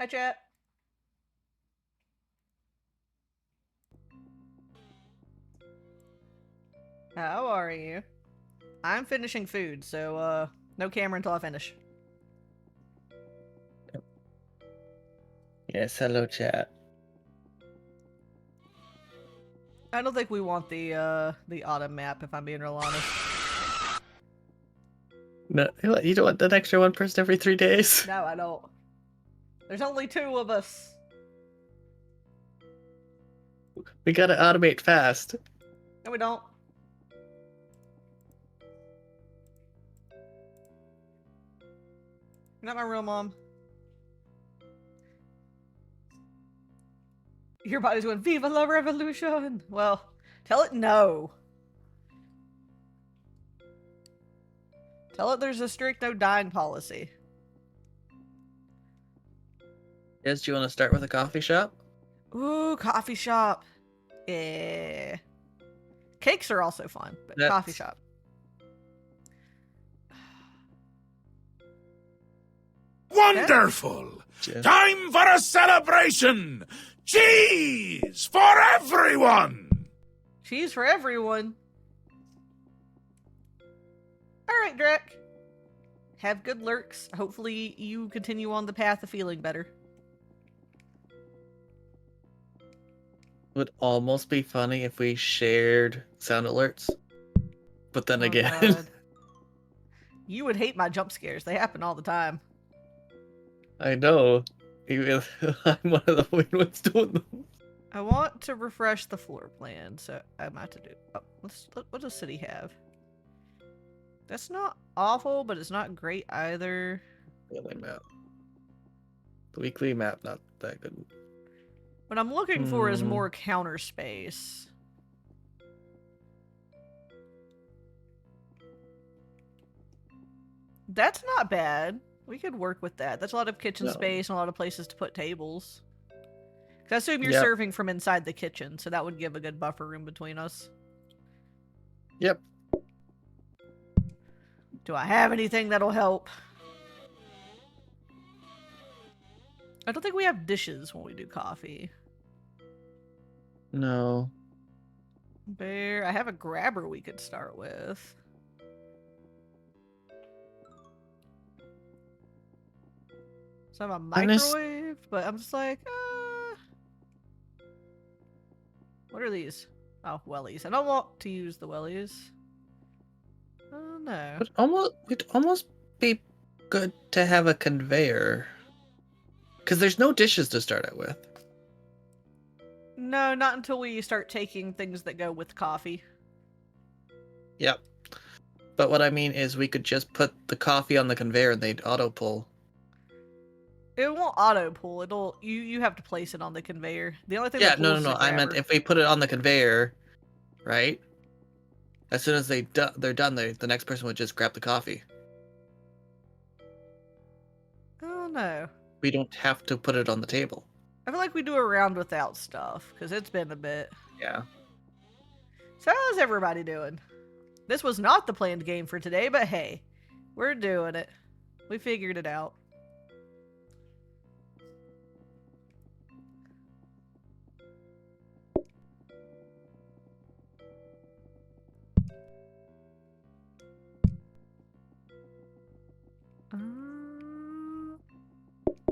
Hi, chat. How are you? I'm finishing food, so, no camera until I finish. Yes, hello chat. I don't think we want the autumn map, if I'm being real honest. No, you don't want an extra one person every 3 days? No, I don't. There's only 2 of us. We gotta automate fast. No, we don't. You're not my real mom. Your body's going, Viva la revolution! Well, tell it no. Tell it there's a strict no dying policy. Yes, do you want to start with a coffee shop? Ooh, coffee shop. Yeah. Cakes are also fun, but coffee shop. Wonderful! Yeah. Time for a celebration! Cheese for everyone! Cheese for everyone. Alright, Drek. Have good lurks. Hopefully you continue on the path of feeling better. Would almost be funny if we shared sound alerts. But then again... God. You would hate my jump scares. They happen all the time. I know. I'm one of the only ones doing them. I want to refresh the floor plan, so I might have to do... Oh, what does city have? That's not awful, but it's not great either. Daily map. The weekly map, not that good. What I'm looking for is Hmm. more counter space. That's not bad. We could work with that. That's a lot of kitchen No. space and a lot of places to put tables. 'Cause I assume you're Yep. serving from inside the kitchen, so that would give a good buffer room between us. Yep. Do I have anything that'll help? I don't think we have dishes when we do coffee. No. Bear, I have a grabber we could start with. So I have a Honest- microwave, but I'm just like, what are these? Oh, wellies. I don't want to use the wellies. Oh no. It'd almost be good to have a conveyor. Because there's no dishes to start out with. No, not until we start taking things that go with coffee. Yep. But what I mean is we could just put the coffee on the conveyor and they'd auto pull. It won't auto pull. It'll you have to place it on the conveyor. The only thing Yeah, that pulls is no. the I meant grabber. if we put it on the conveyor, right? As soon as they're done, the next person would just grab the coffee. Oh no. We don't have to put it on the table. I feel like we do a round without stuff, because it's been a bit. Yeah. So how's everybody doing? This was not the planned game for today, but hey, we're doing it. We figured it out.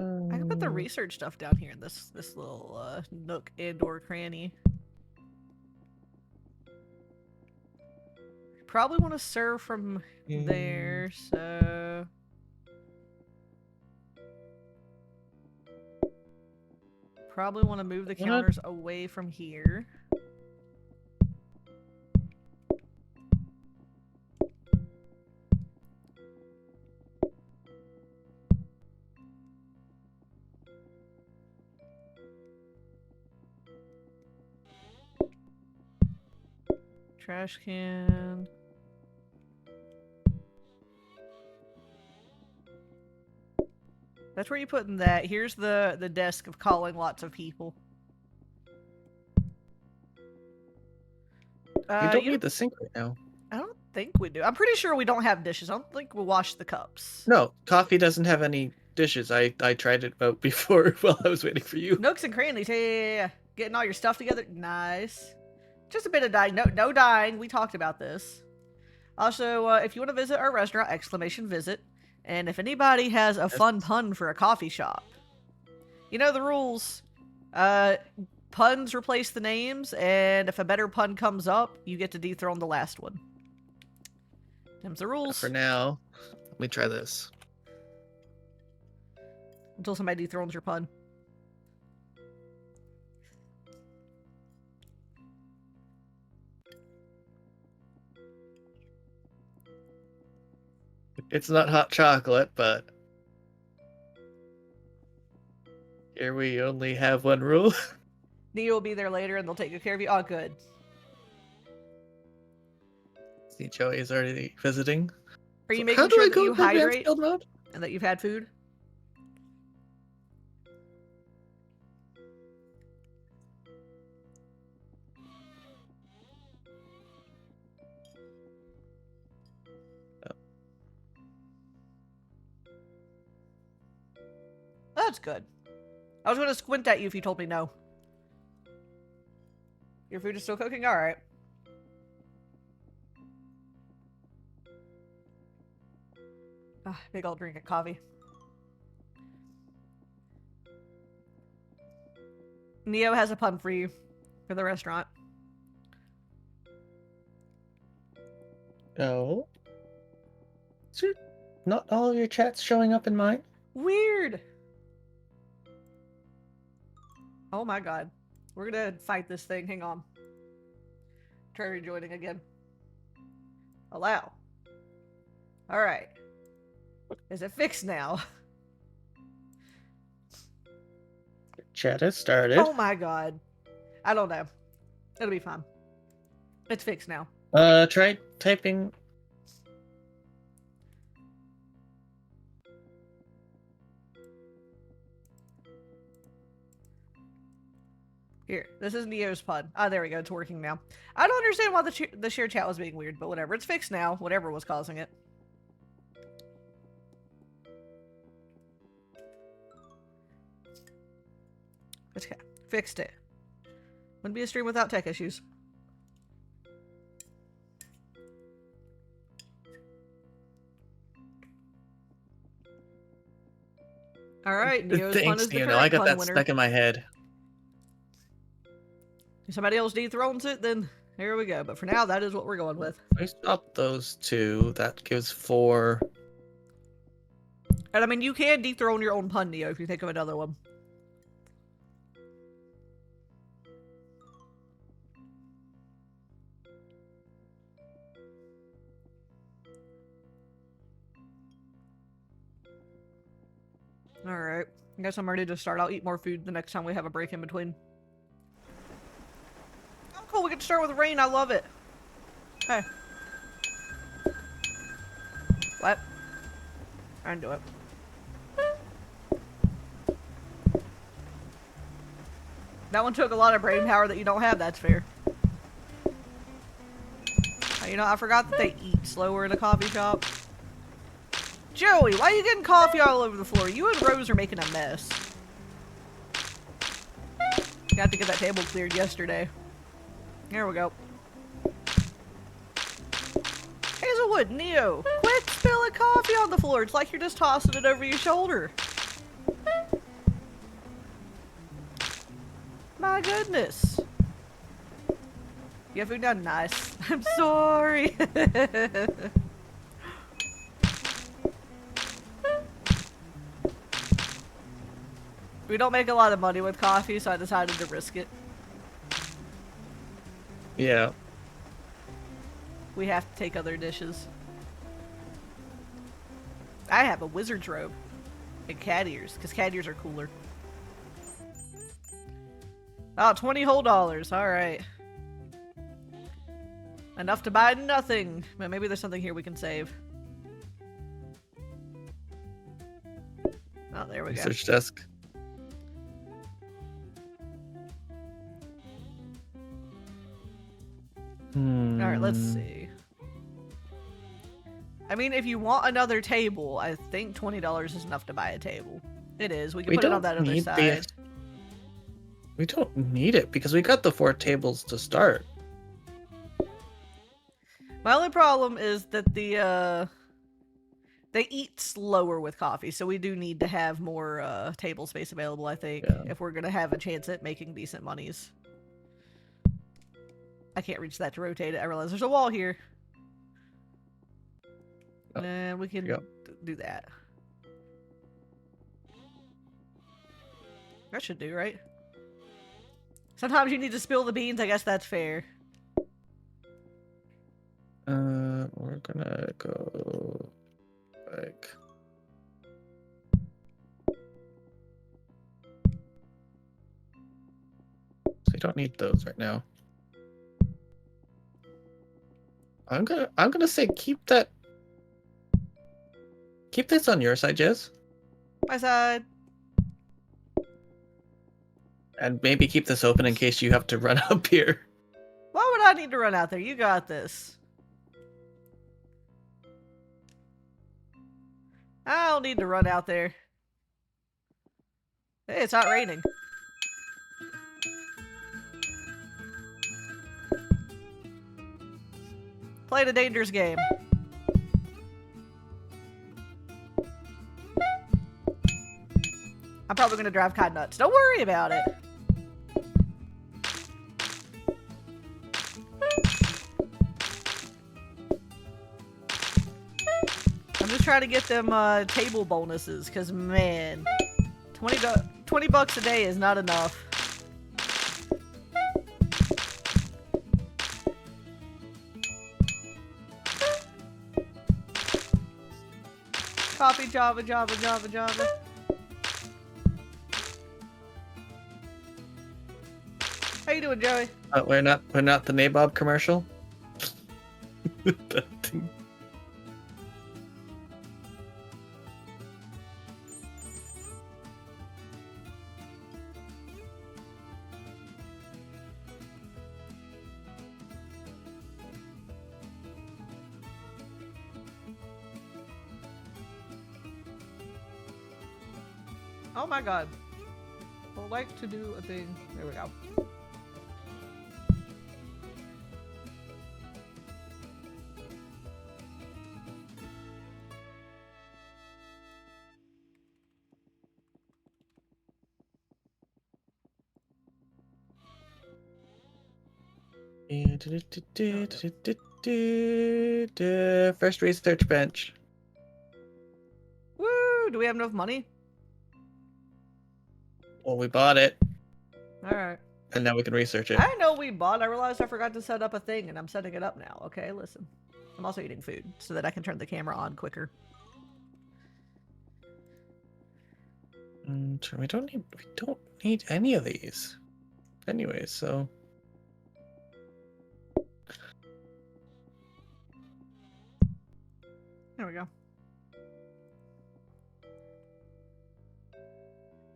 I can put the research stuff down here in this little nook and/or cranny. Probably want to serve from there, so probably want to move the counters away from here. Trash can. That's where you put in that. Here's the desk of calling lots of people. We don't need the sink right now. I don't think we do. I'm pretty sure we don't have dishes. I don't think we'll wash the cups. No, coffee doesn't have any dishes. I tried it out before while I was waiting for you. Nooks and crannies. Yeah. Getting all your stuff together. Nice. Just a bit of dying. No dying. We talked about this. Also, if you want to visit our restaurant, !visit. And if anybody has a fun pun for a coffee shop, you know the rules. Puns replace the names, and if a better pun comes up, you get to dethrone the last one. Them's the rules. For now, let me try this. Until somebody dethrones your pun. It's not hot chocolate, but here we only have one rule. Neo will be there later, and they'll take good care of you. Oh, good. See, Joey is already visiting. Are you So making how do sure I that go you to advanced hydrate build mode? and that you've had food? That's good. I was going to squint at you if you told me no. Your food is still cooking? Alright. Big old drink of coffee. Neo has a pun for you for the restaurant. No. Sir, not all of your chats showing up in mine? Weird! Oh my god. We're gonna fight this thing. Hang on. Try rejoining again. Allow. Alright. Is it fixed now? Chat has started. Oh my god. I don't know. It'll be fine. It's fixed now. Try typing. Here, this is Neo's pod. Ah, there we go. It's working now. I don't understand why the share chat was being weird, but whatever. It's fixed now. Whatever was causing it. Okay, fixed it. Wouldn't be a stream without tech issues. All right, Neo's pun Thanks, is the Neo. correct I got pun that winner. stuck in my head. If somebody else dethrones it, then here we go. But for now, that is what we're going with. If I stop those two, that gives 4. And I mean, you can dethrone your own pun, Neo, if you think of another one. Alright. I guess I'm ready to start. I'll eat more food the next time we have a break in between. Oh, cool. We get to start with rain. I love it. Hey. What? I didn't do it. That one took a lot of brain power that you don't have. That's fair. You know, I forgot that they eat slower in a coffee shop. Joey, why are you getting coffee all over the floor? You and Rose are making a mess. Got to get that table cleared yesterday. Here we go. Hazelwood, Neo, quit spilling coffee on the floor. It's like you're just tossing it over your shoulder. My goodness. You have food done? Nice. I'm sorry. We don't make a lot of money with coffee, so I decided to risk it. Yeah. We have to take other dishes. I have a wizard's robe. And cat ears, because cat ears are cooler. Oh, 20 whole dollars. Alright. Enough to buy nothing. But maybe there's something here we can save. Oh, there we go. Research desk. Alright, let's see. I mean, if you want another table, I think $20 is enough to buy a table. It is. We can put it on that other side. We don't need it because we got the 4 tables to start. My only problem is that they eat slower with coffee, so we do need to have more table space available, I think, if we're gonna have a chance at making decent monies. I can't reach that to rotate it. I realize there's a wall here. Oh, and we can do that. That should do, right? Sometimes you need to spill the beans. I guess that's fair. We're gonna go like. So you don't need those right now. I'm gonna say keep that. Keep this on your side, Jez. My side. And maybe keep this open in case you have to run up here. Why would I need to run out there? You got this. I don't need to run out there. Hey, it's not raining. Played a dangerous game. I'm probably gonna drive Kai nuts. Don't worry about it. I'm just trying to get them table bonuses, because man, 20 bucks a day is not enough. Copy Java. you doing, Joey? We're not the Nabob commercial. That thing. Oh my god. I would like to do a thing. There we go. First research bench. Woo! Do we have enough money? Well, we bought it, Alright. and now we can research it. I know we bought. I realized I forgot to set up a thing, and I'm setting it up now. Okay, listen. I'm also eating food so that I can turn the camera on quicker. We don't need any of these. Anyway, so There we go.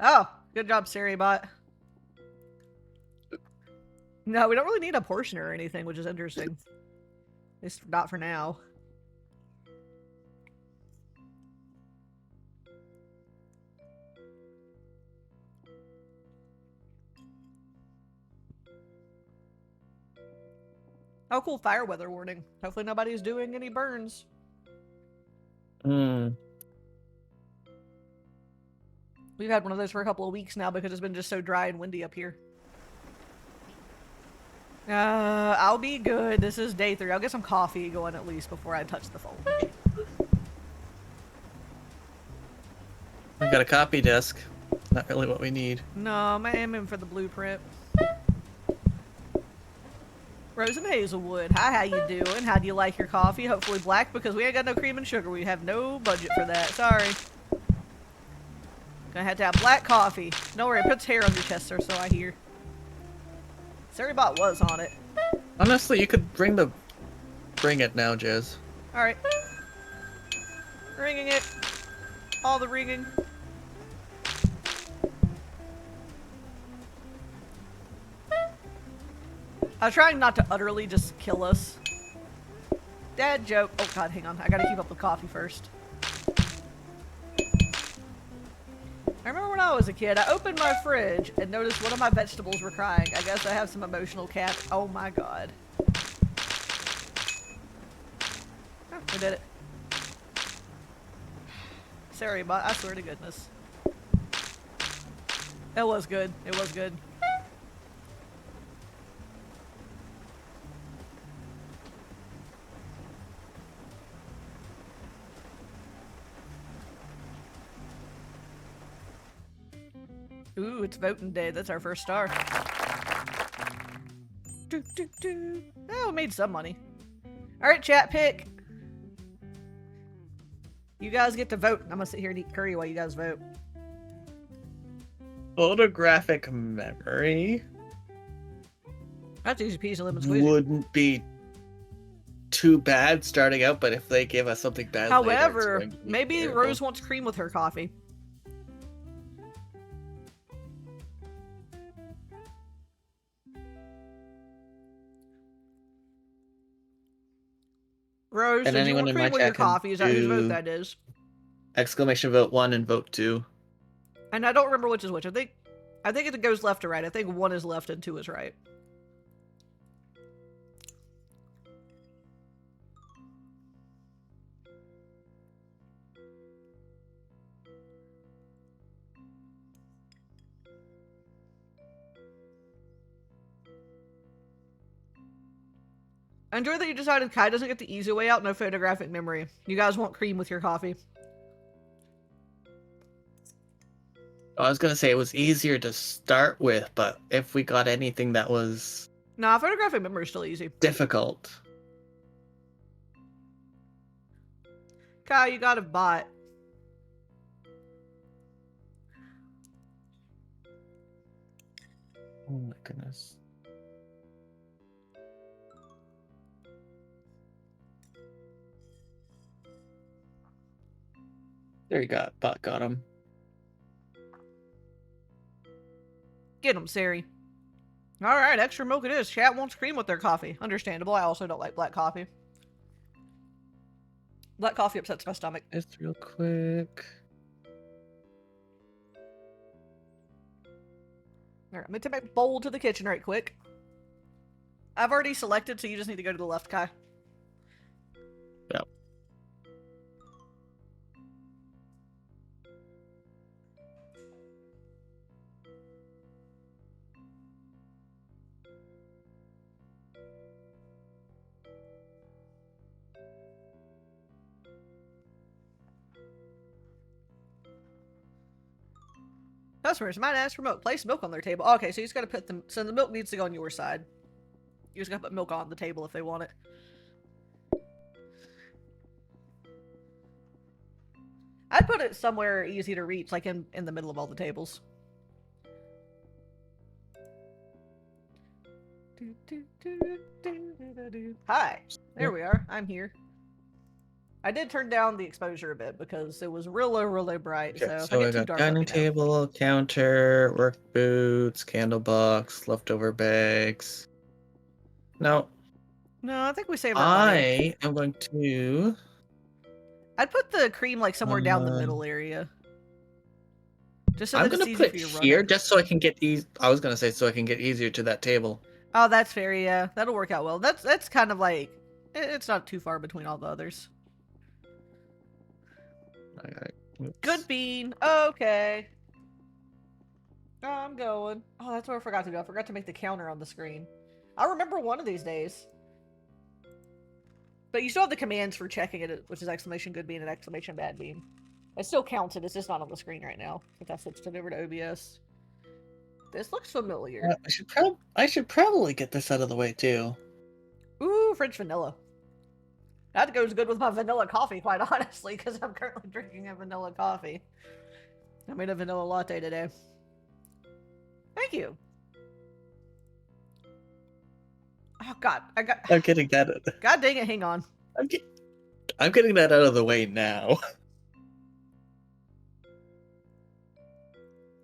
Oh, good job, SiriBot. No, we don't really need a portioner or anything, which is interesting. At least not for now. Oh, cool. Fire weather warning. Hopefully nobody's doing any burns. We've had one of those for a couple of weeks now because it's been just so dry and windy up here. I'll be good. This is day 3. I'll get some coffee going at least before I touch the phone. we got a copy desk. Not really what we need. No, I'm aiming for the blueprint. Rose and Hazelwood, hi, how you doing? How do you like your coffee? Hopefully black, because we ain't got no cream and sugar. We have no budget for that. Sorry. Gonna have to have black coffee. Don't worry, it puts hair on your chest, sir, so I hear. SiriBot was on it. Honestly, you could bring it now, Jez. Alright. Ringing it. All the ringing. I was trying not to utterly just kill us. Dad joke. Oh god, hang on. I gotta keep up with coffee first. I remember when I was a kid, I opened my fridge and noticed one of my vegetables were crying. I guess I have some emotional cat. Oh my god. Oh, we did it. SiriBot, I swear to goodness. It was good. It was good. Ooh, it's voting day. That's our first star. Oh, we made some money. Alright, chat pick. You guys get to vote. I'm gonna sit here and eat curry while you guys vote. Photographic memory That's easy peasy lemon squeezy. wouldn't be too bad starting out, but if they give us something bad later, it's However, going to be maybe terrible. Rose wants cream with her coffee. Rose, And did you anyone want in cream my with your chat can coffee? Is that whose vote do- that is? Exclamation vote 1 and vote 2. And I don't remember which is which. I think it goes left to right. I think 1 is left and 2 is right. I enjoy that you decided Kai doesn't get the easy way out, no photographic memory. You guys want cream with your coffee. I was gonna say it was easier to start with, but if we got anything that was Nah, photographic memory is still easy. difficult. Kai, you got a bot. Oh my goodness. There you go. Bot got him. Get him, Siri. All right, extra milk it is. Chat wants cream with their coffee. Understandable. I also don't like black coffee. Black coffee upsets my stomach. Just real quick. All right, I'm gonna take my bowl to the kitchen right quick. I've already selected, so you just need to go to the left, Kai. Yep. Customers might ask for milk. Place milk on their table. Okay, so you just gotta put them. So the milk needs to go on your side. You just gotta put milk on the table if they want it. I'd put it somewhere easy to reach, like in the middle of all the tables. Hi, there we are. I'm here. I did turn down the exposure a bit because it was really bright. Okay, So if so I I get too got dark, let me dining know. table, counter, work boots, candle box, leftover bags. No, No, I think we saved our money. I am going to. I'd put the cream like somewhere down the Um, middle area. Just so I'm that it's gonna easy put for it you to run here it. just so I can get easy. I was gonna say so I can get easier to that table. Oh, that's fair, yeah. That'll work out well. That's kind of like it's not too far between all the others. Oops. Good bean. Okay. I'm going. Oh, that's what I forgot to do. I forgot to make the counter on the screen. I'll remember one of these days. But you still have the commands for checking it, which is exclamation good bean and exclamation bad bean. It still counts it. It's just not on the screen right now. If I switched it over to OBS. This looks familiar. I should probably get this out of the way too. Ooh, French vanilla. That goes good with my vanilla coffee, quite honestly, because I'm currently drinking a vanilla coffee. I made a vanilla latte today. Thank you. Oh God, I'm getting that. God dang it! Hang on. I'm getting that out of the way now.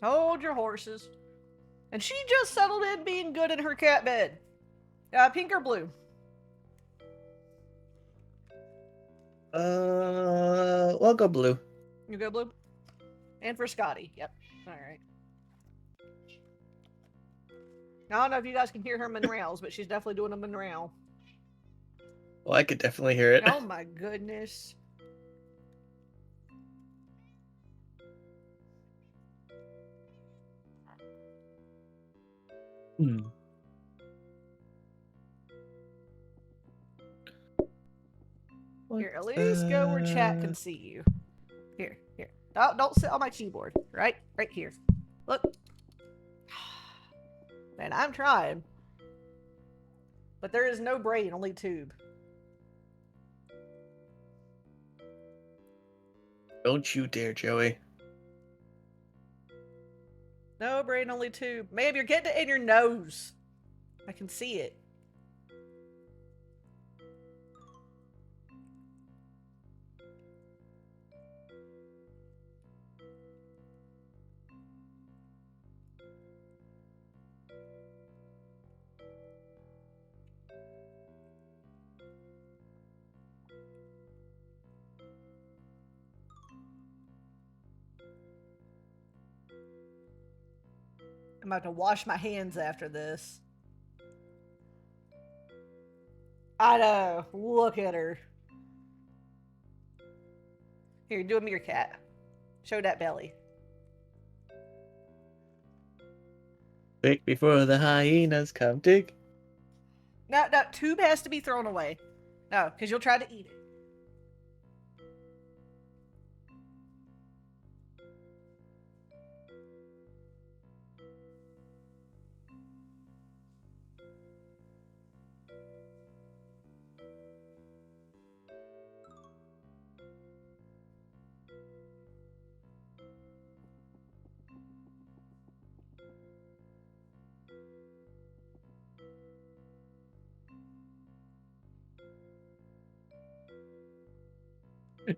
Hold your horses. And she just settled in being good in her cat bed. Pink or blue? We'll go blue. You go blue? And for Scotty. Yep. Alright. I don't know if you guys can hear her Monreals, but she's definitely doing a Monreal. Well, I could definitely hear it. Oh my goodness. Hmm. Here, at least go where chat can see you. Here. Don't sit on my keyboard. Right here. Look. Man, I'm trying. But there is no brain, only tube. Don't you dare, Joey. No brain, only tube. Ma'am, you're getting it in your nose. I can see it. I'm about to wash my hands after this. I know. Look at her. Here, do a meerkat. Show that belly. Quick before the hyenas come dig. No, tube has to be thrown away. No, because you'll try to eat it.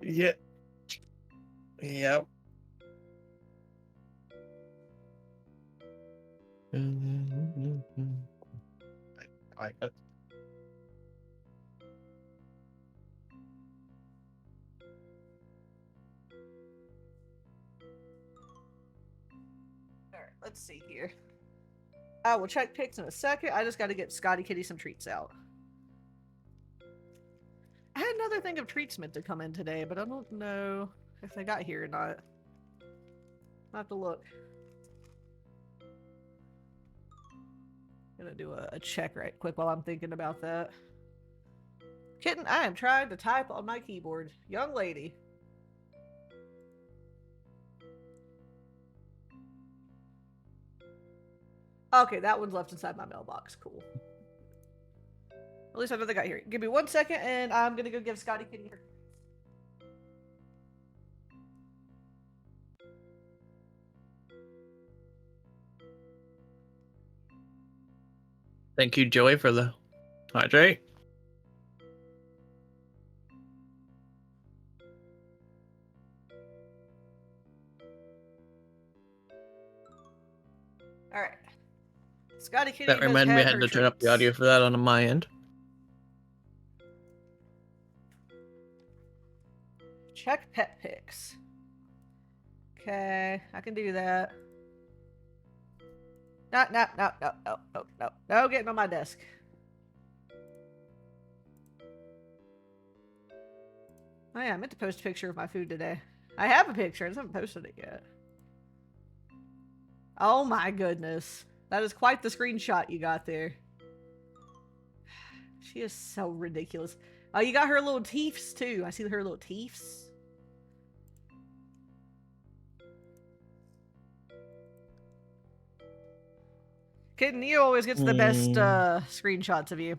Yeah. Yep. I got Alright, let's see here. I will check pics in a second. I just got to get Scotty Kitty some treats out. I had another thing of treats meant to come in today, but I don't know if they got here or not. I'll have to look. Gonna do a check right quick while I'm thinking about that. Kitten, I am trying to type on my keyboard. Young lady. Okay, that one's left inside my mailbox. Cool. At least I know they got here. Give me 1 second, and I'm gonna go give Scotty Kitty her. Thank you, Joey, for the hydrate. All right. Scotty Kitty. That has reminded me I had had her to turn up the treats. audio for that on my end. Check pet pics. Okay, I can do that. No, getting on my desk. Oh yeah, I meant to post a picture of my food today. I have a picture, I just haven't posted it yet. Oh my goodness. That is quite the screenshot you got there. She is so ridiculous. Oh, you got her little teeths too. I see her little teeths. Kitten, you always gets the best screenshots of you.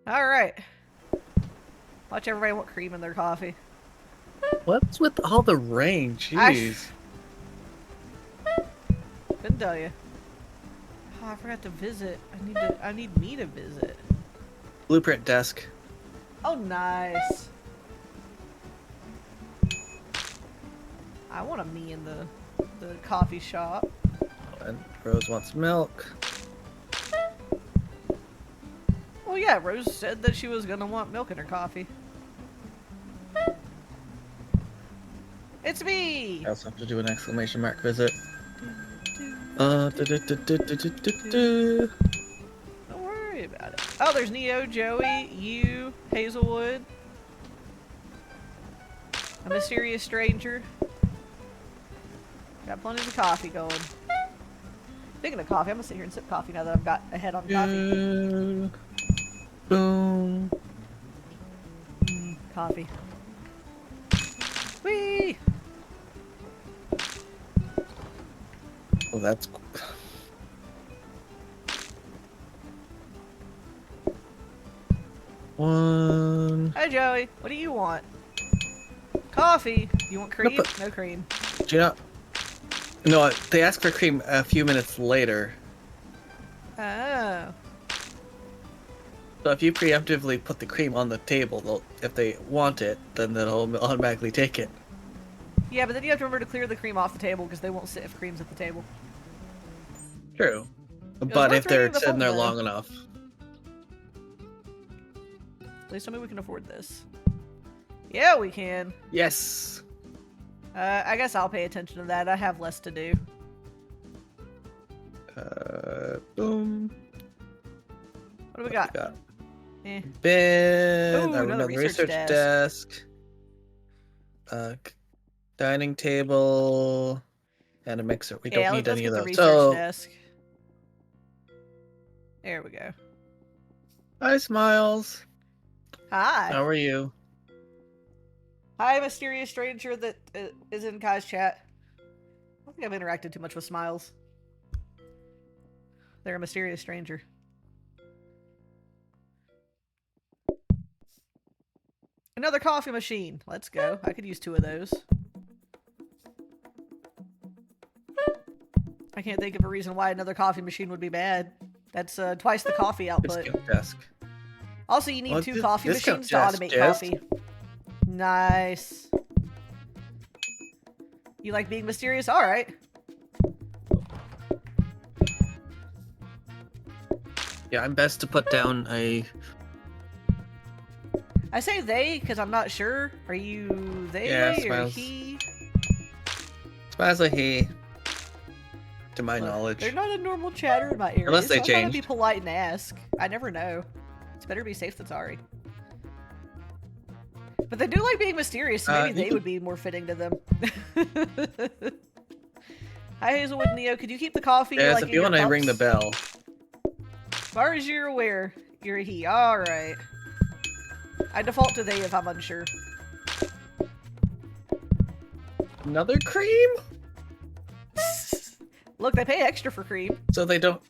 Alright. Watch everybody want cream in their coffee. What's with all the rain? Jeez. Couldn't tell you. Oh, I forgot to visit. I need me to visit. Blueprint desk. Oh, nice. I want a me in the coffee shop. And Rose wants milk. Well, yeah, Rose said that she was gonna want milk in her coffee. It's me! I also have to do an exclamation mark visit. Don't worry about it. Oh, there's Neo, Joey, you, Hazelwood, a mysterious stranger. Got plenty of coffee going. Speaking of coffee, I'm gonna sit here and sip coffee now that I've got ahead on coffee. Boom. Coffee. Whee! Oh, that's. One. Hi, Joey. What do you want? Coffee. You want cream? Nope. No cream. Do you know? No, they asked for cream a few minutes later. Oh. So if you preemptively put the cream on the table, if they want it, then they'll automatically take it. Yeah, but then you have to remember to clear the cream off the table because they won't sit if cream's at the table. True. was But worth if they're ringing the sitting there phone, though. long enough. Please tell me we can afford this. Yeah, we can. Yes. I guess I'll pay attention to that. I have less to do. Boom. What do we got? Eh. Bed. Ooh, Another research desk. Dining table. And a mixer. We don't Yeah, need let's any get of the those. research So, desk. There we go. hi, Smiles. Hi. How are you? Hi, mysterious stranger that is in Kai's chat. I don't think I've interacted too much with Smiles. They're a mysterious stranger. Another coffee machine. Let's go. I could use 2 of those. I can't think of a reason why another coffee machine would be bad. That's twice the coffee output. Discount desk. Also, you need Well, 2 coffee discount machines to desk, automate Jess. coffee. Nice. You like being mysterious? Alright. Yeah, I'm best to put down a. I say they because I'm not sure. Are you they Yeah, or Smiles. he? Smiles like he. To my Look, knowledge. they're not a normal chatter in my area. Unless they so I'm gonna be changed. polite and ask. I never know. It's better to be safe than sorry. But they do like being mysterious, so maybe you they can- would be more fitting to them. Hi Hazelwood and Neo, could you keep the coffee? Yes, like, if in you your want to ring the cups? bell. As far as you're aware, you're a he. Alright. I default to they if I'm unsure. Another cream? Look, they pay extra for cream. So they don't.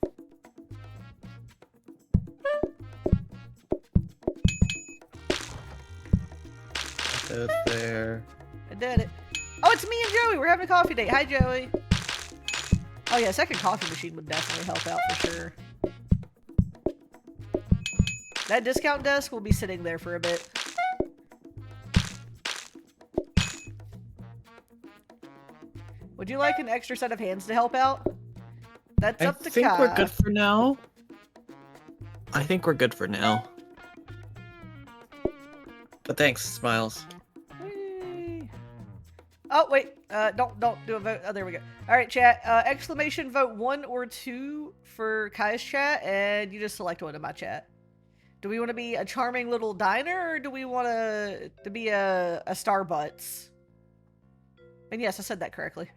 That's there. I did it. Oh, it's me and Joey. We're having a coffee date. Hi, Joey. Oh yeah, second coffee machine would definitely help out for sure. That discount desk will be sitting there for a bit. Would you like an extra set of hands to help out? That's I up to think Kai. we're good for now. I think we're good for now. But thanks, Smiles. Whee! Oh wait, don't do a vote. Oh, there we go. All right, chat. Exclamation vote 1 or 2 for Kai's chat, and you just select one in my chat. Do we want to be a charming little diner, or do we want to be a Starbucks? And yes, I said that correctly.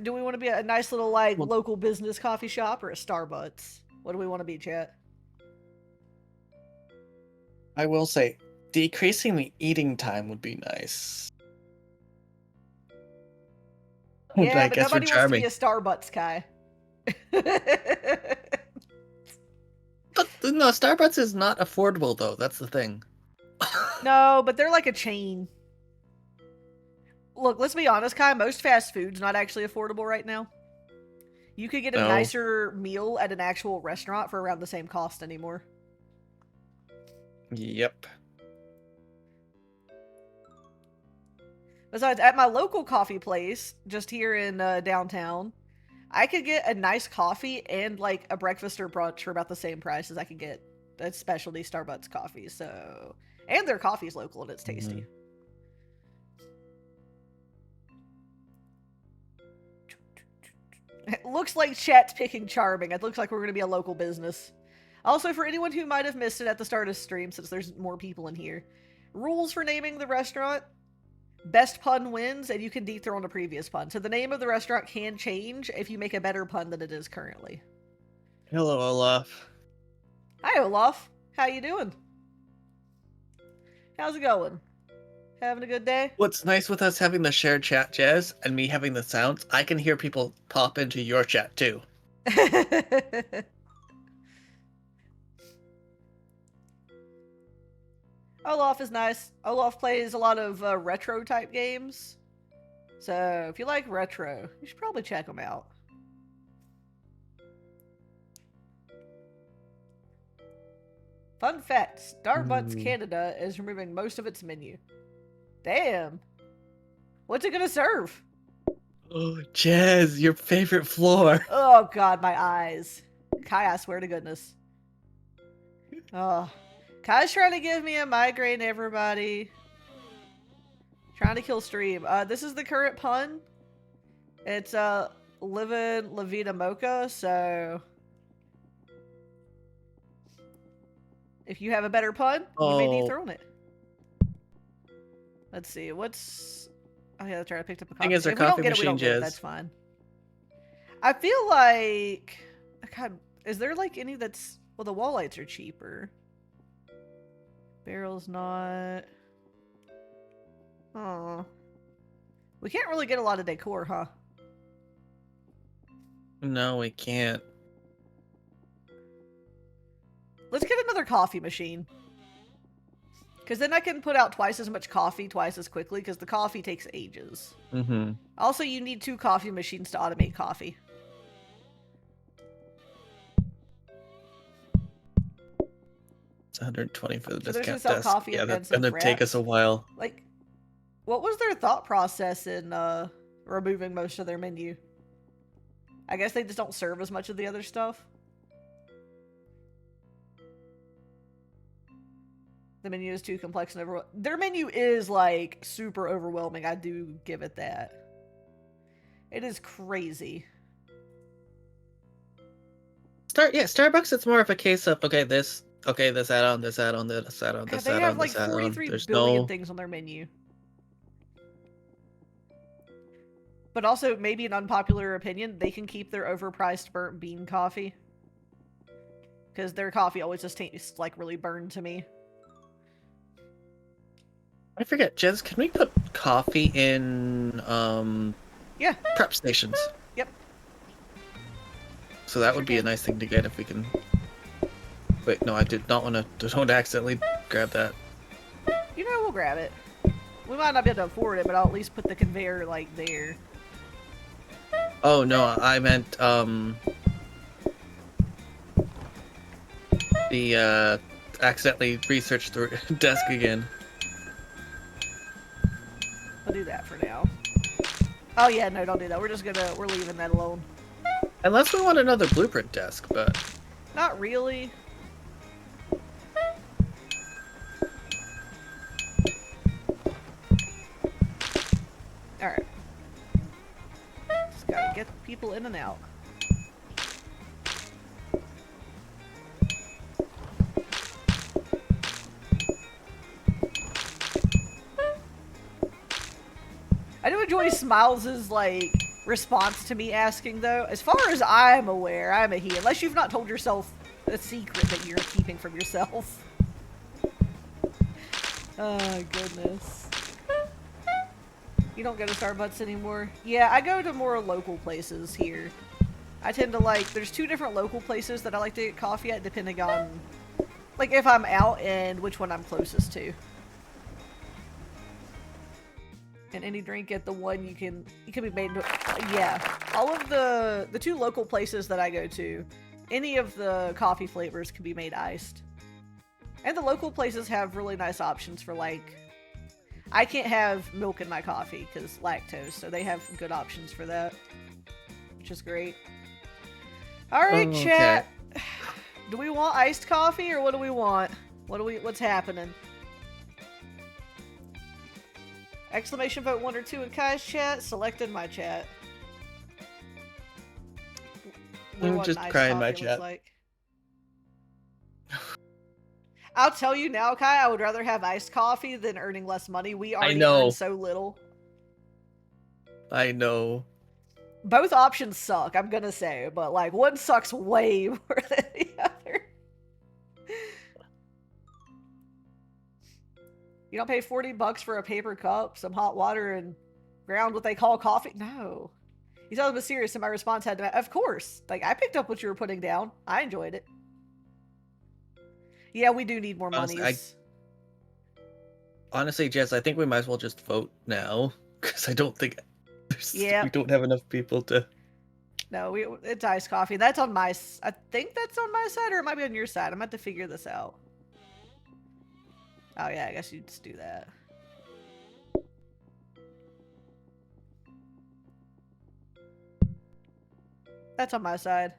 Do we want to be a nice little like Well- local business coffee shop or a Starbucks? What do we want to be, chat? I will say, decreasing the eating time would be nice. Yeah, I but guess we're nobody wants to charming. be a Starbucks, Kai. But no, Starbucks is not affordable though. That's the thing. No, but they're like a chain. Look, let's be honest, Kai. Most fast food's not actually affordable right now. You could get a No. nicer meal at an actual restaurant for around the same cost anymore. Yep. Besides, at my local coffee place, just here in downtown, I could get a nice coffee and like a breakfast or brunch for about the same price as I could get a specialty Starbucks coffee. So, and their coffee's local and it's tasty. It looks like chat's picking charming. It looks like we're going to be a local business. Also, for anyone who might have missed it at the start of stream, since there's more people in here, rules for naming the restaurant: best pun wins, and you can dethrone a previous pun. So the name of the restaurant can change if you make a better pun than it is currently. Hello, Olaf. Hi, Olaf. How you doing? How's it going? Having a good day? What's nice with us having the shared chat, Jazz, and me having the sounds, I can hear people pop into your chat too. Olaf is nice. Olaf plays a lot of retro type games. So if you like retro, you should probably check him out. Fun fact, Starbucks Canada is removing most of its menu. Damn. What's it gonna serve? Oh, Jazz, your favorite floor. Oh god, my eyes. Kai, I swear to goodness. Oh. Kai's trying to give me a migraine, everybody. Trying to kill stream. This is the current pun. It's, Livin' La Vida Mocha, so... if you have a better pun, you may Oh. dethrone it. Let's see, what's... oh yeah, that's right, I picked up a Thing coffee. is, our If we don't coffee get it, we don't machine, get it, Jizz. that's fine. I feel like... God, is there like any that's... well, the wall lights are cheaper. Barrel's not... oh. We can't really get a lot of decor, huh? No, we can't. Let's get another coffee machine. Because then I can put out twice as much coffee twice as quickly, because the coffee takes ages. Mm-hmm. Also, you need 2 coffee machines to automate coffee. It's 120 for the For those who discount sell desk. coffee Yeah, and that's some gonna take us wraps. a while. Like, what was their thought process in removing most of their menu? I guess they just don't serve as much of the other stuff. The menu is too complex and overwhelming. Their menu is, like, super overwhelming. I do give it that. It is crazy. Starbucks, it's more of a case of, this add-on, this add-on, this add-on, God, this they add-on, have, like, this add-on. 43 There's billion no... things on their menu. But also, maybe an unpopular opinion, they can keep their overpriced burnt bean coffee. Because their coffee always just tastes, like, really burned to me. I forget, Jez, can we put coffee in, Yeah. prep stations? Yep. So that would be a nice thing to get if we can... Wait, no, I did not want to... Don't accidentally grab that. You know, we'll grab it. We might not be able to afford it, but I'll at least put the conveyor, like, there. Oh, no, I meant, the, accidentally researched the desk again. I'll do that for now. Oh yeah, no, don't do that. We're leaving that alone. Unless we want another blueprint desk, but... Not really. Alright. Just gotta get people in and out. I do enjoy Smiles' like response to me asking though. As far as I'm aware, I'm a he. Unless you've not told yourself a secret that you're keeping from yourself. Oh goodness. You don't go to Starbucks anymore? Yeah, I go to more local places here. I tend to like, there's 2 different local places that I like to get coffee at depending on, like if I'm out and which one I'm closest to. And any drink at the one you can be made into, yeah. All of the 2 local places that I go to, any of the coffee flavors can be made iced. And the local places have really nice options for like, I can't have milk in my coffee because lactose, so they have good options for that, which is great. Alright, Okay. chat. Do we want iced coffee or what do we want? What's happening? Exclamation vote 1 or 2 in Kai's chat, selected my chat. I'm What just an iced crying my coffee looks chat. like. I'll tell you now, Kai, I would rather have iced coffee than earning less money. We already know. earn so little. I know. Both options suck, I'm gonna say, but like one sucks way more than the other. You don't pay 40 bucks for a paper cup, some hot water, and ground what they call coffee? No. He's always been serious, and my response had to be, of course. Like, I picked up what you were putting down. I enjoyed it. Yeah, we do need more monies. Honestly, Jess, I think we might as well just vote now, because I don't think Yeah. we don't have enough people to... No, it's iced coffee. That's on my... I think that's on my side, or it might be on your side. I'm going to have to figure this out. Oh, yeah, I guess you just do that. That's on my side.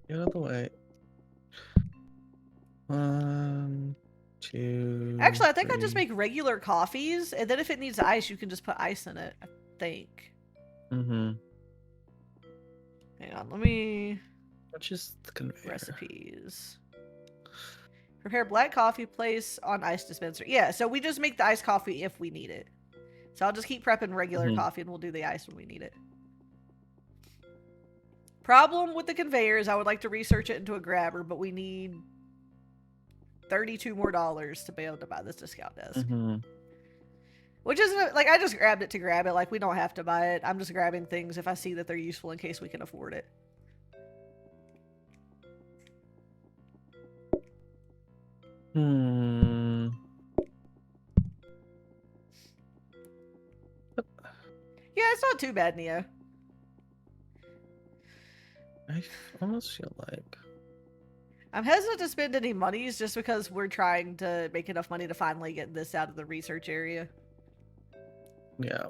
Get out of the way. 1, 2... Actually, I think I just 3. make regular coffees, and then if it needs ice, you can just put ice in it, I think. Mm-hmm. Hang on, let me... Which is the conveyor? Recipes. Prepare black coffee, place on ice dispenser. Yeah, so we just make the iced coffee if we need it. So I'll just keep prepping regular coffee and we'll do the ice when we need it. Problem with the conveyor is I would like to research it into a grabber, but we need $32 more to be able to buy this discount desk. Mm-hmm. Which isn't, like, I just grabbed it to grab it. Like, we don't have to buy it. I'm just grabbing things if I see that they're useful in case we can afford it. Hmm. Yeah, it's not too bad, Neo. I almost feel like. I'm hesitant to spend any monies just because we're trying to make enough money to finally get this out of the research area. Yeah.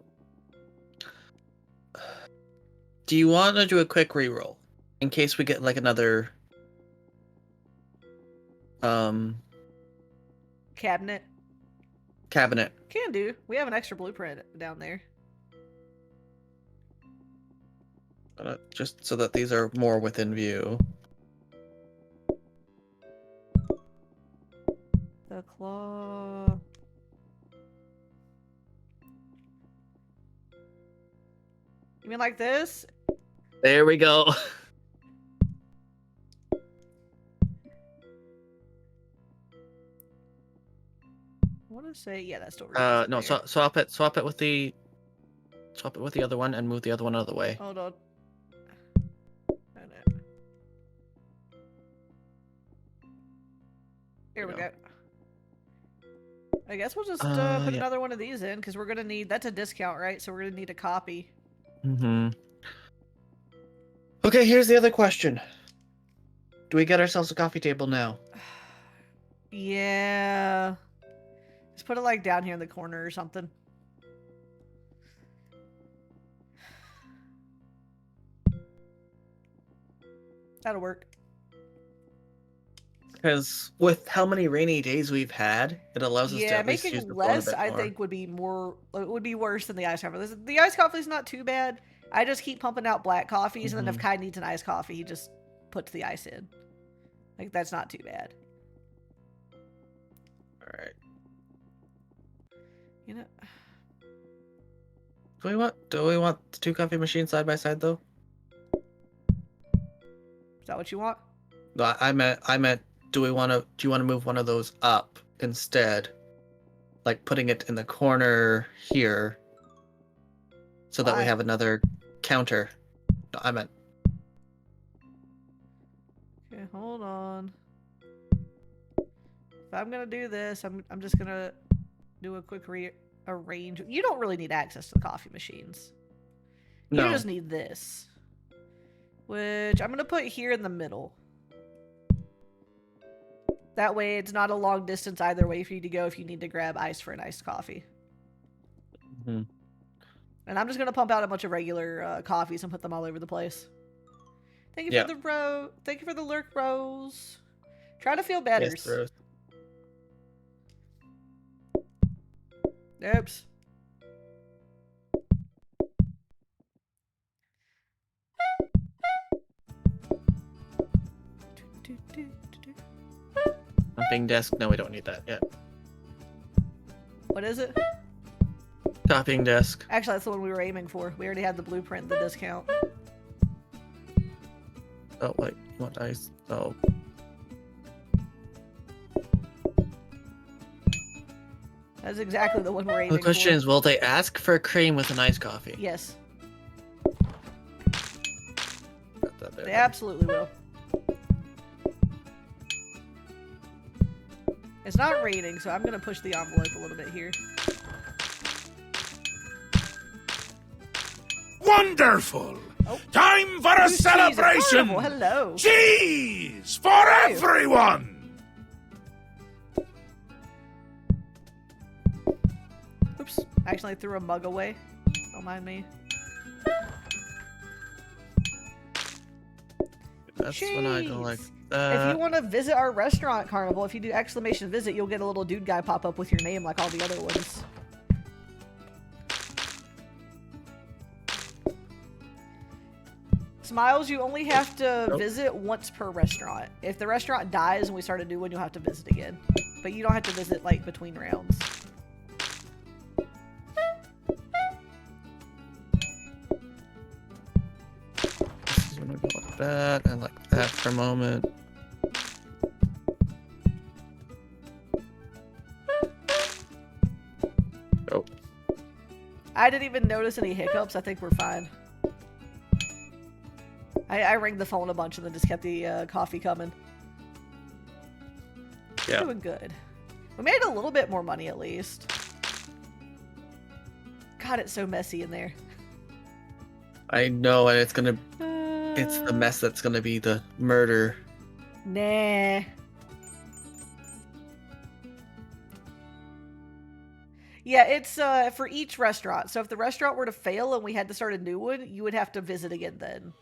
Do you want to do a quick reroll in case we get like another Cabinet. cabinet? Can do. We have an extra blueprint down there. Just so that these are more within view. The claw. You mean like this? There we go. I want to say, yeah, that's still right. No, swap it with the other one and move the other one out of the way. Hold on. Oh, no. Here we go. I guess we'll just put yeah. another one of these in because we're gonna need. That's a discount, right? So we're gonna need a copy. Mm-hmm. Okay, here's the other question. Do we get ourselves a coffee table now? Yeah. Just put it like down here in the corner or something. That'll work. Because with how many rainy days we've had, it allows us to Yeah, at least use making the phone a less bit I more. think would be more. It would be worse than the iced coffee. The iced coffee's not too bad. I just keep pumping out black coffees, and then if Kai needs an iced coffee, he just puts the ice in. Like that's not too bad. All right. You know. Do we want the two coffee machines side by side though? Is that what you want? No, I meant do you want to move one of those up instead? Like putting it in the corner here so that we Why? have another counter. No, I meant Okay, hold on. If I'm gonna do this, I'm just gonna do a quick rearrange. You don't really need access to the coffee machines. no. You just need this, which I'm gonna put here in the middle. That way, it's not a long distance either way for you to go if you need to grab ice for an iced coffee. Mhm. And I'm just gonna pump out a bunch of regular coffees and put them all over the place. Thank you for the Thank you for the lurk rose. Try to feel better. Yes, Rose. Oops. Pumping desk. No, we don't need that yet. What is it? Copying desk. Actually, that's the one we were aiming for. We already had the blueprint, the discount. Oh, wait. You want ice? Oh. That's exactly the one we're aiming The question for. is, will they ask for a cream with an iced coffee? Yes, Got that there, they then. absolutely will. It's not raining, so I'm going to push the envelope a little bit here. Wonderful! Oh. Time for a Who's cheese at celebration! Carnival? Hello. Cheese for Hey. everyone! Oops. I accidentally threw a mug away. Don't mind me. That's when I go like Cheese. that. If you want to visit our restaurant, Carnival, if you do exclamation visit, you'll get a little dude guy pop up with your name like all the other ones. Smiles, you only have to visit once per restaurant. If the restaurant dies and we start a new one, you'll have to visit again. But you don't have to visit, like, between rounds. I'm gonna go like that and like that for a moment. Oh, I didn't even notice any hiccups. I think we're fine. I rang the phone a bunch and then just kept the coffee coming. Yeah. Doing good. We made a little bit more money at least. God, it's so messy in there. I know, and it's the mess that's gonna be the murder. Nah. Yeah, it's for each restaurant. So if the restaurant were to fail and we had to start a new one, you would have to visit again then.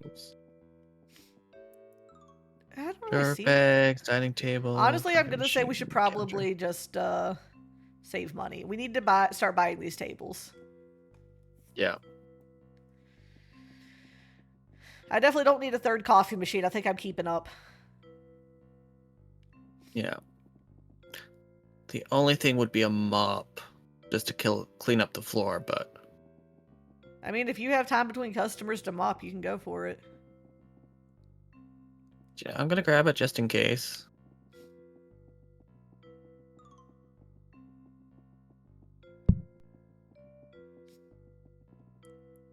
Oops. I don't really see. Bags, dining table. Honestly, I'm coffee gonna say we machine, should counter. probably just save money. We need to start buying these tables. Yeah. I definitely don't need a third coffee machine. I think I'm keeping up. Yeah. The only thing would be a mop, just to clean up the floor. But I mean, if you have time between customers to mop, you can go for it. yeah, I'm gonna grab it just in case.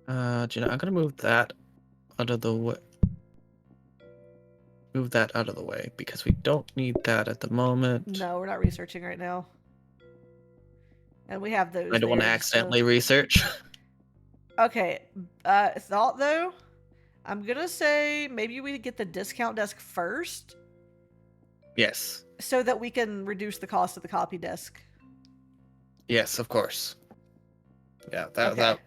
I'm gonna move that out of the way. Move that out of the way because we don't need that at the moment. No, we're not researching right now. And we have those. I don't want to there, accidentally research. Okay. Thought though, I'm gonna say maybe we get the discount desk first, Yes. so that we can reduce the cost of the copy desk. Yes, of course. Yeah, that Okay. that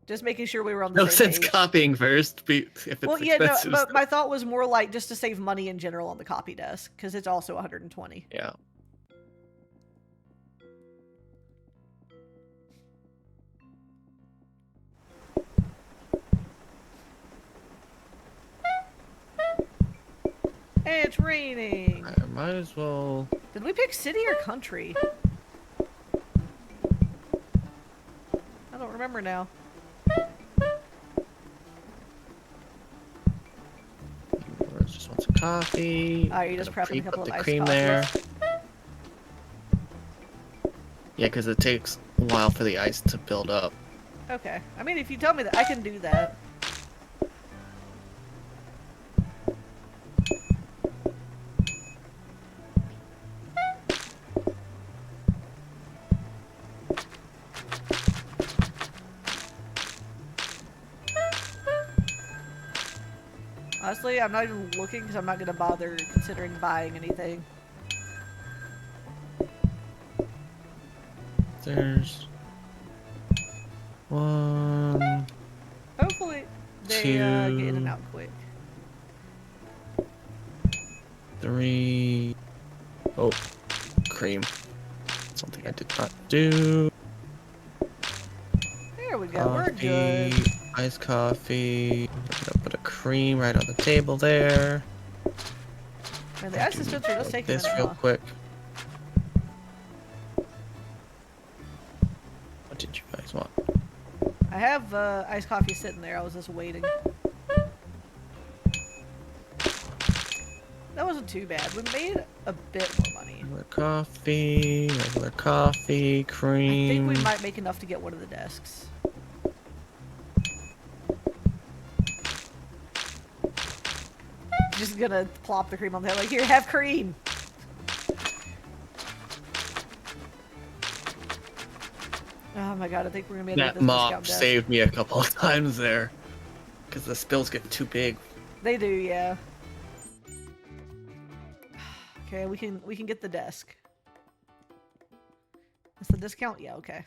Just making sure we were on the no same sense page. copying first. If it's Well, yeah, no, expensive. but my thought was more like just to save money in general on the copy desk because it's also 120. Yeah. Hey, it's raining. I might as well. Did we pick city or country? I don't remember now. Just want some coffee. Oh, you're just Gonna prepping a couple pre-put of the iced cream coffees. there. Yeah, because it takes a while for the ice to build up. Okay. I mean, if you tell me that, I can do that. Honestly, I'm not even looking because I'm not going to bother considering buying anything. There's one. Hopefully, they get in and Two. out quick. 3. Oh, cream. Something I did not do. There we go. We're good. Iced coffee. I'm gonna put a cream right on the table there. And the ice dispenser does take a this minute, real huh? quick. What did you guys want? I have iced coffee sitting there. I was just waiting. That wasn't too bad. We made a bit more money. Regular coffee, I cream. think we might make enough to get one of the desks. Just gonna plop the cream on there, like, here, have cream! Oh my god, I think we're gonna be able to get That this mop discount desk. saved me a couple of times there. Because the spills get too big. They do, yeah. Okay, we can get the desk. That's the discount? Yeah, okay.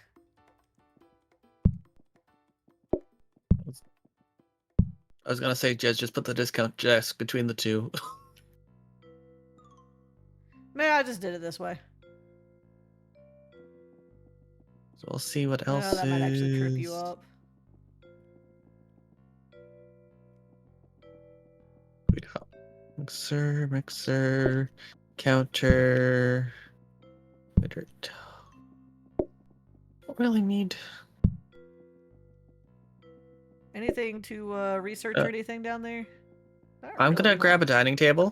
I was gonna say, Jez, just put the discount desk between the two. Man, I just did it this way. So we'll see what Oh, else that might actually trip you is. up. We got mixer, counter. Don't really need. Anything to research or anything down there? Not I'm gonna really. grab a dining table.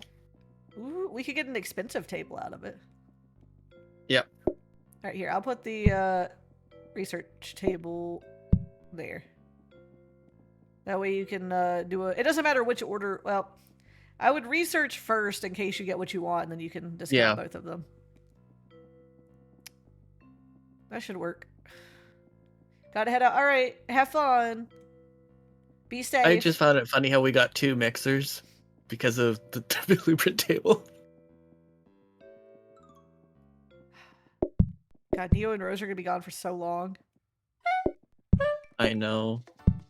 Ooh, we could get an expensive table out of it. Yep. Alright, here, I'll put the research table there. That way you can do a. It doesn't matter which order. Well, I would research first in case you get what you want, and then you can discount Yeah. both of them. That should work. Gotta head out. All right, have fun. Be safe. I just found it funny how we got 2 mixers because of the blueprint table. God, Neo and Rose are gonna be gone for so long. I know.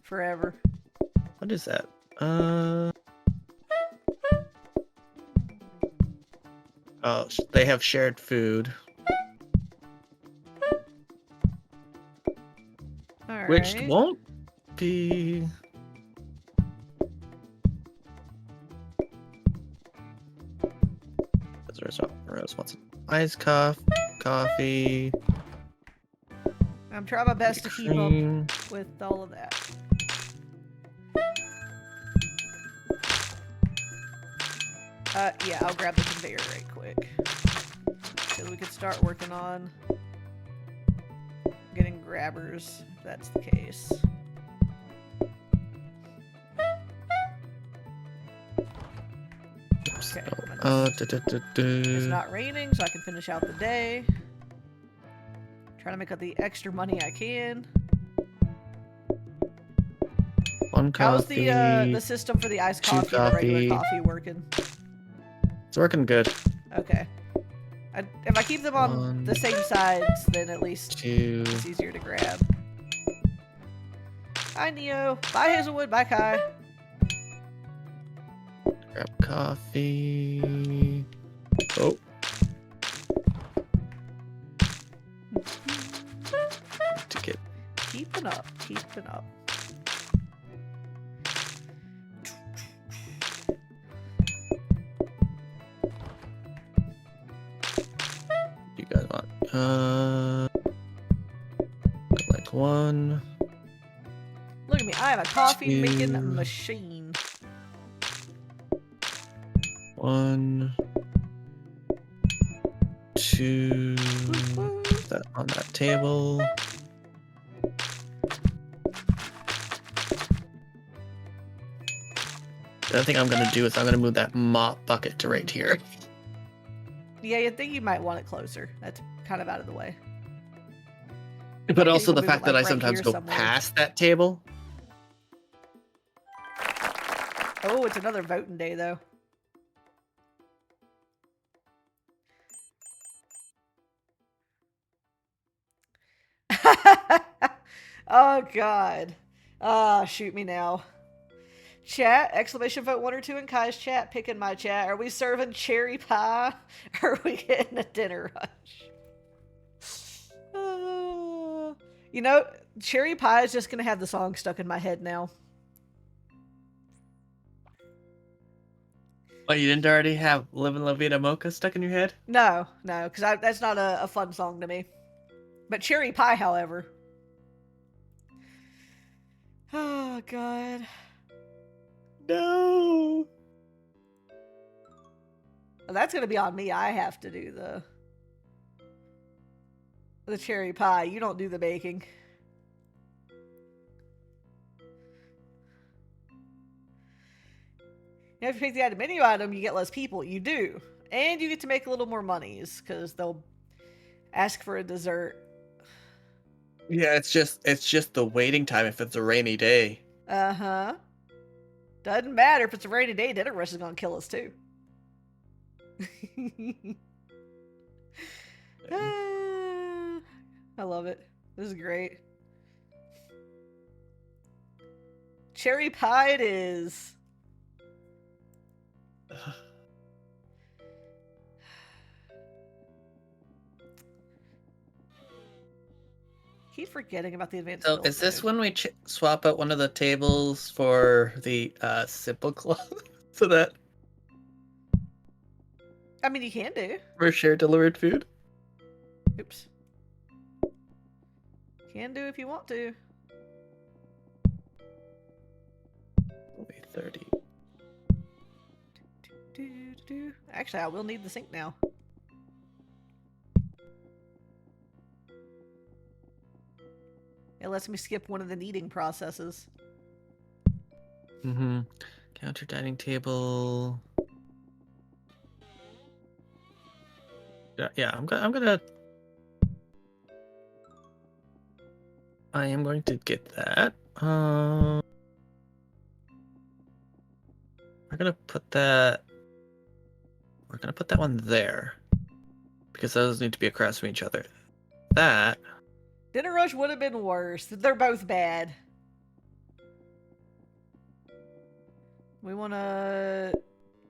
Forever. What is that? Oh, they have shared food, All which right. won't be. Rose wants iced coffee. I'm trying my best to keep up cream. with all of that. Yeah, I'll grab the conveyor right quick. So we could start working on getting grabbers, if that's the case. Oops. Okay, it's It's not raining, so I can finish out the day. Trying to make up the extra money I can. One How's coffee. the system for the iced 2 coffee and the regular coffee. coffee working? It's working good. Okay. If I keep them on the 1, same sides, then at least 2. it's easier to grab. Bye, Neo. Bye, Hazelwood. Bye, Kai. Grab coffee. Oh. To get Keeping up. Keeping up. you guys want. Like 1. Look at me. I am a coffee making 2. machine. 1, 2. Woo. Put that on that table. The other thing I'm gonna do is I'm gonna move that mop bucket to right here. Yeah, you think you might want it closer. That's kind of out of the way. But you also can the move it, fact that like, I right sometimes here go somewhere. past that table. Oh, it's another voting day, though. Oh, God. Ah, shoot me now. Chat, exclamation vote 1 or 2 in Kai's chat, pick in my chat. Are we serving cherry pie? Or are we getting a dinner rush? You know, cherry pie is just going to have the song stuck in my head now. Oh, you didn't already have Livin' La Vida Mocha stuck in your head? No, because that's not a fun song to me. But cherry pie, however. Oh, God. No. Well, that's going to be on me. I have to do the cherry pie. You don't do the baking. You know, if you pick the menu item, you get less people. You do. And you get to make a little more monies, because they'll ask for a dessert. Yeah, it's just the waiting time if it's a rainy day. Uh-huh. Doesn't matter if it's a rainy day, dinner rush is going to kill us, too. I love it. This is great. Cherry pie it is. Keep forgetting about the advanced. So build is this mode. when we swap out one of the tables for the Simple Club so that I mean, you can do. we're shared delivered food? Oops. Can do if you want to. Only 30. Actually, I will need the sink now. It lets me skip one of the kneading processes. Mm-hmm. Counter dining table. Yeah, I am going to get that. We're gonna put that one there. Because those need to be across from each other. That. Dinner Rush would have been worse. They're both bad. We want to,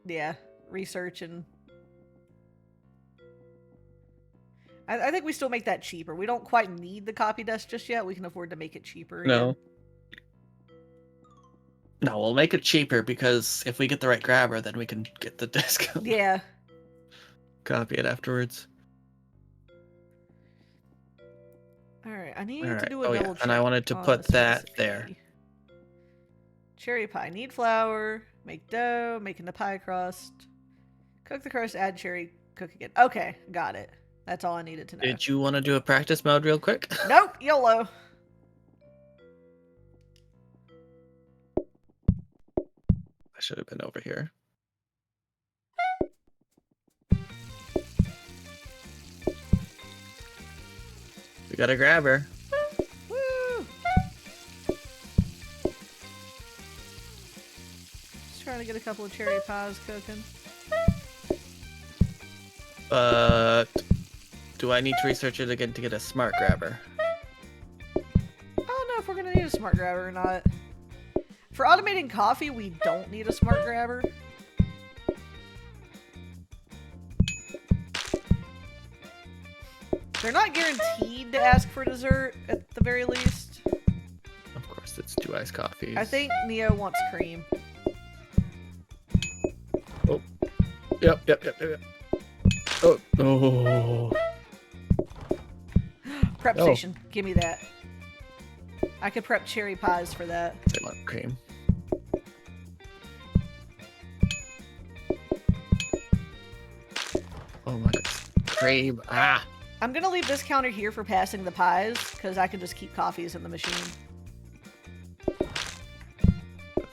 yeah, research and... I think we still make that cheaper. We don't quite need the copy desk just yet. We can afford to make it cheaper. No. Again. No, we'll make it cheaper because if we get the right grabber, then we can get the discount. Yeah. Copy it afterwards. Alright, I need to do a Oh, double yeah. check. And I wanted to on put this that recipe. there. Cherry pie. Need flour. Make dough. Making the pie crust. Cook the crust. Add cherry. Cook again. Okay, got it. That's all I needed to know. Did you want to do a practice mode real quick? Nope, YOLO. I should have been over here. We got a grabber. Woo! Just trying to get a couple of cherry pies cooking. But do I need to research it again to get a smart grabber? I don't know if we're gonna need a smart grabber or not. For automating coffee, we don't need a smart grabber. They're not guaranteed to ask for dessert at the very least. Of course, it's 2 iced coffees. I think Neo wants cream. Yep. Oh. Prep Oh. station, give me that. I could prep cherry pies for that. I want cream. Oh my god. Cream. Ah. I'm gonna leave this counter here for passing the pies, because I can just keep coffees in the machine.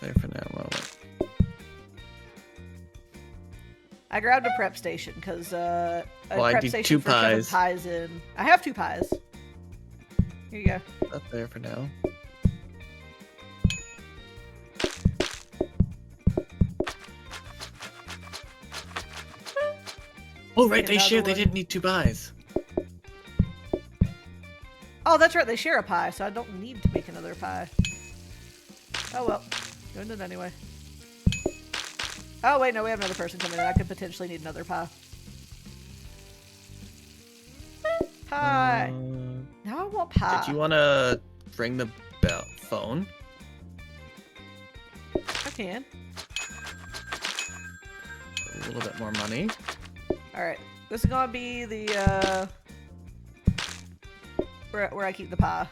There for now. Moment. I grabbed a prep station, because a Well, I prep need station 2 for shoving pies. pies in. I have 2 pies. Here you go. Up there for now. Oh right, they Another shared. They one. didn't need 2 pies. Oh, that's right, they share a pie, so I don't need to make another pie. Oh well. Doing it anyway. Oh wait, no, we have another person coming in. I could potentially need another pie. Pie! Now I want pie. Did you want to ring the phone? I can. A little bit more money. Alright. This is gonna be the, where I keep the pie.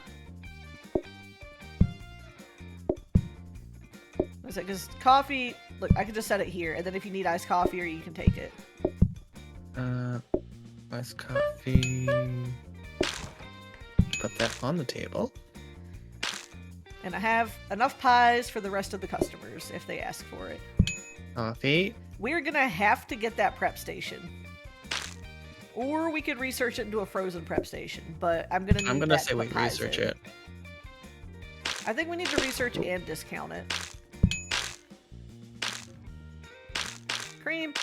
What's it? Because coffee... Look, I can just set it here, and then if you need iced coffee, or you can take it. Iced coffee. Put that on the table. And I have enough pies for the rest of the customers, if they ask for it. Coffee. We're gonna have to get that prep station. Or we could research it into a frozen prep station, but I'm gonna need I'm gonna that say to we put pies research in. it. I think we need to research and discount it. Cream.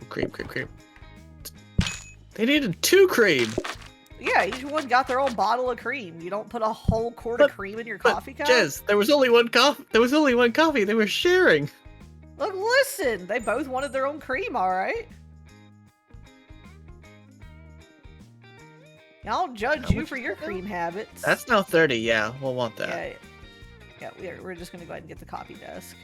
Oh, cream. They needed 2 cream. Yeah, each one got their own bottle of cream. You don't put a whole quart of cream in your But coffee cup. Jez, there was only one coffee. There was only one coffee. They were sharing. Look, listen, they both wanted their own cream, all right. I don't judge How you much for is your that now? cream habits. That's now 30. Yeah, we'll want that. Yeah, we're just gonna go ahead and get the copy desk.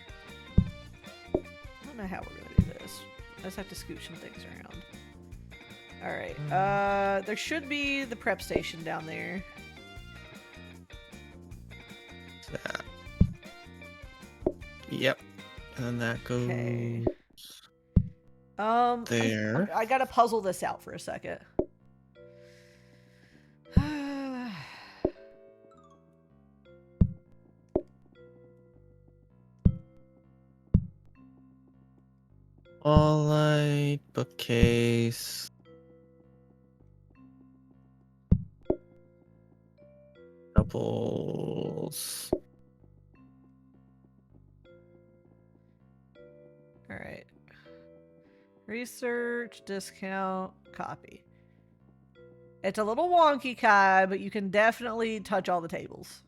I don't know how we're gonna do this. I just have to scoot some things around. Alright, there should be the prep station down there. That. Yep. And then that goes Okay. there. I gotta puzzle this out for a second. Wall light, bookcase. Doubles. All right. Research, discount, copy. It's a little wonky, Kai, but you can definitely touch all the tables.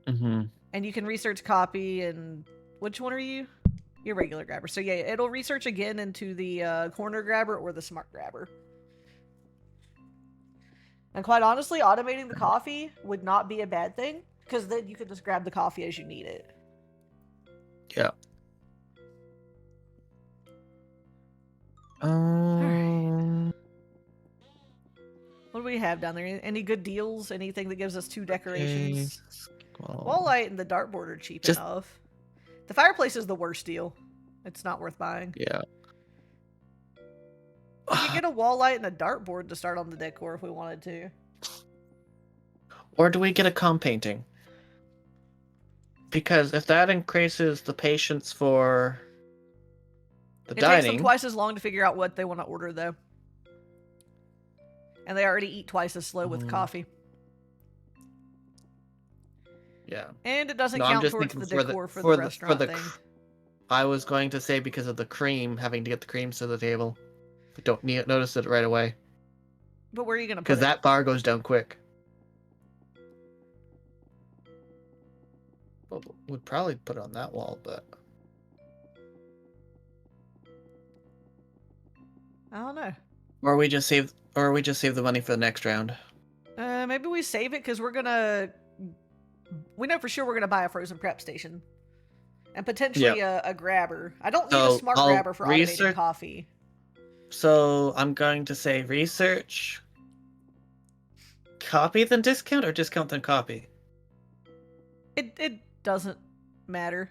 Mm-hmm. And you can research copy and... Which one are you? Your regular grabber. So yeah, it'll research again into the corner grabber or the smart grabber. And quite honestly, automating the coffee would not be a bad thing, because then you could just grab the coffee as you need it. Yeah. What do we have down there? Any good deals? Anything that gives us 2 decorations? Well, Wall light and the dartboard are cheap Just- enough. The fireplace is the worst deal. It's not worth buying. yeah. We could get a wall light and a dartboard to start on the decor if we wanted to. Or do we get a comp painting? Because if that increases the patience for the It takes them dining, twice as long to figure out what they want to order, though. And they already eat twice as slow with coffee. yeah. And it doesn't No, I'm count just towards the thinking decor for the restaurant thing. I was going to say because of the cream, having to get the creams to the table. But don't notice it right away. But where are you going to put Because it? that bar goes down quick. Well, would probably put it on that wall, but I don't know. or we just save the money for the next round. Maybe we save it because we're going to... We know for sure we're going to buy a frozen prep station. And potentially a grabber. I don't need a So, smart I'll grabber for automating research- coffee. So I'm going to say research, copy then discount, or discount then copy. It doesn't matter.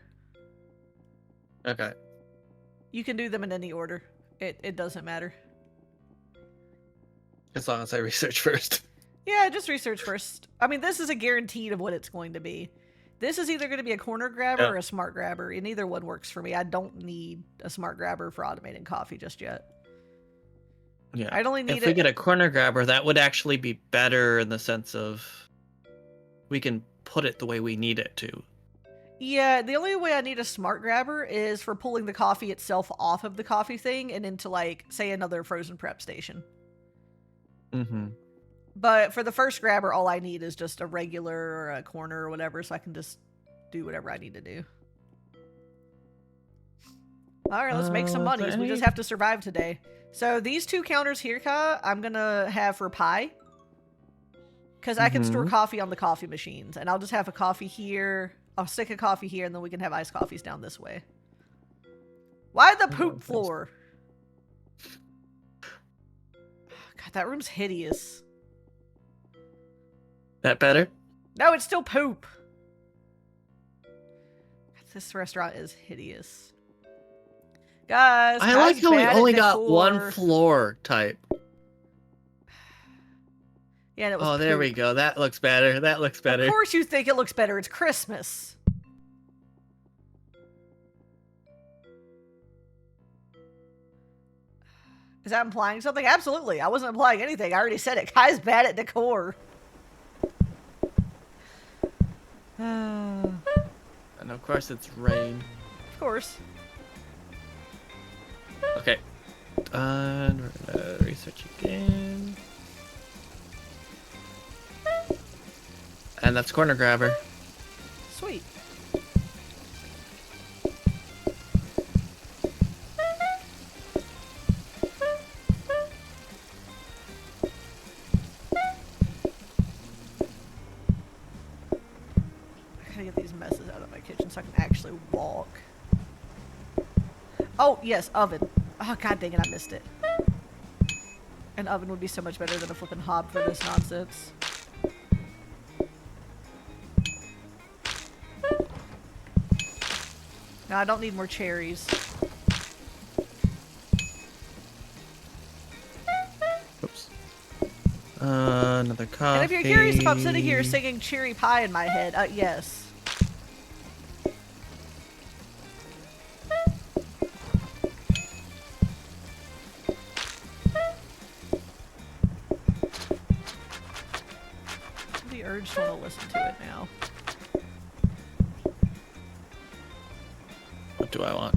Okay. You can do them in any order. It doesn't matter. As long as I research first. Yeah, just research first. I mean, this is a guaranteed of what it's going to be. This is either going to be a corner grabber or a smart grabber, and either one works for me. I don't need a smart grabber for automating coffee just yet. Yeah. I'd only need If we get a corner grabber, that would actually be better in the sense of we can put it the way we need it to. Yeah, the only way I need a smart grabber is for pulling the coffee itself off of the coffee thing and into, like, say, another frozen prep station. Mm-hmm. But for the first grabber, all I need is just a regular or a corner or whatever, so I can just do whatever I need to do. Alright, let's make some monies. We just have to survive today. So these 2 counters here, Ka, I'm gonna have for pie. Because I can store coffee on the coffee machines. And I'll just have a coffee here. I'll stick a coffee here, and then we can have iced coffees down this way. Why the poop floor? God, that room's hideous. That better? No, it's still poop. This restaurant is hideous. Guys, I like Kai's how we bad at only got decor. one floor type. Yeah, and it was Oh, there we poop. go. That looks better. That looks better. Of course you think it looks better. It's Christmas. Is that implying something? Absolutely. I wasn't implying anything. I already said it. Kai's bad at decor. Of And of course it's rain. course. Okay. And we're gonna research again. And that's corner grabber. Sweet. I gotta get these messes out of my kitchen so I can actually walk. Oh, yes, oven. Oh, god dang it, I missed it. An oven would be so much better than a flippin' hob for this nonsense. No, I don't need more cherries. Oops. Another coffee. And if you're curious if I'm sitting here singing cherry pie in my head, yes. just want to listen to it now. What do I want?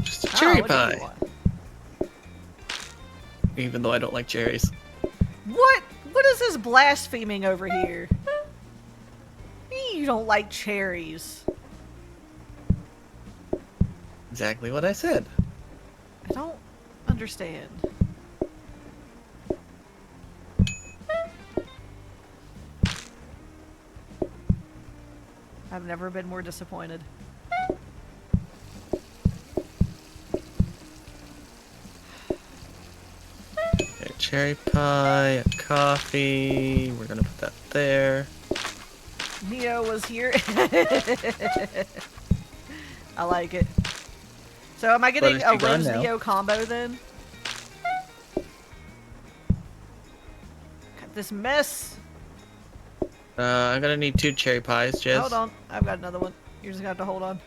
Just a Oh, cherry what do you pie. want? Even though I don't like cherries. What? What is this blaspheming over here? You don't like cherries. Exactly what I said. I don't understand. I've never been more disappointed. Okay, cherry pie, a coffee. We're gonna put that there. Neo was here. I like it. So am I getting is a she gone Rose now? Neo combo then? God, this mess. I'm gonna need 2 cherry pies, Jez. Hold on. I've got another one. You're just gonna have to hold on.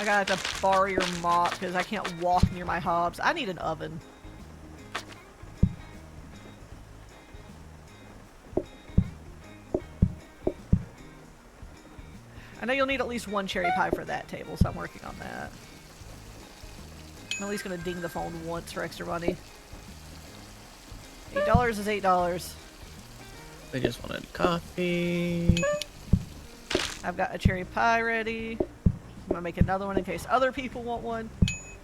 I gotta have to borrow your mop because I can't walk near my hobs. I need an oven. I know you'll need at least 1 cherry pie for that table, so I'm working on that. I'm at least gonna ding the phone once for extra money. $8 is $8. I just wanted coffee. I've got a cherry pie ready. I'm gonna make another one in case other people want one.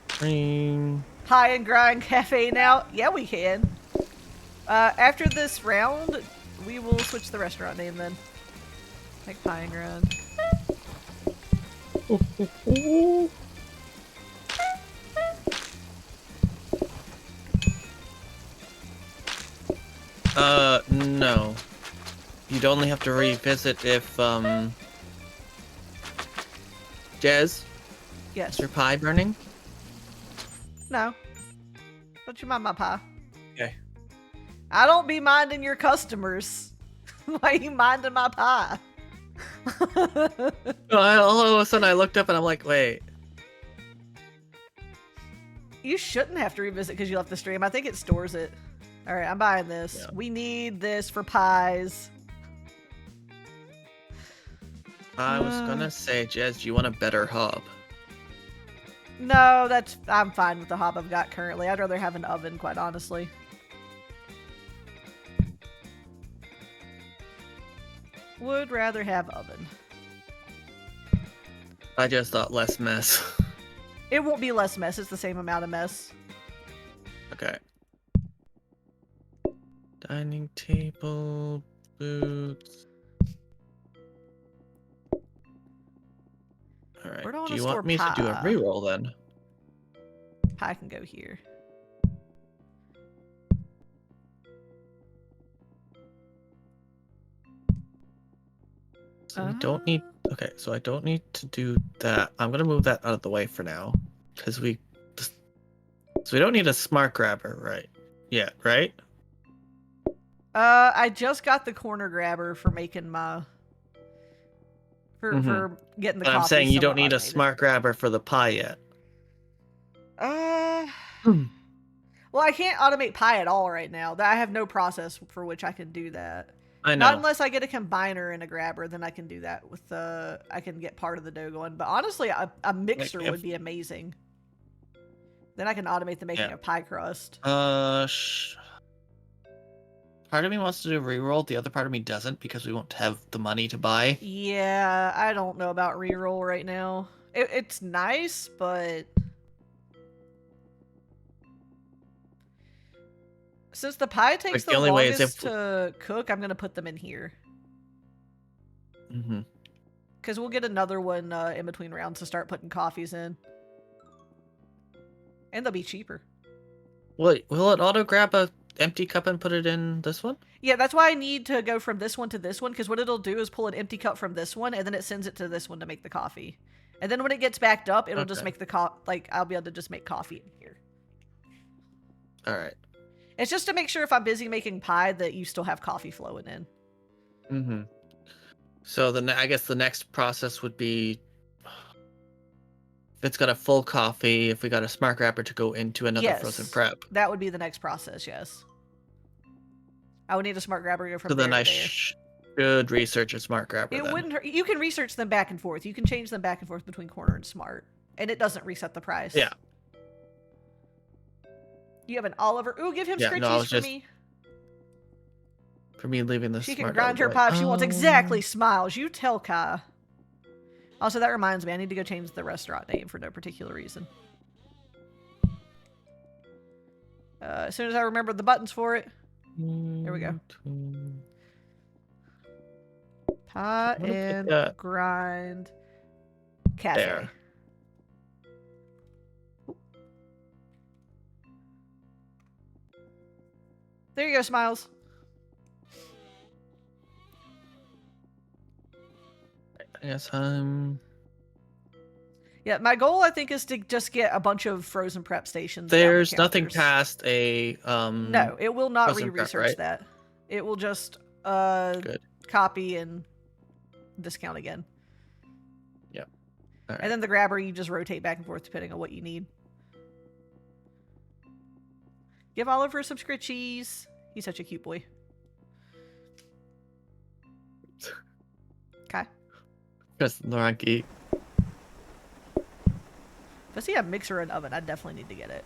Cream. Pie and Grind Cafe now? Yeah, we can. After this round, we will switch the restaurant name then. Like Pie and Grind. No. You'd only have to revisit if, Jez, Yes. is your pie burning? No. Don't you mind my pie? Okay. I don't be minding your customers. Why are you minding my pie? All of a sudden I looked up and I'm like, wait. You shouldn't have to revisit because you left the stream. I think it stores it. Alright, I'm buying this. Yeah. We need this for pies. I was gonna say, Jez, do you want a better hob? No, I'm fine with the hob I've got currently. I'd rather have an oven, quite honestly. Would rather have oven. I just thought less mess. It won't be less mess, it's the same amount of mess. Okay. Dining table, boots. Alright, Where do I do wanna you store want me to do a pie? reroll then? Pie can go here. So we don't need... Okay, so I don't need to do that. I'm gonna move that out of the way for now. Because we... So we don't need a smart grabber, right? Yeah, right? I just got the corner grabber for making my... For getting the But I'm coffee saying you don't somewhat need a automated. smart grabber for the pie yet. Well, I can't automate pie at all right now. I have no process for which I can do that. I know. Not unless I get a combiner and a grabber, then I can do that with I can get part of the dough going. But honestly, a mixer if- would be amazing. Then I can automate the making Yeah. of pie crust. Part of me wants to do a reroll, the other part of me doesn't because we won't have the money to buy. Yeah, I don't know about reroll right now. It's nice, but since the pie takes the the only way is longest if- to cook, I'm gonna put them in here. Mm-hmm. Because we'll get another one in between rounds to start putting coffees in. And they'll be cheaper. Will it auto grab a empty cup and put it in this one? Yeah, that's why I need to go from this one to this one, because what it'll do is pull an empty cup from this one, and then it sends it to this one to make the coffee. And then when it gets backed up, it'll just Okay. make the I'll be able to just make coffee in here. Alright. It's just to make sure if I'm busy making pie that you still have coffee flowing in. Mm-hmm. So I guess the next process would be if it's got a full coffee, if we got a smart grabber to go into another Yes. frozen prep. That would be the next process, yes. I would need a smart grabber to go from So then there I to there. Good research a smart grabber. It then. wouldn't hurt. You can research them back and forth. You can change them back and forth between corner and smart. And it doesn't reset the price. Yeah. You have an Oliver. Ooh, give him Yeah, no, I scritchies was for just me. For me leaving the She can smart grind her grabber pipe. She wants exactly smiles. You tell Kai. Also, that reminds me, I need to go change the restaurant name for no particular reason. As soon as I remember the buttons for it. There we go. Pie What if and it, grind cafe. there. There you go, Smiles. I guess I'm. Yeah, my goal I think is to just get a bunch of frozen prep stations. down the There's nothing counters. past a No, it will not frozen prep, re-research right? that. It will just Good. copy and discount again. Yep. All right. And then the grabber you just rotate back and forth depending on what you need. Give Oliver some scritchies. He's such a cute boy. Okay. Because Loranki. Does he have mixer and oven? I definitely need to get it.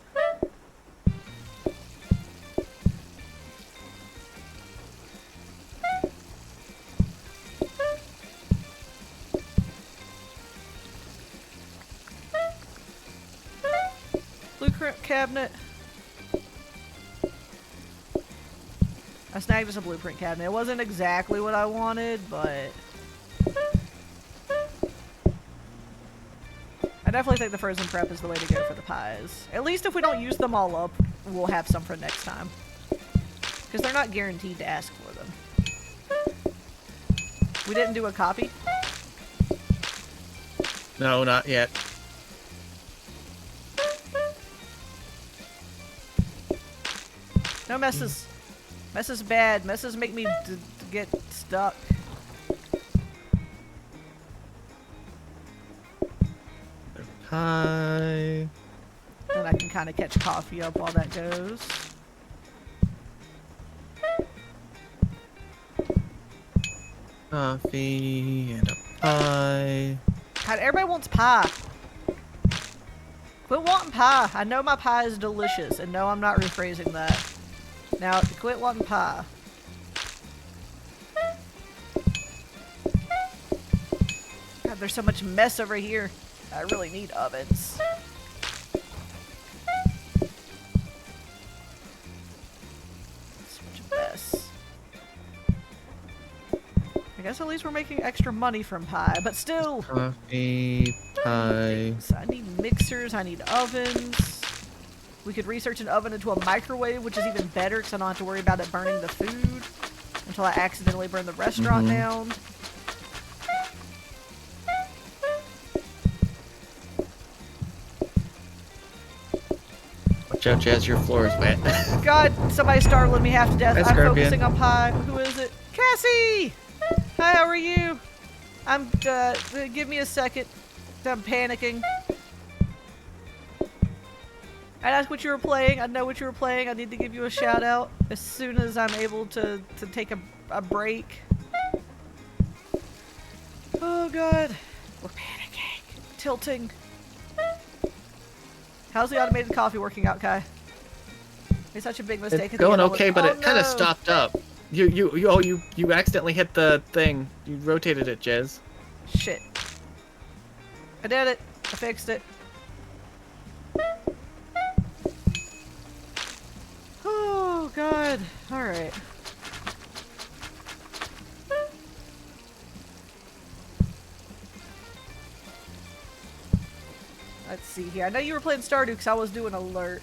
Blueprint cabinet. I snagged us a blueprint cabinet. It wasn't exactly what I wanted, but I definitely think the frozen prep is the way to go for the pies. At least if we don't use them all up, we'll have some for next time. Because they're not guaranteed to ask for them. We didn't do a copy? No, not yet. No messes. Messes bad. Messes make me get stuck. Hi. And I can kind of catch coffee up while that goes. Coffee and a pie. God, everybody wants pie. Quit wanting pie. I know my pie is delicious, and no, I'm not rephrasing that. Now, quit wanting pie. God, there's so much mess over here. I really need ovens. Such a mess. I guess at least we're making extra money from pie, but still. Coffee, pie. So I need mixers, I need ovens. We could research an oven into a microwave, which is even better because I don't have to worry about it burning the food until I accidentally burn the restaurant down. Watch out, Jazz, your floor is wet. God, somebody startling me half to death. Hi, I'm Scorpion. focusing on pie. Who is it? Cassie! Hi, how are you? I'm, give me a second. I'm panicking. I asked what you were playing. I know what you were playing. I need to give you a shout out as soon as I'm able to take a break. Oh god. We're panicking. Tilting. How's the automated coffee working out, Kai? It's such a big mistake. It's at the going end. okay, but Oh, it kind of no. stopped up. You accidentally hit the thing. You rotated it, Jez. Shit. I did it. I fixed it. Oh, God. Alright. Let's see here. I know you were playing Stardew because I was doing alert.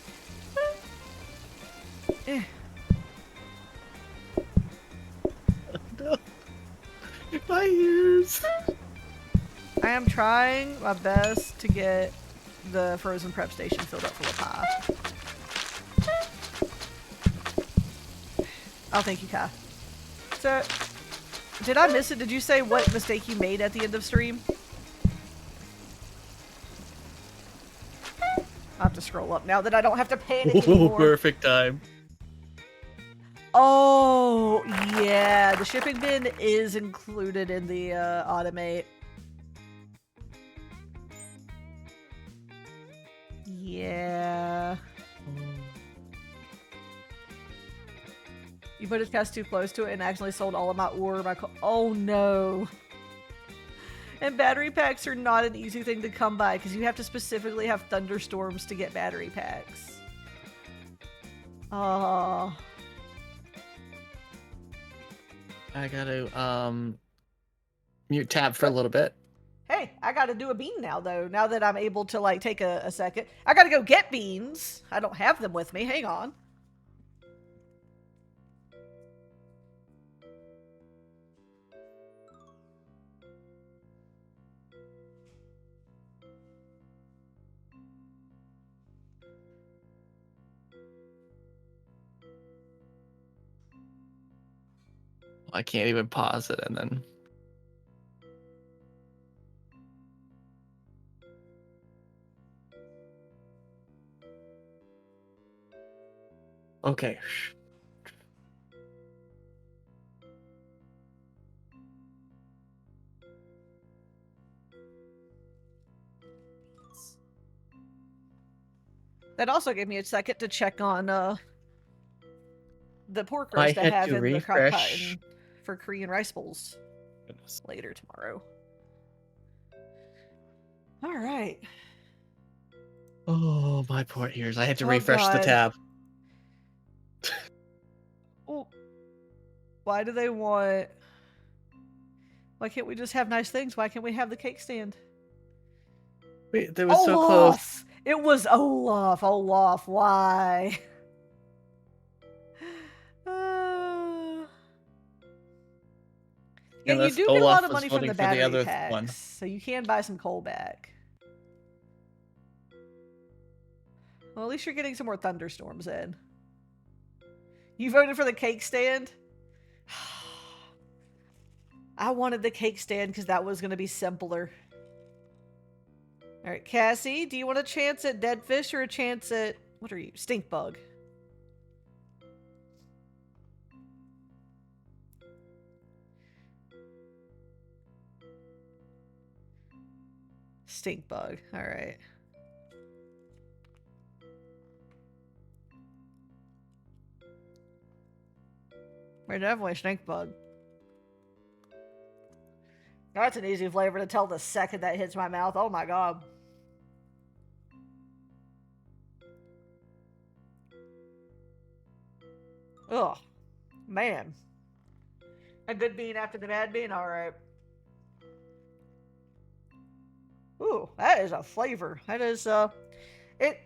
Eh. No. My ears. I am trying my best to get the frozen prep station filled up full of pie. Oh, thank you, Kai. So, did I miss it? Did you say what mistake you made at the end of stream? I'll have to scroll up now that I don't have to panic anymore. Perfect time. Oh, yeah. The shipping bin is included in the automate. Yeah. You put his cast too close to it and accidentally sold all of my ore. Oh no. And battery packs are not an easy thing to come by because you have to specifically have thunderstorms to get battery packs. Oh. I gotta mute tab for a little bit. Hey, I gotta do a bean now though, now that I'm able to like take a second. I gotta go get beans. I don't have them with me. Hang on. I can't even pause it and then. Okay. That also gave me a second to check on the pork I roast I had have to in the crock pot refresh. and for Korean rice bowls Goodness. later tomorrow. All right. Oh, my poor ears. I had to Oh, refresh the God. tab. Oh, why do they want? Why can't we just have nice things? Why can't we have the cake stand? Wait, they were so close. Olaf! It was Olaf. Olaf, why? Yeah, you Unless do get a Olaf lot of was money from voting the for the battery other packs, one. so you can buy some coal back. Well, at least you're getting some more thunderstorms in. You voted for the cake stand? I wanted the cake stand because that was going to be simpler. Alright, Cassie, do you want a chance at dead fish or a chance at... What are you? Stink bug. Stink bug. Alright. We're definitely stink bug. That's an easy flavor to tell the second that hits my mouth. Oh my god. Ugh. Man. A good bean after the bad bean? Alright. Ooh, that is a flavor. That is, it...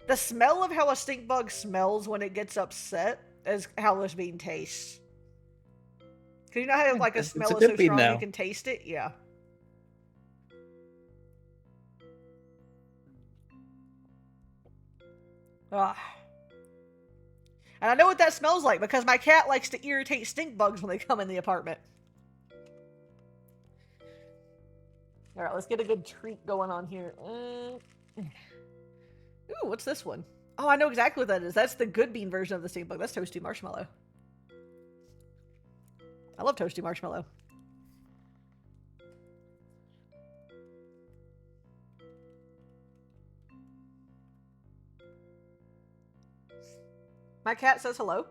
The smell of how a stink bug smells when it gets upset is how this bean tastes. Cause you know how like a It's smell a is good so bean strong you now. can taste it? Yeah. Ah. And I know what that smells like because my cat likes to irritate stink bugs when they come in the apartment. Alright, let's get a good treat going on here. Ooh, what's this one? Oh, I know exactly what that is. That's the good bean version of the stink bug. That's toasty marshmallow. I love toasty marshmallow. My cat says hello.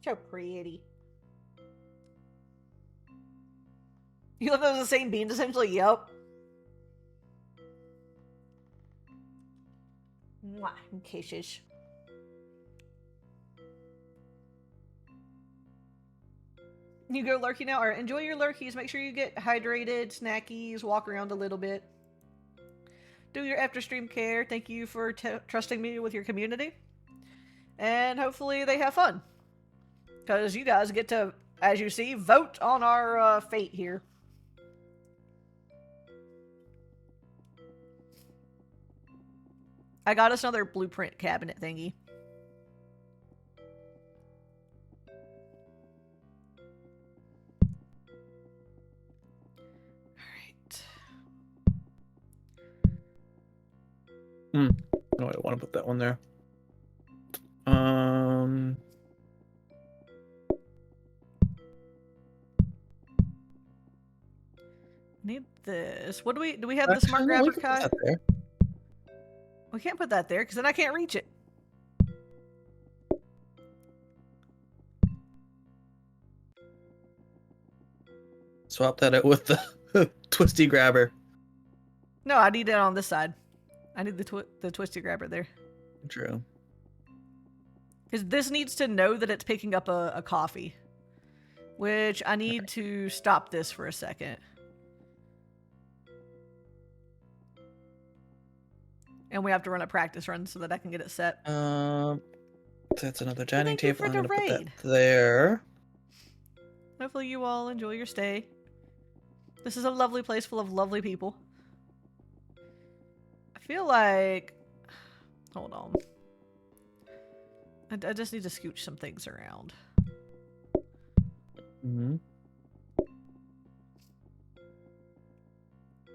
So pretty. You thought that was the same bean, essentially? Yup. Mwah, kisses. You go lurky now? Alright, enjoy your lurkies. Make sure you get hydrated, snackies, walk around a little bit. Do your after stream care. Thank you for trusting me with your community. And hopefully they have fun. Because you guys get to, as you see, vote on our fate here. I got us another blueprint cabinet thingy. No, I don't want to put that one there. Need this. What do we have the smart Actually, no, we grabber, can put Kai? that there. We can't put that there because then I can't reach it. Swap that out with the twisty grabber. No, I need it on this side. I need the twisty grabber there. True. Because this needs to know that it's picking up a coffee. Which I need to stop this for a second. And we have to run a practice run so that I can get it set. That's another dining thank you table. for I'm the gonna put raid. that there. Hopefully you all enjoy your stay. This is a lovely place full of lovely people. I feel like... Hold on. I just need to scooch some things around. Mm-hmm.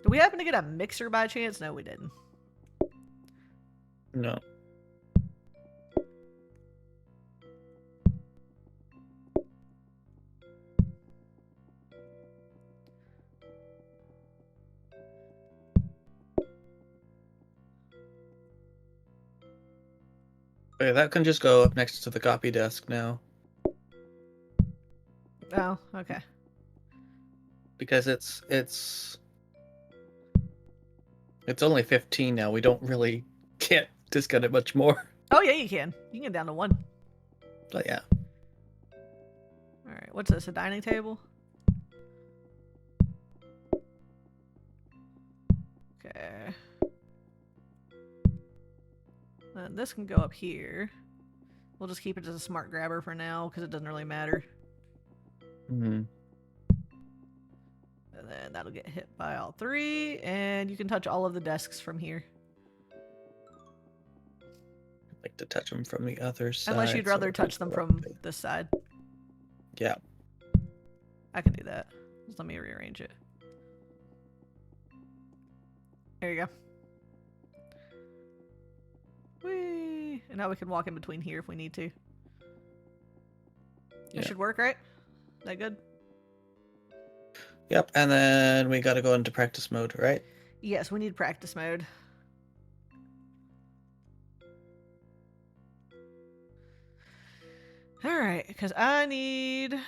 Did we happen to get a mixer by chance? No, we didn't. No. Okay, that can just go up next to the copy desk now. Oh, okay. Because it's only 15 now. We don't really can't discount it much more. Oh, yeah, you can. You can get down to 1. But yeah. Alright, what's this? A dining table? Okay. And this can go up here. We'll just keep it as a smart grabber for now, because it doesn't really matter. Mm-hmm. And then that'll get hit by all 3, and you can touch all of the desks from here. I'd like to touch them from the other side. Unless you'd so rather we'll touch them go from up there. this side. Yeah. I can do that. Just let me rearrange it. There you go. Whee! And now we can walk in between here if we need to. Yeah. It should work, right? Is that good? Yep, and then we gotta go into practice mode, right? Yes, we need practice mode. Alright, because I need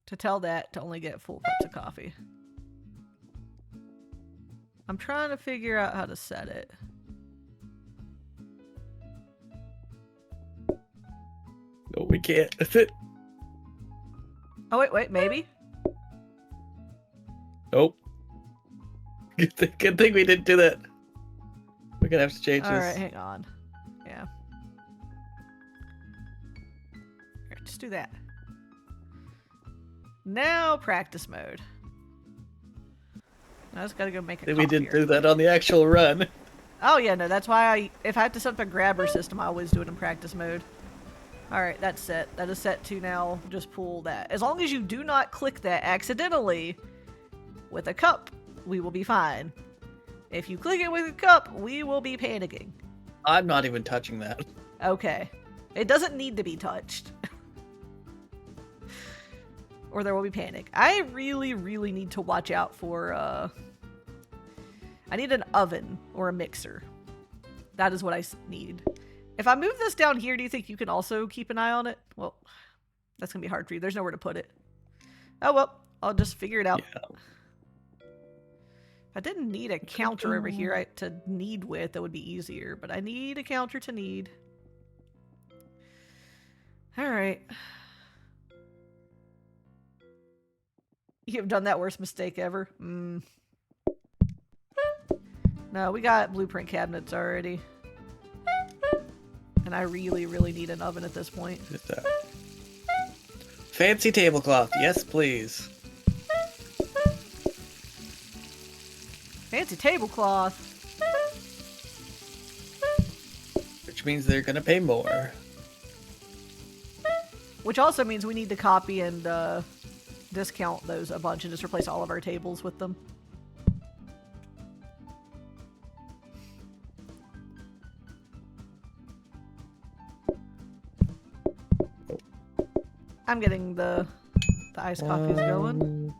to tell that to only get full cups of coffee. I'm trying to figure out how to set it. No, we can't. That's it. Oh, wait, maybe? Nope. Good thing we didn't do that. We're gonna have to change this. Alright, hang on. Yeah. Here, just do that. Now practice mode. I just gotta go make a Then we coffee didn't or do that on the actual run. Oh yeah, no, that's why if I have to set up a grabber system, I always do it in practice mode. Alright, that's set. That is set to now just pull that. As long as you do not click that accidentally with a cup, we will be fine. If you click it with a cup, we will be panicking. I'm not even touching that. Okay. It doesn't need to be touched. Or there will be panic. I really, really need to watch out for, I need an oven or a mixer. That is what I need. If I move this down here, do you think you can also keep an eye on it? Well, that's going to be hard for you. There's nowhere to put it. Oh, well. I'll just figure it out. Yeah. If I didn't need a counter over here to knead with, that would be easier. But I need a counter to knead. Alright. You've done that worst mistake ever. No, we got blueprint cabinets already. And I really, really need an oven at this point. Look at that. Fancy tablecloth, yes please. Fancy tablecloth. Which means they're gonna pay more. Which also means we need to copy and discount those a bunch and just replace all of our tables with them. I'm getting the iced coffees going.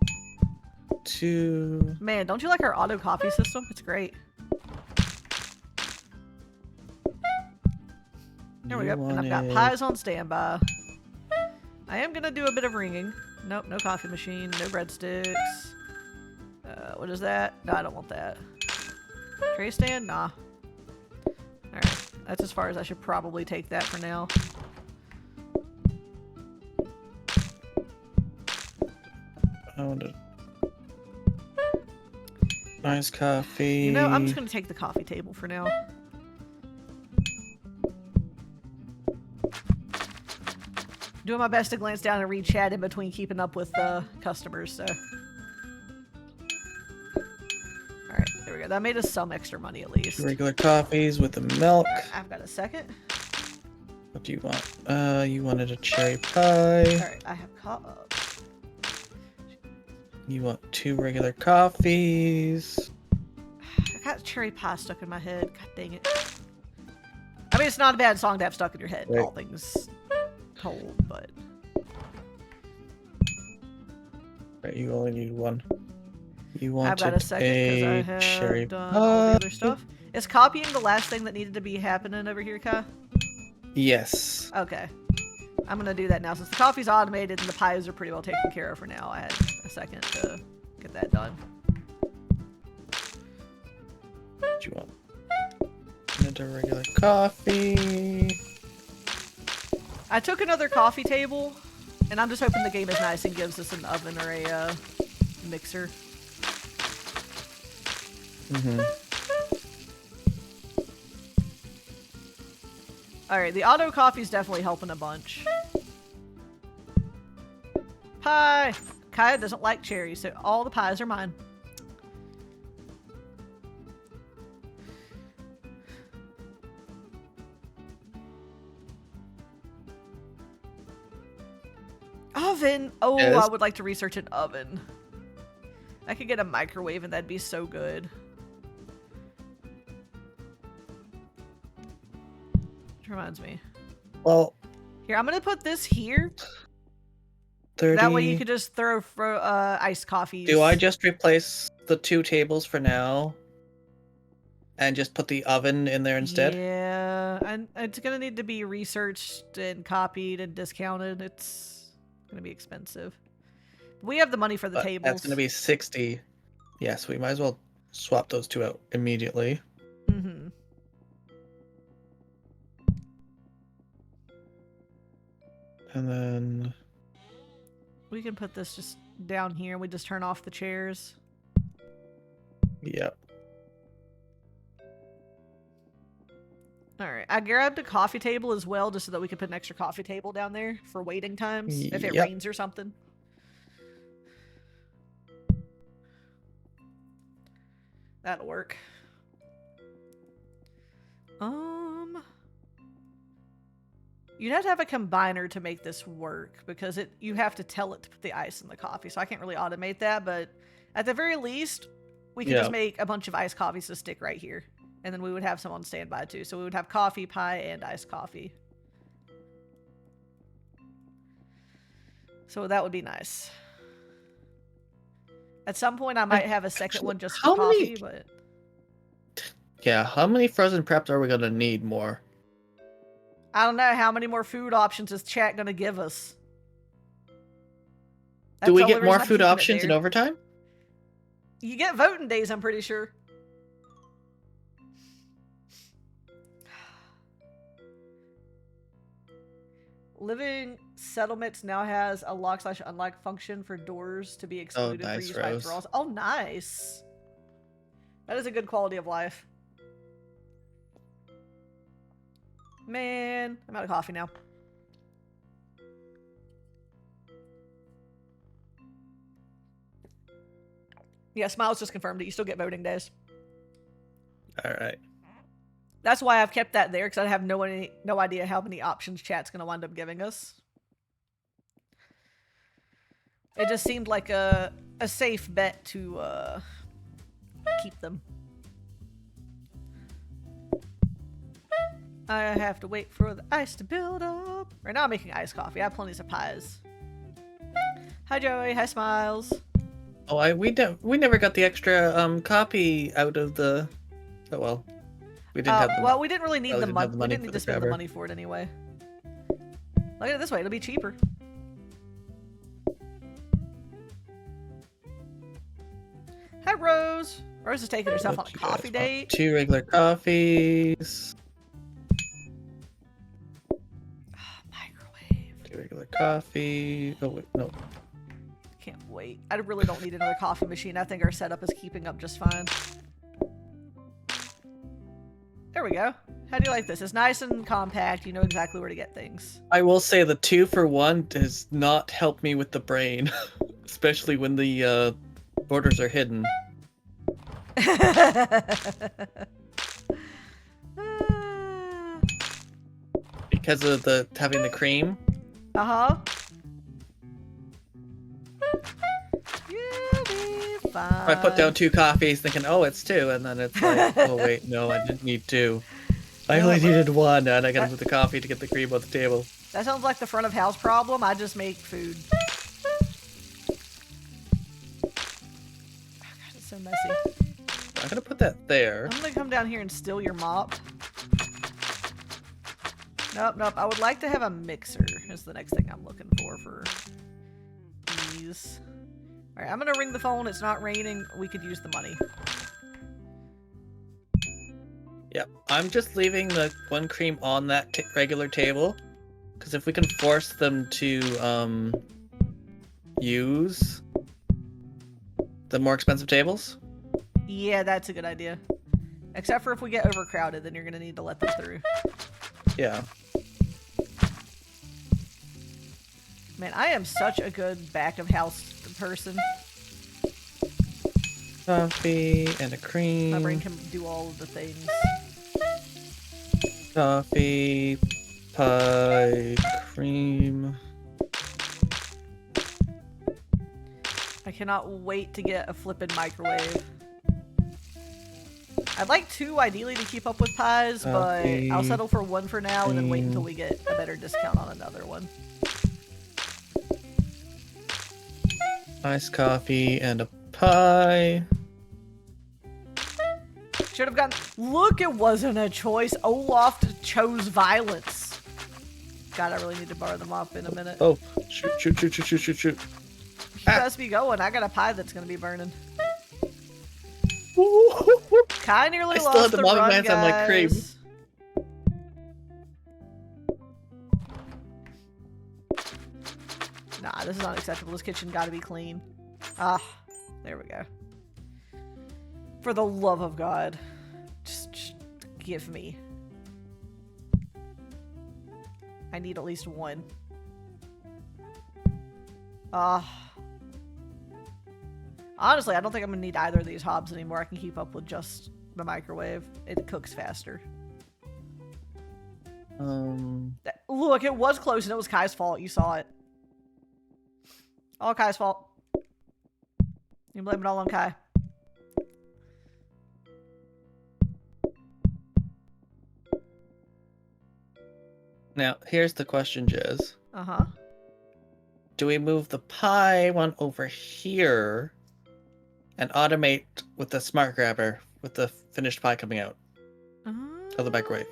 2. Man, don't you like our auto coffee system? It's great. There we go. And I've got pies on standby. I am gonna do a bit of ringing. Nope, no coffee machine, no breadsticks. What is that? No, I don't want that. Tray stand? Nah. Alright, that's as far as I should probably take that for now. I want a nice coffee. You know, I'm just gonna take the coffee table for now. Doing my best to glance down and read chat in between keeping up with customers, so. Alright, there we go. That made us some extra money at least. Regular coffees with the milk. Alright, I've got a second. What do you want? You wanted a cherry pie. Alright, I have You want 2 regular coffees. I got cherry pie stuck in my head. God dang it. I mean, it's not a bad song to have stuck in your head, Right. all things told, but... Right, you only need 1. You wanted I've got a second because I cherry have done pie. all the other stuff. Is copying the last thing that needed to be happening over here, Kai? Yes. Okay. I'm gonna do that now since the coffee's automated and the pies are pretty well taken care of for now. I had a second to get that done. What do you want? Another regular coffee. I took another coffee table, and I'm just hoping the game is nice and gives us an oven or a mixer. Mm-hmm. Alright, the auto coffee's definitely helping a bunch. Pie! Kaya doesn't like cherries, so all the pies are mine. Oven! Oh, Yes. I would like to research an oven. I could get a microwave and that'd be so good. Which reminds me. Well, Here, I'm gonna put this here. 30. That way you could just throw iced coffees. Do I just replace the 2 tables for now? And just put the oven in there instead? Yeah, and it's gonna need to be researched and copied and discounted. It's gonna be expensive. We have the money for the But tables. that's going to be 60. Yes, we might as well swap those 2 out immediately. Mm-hmm. And then... We can put this just down here and we just turn off the chairs. Yep. Alright, I grabbed a coffee table as well just so that we could put an extra coffee table down there for waiting times if it Yep. rains or something. That'll work. You'd have to have a combiner to make this work because you have to tell it to put the ice in the coffee. So I can't really automate that, but at the very least, we can just make a bunch of iced coffees to stick right here. And then we would have some on standby too. So we would have coffee, pie, and iced coffee. So that would be nice. At some point, I might have a second one just for how coffee, many- but Yeah, how many frozen preps are we going to need more? I don't know how many more food options is chat gonna give us. That's Do we the only get more reason I'm food keeping it options in there. overtime? You get voting days, I'm pretty sure. Living Settlements now has a lock/unlock function for doors to be excluded for nice, use by Rose. thralls. Oh, nice. That is a good quality of life. Man, I'm out of coffee now. Yeah, Smiles just confirmed it. You still get voting days. All right. That's why I've kept that there, because I have no idea how many options chat's going to wind up giving us. It just seemed like a safe bet to keep them. I have to wait for the ice to build up. Right now I'm making iced coffee. I have plenty of pies. Hi Joey, hi Smiles. Oh, we never got the extra copy out of the. Oh well, we didn't have the. Well, we didn't really need probably the didn't have money. the We money didn't need for to the spend the grabber. money for it anyway. Look at it this way; it'll be cheaper. Hi, Rose. Rose is taking herself on What a you guys coffee want? date. 2 regular coffees. Microwave. 2 regular coffee. Oh wait, no. Can't wait. I really don't need another coffee machine. I think our setup is keeping up just fine. There we go. How do you like this? It's nice and compact. You know exactly where to get things. I will say the 2-for-1 does not help me with the brain, especially when the borders are hidden. Because of the having the cream. Uh-huh. You'll be fine. I put down 2 coffees thinking, oh, it's 2, and then it's like, oh wait, no, I didn't need 2. I only needed 1, and I gotta move the coffee to get the cream on the table. That sounds like the front of house problem. I just make food. Oh, God, it's so messy. I'm gonna put that there. I'm gonna come down here and steal your mop. Nope. I would like to have a mixer is the next thing I'm looking for these. Alright, I'm gonna ring the phone. It's not raining. We could use the money. Yep, I'm just leaving the 1 cream on that regular table, because if we can force them to use the more expensive tables. Yeah, that's a good idea. Except for if we get overcrowded, then you're gonna need to let them through. Yeah. Man, I am such a good back of house person. Coffee and a cream. My brain can do all of the things. Coffee, pie, cream. I cannot wait to get a flippin' microwave. I'd like 2 ideally to keep up with pies, but I'll settle for 1 for now and then wait until we get a better discount on another one. Iced coffee and a pie. Should have gotten. Look, it wasn't a choice. Olaf chose violence. God, I really need to borrow the mop in a minute. Oh, shoot. Keep us be going. I got a pie that's gonna be burning. Kai nearly I still lost have the the mop run, advance on my cream. guys. Nah, this is not acceptable. This kitchen gotta be clean. Ah, there we go. For the love of God. Just give me. I need at least 1. Honestly, I don't think I'm gonna need either of these hobs anymore. I can keep up with just the microwave. It cooks faster. Look, it was close and it was Kai's fault. You saw it. All Kai's fault. You blame it all on Kai. Now, here's the question, Jez. Uh-huh. Do we move the pie one over here and automate with the smart grabber with the finished pie coming out of the microwave?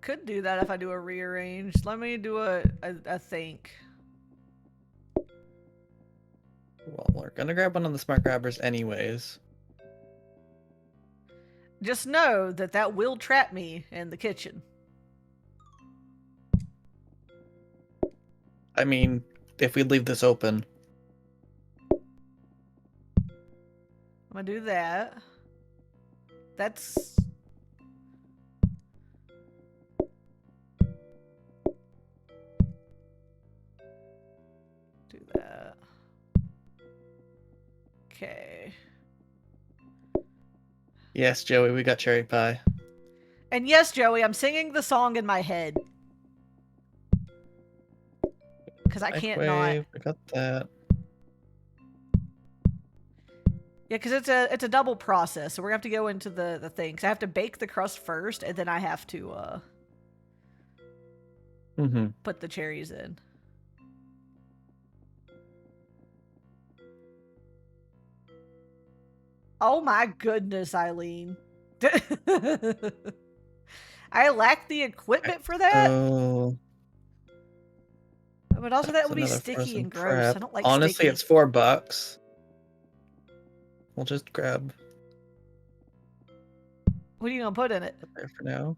Could do that if I do a rearrange. Let me do a think. Well, we're gonna grab one of the smart grabbers anyways. Just know that that will trap me in the kitchen. I mean, if we leave this open. I'm gonna do that. That's... do that. Okay. Yes, Joey, we got cherry pie. And yes, Joey, I'm singing the song in my head. Because I can't not. Microwave, we got that. Yeah, because it's a double process, so we're gonna have to go into the thing. 'Cause I have to bake the crust first, and then I have to put the cherries in. Oh my goodness, Eileen. I lack the equipment for that. Oh, But also that that's would be another sticky frozen and gross. crab. I don't like Honestly, sticky. it's $4. We'll just grab What are you gonna put in it? there for now.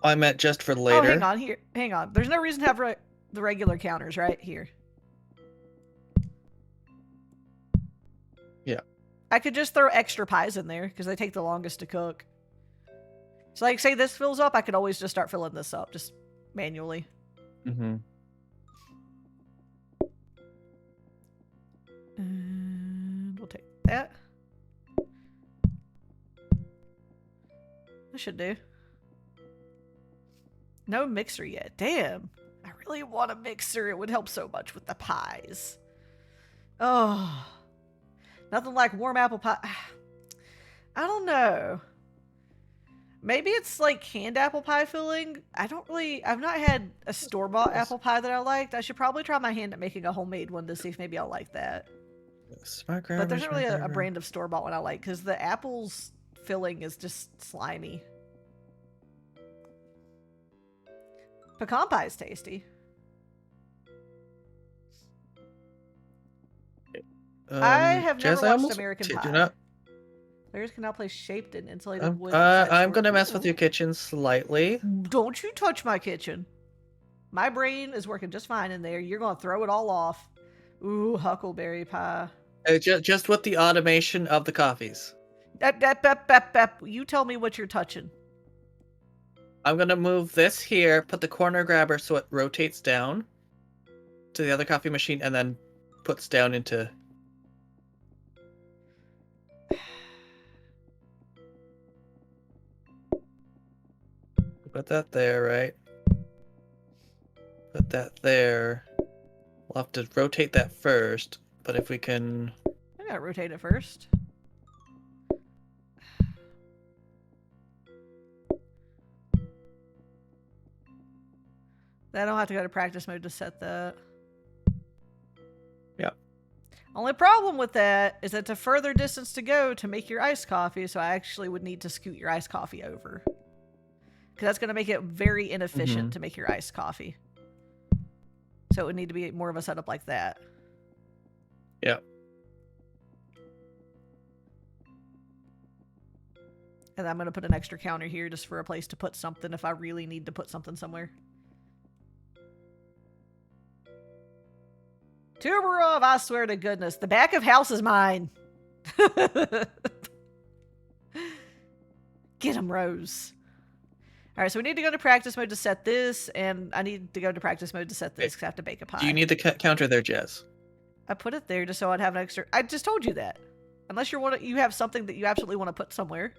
I meant just for later. Oh, hang on. Here. Hang on. There's no reason to have the regular counters, right? Here. Yeah. I could just throw extra pies in there because they take the longest to cook. So, like, say this fills up, I could always just start filling this up, just manually. Mm-hmm. And we'll take that. That should do. No mixer yet. Damn. I really want a mixer. It would help so much with the pies. Oh. Nothing like warm apple pie. I don't know. Maybe it's like canned apple pie filling. I've not had a store-bought apple pie that I liked. I should probably try my hand at making a homemade one to see if maybe I'll like that. Smart But there's not really a grabber. brand of store-bought one I like because the apple's filling is just slimy. Pecan pie is tasty. I have Jazz, never I watched almost American did Pie. you not? Players can now play shaped in insulated I'm, wood. I'm gonna mess with your kitchen slightly. Don't you touch my kitchen. My brain is working just fine in there. You're gonna throw it all off. Ooh, huckleberry pie. Just with the automation of the coffees. You tell me what you're touching. I'm gonna move this here, put the corner grabber so it rotates down to the other coffee machine, and then puts down into. Put that there, right? Put that there. We'll have to rotate that first, but if we can. I gotta rotate it first. I don't have to go to practice mode to set that. Yep. Only problem with that is it's a further distance to go to make your iced coffee, so I actually would need to scoot your iced coffee over. Because that's going to make it very inefficient to make your iced coffee. So it would need to be more of a setup like that. Yep. And I'm going to put an extra counter here just for a place to put something if I really need to put something somewhere. Tuberov, I swear to goodness. The back of house is mine. Get him, Rose. All right, so we need to go to practice mode to set this, and I need to go to practice mode to set this because I have to bake a pie. Do you need the counter there, Jazz? I put it there just so I'd have an extra... I just told you that. Unless you have something that you absolutely want to put somewhere.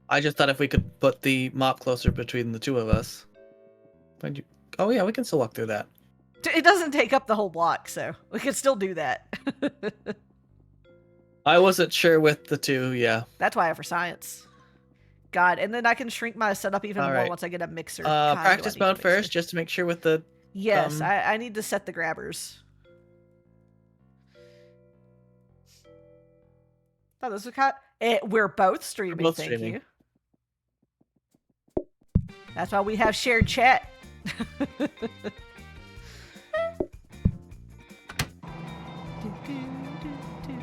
I just thought if we could put the mop closer between the two of us. Oh yeah, we can still walk through that. It doesn't take up the whole block, so we can still do that. I wasn't sure with the two, yeah. That's why I have for science. God, and then I can shrink my setup even All more right. once I get a mixer. God, do I Practice need a mode mixer. first, just to make sure with the... Yes, I need to set the grabbers. Oh, this is kind we're both streaming, both thank streaming. you. That's why we have shared chat.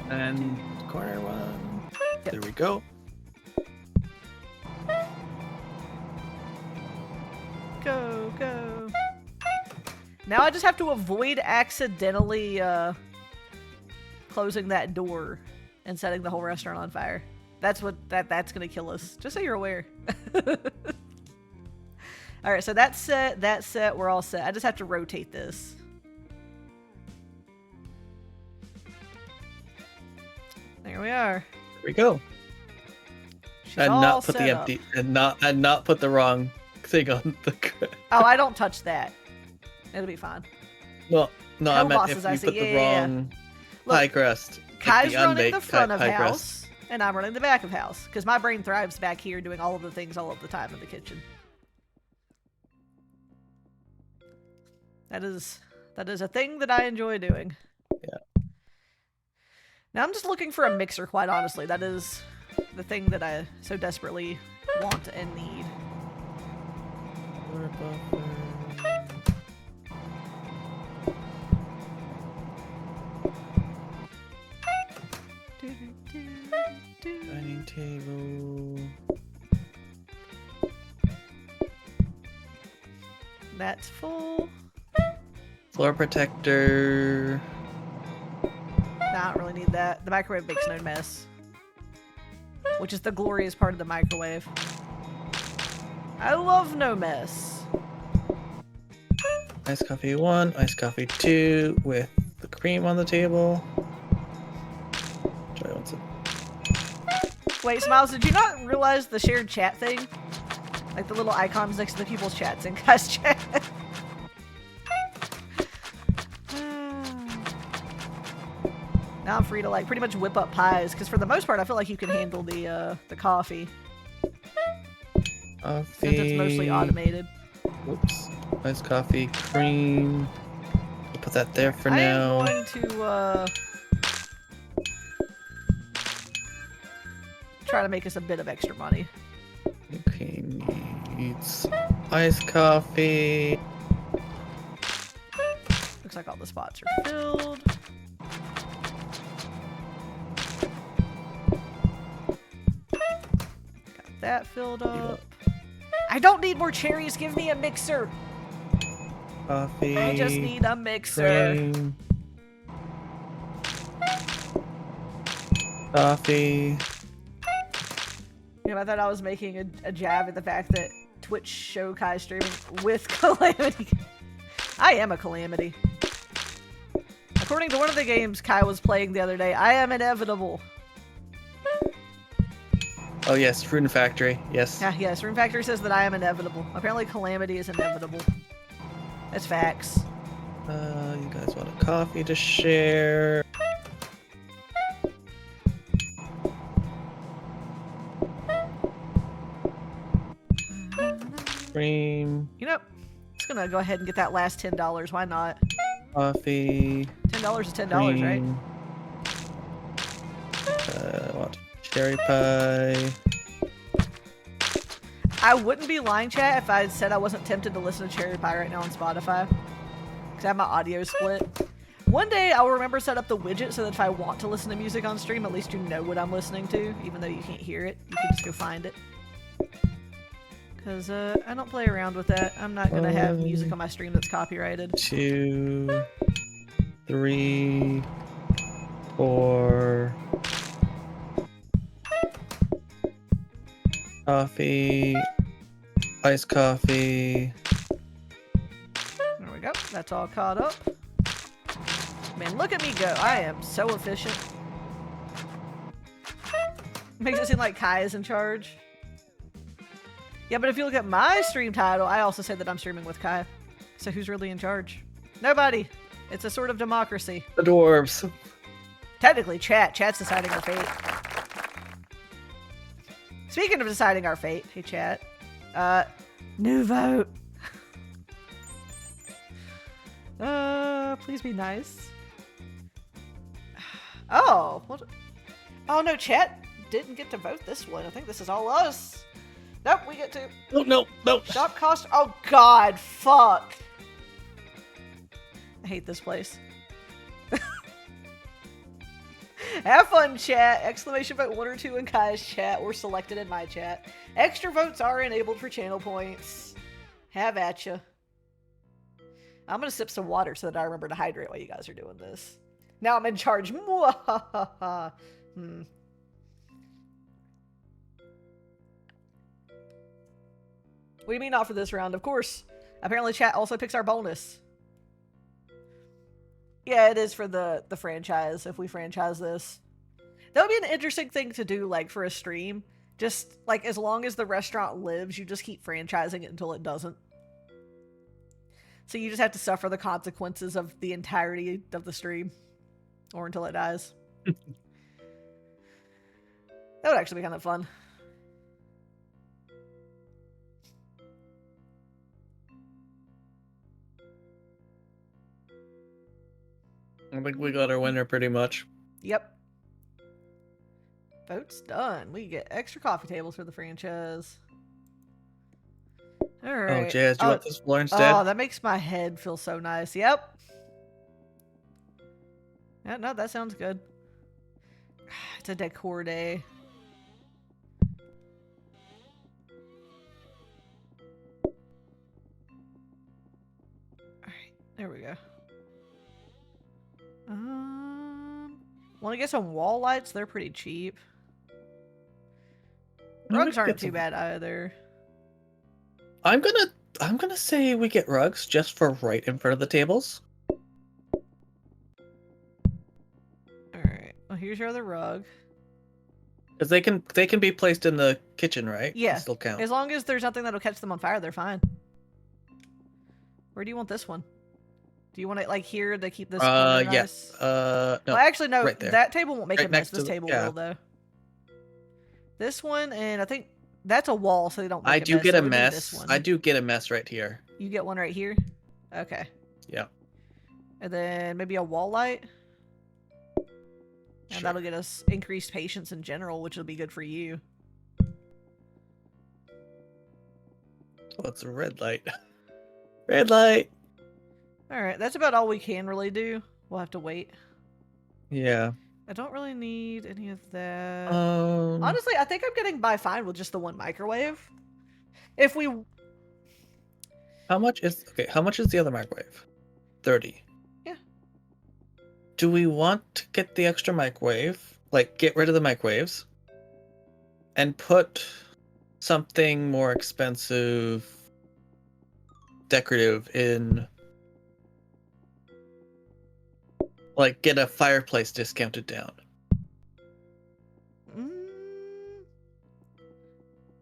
And corner one. There we go. Go, go. Now I just have to avoid accidentally closing that door and setting the whole restaurant on fire. That's what that's gonna kill us. Just so you're aware. All right, so that's set. That's set. We're all set. I just have to rotate this. There we are. There we go. She's And all not put the set up. empty and not put the wrong thing on the. Oh, I don't touch that. It'll be fine. Well, no, I Hell meant bosses, if I you see. put Yeah, the yeah, yeah. wrong Look, pie crust. like Kai's the running the unbaked front of pie house, crust. and I'm running the back of house because my brain thrives back here doing all of the things all of the time in the kitchen. That is a thing that I enjoy doing. Yeah. Now I'm just looking for a mixer, quite honestly. That is the thing that I so desperately want and need. Water buffer. Dining table. That's full. Floor protector. Nah, I don't really need that. The microwave makes no mess. Which is the glorious part of the microwave. I love no mess. Iced coffee 1, iced coffee 2 with the cream on the table. Joy wants it. Wait, Smiles, did you not realize the shared chat thing? Like the little icons next to the people's chats in guys' chat. Now I'm free to like pretty much whip up pies, because for the most part I feel like you can handle the coffee. Coffee. Since it's mostly automated. Whoops. Iced coffee, cream. We'll put that there for I now. am going to try to make us a bit of extra money. Okay, needs iced coffee. Looks like all the spots are filled. Got that filled up. I don't need more cherries. Give me a mixer. Coffee. I just need a mixer. Cream. Coffee. You know, I thought I was making a jab at the fact that Twitch show Kai streaming with Calamity. I am a Calamity. According to one of the games Kai was playing the other day, I am inevitable. Oh yes, Rune Factory. Yes. Yeah, yes, Rune Factory says that I am inevitable. Apparently Calamity is inevitable. That's facts. You guys want a coffee to share? Cream. You know, just gonna go ahead and get that last $10. Why not? Coffee. $10 is $10, right? cream. Want cherry pie. I wouldn't be lying, chat, if I said I wasn't tempted to listen to Cherry Pie right now on Spotify. Because I have my audio split. One day I'll remember to set up the widget so that if I want to listen to music on stream, at least you know what I'm listening to, even though you can't hear it. You can just go find it. Because I don't play around with that. I'm not going to have music on my stream that's copyrighted. 2, 3, 4. Coffee. Iced coffee. There we go. That's all caught up. Man, look at me go. I am so efficient. Makes it seem like Kai is in charge. Yeah, but if you look at my stream title, I also said that I'm streaming with Kai. So who's really in charge? Nobody. It's a sort of democracy. The dwarves. Technically, chat's deciding our fate. Speaking of deciding our fate, hey chat, new vote. Please be nice. Oh, what? Oh no, chat didn't get to vote this one. I think this is all us. Nope, we get to. No, no, no. Shop cost. Oh god, fuck. I hate this place. Have fun, chat. Exclamation vote 1 or 2 in Kai's chat or selected in my chat. Extra votes are enabled for channel points. Have at ya. I'm gonna sip some water so that I remember to hydrate while you guys are doing this. Now I'm in charge. Mwahaha. What do you mean not for this round? Of course. Apparently chat also picks our bonus. Yeah, it is for the franchise, if we franchise this. That would be an interesting thing to do, like, for a stream. Just, like, as long as the restaurant lives, you just keep franchising it until it doesn't. So you just have to suffer the consequences of the entirety of the stream. Or until it dies. That would actually be kind of fun. I think we got our winner pretty much. Yep. Vote's done. We get extra coffee tables for the franchise. All right. Oh, Jazz, do you want this floor instead? Oh, that makes my head feel so nice. Yep. Yeah, no, that sounds good. It's a decor day. Alright, there we go. Want to get some wall lights? They're pretty cheap. No, we Rugs can aren't get too some- bad either. I'm gonna say we get rugs just for right in front of the tables. Alright, well here's your other rug. Because they can be placed in the kitchen, right? Yeah. They still count. As long as there's nothing that'll catch them on fire, they're fine. Where do you want this one? Do you want it like here to keep this corner yes. nice? No. Well, actually, no. right there. That table won't make Right a mess. next to This the- table yeah. will, though. This one, and I think that's a wall, so they don't make I a do mess. get so a we need this mess. one. I do get a mess right here. You get one right here? Okay. Yeah. And then maybe a wall light? And Sure. that'll get us increased patience in general, which will be good for you. Oh, it's a red light. Red light. Alright, that's about all we can really do. We'll have to wait. Yeah. I don't really need any of that. Honestly, Honestly, I think I'm getting by fine with just the one microwave. If we... how much is the other microwave? 30. Yeah. Do we want to get the extra microwave? Like, get rid of the microwaves and put something more expensive, decorative in, like, get a fireplace discounted down.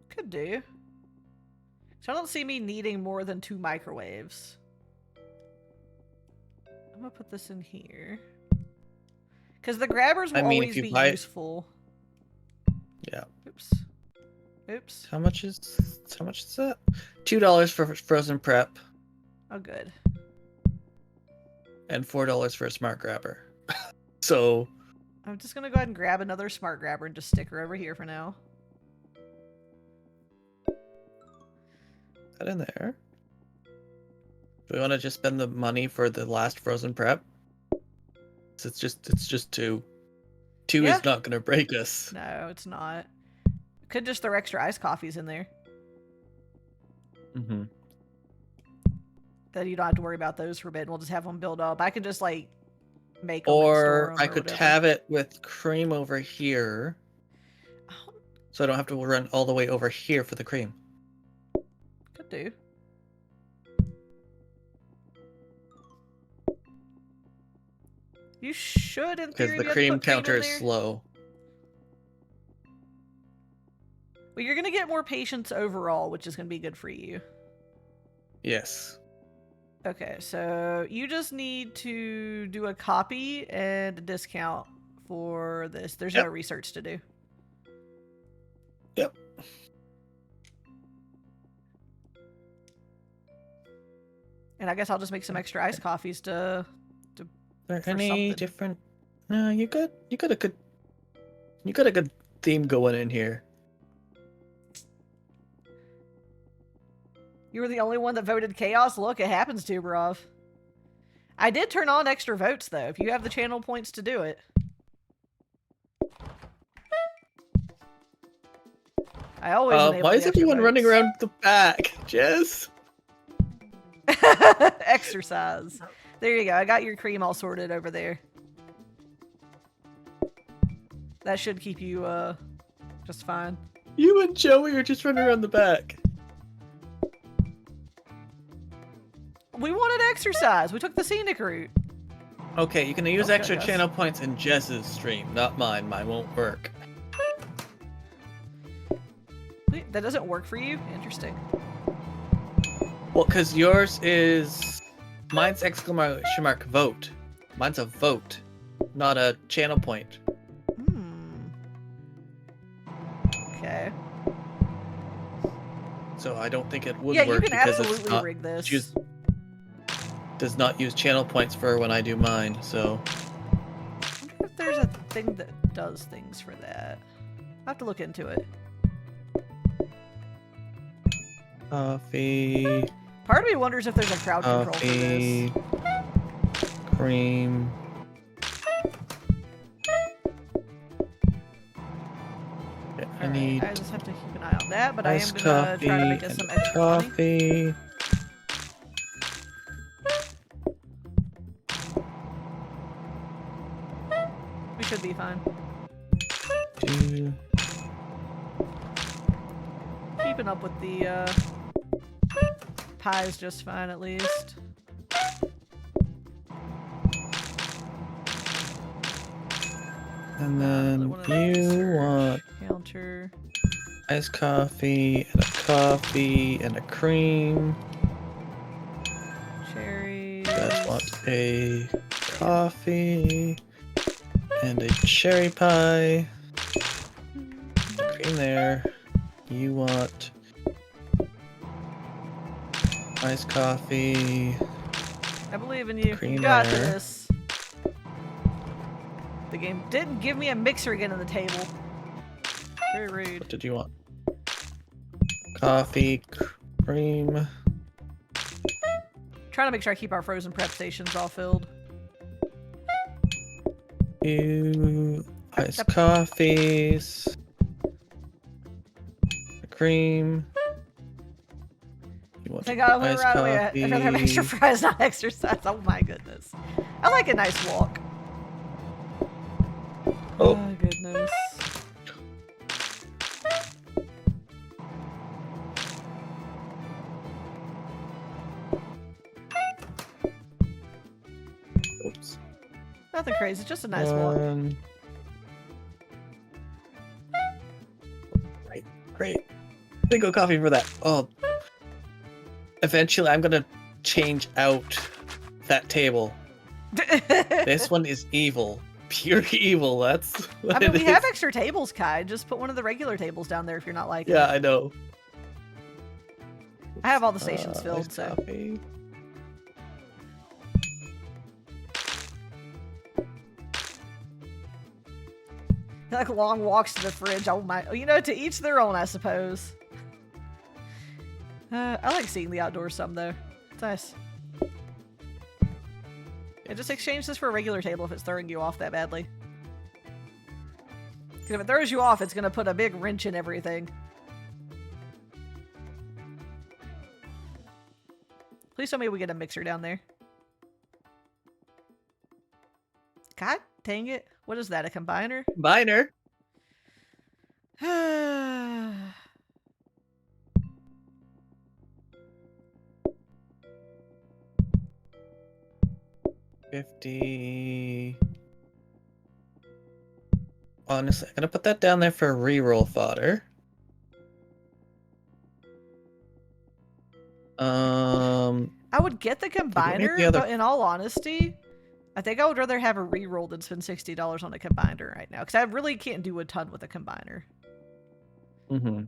Could do. So I don't see me needing more than 2 microwaves. I'm gonna put this in here. Because the grabbers will I mean, if always you be buy- useful. Yeah. Oops. Oops. How much is that? $2 for frozen prep Oh, good. and $4 for a smart grabber. So I'm just gonna go ahead and grab another smart grabber and just stick her over here for now. that in there. Do we want to just spend the money for the last frozen prep? So it's just 2. 2 Yeah. is not gonna break us. No, it's not. Could just throw extra iced coffees in there. Mm-hmm. Then you don't have to worry about those forbidden. We'll just have them build up. I could just like make 'em and store Or 'em I or could whatever. have it with cream over here, Oh, so I don't have to run all the way over here for the cream. could do. You should, in Because theory, the be able to cream put cream counter in is there. slow. Well, you're gonna get more patience overall, which is gonna be good for you. Yes. Okay, so you just need to do a copy and a discount for this. There's no Yep. research to do. Yep. And I guess I'll just make some extra iced coffees to... Are there For any something. different? No, you got a good theme going in here. You were the only one that voted chaos? Look, it happens, Tuberov. I did turn on extra votes, though, if you have the channel points to do it. I always enable Why the is extra everyone running votes. around the back, Jess? Exercise. There you go. I got your cream all sorted over there. That should keep you, just fine. You and Joey are just running around the back. We wanted exercise. We took the scenic route. Okay, you can use Okay, extra yes. channel points in Jess's stream, not mine. Mine won't work. Wait, that doesn't work for you? Interesting. Well, because yours is... Mine's exclamation mark vote. Mine's a vote, not a channel point. Okay. So I don't think it would Yeah, you work can because it's absolutely not, rig this. does not use channel points for when I do mine, so... I wonder if there's a thing that does things for that. I have to look into it. Coffee. Part of me wonders if there's a crowd control for this. Coffee. Cream. Okay, I Alright, need I just have to keep an eye on that, but I am iced gonna coffee try to make us and some extra money. coffee. We should be fine. Do Keeping up with the pies just fine at least. and Another then one of those. you want Counter. iced coffee and a coffee and a cream. Cherries. You guys want a coffee and a cherry pie. Cream there. You want iced coffee. I believe in you. Cream You got there. this. The game didn't give me a mixer again on the table. Very rude. What did you want? Coffee, cream. Trying to make sure I keep our frozen prep stations all filled. You iced Yep. coffees. Cream. You want Thank God I went iced right away. I'd rather have extra coffee. fries, not exercise. Oh my goodness. I like a nice walk. Oh. My goodness. Oops. Nothing crazy, just a nice walk. Right, great. Bingo coffee for that. Oh, eventually I'm gonna change out that table. This one is evil, pure evil. That's what I mean, it we is. have extra tables, Kai. Just put one of the regular tables down there if you're not liking Yeah, it. I know. I have all the stations Iced filled, so. coffee. Like long walks to the fridge. Oh my. You know, to each their own, I suppose. I like seeing the outdoors some, though. It's nice. Yeah, just exchange this for a regular table if it's throwing you off that badly. Because if it throws you off, it's going to put a big wrench in everything. Please tell me we get a mixer down there. God dang it. What is that, a combiner? Minor. $50. Honestly, I'm gonna put that down there for reroll fodder. I would get the make the combiner, other- but in all honesty, I think I would rather have a reroll than spend $60 on a combiner right now, because I really can't do a ton with a combiner. Mm-hmm.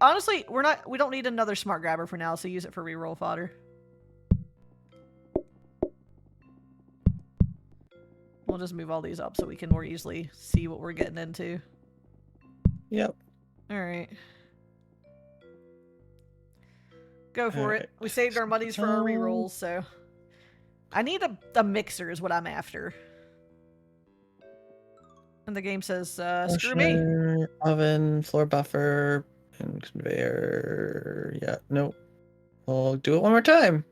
Honestly, we don't need another smart grabber for now, so use it for reroll fodder. We'll just move all these up so we can more easily see what we're getting into. Yep. Alright. Go for Alright. it. We saved our monies for our rerolls, so... I need a mixer is what I'm after. And the game says, screw me. Washer, oven, floor buffer, and conveyor. Yeah, no. We'll do it one more time.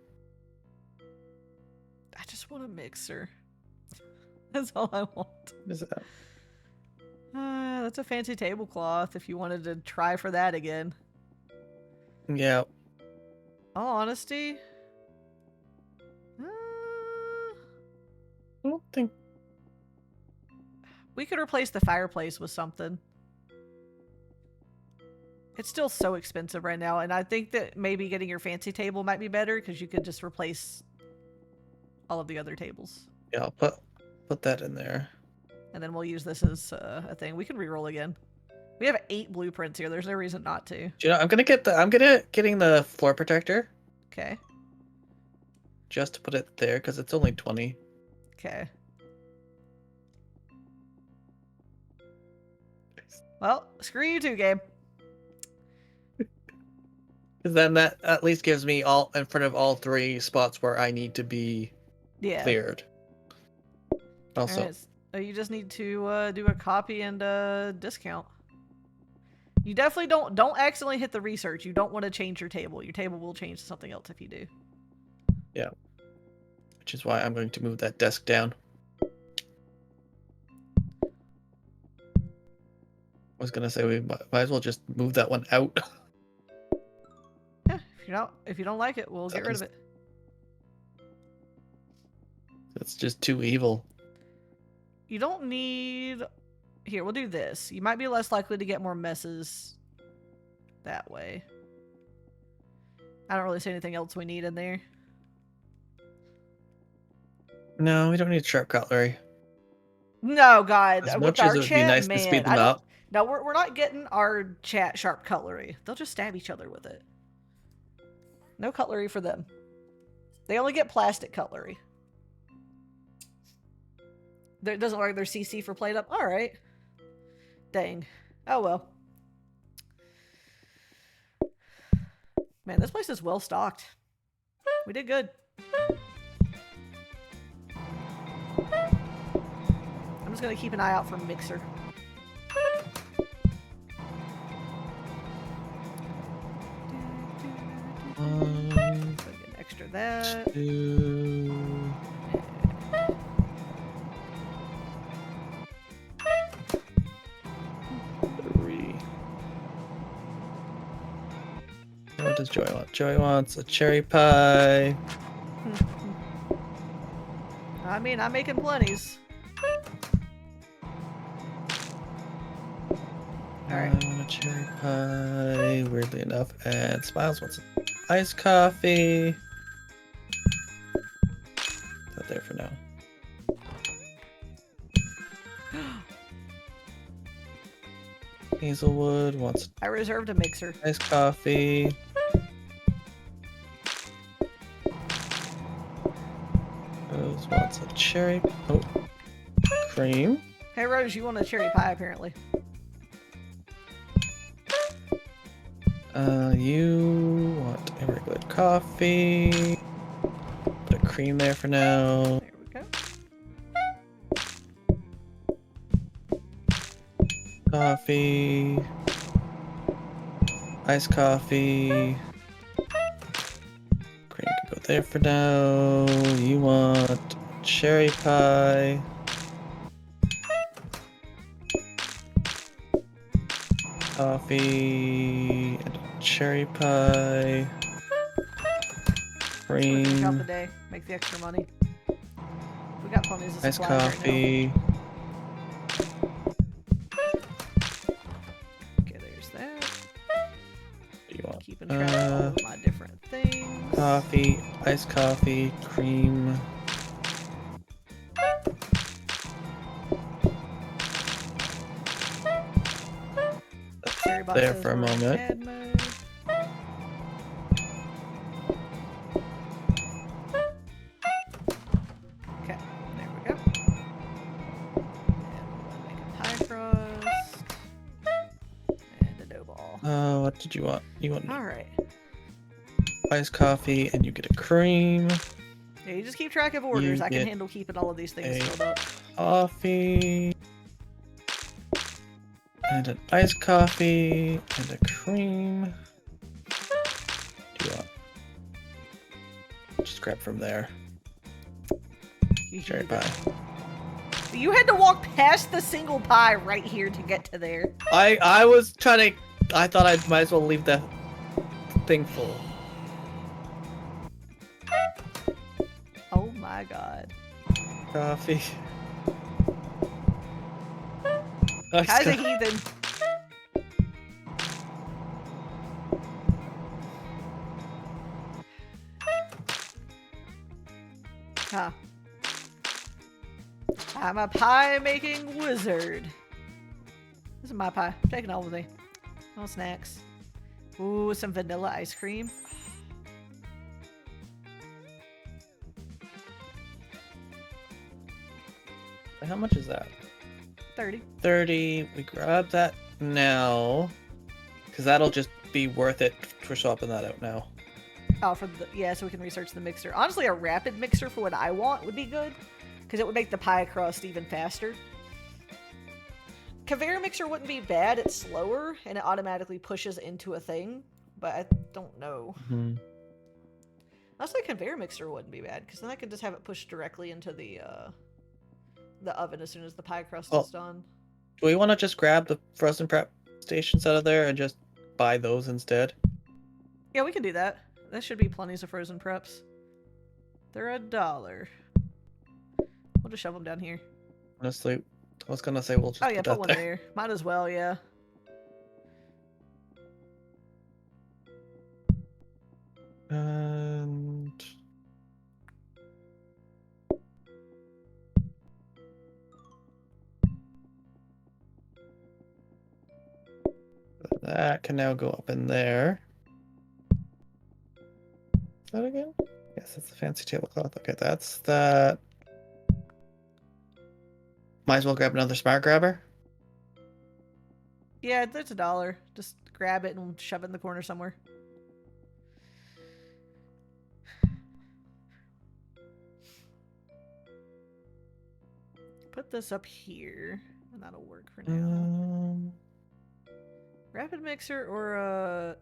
I just want a mixer. That's all I want. What is that? That's a fancy tablecloth if you wanted to try for that again. Yeah. All honesty. I don't think. We could replace the fireplace with something. It's still so expensive right now, and I think that maybe getting your fancy table might be better because you could just replace all of the other tables. Yeah, I'll put that in there. And then we'll use this as a thing. We can reroll again. We have 8 blueprints here. There's no reason not to. Do you know, I'm getting the floor protector Okay. just to put it there because it's only 20. Okay. Well, screw you too, game. Because then that at least gives me all in front of all 3 spots where I need to be Yeah. cleared. Also, Alright, so you just need to do a copy and discount. You definitely don't accidentally hit the research. You don't want to change your table. Your table will change to something else if you do. which is why I'm going to move that desk down. I was gonna say we might as well just move that one out. Yeah, if you don't like it, we'll get rid of it. It's just too evil. You don't need. Here, we'll do this. You might be less likely to get more messes that way. I don't really see anything else we need in there. No, we don't need sharp cutlery. No, God. As with much our as it would be chat, nice man, to speed them I don't- up. No, we're not getting our chat sharp cutlery. They'll just stab each other with it. No cutlery for them. They only get plastic cutlery. It doesn't look like there's CC for plate up. All right. Dang. Oh well. Man, this place is well stocked. We did good. I'm just gonna keep an eye out for Mixer. Get an extra that. 2. Three. What does Joy want? Joy wants a cherry pie. I mean, I'm making plenties. Alright. I want a cherry pie, weirdly enough. And Smiles wants an iced coffee. Not there for now. Hazelwood wants I reserved a mixer. iced coffee. Rose wants a cherry. Oh, cream. Hey Rose, you want a cherry pie apparently. You want a regular coffee. Put a cream there for now. There we go. Coffee. Iced coffee. Cream can go there for now. You want cherry pie. Coffee and a cherry pie. Finish out the Cream. day. Make the extra money. We got plenty of Iced supplies right now. coffee. Okay, there's that. What do you want? Keeping track of all of my different things. Coffee, iced coffee, cream. Cherry box There says for a we're in moment. ad mode. Okay, there we go. And we'll make a pie crust. And a dough ball. What did you want? You want Alright. iced coffee and you get a cream. Yeah, you just keep track of orders. You I can get handle keeping all of these things a- filled up. Coffee. And an iced coffee and a cream. Do you want? Just grab from there. You Cherry should- pie. You had to walk past the single pie right here to get to there. I was trying to. I thought I might as well leave that thing full. Oh my god. Coffee. Iced Guy's a coffee. heathen. Huh. I'm a pie making wizard. This is my pie. Taking all with me. No snacks. Ooh, some vanilla ice cream. How much is that? 30. 30. We grab that now, because that'll just be worth it for swapping that out now. Oh, for the yeah, so we can research the mixer. Honestly, a rapid mixer for what I want would be good, because it would make the pie crust even faster. Conveyor mixer wouldn't be bad. It's slower and it automatically pushes into a thing, but I don't know. Mm-hmm. Honestly, conveyor mixer wouldn't be bad, because then I could just have it pushed directly into the oven as soon as the pie crust is done. Do we want to just grab the frozen prep stations out of there and just buy those instead? Yeah, we can do that. There should be plenty of frozen preps. They're $1. We'll just shove them down here. Honestly, I was gonna say we'll just Oh yeah, put one that there. Might as well, yeah. And that can now go up in there. Is that again? Yes, it's the fancy tablecloth. Okay, that's that. Might as well grab another smart grabber. Yeah, that's $1. Just grab it and shove it in the corner somewhere. Put this up here, and that'll work for now. Rapid mixer or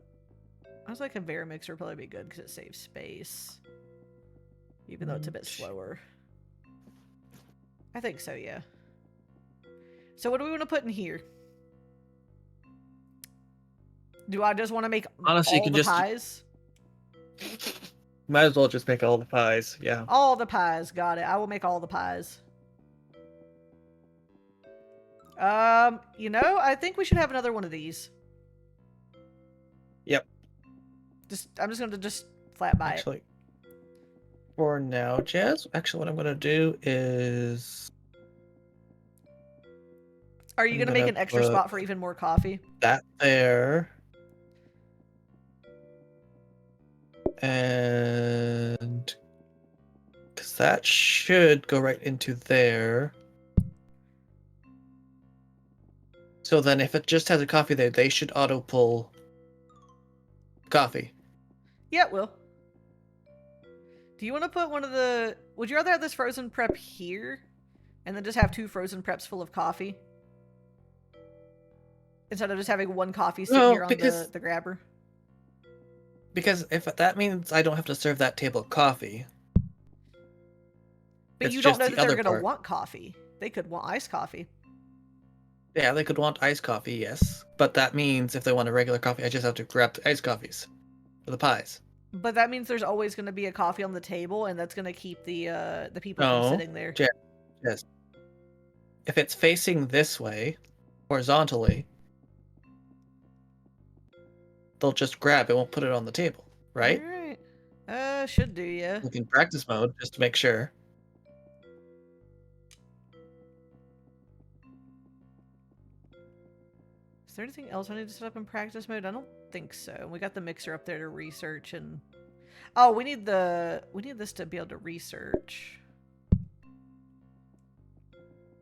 I was like conveyor mixer would probably be good because it saves space. Even though it's a bit slower. I think so, yeah. So what do we want to put in here? Do I just want to make Honestly, you all can the just pies? Might as well just make all the pies, yeah. All the pies, got it. I will make all the pies. You know, I think we should have another one of these. Yep. I'm just gonna flat buy Actually, for now, Jazz, actually what I'm gonna do is Are you I'm gonna make gonna an extra put spot for even more coffee? that there. And because that should go right into there. So then if it just has a coffee there, they should auto pull coffee. Yeah, it will. Do you want to put one of the... Would you rather have this frozen prep here? And then just have 2 frozen preps full of coffee? Instead of just having one coffee sit No, here on because- the grabber? Because if that means I don't have to serve that table coffee. But It's you don't just know the that they're other going to part. want coffee. They could want iced coffee. Yeah, they could want iced coffee, yes. But that means if they want a regular coffee, I just have to grab the iced coffees for the pies. But that means there's always going to be a coffee on the table, and that's going to keep the people No, from sitting there. Yes. If it's facing this way, horizontally, they'll just grab it, won't put it on the table, right? Alright. Should do, yeah. Look in practice mode just to make sure. Is there anything else I need to set up in practice mode? I don't think so. We got the mixer up there to research and... Oh, we need this to be able to research.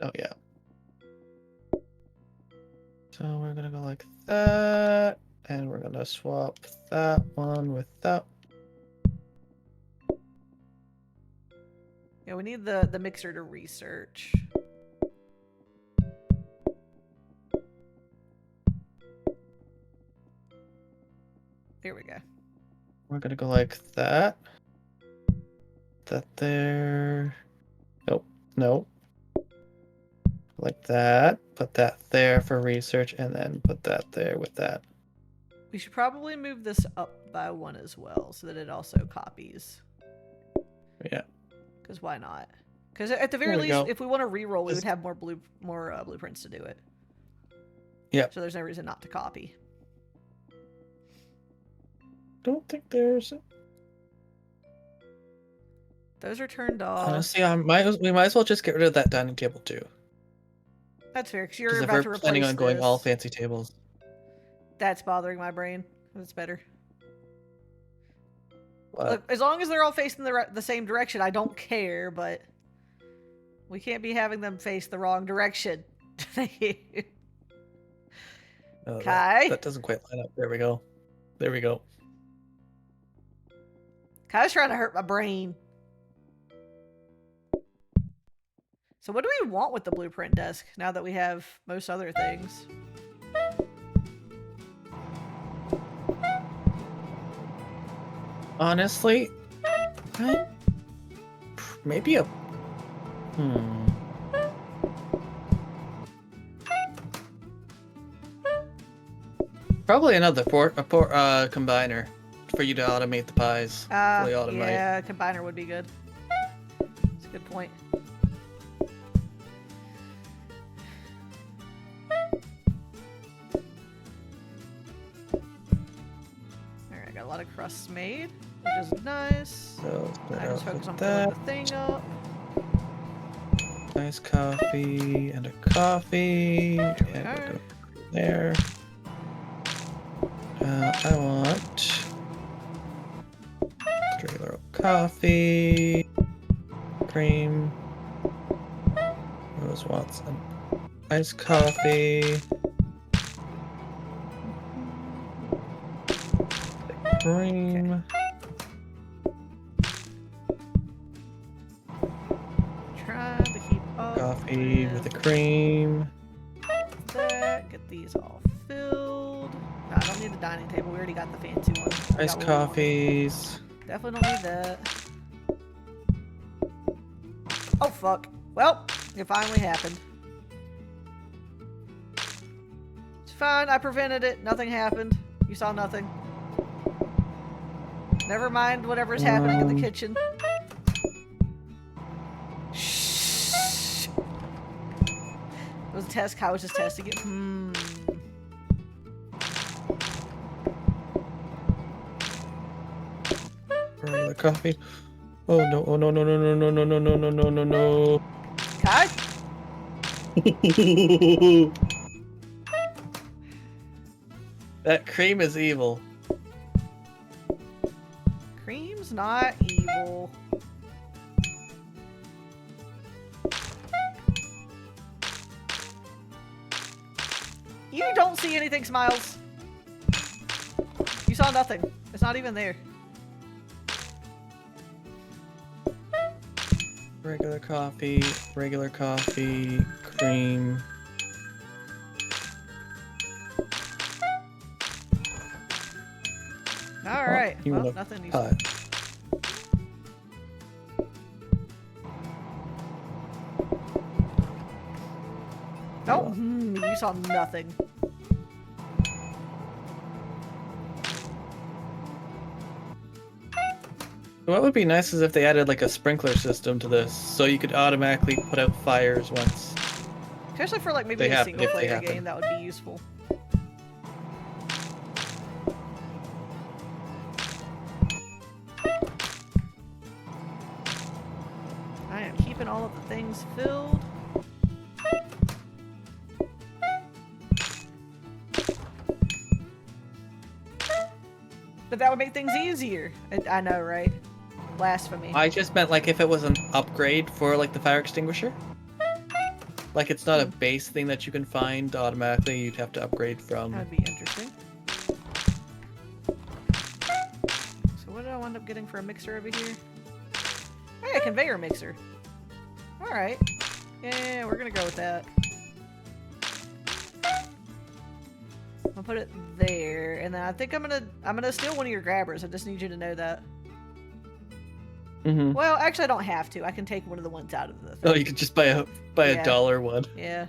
Oh, yeah. So we're gonna go like that, and we're gonna swap that one with that. Yeah, we need the mixer to research. There we go. We're gonna go like that. That there. Nope. Nope. Like that. Put that there for research, and then put that there with that. We should probably move this up by 1 as well, so that it also copies. Yeah. Because why not? Because at the very There we least, go. if we want to re-roll, we would Just- have more blueprints to do it. Yep. So there's no reason not to copy. Don't think there's. Those are turned off. Honestly, we might as well just get rid of that dining table too. That's fair, because you're Because if about to we're replace planning on going all this. fancy tables. That's bothering my brain. That's better. But Look, as long as they're all facing the same direction, I don't care, but we can't be having them face the wrong direction. Oh, Kai? that doesn't quite line up. There we go. There we go. Kai's trying to hurt my brain. So what do we want with the blueprint desk now that we have most other things? Honestly, maybe a. Probably another combiner for you to automate the pies. Fully automate. Yeah, combiner would be good. That's a good point. Alright, got a lot of crusts made, which is nice. So I can start focus off on with filling that. the thing up. Nice coffee and a coffee. There we And are. we'll go there. I want regular old coffee, cream. Rose wants some iced coffee. Cream. Trying to keep up Coffee with with the cream. that. Get these all filled. No, I don't need the dining table. We already got the fancy one. We Iced got what we wanted. coffees. Definitely don't need that. Oh, fuck. Well, it finally happened. It's fine. I prevented it. Nothing happened. You saw nothing. Never mind whatever's happening in the kitchen. Shh. It was a test. Kai was just testing it. Regular coffee. Oh no! Oh no! No! No! No! No! No! No! No! No! No! No! No! Kai? That cream is evil. Cream's not evil. You don't see anything, Smiles. You saw nothing. It's not even there. Regular coffee, cream. Alright. you Well, want nothing needs Pie. Oh, you saw nothing. What would be nice is if they added like a sprinkler system to this, so you could automatically put out fires once. Especially for like maybe They a happen, single if they player happen. game, that would be useful. I am keeping all of the things filled. But that would make things easier. I know, right? Blasphemy. I just meant like if it was an upgrade for like the fire extinguisher. Like it's not a base thing that you can find automatically, you'd have to upgrade from. That would be interesting. So what did I wind up getting for a mixer over here? Hey, a conveyor mixer. Alright. Yeah, we're gonna go with that. I'll put it there, and then I think I'm gonna steal one of your grabbers. I just need you to know that. Mm-hmm. Well, actually, I don't have to. I can take one of the ones out of the thing. Oh, you could just buy Yeah. a dollar one. Yeah.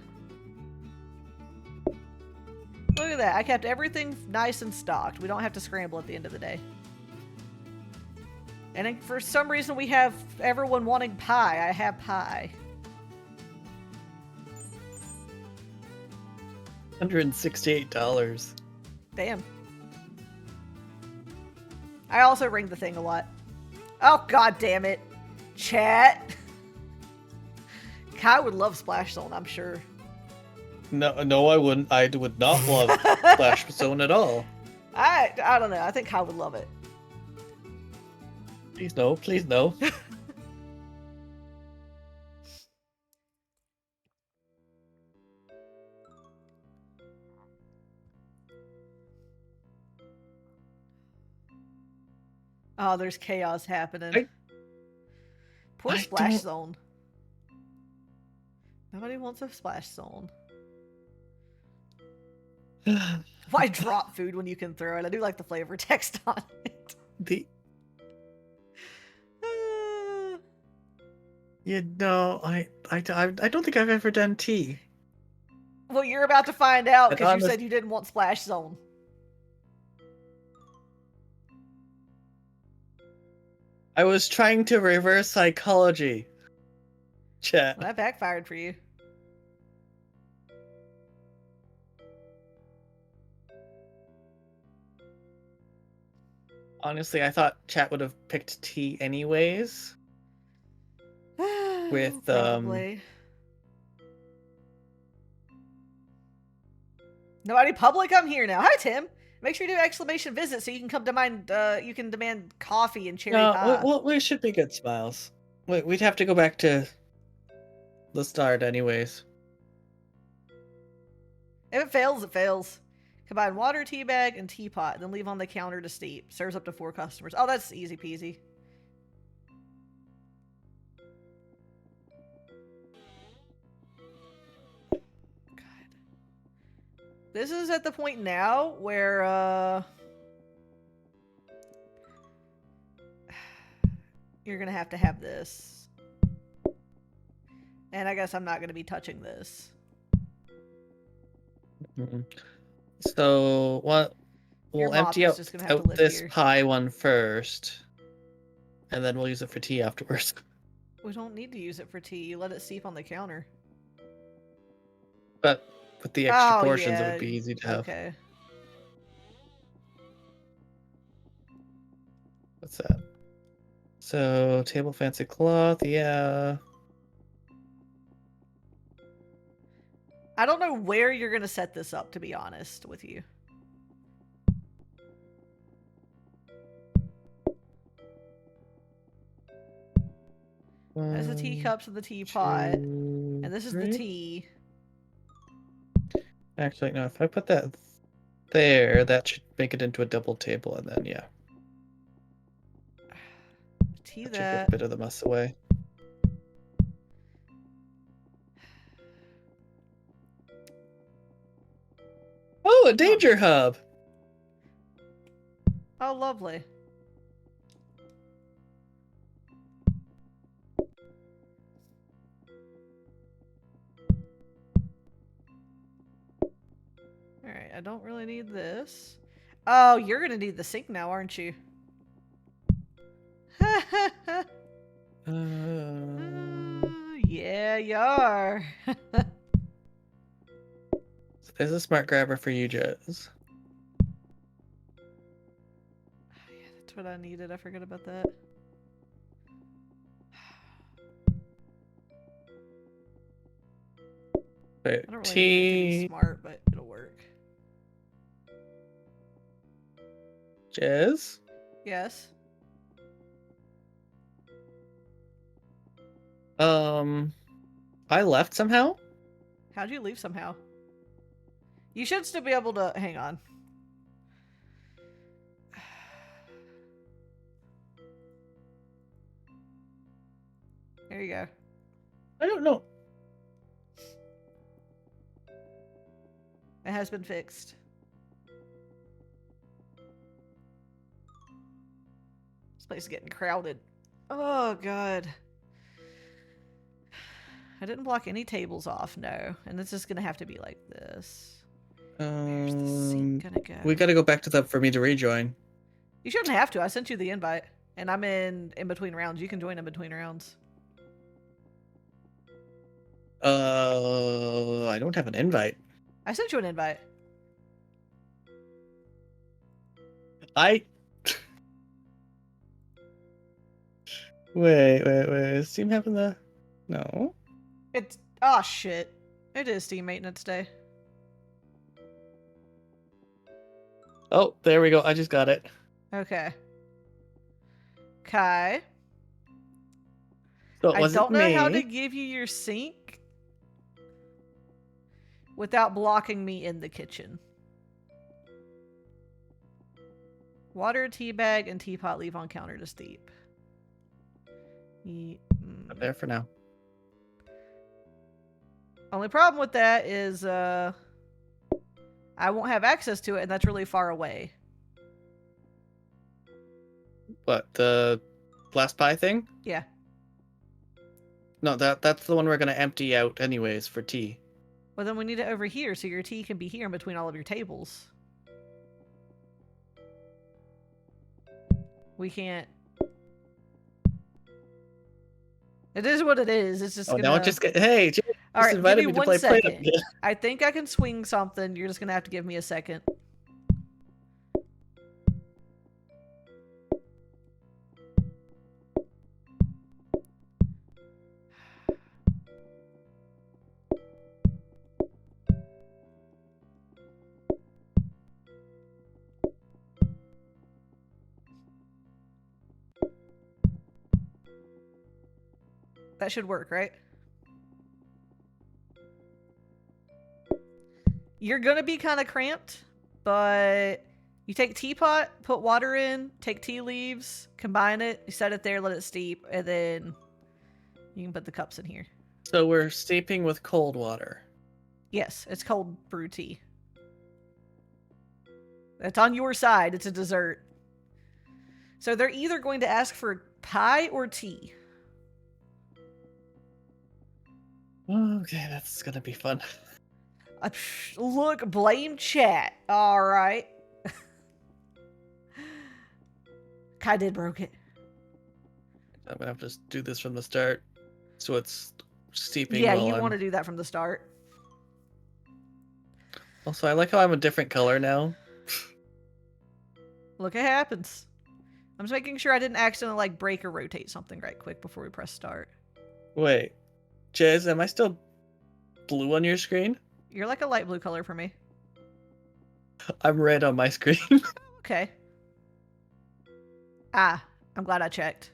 Look at that. I kept everything nice and stocked. We don't have to scramble at the end of the day. And then for some reason we have everyone wanting pie. I have pie. $168. Damn. I also ring the thing a lot. Oh, god damn it. Chat. Kai would love Splash Zone, I'm sure. No, I wouldn't. I would not love Splash Zone at all. I don't know. I think Kai would love it. Please no, please no. Oh, there's chaos happening. I- Poor I splash don't- zone. Nobody wants a splash zone. Why drop food when you can throw it? I do like the flavor text on it. the Uh, I don't think I've ever done tea. well, you're about to find out And because you honest- said you didn't want splash zone. I was trying to reverse psychology. Chat. Well, that backfired for you. Honestly, I thought chat would have picked tea anyways. With, Probably. Nobody public, I'm here now. Hi, Tim. Make sure you do exclamation visit so you can come demand. You can demand coffee and cherry pie. No, we should be good, Smiles. We'd have to go back to the start anyways. If it fails, it fails. Combine water, tea bag, and teapot, then leave on the counter to steep. Serves up to 4 customers. Oh, that's easy peasy. God. This is at the point now where, you're gonna have to have this. And I guess I'm not gonna be touching this. Mhm. So what? Your We'll mop empty is out, just gonna have to live this here. pie one first, and then we'll use it for tea afterwards. We don't need to use it for tea. You let it steep on the counter. But with the extra Oh, portions, it yeah. would be easy to have. Okay. What's that? So table fancy cloth, yeah. I don't know where you're gonna set this up, to be honest with you. There's the teacups and the teapot, and this is the tea. Actually, no. If I put that there, that should make it into a double table, and then yeah, Tea that should get that. a bit of the mess away. Oh, a danger hub. Oh, lovely. Alright, I don't really need this. Oh, you're gonna need the sink now, aren't you? Yeah, you are. There's a smart grabber for you, Jez. Yeah, that's what I needed. I forgot about that. Wait, I don't really need it to be tea, smart, but it'll work. Jez. Yes. I left somehow. How'd you leave somehow? You should still be able to... Hang on. There you go. I don't know. It has been fixed. This place is getting crowded. Oh, God. I didn't block any tables off, no. And it's just gonna have to be like this. Where's the sink gonna go? We gotta go back to that for me to rejoin. You shouldn't have to. I sent you the invite. And I'm in between rounds. You can join in between rounds. I don't have an invite. I sent you an invite. I wait. Is Steam having the no? It's... Oh, shit. It is Steam Maintenance Day. Oh, there we go. I just got it. Okay. Kai. So it I wasn't don't know me. how to give you your sink without blocking me in the kitchen. Water, tea bag, and teapot leave on counter to steep. Up there for now. Only problem with that is I won't have access to it, and that's really far away. What, the blast pie thing? Yeah. No, that's the one we're gonna empty out anyways for tea. Well, then we need it over here so your tea can be here in between all of your tables. We can't. It is what it is. It's just Oh, gonna. now it just get. Hey, Jay, All right, just give invited me me to one play Play-Doh second. again. I think I can swing something. You're just gonna have to give me a second. That should work, right? You're gonna be kind of cramped, but you take teapot, put water in, take tea leaves, combine it, you set it there, let it steep, and then you can put the cups in here. So we're steeping with cold water. Yes, it's cold brew tea. It's on your side. It's a dessert. So they're either going to ask for pie or tea. Okay, that's gonna be fun. Look, blame chat. All right. Kai did broke it. I'm gonna have to just do this from the start, so it's steeping. Yeah, while you I'm... want to do that from the start. Also, I like how I'm a different color now. Look, it happens. I'm just making sure I didn't accidentally like break or rotate something right quick before we press start. Wait, Jez, am I still blue on your screen? You're like a light blue color for me. I'm red on my screen. Okay. Ah, I'm glad I checked.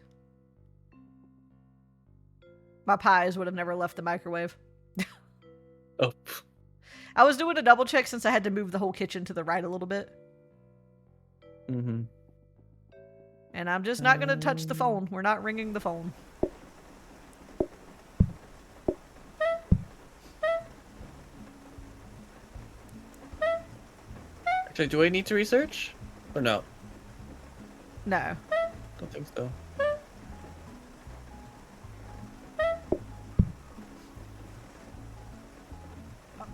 My pies would have never left the microwave. Oh. I was doing a double check since I had to move the whole kitchen to the right a little bit. Mm-hmm. And I'm just not going to touch the phone. We're not ringing the phone. Actually, do I need to research? Or no? No. Don't think so.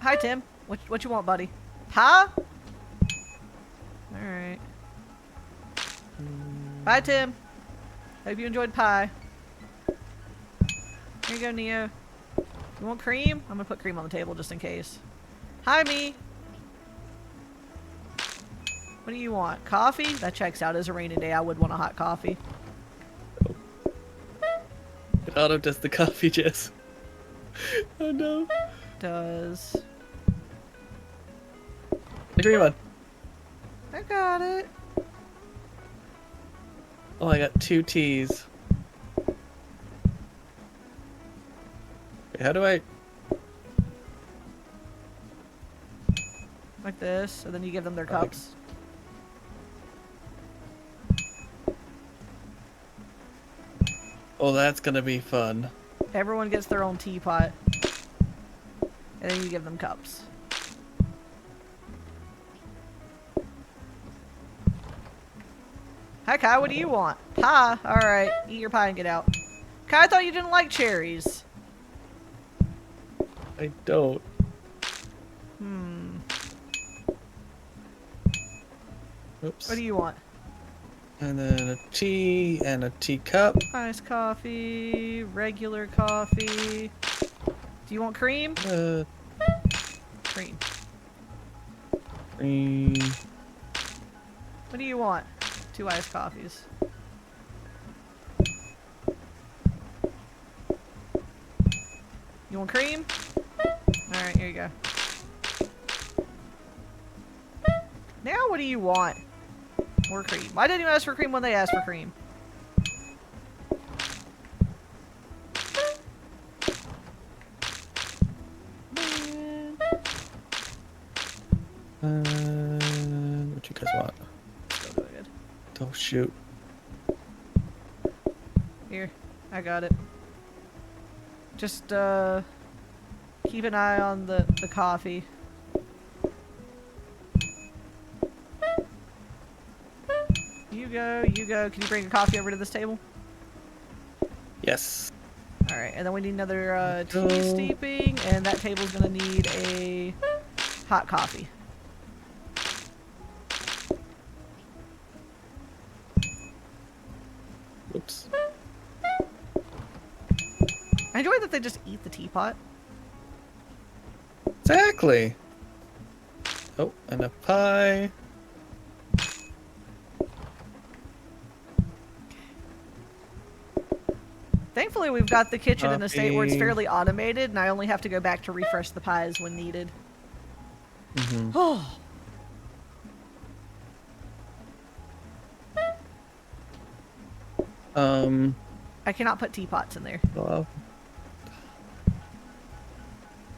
Hi, Tim. What you want, buddy? Pie? Alright. Bye, Tim. Hope you enjoyed pie. Here you go, Neo. You want cream? I'm gonna put cream on the table just in case. Hi, me. What do you want? Coffee? That checks out. It's a rainy day. I would want a hot coffee. It auto does the coffee, Jess. Oh no. Does. The green one. I got it. Oh, I got 2 teas. Wait, how do I... Like this, and then you give them their I like- cups. Oh, that's gonna be fun. Everyone gets their own teapot. And then you give them cups. Hi, Kai, what do you want? Pie? Alright, eat your pie and get out. Kai, I thought you didn't like cherries. I don't. Oops. What do you want? And then a tea and a teacup. Iced coffee, regular coffee. Do you want cream? Cream. Green. What do you want? 2 iced coffees. You want cream? Alright, here you go. Now what do you want? More cream. Why didn't you ask for cream when they asked for cream? What you guys want? Still doing good. shoot. Here, I got it. Just, keep an eye on the coffee. You go, you go. Can you bring a coffee over to this table? Yes. Alright, and then we need another, tea Go. steeping, and that table's gonna need a hot coffee. Oops. I enjoy that they just eat the teapot. Exactly. Oh, and a pie. Thankfully, we've got the kitchen in a state where it's Coffee. fairly automated, and I only have to go back to refresh the pies when needed. Mm-hmm. Oh. I cannot put teapots in there. Well,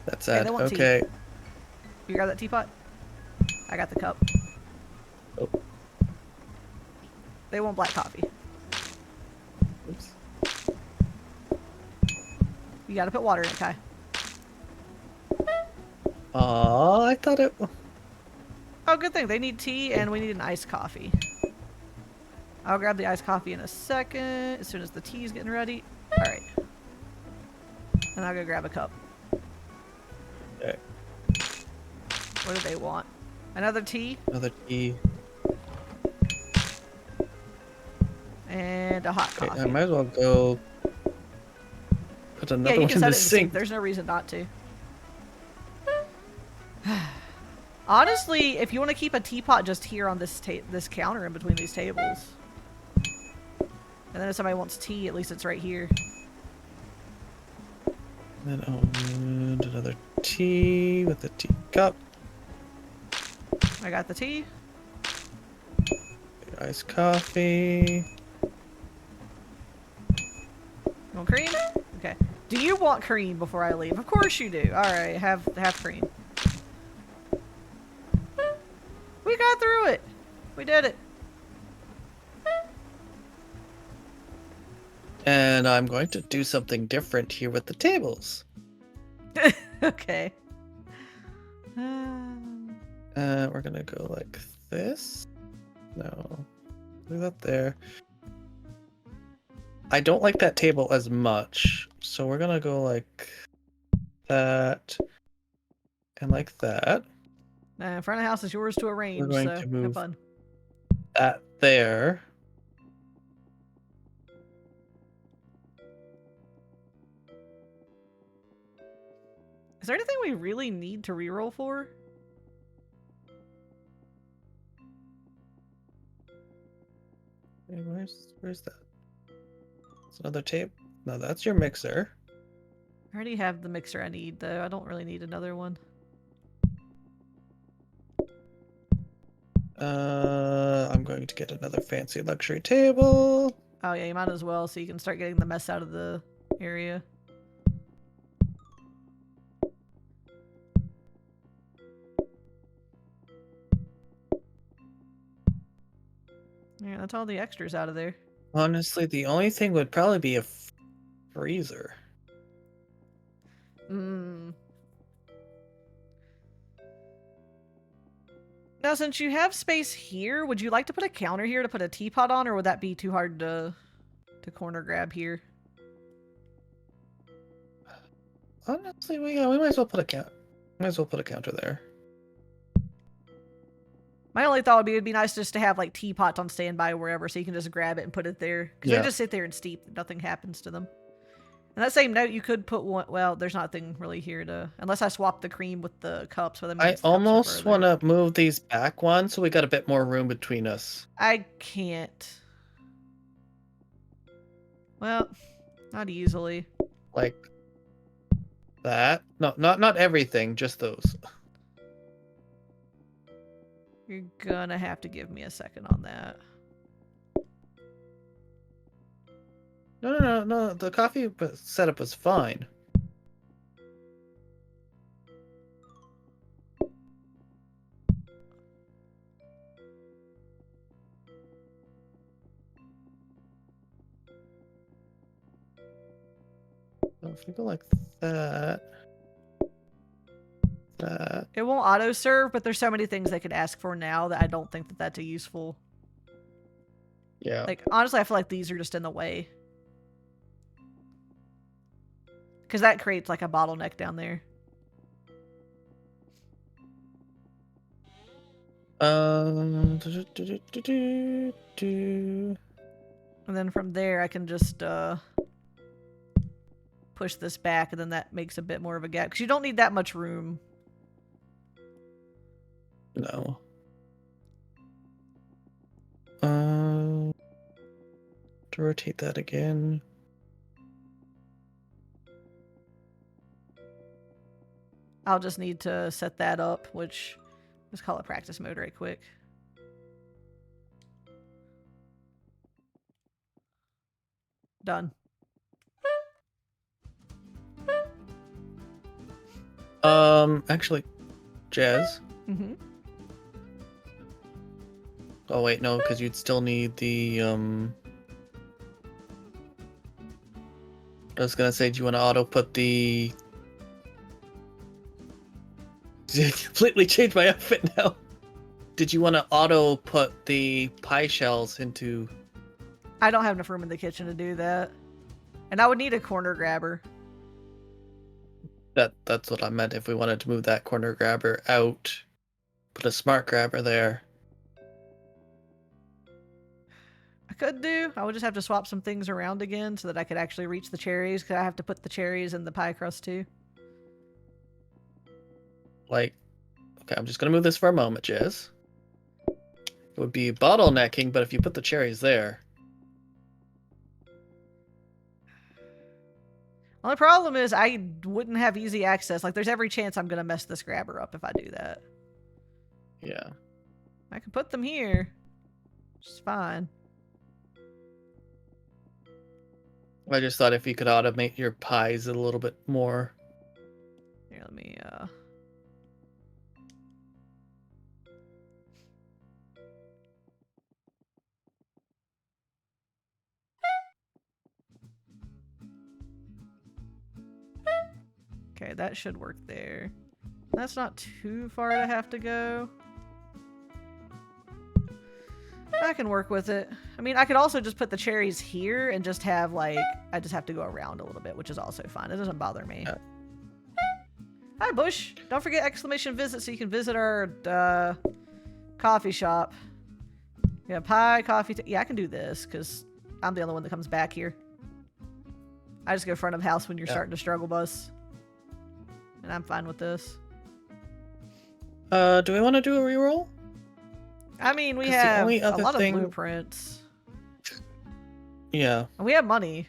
that's Okay, sad. they want tea. Okay. You got that teapot? I got the cup. Oh. They want black coffee. Oops. You gotta put water in it, Kai. Aw, I thought it. Oh, good thing. They need tea, and we need an iced coffee. I'll grab the iced coffee in a second, as soon as the tea's getting ready. Alright. And I'll go grab a cup. Okay. What do they want? Another tea Another tea. and a hot Okay, coffee. I might as well go put Yeah, another you one can in set the it in the sink. sink. There's no reason not to. Honestly, if you want to keep a teapot just here on this this counter in between these tables. And then if somebody wants tea, at least it's right here. And then and another tea with a teacup. I got the tea. Iced coffee. You want cream? Okay. Do you want cream before I leave? Of course you do. Alright, have cream. We got through it! We did it. And I'm going to do something different here with the tables. Okay. We're gonna go like this. No, do that there. I don't like that table as much, so we're gonna go like that and like that. Front of house is yours to arrange, going so to have move- fun. That there. Is there anything we really need to reroll for? Hey, where's that? It's another tape. No, that's your mixer. I already have the mixer I need, though. I don't really need another one. I'm going to get another fancy luxury table. Oh yeah, you might as well, so you can start getting the mess out of the area. Yeah, that's all the extras out of there. Honestly, the only thing would probably be a freezer. Mm. Now, since you have space here, would you like to put a counter here to put a teapot on, or would that be too hard to corner grab here? Honestly, we might as well put a Might as well put a counter there. My only thought would be it'd be nice just to have like teapots on standby wherever, so you can just grab it and put it there. Because Yeah. they just sit there and steep, nothing happens to them. And that same note, you could put one. Well, there's nothing really here to, unless I swap the cream with the cups. But I almost want to move these back one so we got a bit more room between us. I can't. Well, not easily. Like that. No, not everything, just those. You're gonna have to give me a second on that. No. The coffee setup was fine. if we go like that, It won't auto serve, but there's so many things they could ask for now that I don't think that that's a useful. yeah. Like, honestly, I feel like these are just in the way. Because that creates like a bottleneck down there. And then from there, I can just push this back, and then that makes a bit more of a gap. Because you don't need that much room. No. To rotate that again. I'll just need to set that up, which let's call it practice mode right quick. Done. Actually, Jazz. Mm-hmm. Oh wait, no, because you'd still need the I was gonna say, do you want to auto put the? Completely changed my outfit now. Did you want to auto put the pie shells into? I don't have enough room in the kitchen to do that, and I would need a corner grabber. That's what I meant. If we wanted to move that corner grabber out, put a smart grabber there. I could do. I would just have to swap some things around again so that I could actually reach the cherries, because I have to put the cherries in the pie crust too. Like, okay, I'm just gonna move this for a moment, Jazz. It would be bottlenecking, but if you put the cherries there. Only problem is I wouldn't have easy access. Like, there's every chance I'm gonna mess this grabber up if I do that. Yeah. I can put them here. It's fine. I just thought if you could automate your pies a little bit more. Here, let me Okay, that should work there. That's not too far to have to go. I can work with it. I mean, I could also just put the cherries here and just have, like, I just have to go around a little bit, which is also fine. It doesn't bother me. Hi, Bush. Don't forget exclamation visit so you can visit our coffee shop. Yeah, pie, coffee. Yeah, I can do this because I'm the only one that comes back here. I just go front of house when you're starting to struggle bus. And I'm fine with this. Do we want to do a reroll? I mean, we 'Cause the have only a other lot thing- of blueprints. Yeah, And we have money.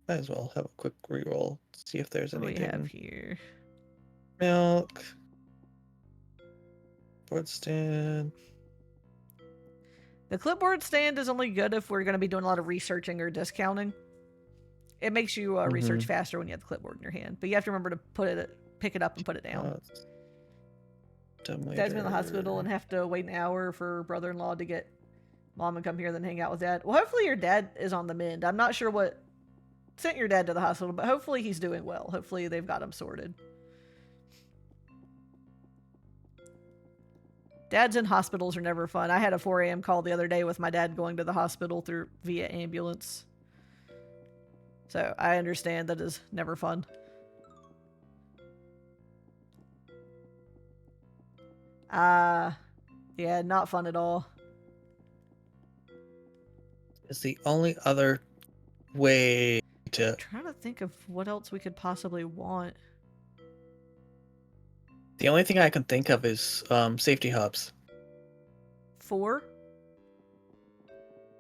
might as well have a quick reroll. See if there's What do we have anything. here? Milk. Board stand. The clipboard stand is only good if we're going to be doing a lot of researching or discounting. It makes you research faster when you have the clipboard in your hand. But you have to remember to pick it up and put it down. Dad's been in the hospital and have to wait an hour for brother-in-law to get mom and come here and then hang out with dad. Well, hopefully your dad is on the mend. I'm not sure what sent your dad to the hospital, but hopefully he's doing well. Hopefully they've got him sorted. Dads in hospitals are never fun. I had a 4 a.m. call the other day with my dad going to the hospital via ambulance. So I understand that is never fun. Yeah, not fun at all. It's the only other way to. I'm trying to think of what else we could possibly want. The only thing I can think of is safety hubs. 4?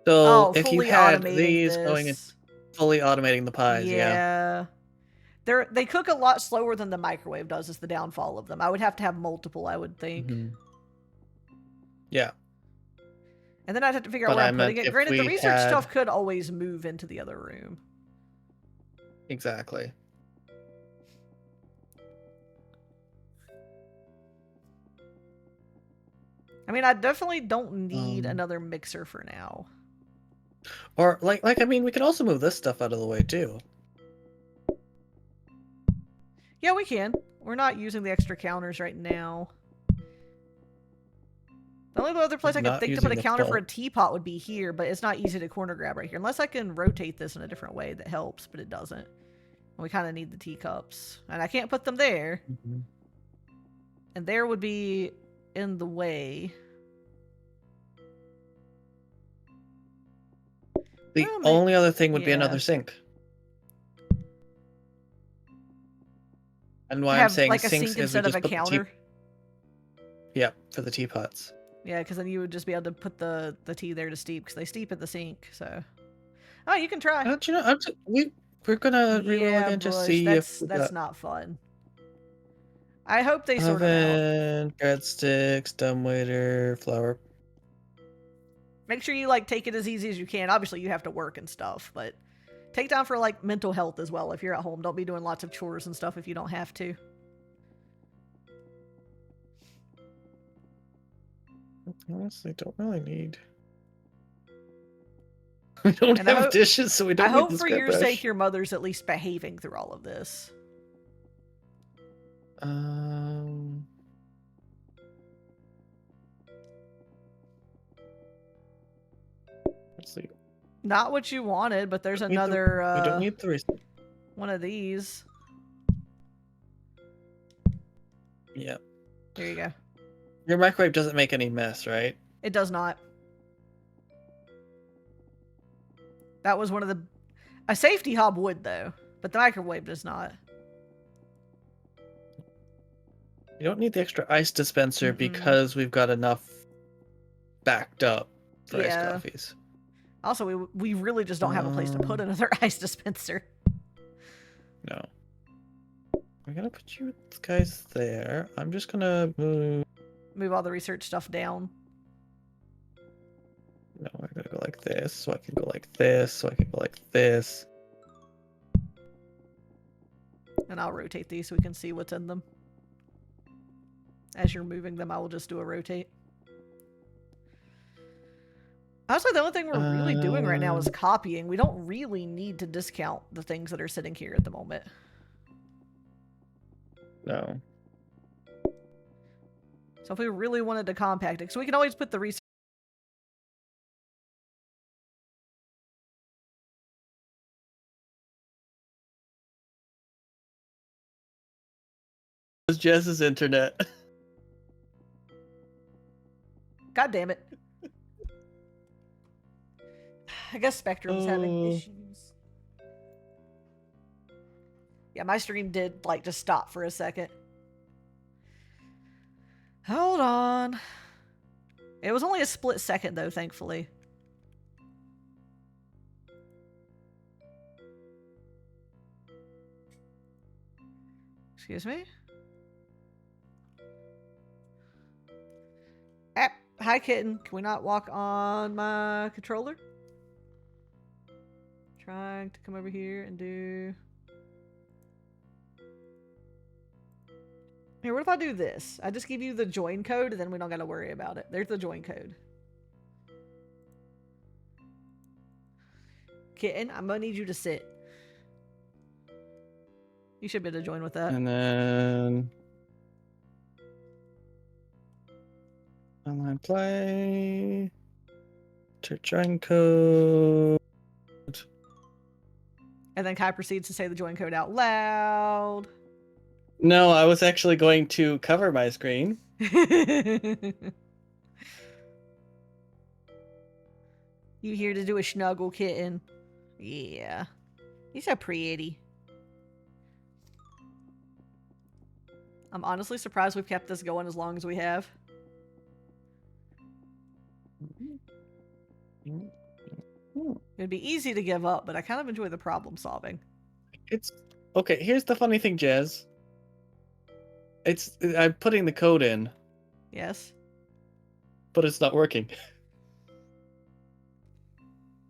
So if you fully had automating these going and this. fully automating the pies, yeah. They cook a lot slower than the microwave does, is the downfall of them. I would have to have multiple, I would think. Yeah. And then I'd have to figure out But where I I'm putting meant it. if Granted, the we research had- stuff could always move into the other room. Exactly. I mean, I definitely don't need another mixer for now. Or like I mean, we could also move this stuff out of the way too. Yeah, we can. We're not using the extra counters right now. The only other place I could Not think to put a using the counter for a phone. teapot would be here, but it's not easy to corner grab right here. Unless I can rotate this in a different way that helps, but it doesn't. We kind of need the teacups. And I can't put them there. Mhm. And there would be in the way. The Well, only other thing would be yeah. another sink. And why I'm Have saying like a sinks sink is we instead of just a put the counter. Yeah, for the teapots. Yeah, because then you would just be able to put the tea there to steep, because they steep at the sink, so. Oh, you can try. Do you know, we're gonna reroll Yeah, again, just Bush, see if we that's got not fun. I hope they sort them out. oven, breadsticks, dumbwaiter, flour. Make sure you like take it as easy as you can. Obviously, you have to work and stuff, but take time for like mental health as well. If you're at home, don't be doing lots of chores and stuff if you don't have to. Honestly, don't really need. We don't And I have hope- dishes, so we don't I need hope the for scrap your brush. sake, your mother's at least behaving through all of this. Let's see. Not what you wanted, but there's We don't need the- another we don't need the receipt. one of these. Yeah. There you go. Your microwave doesn't make any mess, right? It does not. That was one of the... A safety hob would, though. But the microwave does not. You don't need the extra ice dispenser Mm-mm. because we've got enough backed up for iced Yeah. coffees. Also, we really just don't have a place to put another ice dispenser. No. We're gonna put you guys there. I'm just gonna move... Move all the research stuff down. No, we're gonna go like this, so I can go like this, so I can go like this. And I'll rotate these so we can see what's in them. As you're moving them, I will just do a rotate. Honestly, the only thing we're really doing right now is copying. We don't really need to discount the things that are sitting here at the moment. No. So if we really wanted to compact it, so we can always put the research. It's Jess's internet. God damn it. I guess Spectrum's having issues. Yeah, my stream did, like, just stop for a second. Hold on. It was only a split second, though, thankfully. Excuse me? Ah, hi, kitten. Can we not walk on my controller? Trying to come over here and do... Here, what if I do this? I just give you the join code, and then we don't gotta worry about it. There's the join code. Kitten, I'm gonna need you to sit. You should be able to join with that. And then... Online play... Join code... And then Kai proceeds to say the join code out loud. No, I was actually going to cover my screen. You here to do a snuggle, kitten? Yeah. He's so pretty. I'm honestly surprised we've kept this going as long as we have. It'd be easy to give up, but I kind of enjoy the problem solving. It's... Okay, here's the funny thing, Jez. I'm putting the code in, Yes? but it's not working.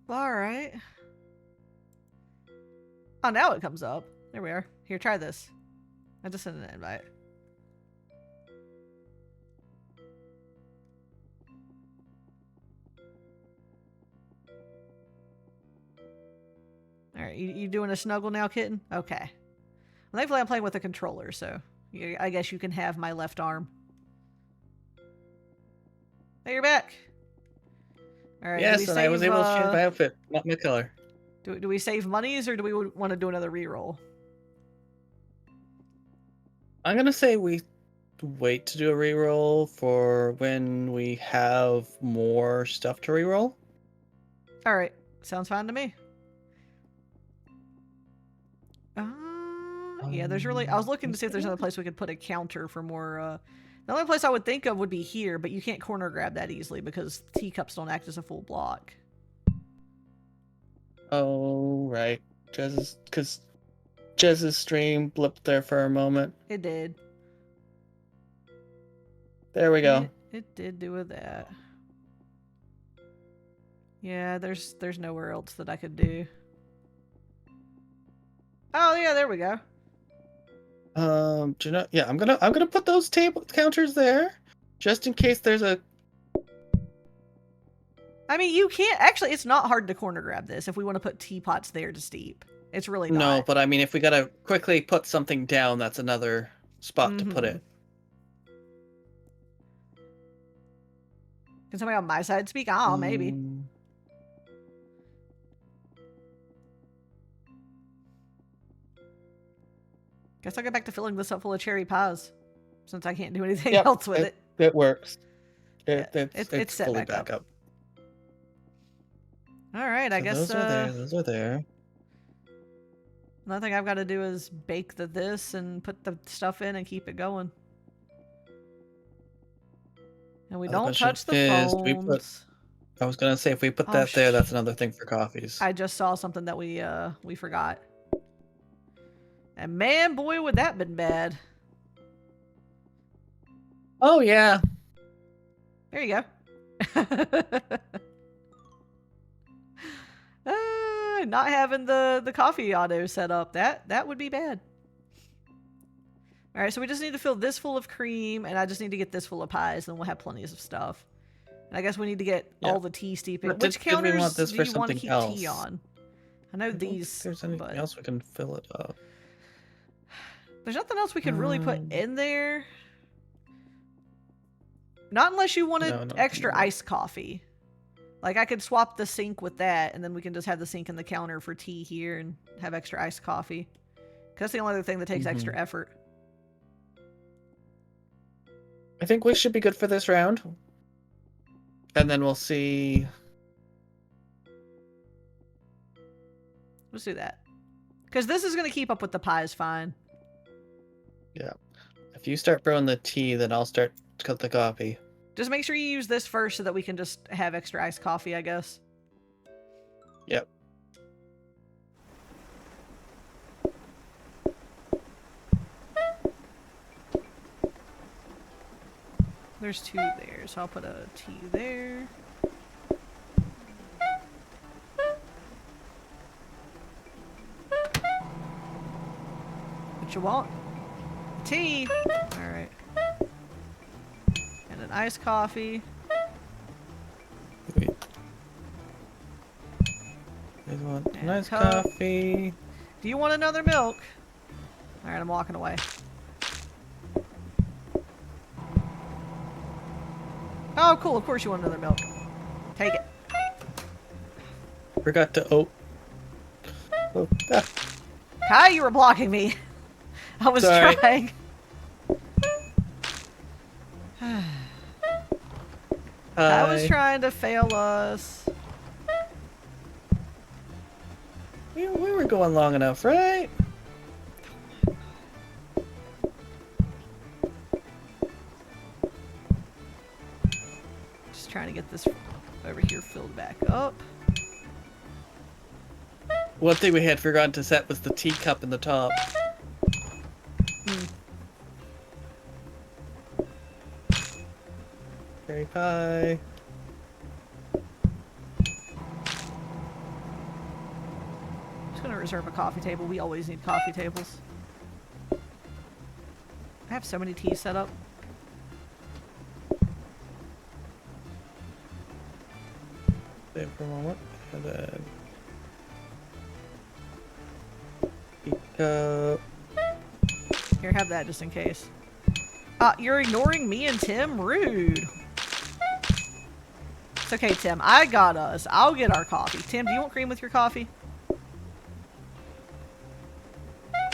Alright. Oh, now it comes up. There we are. Here, try this. I just sent an invite. Alright, you doing a snuggle now, kitten? Okay. Thankfully, I'm playing with a controller, so I guess you can have my left arm. Hey, you're back. All right. Yes, and I was able to change my outfit, not my color. Do we save monies or do we want to do another reroll? I'm gonna say we wait to do a reroll for when we have more stuff to reroll. All right. Sounds fine to me. Yeah, there's really... I was looking to see if there's another place we could put a counter for more... The only place I would think of would be here, but you can't corner grab that easily because teacups don't act as a full block. Oh, right. Because Jez's stream blipped there for a moment. It did. There we go. It did do with that. Yeah, there's nowhere else that I could do. Oh yeah, there we go. Do you know? Yeah, I'm gonna put those table counters there, just in case there's a. I mean, you can't actually. It's not hard to corner grab this if we want to put teapots there to steep. It's really not. No, but I mean, if we gotta quickly put something down, that's another spot to put it. Can somebody on my side speak? Oh, maybe. Guess I'll get back to filling this up full of cherry pies, since I can't do anything else with it. It works. It's set fully back up. up. All right, I guess those are there. Those are there. Another thing I've got to do is bake this and put the stuff in and keep it going. And we don't touch the phones. I was gonna say if we put that there, that's another thing for coffees. I just saw something that we forgot. And man, boy, would that been bad. Oh yeah. There you go. Not having the coffee auto set up, that would be bad. All right, so we just need to fill this full of cream, and I just need to get this full of pies, and we'll have plenty of stuff. And I guess we need to get all the tea steeping. Which counters do you want to keep tea on? I know these. If there's anything else we can fill it up. There's nothing else we could really put in there. Not unless you wanted extra iced coffee. Like, I could swap the sink with that, and then we can just have the sink and the counter for tea here and have extra iced coffee. Because that's the only other thing that takes extra effort. I think we should be good for this round. And then we'll see. Let's do that. Because this is going to keep up with the pies fine. Yeah. If you start brewing the tea, then I'll start to cut the coffee. Just make sure you use this first so that we can just have extra iced coffee, I guess. Yep. There's two there, so I'll put a tea there. What you want? Tea! Alright. And an iced coffee. Wait. There's one. Nice coffee. Do you want another milk? Alright, I'm walking away. Oh, cool. Of course you want another milk. Take it. Forgot to... Oh. Kai, you were blocking me. I was trying. I was trying to fail us. We were going long enough, right? Just trying to get this over here filled back up. One thing we had forgotten to set was the teacup in the top. Cherry pie. Just gonna reserve a coffee table. We always need coffee tables. I have so many teas set up. There for a moment, and then teacup. Here, have that just in case. You're ignoring me and Tim? Rude. It's okay, Tim. I got us. I'll get our coffee. Tim, do you want cream with your coffee?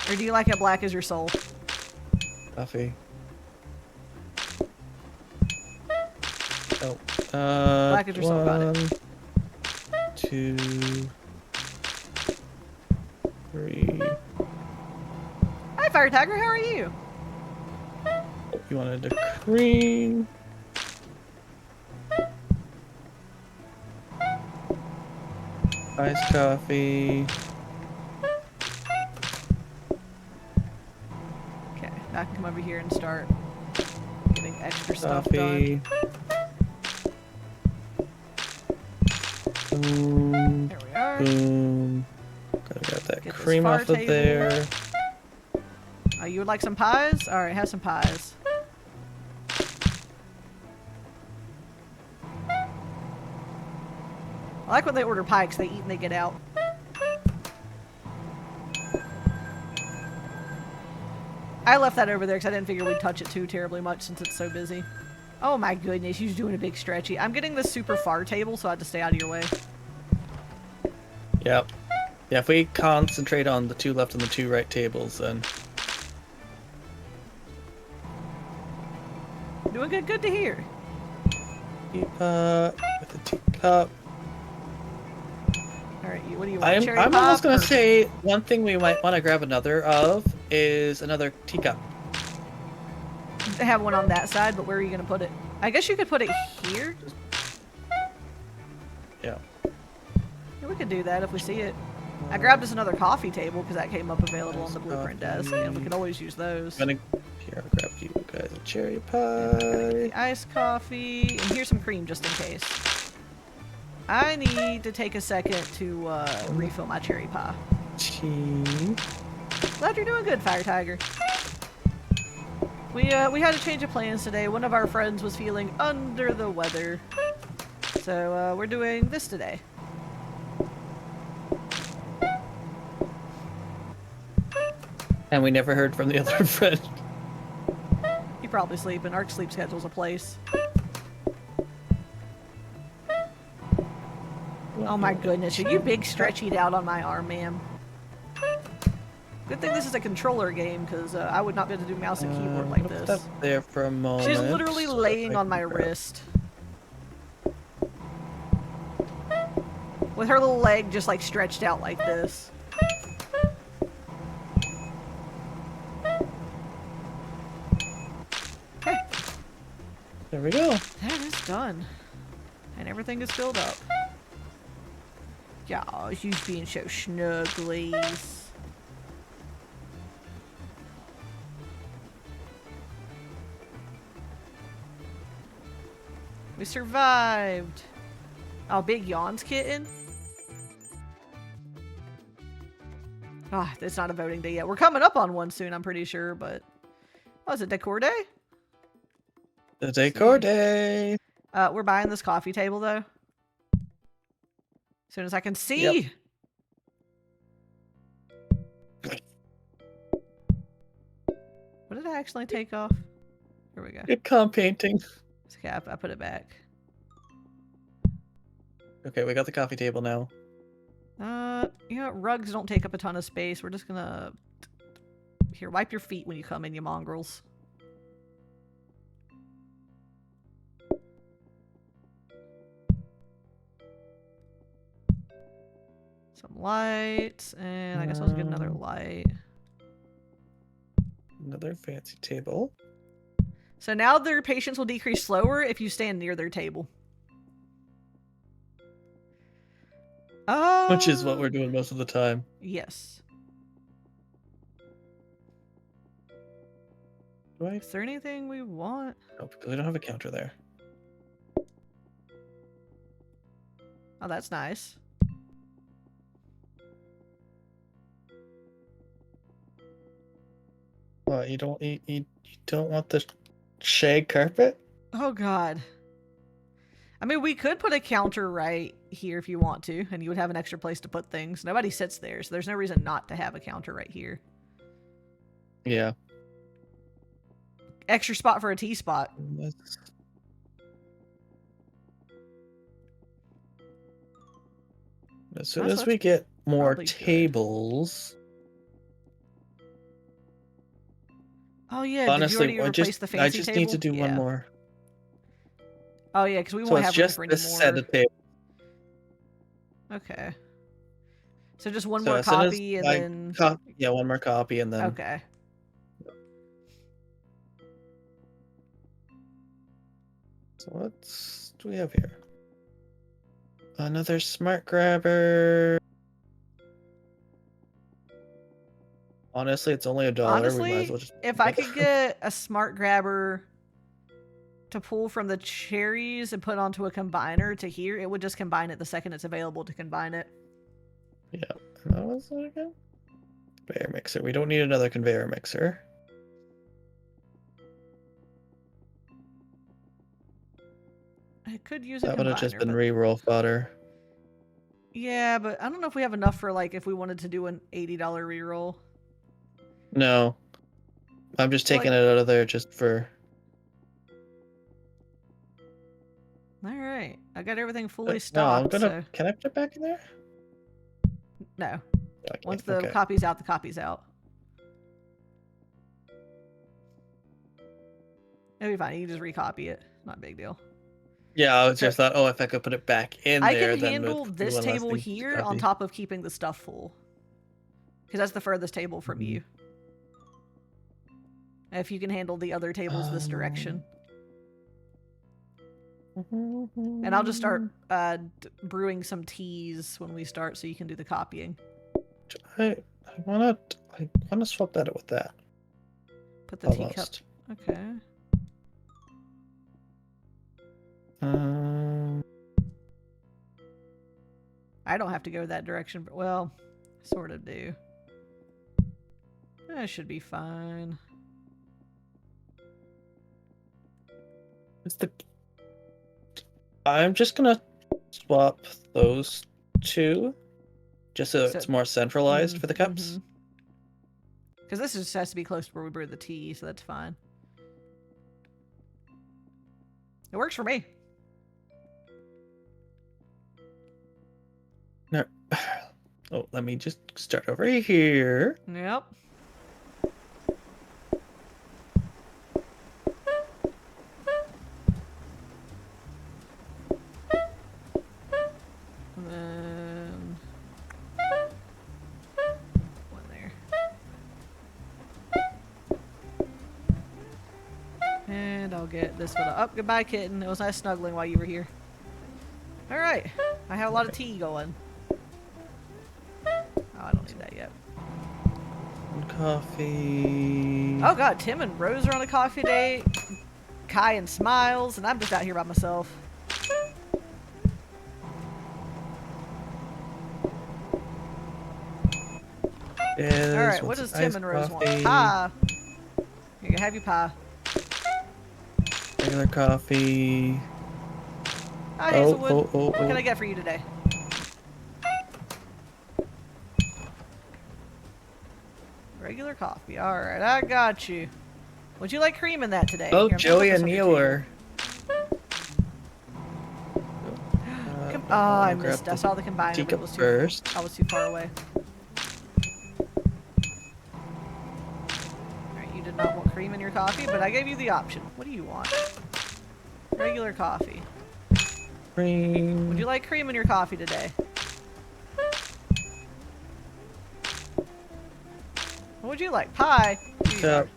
Or do you like it black as your soul? Coffee. Oh. Black as your soul, got it. 1, 2, 3. Hi, Fire Tiger. How are you? You wanted the cream. Iced coffee. Okay, now I can come over here and start getting extra stuff Coffee. done. Boom. There we are. Boom. Gotta get that Get this cream far off of table. there. Oh, you would like some pies? Alright, have some pies. I like when they order pie because they eat and they get out. I left that over there because I didn't figure we'd touch it too terribly much since it's so busy. Oh my goodness, you're doing a big stretchy. I'm getting the super far table, so I have to stay out of your way. Yep. Yeah, if we concentrate on the 2 left and the 2 right tables, then Doing good, good to hear. teapot with the teacup. Alright, what do you want? Cherry I'm pop almost gonna or- say one thing we might want to grab another of is another teacup. I have one on that side, but where are you going to put it? I guess you could put it here. Yeah. Yeah, we could do that if we see it. I grabbed us another coffee table because that came up available on the blueprint desk, and we could always use those. Here, I'll grab you guys a cherry pie. Iced coffee, and here's some cream just in case. I need to take a second to refill my cherry pie. Cheese. Glad you're doing good, Fire Tiger. We had a change of plans today. One of our friends was feeling under the weather, so we're doing this today. And we never heard from the other friend. He probably sleeping. Our sleep schedule's a place. Oh my goodness, are you big stretchied out on my arm, ma'am? Good thing this is a controller game, because I would not be able to do mouse and keyboard like Put this. that there for a moment. She's literally so laying I on my can grab- wrist. With her little leg just like stretched out like this. Okay, There we go. that is done. And everything is filled up. Yeah, she's being so snugglies. We survived. Oh, big yawns, kitten. Ah, it's not a voting day yet. We're coming up on one soon, I'm pretty sure, but... Oh, is it decor day? The decor day. We're buying this coffee table, though. As soon as I can see. What did I actually take off? Here we go. Good comp painting. It's okay, I put it back. Okay, we got the coffee table now. You know, rugs don't take up a ton of space. We're just gonna... Here, wipe your feet when you come in, you mongrels. Some lights, and I guess I'll just get another light. Another fancy table. So now their patience will decrease slower if you stand near their table. Which is what we're doing most of the time. Yes. Do I? Is there anything we want? No, because we don't have a counter there. Oh, that's nice. What, you don't want the shag carpet? Oh, God. I mean, we could put a counter right here if you want to, and you would have an extra place to put things. Nobody sits there, so there's no reason not to have a counter right here. Yeah. Extra spot for a tea spot. Let's... As soon That's as we get more probably good. tables. Oh yeah, did you Honestly, already replace the fancy I just table? need to do one Yeah. more. Oh yeah, because we So won't it's have room just for any this more. set of tables. Okay. So just one So more as soon as copy and I then. yeah, one more copy and then. Okay. So what do we have here? Another smart grabber. Honestly, it's only $1. We might Honestly, as well just. if I could get a smart grabber to pull from the cherries and put onto a combiner to here, it would just combine it the second it's available to combine it. Yeah. And that was it again? Conveyor mixer. We don't need another conveyor mixer. I could use a That would have just combiner, been but re-roll fodder. yeah, but I don't know if we have enough for like if we wanted to do an $80 reroll. No. I'm just taking Like- it out of there just for. All right, I got everything fully No, I'm stocked. gonna. So Can I put it back in there? no, Okay, once the okay. copy's out, the copy's out. It'll be fine. You can just recopy it. Not a big deal. Yeah, I was So- just thought, oh, if I could put it back in I there, can then handle would be this one less table thing to here on copy. top of keeping the stuff full. Because that's the furthest table from Mhm. you. If you can handle the other tables this direction. And I'll just start brewing some teas when we start so you can do the copying. I wanna swap that out with that. Put the teacup. Almost. Okay. I don't have to go that direction, but well, sort of do. That should be fine. It's the. I'm just gonna swap those two, just so So- it's more centralized for the cups. Because this just has to be close to where we brew the tea, so that's fine. It works for me. No. Oh, let me just start over here. Yep. And then one there. And I'll get this one up. Goodbye, kitten. It was nice snuggling while you were here. Alright. I have a lot of tea going. Oh, I don't need that yet. One coffee. Oh god, Tim and Rose are on a coffee date. Kai and Smiles, and I'm just out here by myself. Yes, Alright, want what does some Tim iced and Rose want? coffee, Pie. You can have your pie. Regular coffee. Hi, Hazelwood. What can oh. I get for you today? Regular coffee. Alright, I got you. Would you like cream in that today? Oh, Here, I'm gonna Joey put this and on your Neil table. are. Oh, I grab missed. I the saw the combiner, but it teacup was too, first. I was too far away. Alright, you did not want cream in your coffee, but I gave you the option. What do you want? Regular coffee. Cream. Would you like cream in your coffee today? What would you like? Pie? You Yeah. are.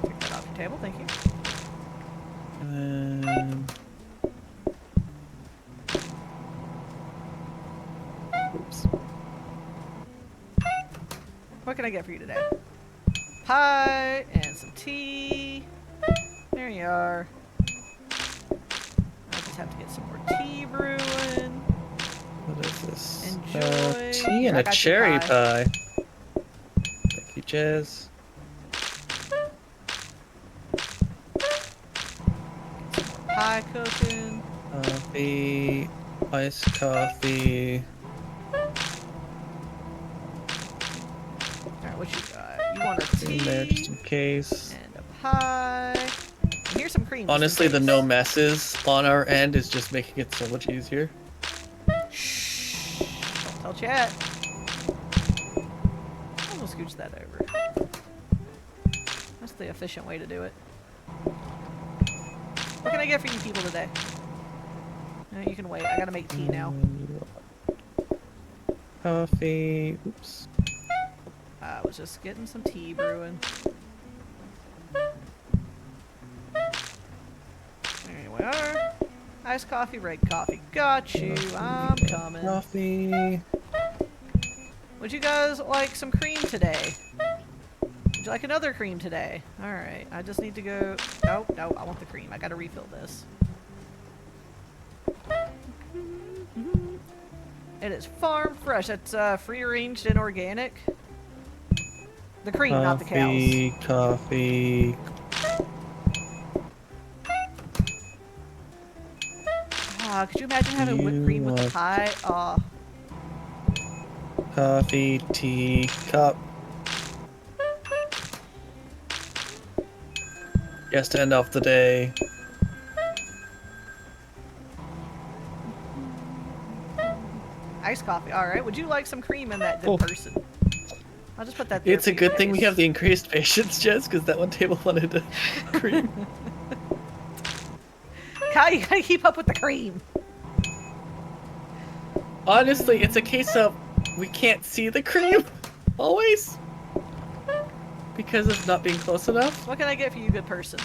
Take that off your table, thank you. And then... Oops. What can I get for you today? Pie and some tea. There you are. I just have to get some more tea brewing. What is this? Enjoy. Tea and I a got you cherry pie. pie. Thank you, Jez. Pie cooking. Coffee. Iced coffee. Alright, what you got? You want a In there just in tea case. and a pie. And here's some cream. just in Honestly, the case. no messes on our end is just making it so much easier. Shh. Don't tell chat. We'll scooch that over. That's the efficient way to do it. What can I get for you people today? No, you can wait. I gotta make tea now. Coffee. Oops. I was just getting some tea brewing. There we are. Iced coffee, red coffee. Got you. I'm coming. Coffee. Would you guys like some cream today? Would you like another cream today? Alright, I just need to go... No, no, I want the cream. I gotta refill this. It is farm fresh. It's free range and organic. The cream, not the cows. Coffee. Ah, could you imagine having whipped cream with the pie? Ah. Coffee, tea, cup. Yes, to end off the day. Iced coffee. Alright, would you like some cream in that good Oh. person? I'll just put that there It's for a you good thing we guys. have the increased patience, Jess, because that one table wanted to cream. Kyle, you gotta keep up with the cream. Honestly, it's a case of we can't see the cream always because of not being close enough. What can I get for you, good person?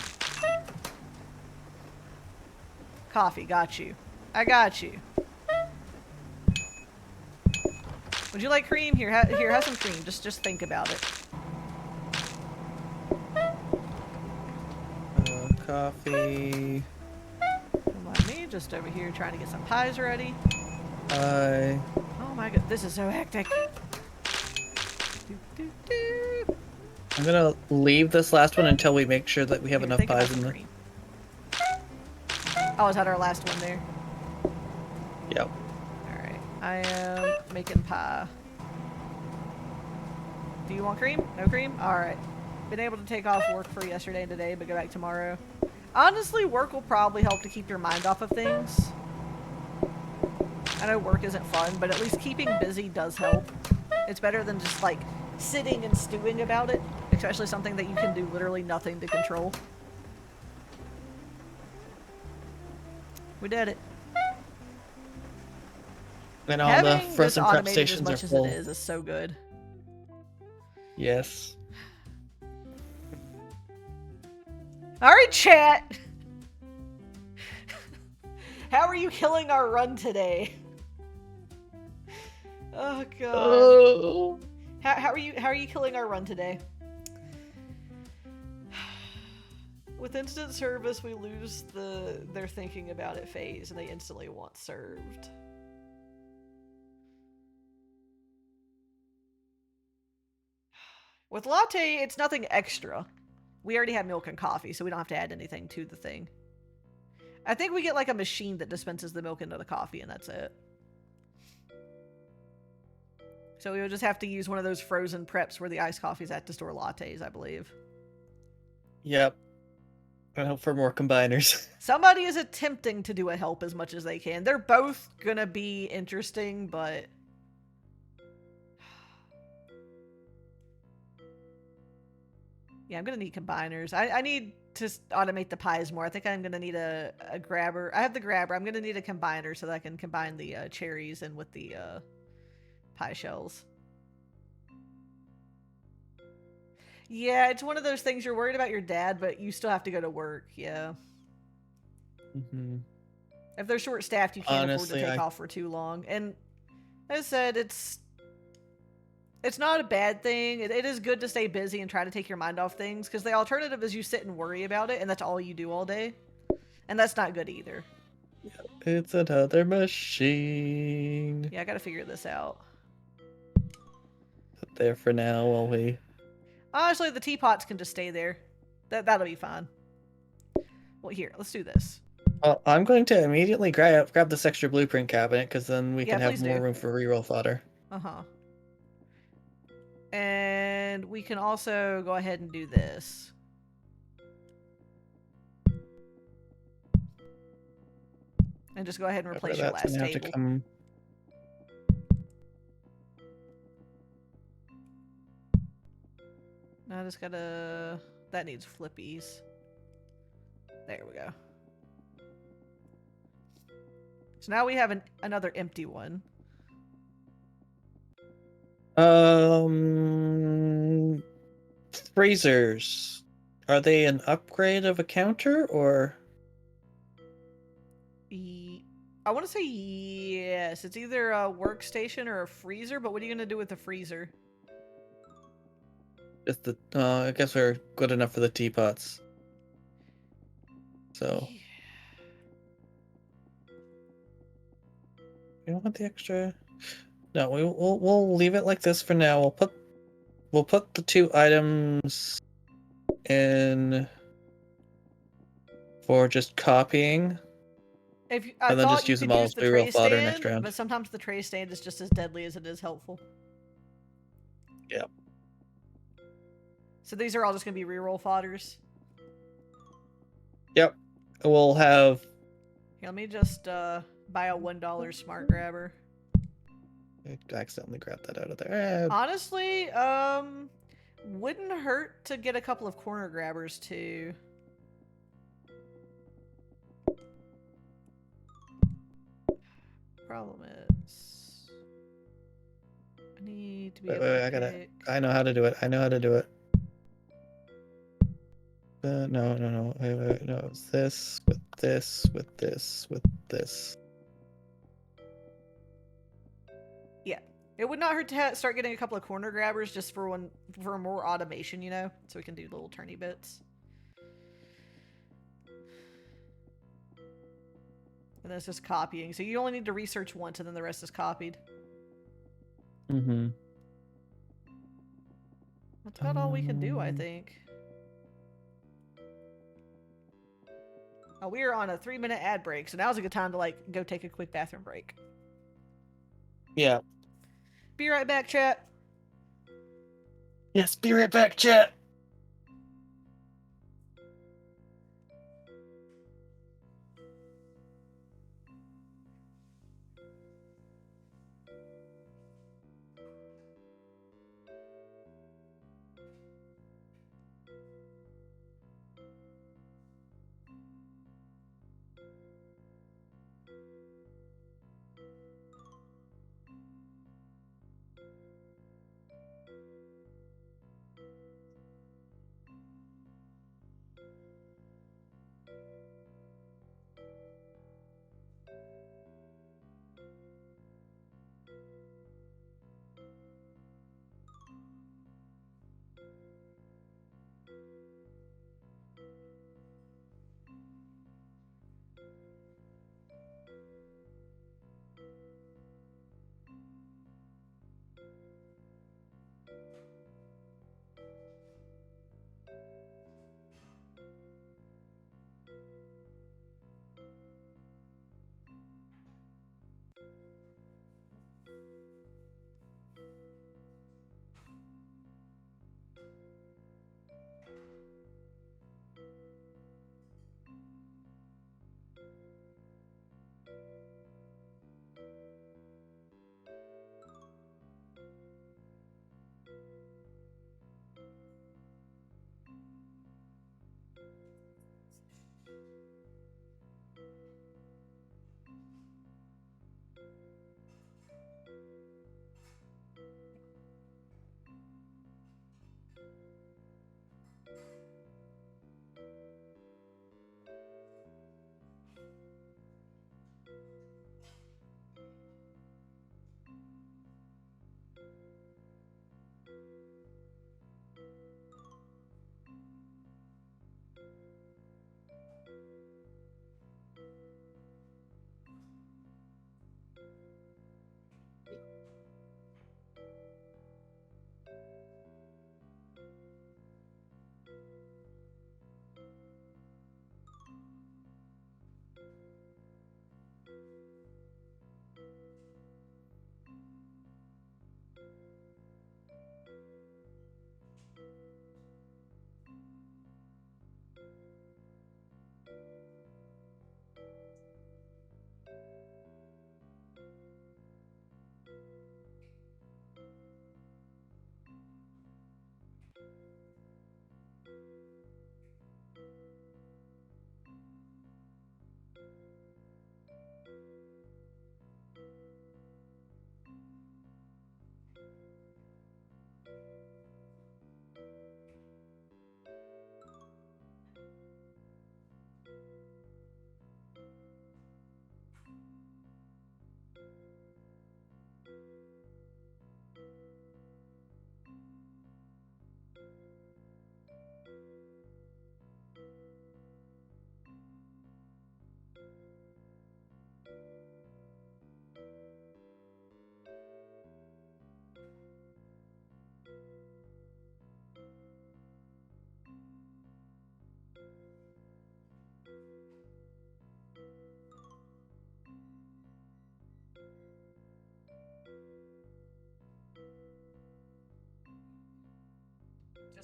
Coffee, got you. I got you. Would you like cream? Here, here, have some cream. Just think about it. Coffee. Don't mind me, just over here trying to get some pies ready. I. Oh my god, this is so hectic. Do, do, do. I'm gonna leave this last one until we make sure that we have Here, enough think about pies some in the. cream. Oh, is that our last one there? Yep. Alright, I am making pie. Do you want cream? No cream? Alright. Been able to take off work for yesterday and today, but go back tomorrow. Honestly, work will probably help to keep your mind off of things. I know work isn't fun, but at least keeping busy does help. It's better than just, like, sitting and stewing about it, especially something that you can do literally nothing to control. We did it. And all Having the this frozen prep automated as stations are much as full. it is so good. Yes. Alright, chat! How are you killing our run today? Oh god. Oh. How are you killing our run today? With instant service, we lose they're thinking about it phase, and they instantly want served. With latte, it's nothing extra. We already have milk and coffee, so we don't have to add anything to the thing. I think we get like a machine that dispenses the milk into the coffee, and that's it. So we would just have to use one of those frozen preps where the iced coffee's at to store lattes, I believe. Yep. I hope for more combiners. Somebody is attempting to do a help as much as they can. They're both gonna be interesting, but... yeah, I'm gonna need combiners. I need to automate the pies more. I think I'm gonna need a grabber. I have the grabber. I'm gonna need a combiner so that I can combine the cherries in with the pie shells. Yeah, it's one of those things you're worried about your dad, but you still have to go to work. Yeah. Mm-hmm. If they're short-staffed, you can't Honestly, afford to take off for too long. And as I said, it's not a bad thing. It is good to stay busy and try to take your mind off things, because the alternative is you sit and worry about it, and that's all you do all day. And that's not good either. It's another machine. Yeah, I gotta figure this out. Put there for now while we... Honestly, the teapots can just stay there. That'll be fine. Well, here, let's do this. I'm going to immediately grab this extra blueprint cabinet, because then we Yeah, can have please more do. room for reroll fodder. Uh-huh. And we can also go ahead and do this. And just go ahead and replace your That's last gonna have to table. come. Now I just gotta... That needs flippies. There we go. So now we have another empty one. Freezers. Are they an upgrade of a counter or? I want to say yes. It's either a workstation or a freezer, but what are you going to do with the freezer? Just the. I guess they're good enough for the teapots. So. You don't want the extra. No, we'll leave it like this for now. We'll put the 2 items in for just copying. I And then thought just you use them could all use as the reroll tray fodder next stand, round. but sometimes the tray stand is just as deadly as it is helpful. Yep. So these are all just going to be reroll fodders. Yep. We'll have. Here, let me just buy a $1 smart grabber. I accidentally grabbed that out of there. Honestly, wouldn't hurt to get a couple of corner grabbers too. Problem is, I need to be able to pick... I know how to do it. I know how to do it. No. Wait, no. It's this with this with this with this. Yeah, it would not hurt to start getting a couple of corner grabbers just for more automation, you know, so we can do little turny bits. And then it's just copying. So you only need to research once, and then the rest is copied. Mm-hmm. That's about all we can do, I think. Oh, we are on a 3-minute ad break, so now's a good time to, like, go take a quick bathroom break. Yeah. Be right back, chat. Yes, be right back, chat.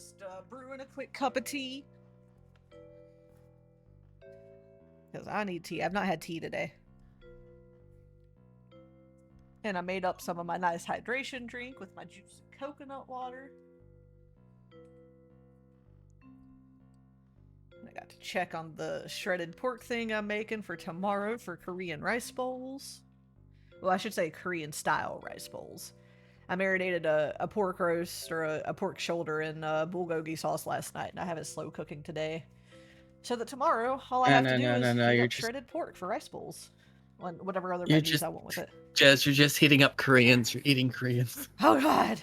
Just brewing a quick cup of tea. Because I need tea. I've not had tea today. And I made up some of my nice hydration drink with my juicy coconut water. And I got to check on the shredded pork thing I'm making for tomorrow for Korean rice bowls. Well, I should say Korean style rice bowls. I marinated a pork roast or a pork shoulder in bulgogi sauce last night, and I have it slow cooking today. So that tomorrow, all I have to do is heat up shredded pork for rice bowls. Whatever other veggies I want with it. Jez, you're just heating up Koreans. You're eating Koreans. Oh, God.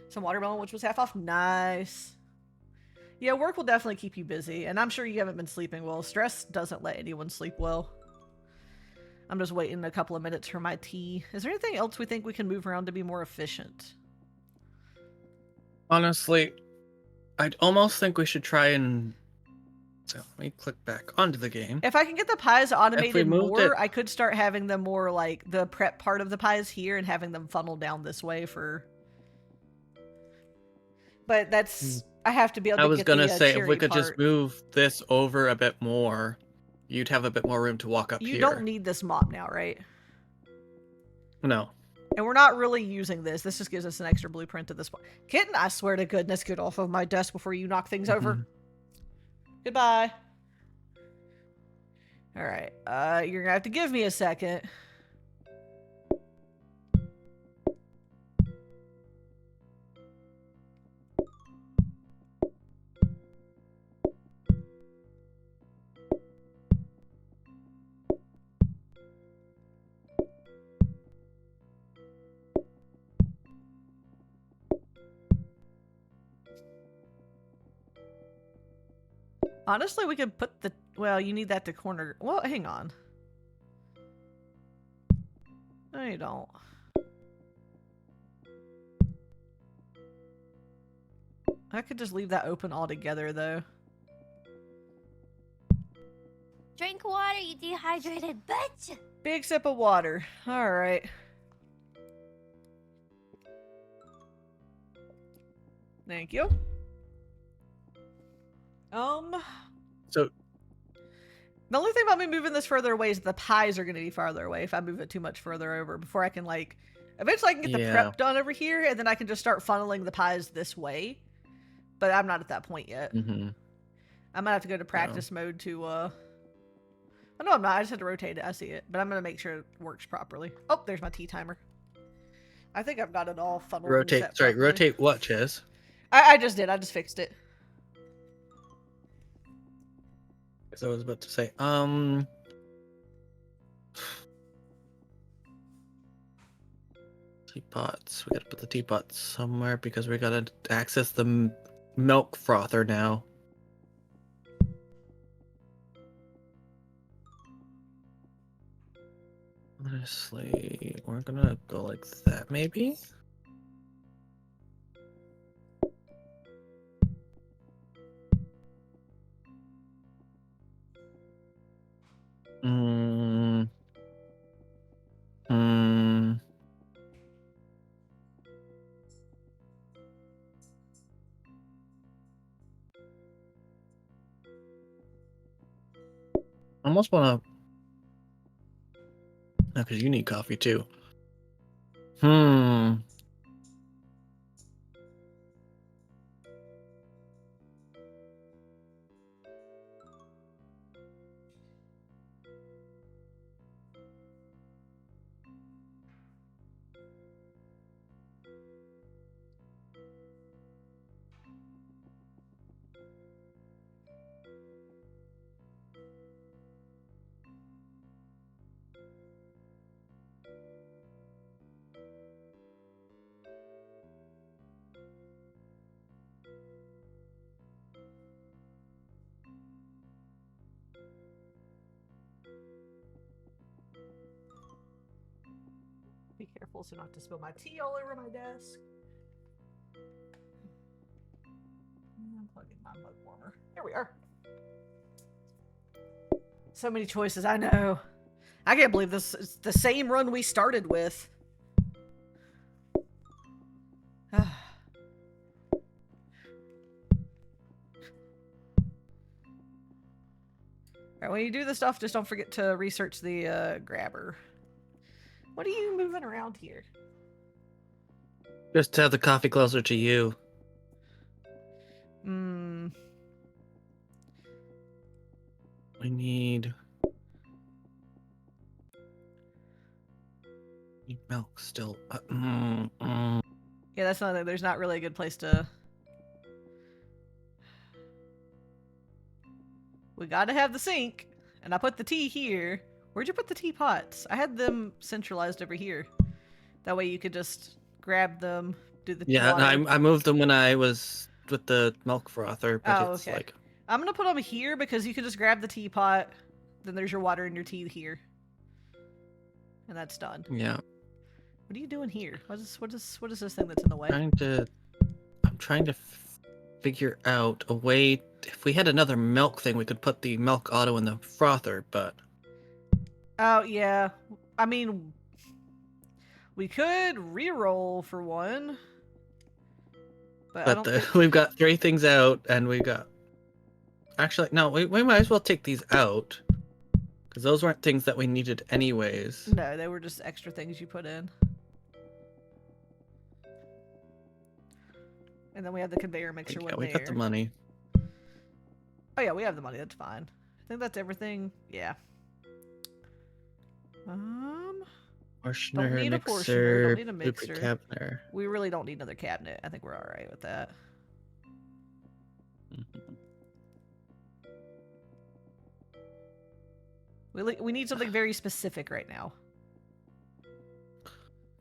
Some watermelon, which was half off. Nice. Yeah, work will definitely keep you busy, and I'm sure you haven't been sleeping well. Stress doesn't let anyone sleep well. I'm just waiting a couple of minutes for my tea. Is there anything else we think we can move around to be more efficient? Honestly, I'd almost think we should try and... So let me click back onto the game. If I can get the pies automated more, it... I could start having them more like the prep part of the pies here and having them funnel down this way for... But that's... I have to be able to get the I was going to say, if we could part. just move this over a bit more, you'd have a bit more room to walk up here. You don't need this mop now, right? No. And we're not really using this. This just gives us an extra blueprint at this point. Kitten, I swear to goodness, get off of my desk before you knock things over. Goodbye. Alright, you're gonna have to give me a second. Honestly, we could put the... Well, you need that to corner... Well, hang on. No, you don't. I could just leave that open altogether, though. Drink water, you dehydrated bitch! Big sip of water. Alright. Thank you. So the only thing about me moving this further away is the pies are going to be farther away if I move it too much further over before I can, like, eventually I can get the prep done over here and then I can just start funneling the pies this way. But I'm not at that point yet. Mm-hmm. I might have to go to practice mode to, Oh, no, I'm not. I just had to rotate it. I see it. But I'm going to make sure it works properly. Oh, there's my tea timer. I think I've got it all funneled. Rotate what, Jez? I just did. I just fixed it. So I was about to say, teapots. We gotta put the teapots somewhere because we gotta access the milk frother now. Honestly, we're gonna go like that, maybe? I almost wanna... No, because you need coffee too. Be careful so not to spill my tea all over my desk. I'm plugging my mug warmer. Here we are. So many choices, I know. I can't believe this is the same run we started with. Alright, when you do this stuff, just don't forget to research the grabber. What are you moving around here? Just to have the coffee closer to you. Hmm. We need milk still. Yeah, that's not. There's not really a good place to. We gotta have the sink, and I put the tea here. Where'd you put the teapots? I had them centralized over here. That way you could just grab them, do the Yeah, water. I moved them when I was with the milk frother, but Oh, it's okay. like I'm gonna put them here because you can just grab the teapot, then there's your water and your tea here, and that's done. yeah. What are you doing here? What is this thing that's in the way? I'm trying to figure out a way. If we had another milk thing, we could put the milk auto in the frother, but Oh yeah, I mean, we could re-roll for one, but I don't we've got 3 things out, and we got. Actually, no, we might as well take these out, because those weren't things that we needed anyways. No, they were just extra things you put in. And then we have the conveyor mixer one We there. got the money. Oh yeah, we have the money. That's fine. I think that's everything. Yeah. Portioner, need a mixer, portioner, don't need a blueprint mixer. cabinet. We really don't need another cabinet. I think we're all right with that. We need something very specific right now.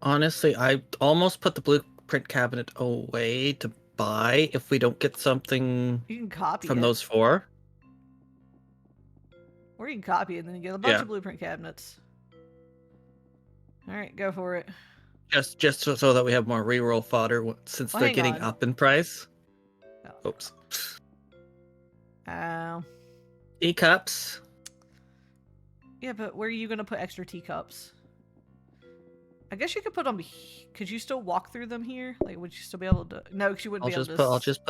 Honestly, I almost put the blueprint cabinet away to buy if we don't get something You can copy from it. those 4. Or you can copy it and then you get a bunch Yeah. of blueprint cabinets. Alright, go for it. Just so that we have more reroll fodder since Well, they're hang getting on. up in price. Oh. Oops. Um, Teacups. yeah, but where are you going to put extra teacups? I guess you could put them. Could you still walk through them here? Like, would you still be able to? No, because you wouldn't I'll be able just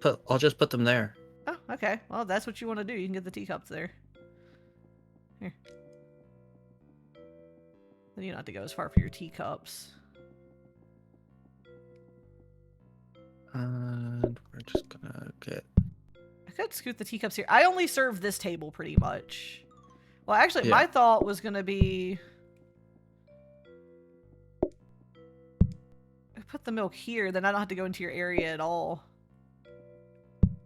to. I'll just put them there. Oh, okay. Well, if that's what you want to do. You can get the teacups there. Here. Then you don't have to go as far for your teacups. And we're just gonna get. I could scoot the teacups here. I only serve this table pretty much. Well, actually, Yeah. my thought was gonna be. Put the milk here, then I don't have to go into your area at all.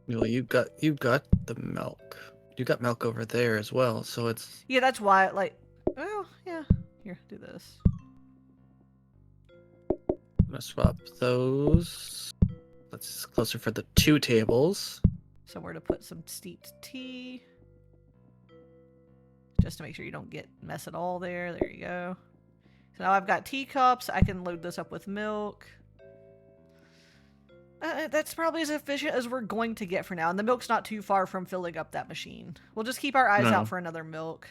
Well, you got the milk. You got milk over there as well, so it's. Yeah, that's why. Like, well, yeah. Here, do this. I'm gonna swap those. That's closer for the 2 tables. Somewhere to put some steeped tea. Just to make sure you don't get mess at all there. There you go. So now I've got teacups. I can load this up with milk. That's probably as efficient as we're going to get for now. And the milk's not too far from filling up that machine. We'll just keep our eyes No. out for another milk.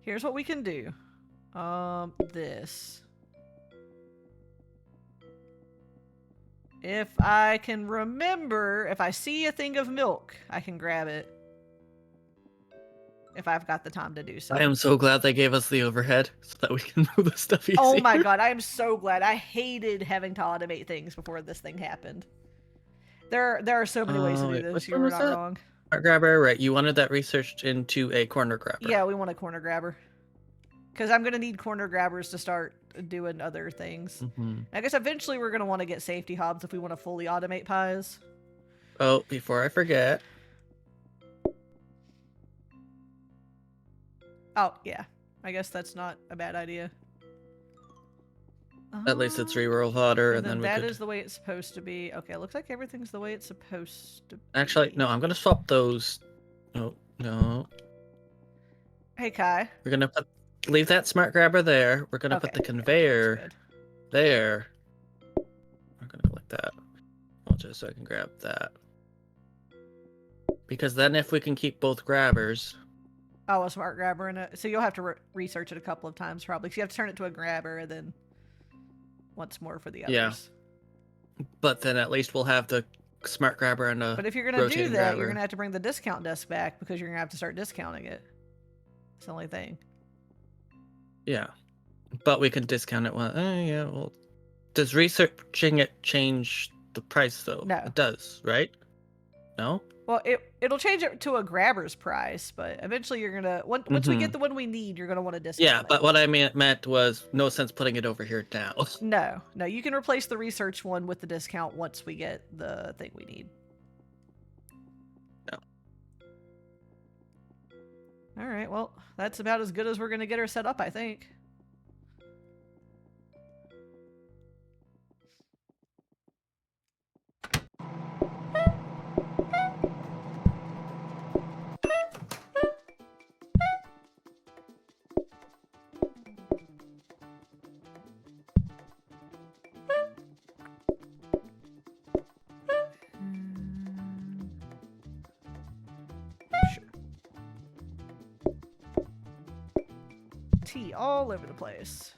Here's what we can do. This. If I can remember, if I see a thing of milk, I can grab it. If I've got the time to do so. I am so glad they gave us the overhead so that we can move the stuff easier. Oh my god, I am so glad. I hated having to automate things before this thing happened. There are so many ways to do wait, this. which You one were was not that? wrong. Smart grabber, right? You wanted that researched into a corner grabber. Yeah, we want a corner grabber. Because I'm going to need corner grabbers to start doing other things. Mm-hmm. I guess eventually we're going to want to get safety hobs if we want to fully automate pies. Oh, before I forget, Oh, yeah. I guess that's not a bad idea. at least it's reroll fodder, and then we that could. is the way it's supposed to be. Okay, looks like everything's the way it's supposed to be. Actually, no, I'm gonna swap those. No. Hey, Kai. We're gonna leave that smart grabber there. We're gonna put Okay, the conveyor that's good. there. We're gonna go like that. I'll just so I can grab that. Because then if we can keep both grabbers. Oh, a smart grabber in it. So you'll have to research it a couple of times probably. So you have to turn it to a grabber and then once more for the others. Yeah. But then at least we'll have the smart grabber and a But if you're gonna do rotating that, you're grabber. gonna have to bring the discount desk back because you're gonna have to start discounting it. It's the only thing. Yeah, but we can discount it. Well, yeah. Well, does researching it change the price though? No. It does, right? No. Well, it'll change it to a grabber's price, but eventually you're gonna once we get the one we need, you're gonna want to discount. Yeah, it. but what I meant was no sense putting it over here now. No, you can replace the research one with the discount once we get the thing we need. No. All right, well, that's about as good as we're gonna get her set up, I think. Tea all over the place.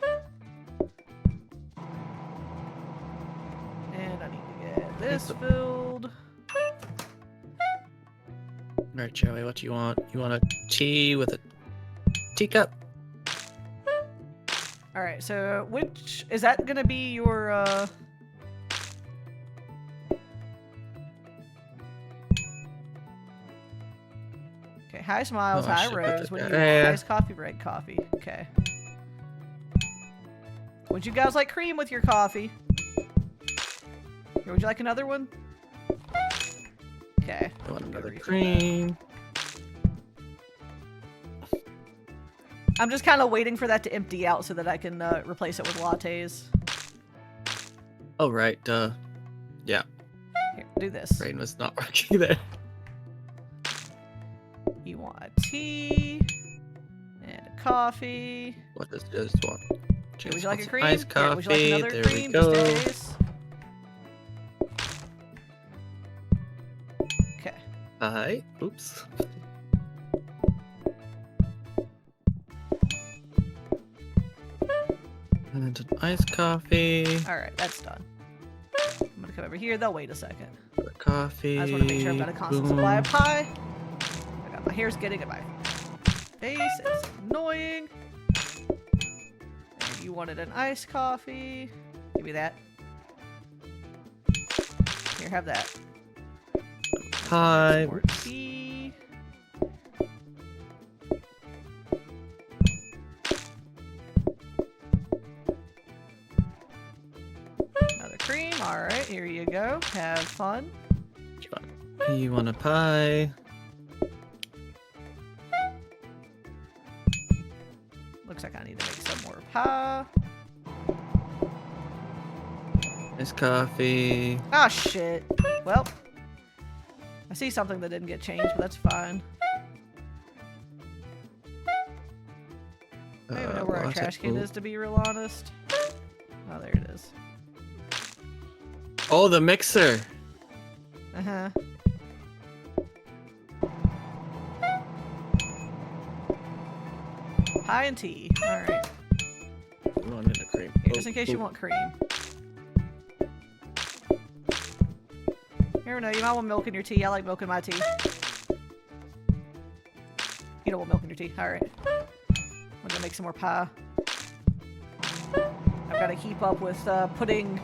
And I need to get this filled. Alright, Joey, what do you want? You want a tea with a teacup? Alright, so which is that gonna be your Okay, high smiles, Oh, I high should put rose. that What do you there. want? Iced coffee, red coffee. Okay. Would you guys like cream with your coffee? Or would you like another one? Okay. I want another refill that. cream. I'm just kind of waiting for that to empty out so that I can replace it with lattes. Oh, right, yeah, Here, do this. brain was not working there. You want a tea and a coffee. What does this want? Okay, would you like a Just cream? iced Here, coffee, would you like another there cream we just go. in case? Okay. Hi, oops. And an iced coffee, All right, that's done. I'm gonna come over here. They'll wait a second. the coffee. I just want to make sure I've got a constant supply of pie. I got my hair's getting in my face. It's annoying. And you wanted an iced coffee. Give me that. Here, have that. Pie. Some more tea. Another cream. All right, here you go. Have fun. You want a pie? Looks like I need to make some more pie. Iced coffee. Ah, shit. Well, I see something that didn't get changed, but that's fine. I don't even know where our latte- trash can ooh. is, to be real honest. Oh, there it is. Oh, the mixer. Uh-huh. Pie and tea. Alright. You wanted a cream. Here, just in case you Ooh. want cream. Here, no, you might want milk in your tea. I like milk in my tea. You don't want milk in your tea. Alright. I'm gonna make some more pie. I've got to keep up with putting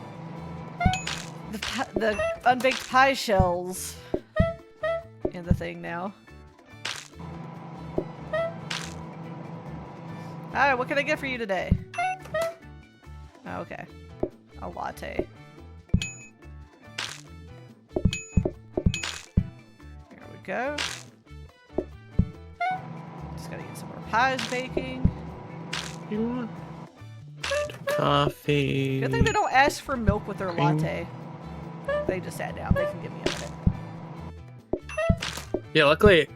the unbaked pie shells in the thing now. Alright, what can I get for you today? Oh, okay. A latte. Here we go. Just gotta get some more pies baking. You want coffee? Good thing they don't ask for milk with their Cream. latte. They just sat down. They can give me a minute. Yeah, luckily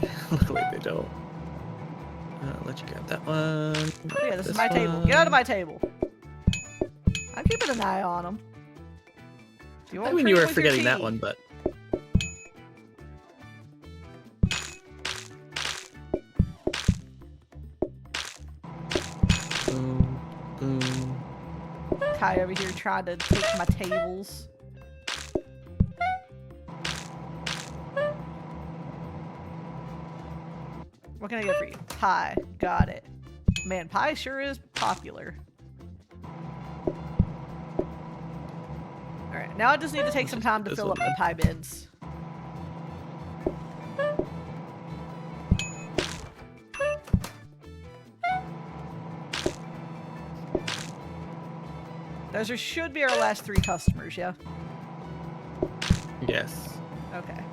they don't. I'll let you grab that one. Oh, yeah, this is my table. Get out of my table. I'm keeping an eye on them. You I want mean, you cream were with your forgetting that tea? one, but boom, boom. Kai over here trying to take my tables. What can I get for you? Pie. Got it. Man, pie sure is popular. Alright, now I just need to take some time to This fill one up the pie bins. Those should be our last 3 customers, yeah? Yes. Okay.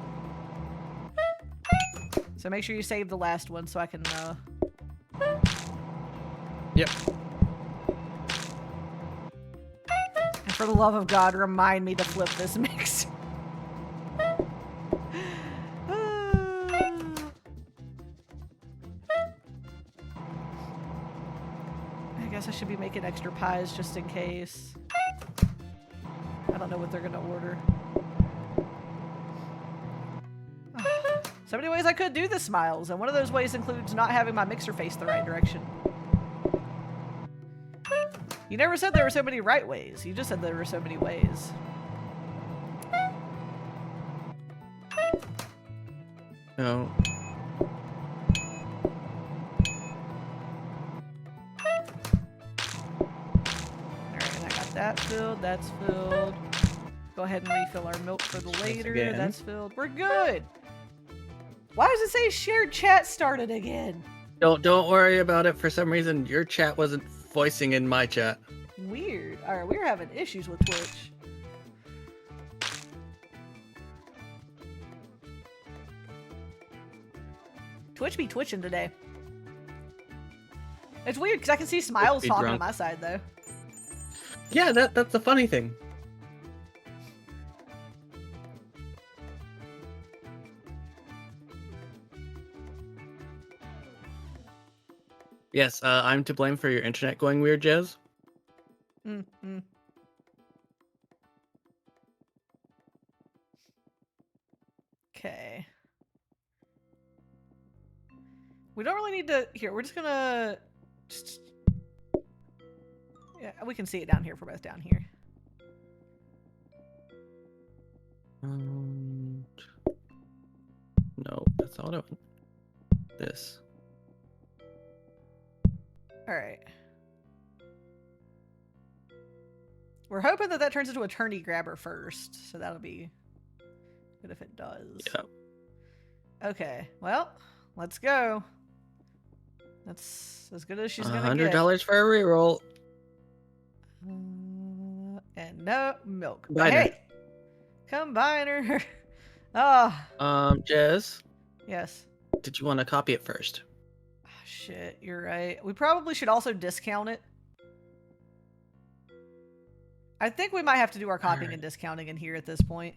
So make sure you save the last one so I can, Yep. And for the love of God, remind me to flip this mix. I guess I should be making extra pies just in case. I don't know what they're gonna order. So many ways I could do this, Miles, and one of those ways includes not having my mixer face the right direction. You never said there were so many right ways. You just said there were so many ways. No. Alright, and I got that filled. That's filled. Go ahead and refill our milk for the later. again. That's filled. We're good. Why does it say shared chat started again? Don't worry about it. For some reason, your chat wasn't voicing in my chat. Weird. Alright, we're having issues with Twitch. Twitch be twitching today. It's weird because I can see Smiles be talking drunk. on my side though. Yeah, that's the funny thing. Yes, I'm to blame for your internet going weird, Jez. Mm-hmm. Okay. We don't really need to. Here, we're just gonna. Yeah, we can see it down here if we're both down here. No, that's not what I want. This. Alright. We're hoping that turns into a turny grabber first, so that'll be good if it does. Yeah. Okay, well, let's go. That's as good as she's gonna get. $100 for a reroll. And no milk. Combiner. Hey! Combiner! Ah, Jez, yes. did you want to copy it first? Ah, shit, you're right. We probably should also discount it. I think we might have to do our copying and discounting in here at this point.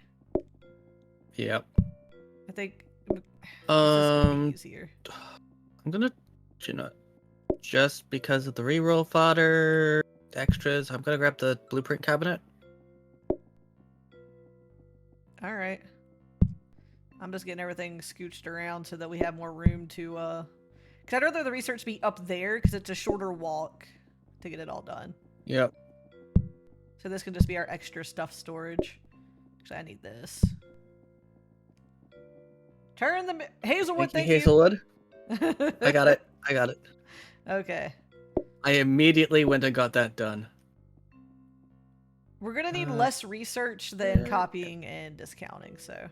Yep. I think this is gonna be easier. I'm gonna, just because of the reroll fodder extras, I'm gonna grab the blueprint cabinet. All right. I'm just getting everything scooched around so that we have more room to, because I'd rather the research be up there because it's a shorter walk to get it all done. Yep. So this can just be our extra stuff storage. Actually, I need this. Turn the Hazelwood. Thank you, Hazelwood. I got it. I got it. Okay. I immediately went and got that done. We're gonna need less research than copying and discounting, so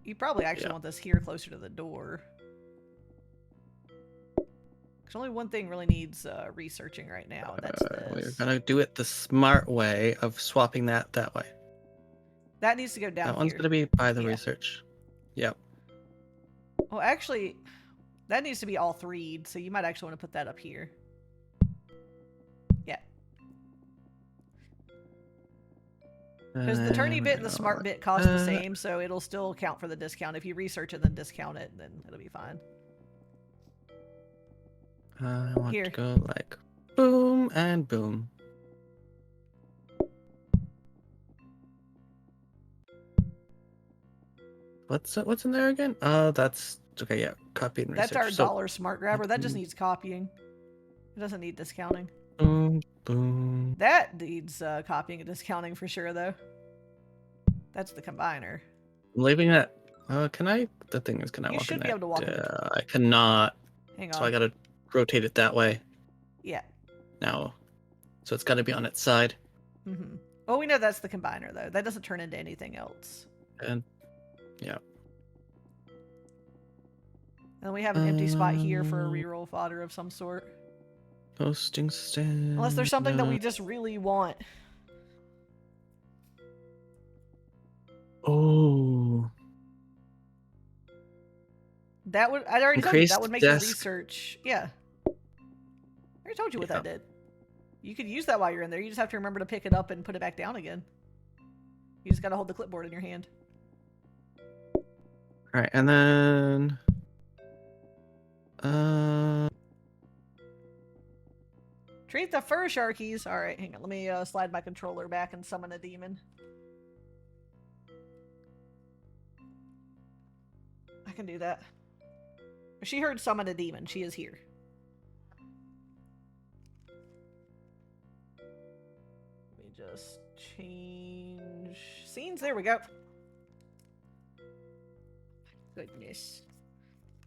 you probably actually want this here closer to the door. Because only one thing really needs researching right now, and that's We're this. gonna do it the smart way of swapping that way. That needs to go down That one's here. gonna be by the Yeah. research. Yep. Well, actually, that needs to be all 3'd, so you might actually want to put that up here. Yeah. Because the turny bit and the smart bit cost the same, so it'll still count for the discount. If you research it, then discount it, then it'll be fine. I want Here. to go like boom and boom. What's in there again? That's okay. Yeah, copy and research. That's our So, dollar smart grabber. That just needs copying. It doesn't need discounting. boom, boom. That needs copying and discounting for sure, though. That's the combiner. I'm leaving that Can I? The thing is, can I You walk should in be there? able to walk in the I cannot. Hang So on. I gotta rotate it that way Yeah. now. So it's gotta be on its side. Mm-hmm. Well, we know that's the combiner, though. That doesn't turn into anything else. And yeah. And we have an empty spot here for a reroll fodder of some sort. Posting stand. Unless there's something that we just really want. Oh. That would, I already told you, that Increased would make desk. the research. Yeah. I already told you what Yeah. that did. You could use that while you're in there. You just have to remember to pick it up and put it back down again. You just gotta hold the clipboard in your hand. Alright, and then Treat the fur sharkies. Alright, hang on. Let me slide my controller back and summon a demon. I can do that. She heard summon a demon. She is here. Let me just change scenes. There we go. Goodness.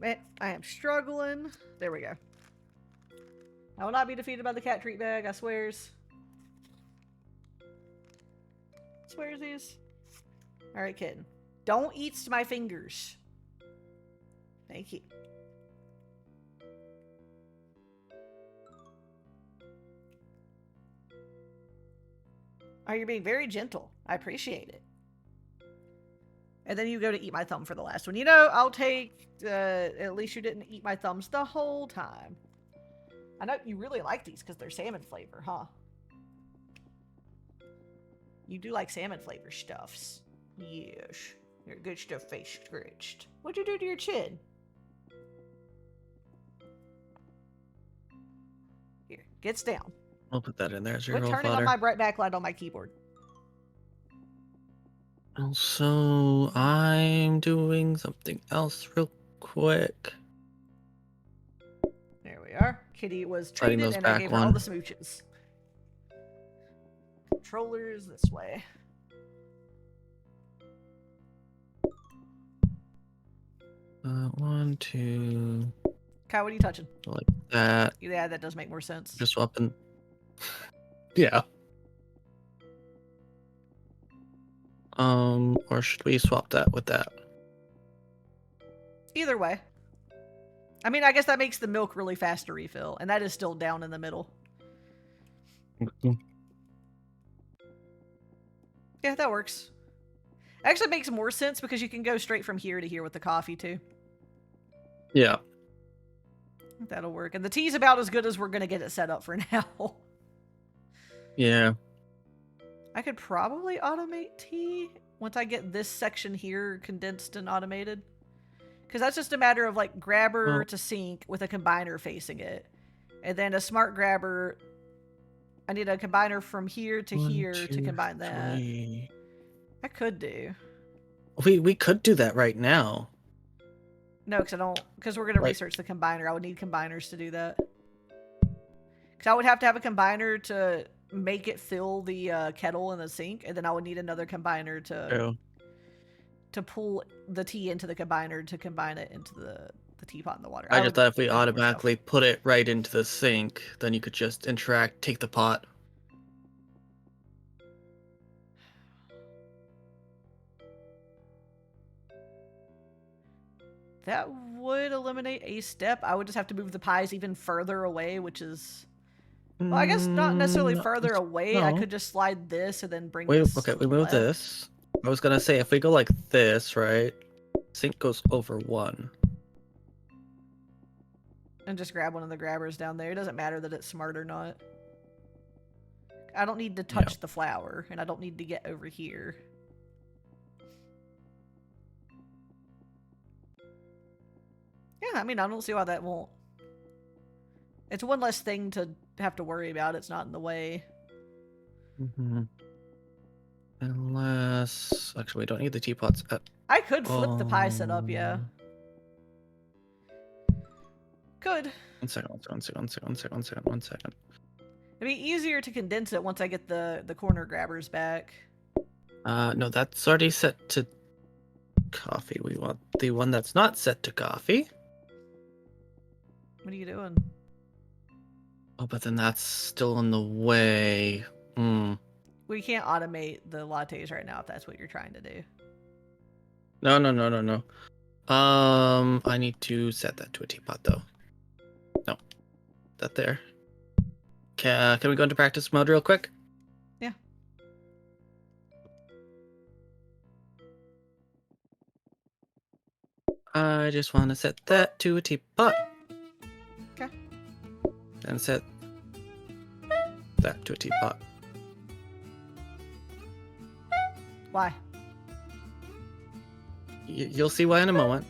Man, I am struggling. There we go. I will not be defeated by the cat treat bag, I swears. Swearsies. Alright, kitten. Don't eat my fingers. Thank you. Oh, you're being very gentle. I appreciate it. And then you go to eat my thumb for the last one. You know, I'll take, at least you didn't eat my thumbs the whole time. I know you really like these because they're salmon flavor, huh? You do like salmon flavor stuffs. Yes. Your good stuff face scratched. What'd you do to your chin? Here, gets down. I'll put that in there as your Quit roll turning on fodder. my bright backlight on my keyboard. Also, I'm doing something else real quick. There we are. Kitty was Sliding treated those and I back gave her all one. the smooches. Controllers this way. One, two, Kai, what are you touching? like that. Yeah, that does make more sense. Just swapping. Yeah. Or should we swap that with that? Either way. I mean, I guess that makes the milk really fast to refill, and that is still down in the middle. Yeah, that works. Actually makes more sense because you can go straight from here to here with the coffee, too. Yeah. That'll work. And the tea's about as good as we're going to get it set up for now. Yeah. I could probably automate tea once I get this section here condensed and automated. Because that's just a matter of, like, grabber Well- to sink with a combiner facing it. And then a smart grabber... I need a combiner from here to One, here to two, combine that. three. I could do. We could do that right now. No, because I don't... Because we're going to Like- research the combiner. I would need combiners to do that. Because I would have to have a combiner to make it fill the kettle and the sink. And then I would need another combiner True. to pull the tea into the combiner to combine it into the teapot and the water. I just would thought if we do more stuff. automatically put it right into the sink, then you could just interact, take the pot. That would eliminate a step. I would just have to move the pies even further away, which is... Well, I guess not necessarily Mm, further away. I no. could just slide this and then bring Wait, this okay, to we the move left. this. I was gonna say, if we go like this, right? Sink goes over one. And just grab one of the grabbers down there. It doesn't matter that it's smart or not. I don't need to touch the flour, and I don't need to get over here. Yeah, I mean, I don't see why that won't. It's one less thing to have to worry about. It's not in the way. Mm-hmm. Unless... Actually, we don't need the teapots. I could flip the pie setup, yeah. Could. One second. It'd be easier to condense it once I get the corner grabbers back. No, that's already set to coffee. We want the one that's not set to coffee. What are you doing? Oh, but then that's still in the way. Hmm. We can't automate the lattes right now if that's what you're trying to do. No. I need to set that to a teapot though. No, that there. Can we go into practice mode real quick? Yeah. I just want to set that to a teapot. Okay. And set that to a teapot. Why? You'll see why in a moment.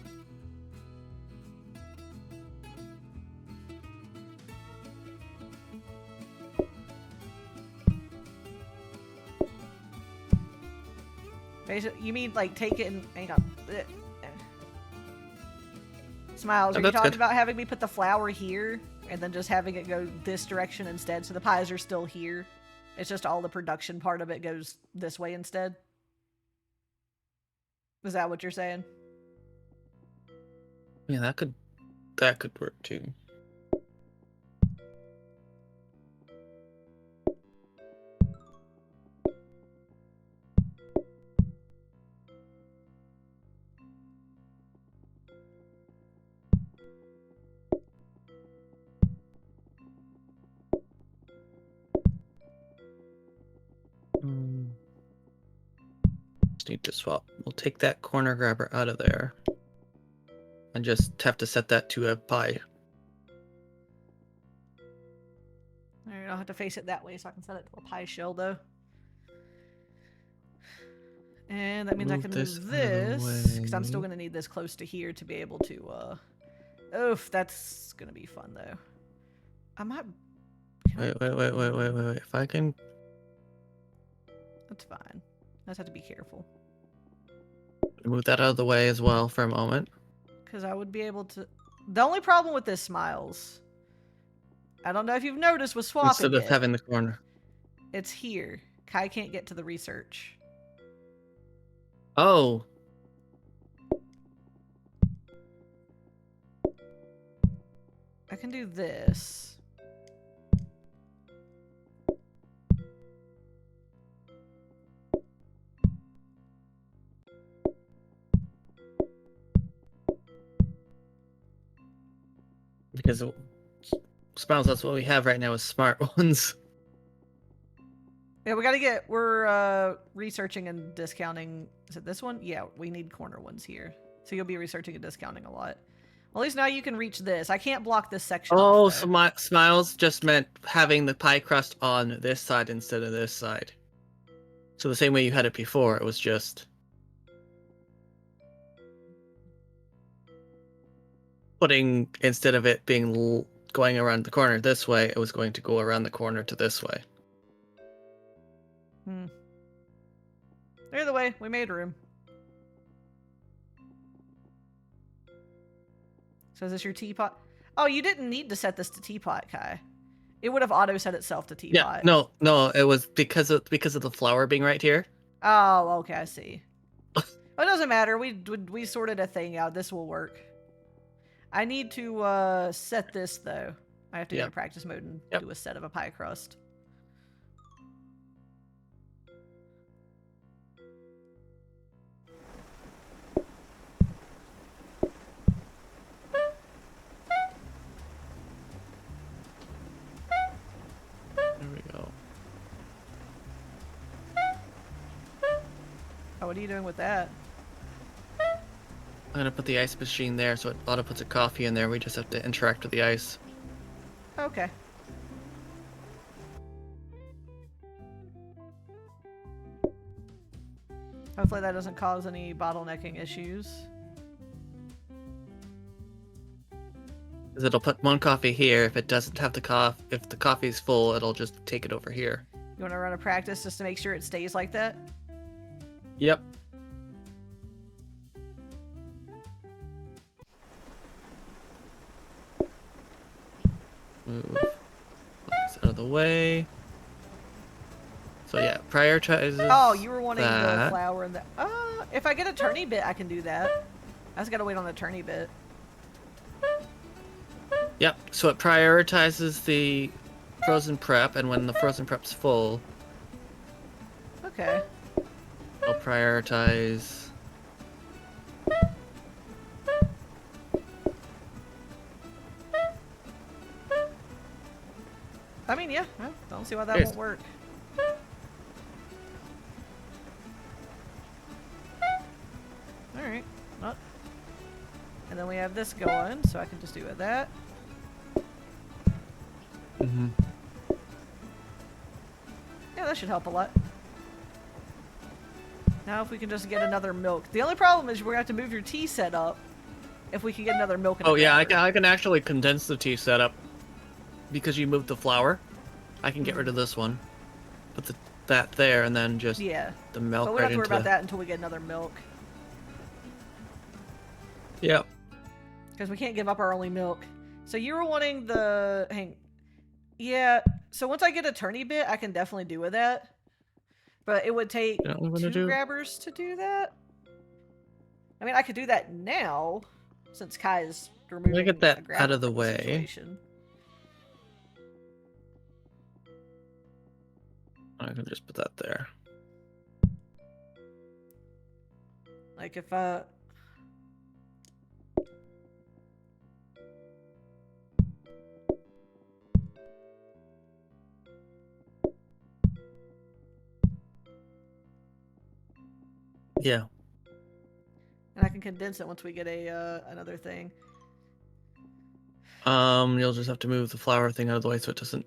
Basically, you mean like take it and hang on. Smiles, are you That's talking good. about having me put the flour here and then just having it go this direction instead so the pies are still here? It's just all the production part of it goes this way instead? Is that what you're saying? Yeah, that could work too. Just need to swap. We'll take that corner grabber out of there. And just have to set that to a pie. Alright, I'll have to face it that way so I can set it to a pie shell though. And that means I Move can this move out of the this, because I'm still way. going to need this close to here to be able to, oof, that's going to be fun though. I might... Wait. If I can... That's fine. I just have to be careful. move that out of the way as well for a moment. Because I would be able to... The only problem with this, Smiles, I don't know if you've noticed with swapping Instead of it, having the corner. it's here. Kai can't get to the research. Oh. I can do this. Because Smiles, that's what we have right now is smart ones. Yeah, we gotta get... We're researching and discounting... Is it this one? Yeah, we need corner ones here. So you'll be researching and discounting a lot. Well, at least now you can reach this. I can't block this section Oh, off, so though. my Smiles just meant having the pie crust on this side instead of this side. So the same way you had it before, it was just... putting, instead of it being going around the corner this way, it was going to go around the corner to this way. Either way, we made room. So is this your teapot? Oh, you didn't need to set this to teapot, Kai. It would have auto set itself to teapot. Yeah, no, it was because of the flower being right here. Oh, okay, I see. Well, it doesn't matter. We sorted a thing out. This will work. I need to set this though. I have to go to practice mode and do a set of a pie crust. There we go. Oh, what are you doing with that? I'm gonna put the ice machine there, so it auto puts a coffee in there. We just have to interact with the ice. Okay. Hopefully that doesn't cause any bottlenecking issues. Because it'll put one coffee here. If it doesn't have the if the coffee's full, it'll just take it over here. You want to run a practice just to make sure it stays like that? Yep. Move this out of the way. So yeah, prioritizes. Oh, you were wanting the that. flour and the... If I get a turny bit, I can do that. I just gotta wait on the turny bit. Yep, so it prioritizes the frozen prep, and when the frozen prep's full, Okay. I'll prioritize... I mean, yeah. I don't see why that Yes. won't work. Alright. Well. And then we have this going, so I can just do it that. Mm-hmm. Yeah, that should help a lot. Now if we can just get another milk. The only problem is we're going to have to move your tea set up if we can get another milk in Oh a yeah, grabber. I can actually condense the tea setup because you moved the flour. I can get rid of this one, put that there, and then just Yeah. the milk But we don't right have to worry into about that until we get another milk. Yep. Because we can't give up our only milk. So you were wanting the... Yeah, so once I get a turny bit, I can definitely do with that. But it would take You know what I'm 2 gonna do? grabbers to do that. I mean, I could do that now, since Kai is removing get that a grabber out of the from way. situation. I can just put that there. Like if Yeah. and I can condense it once we get a another thing. You'll just have to move the flour thing out of the way so it doesn't...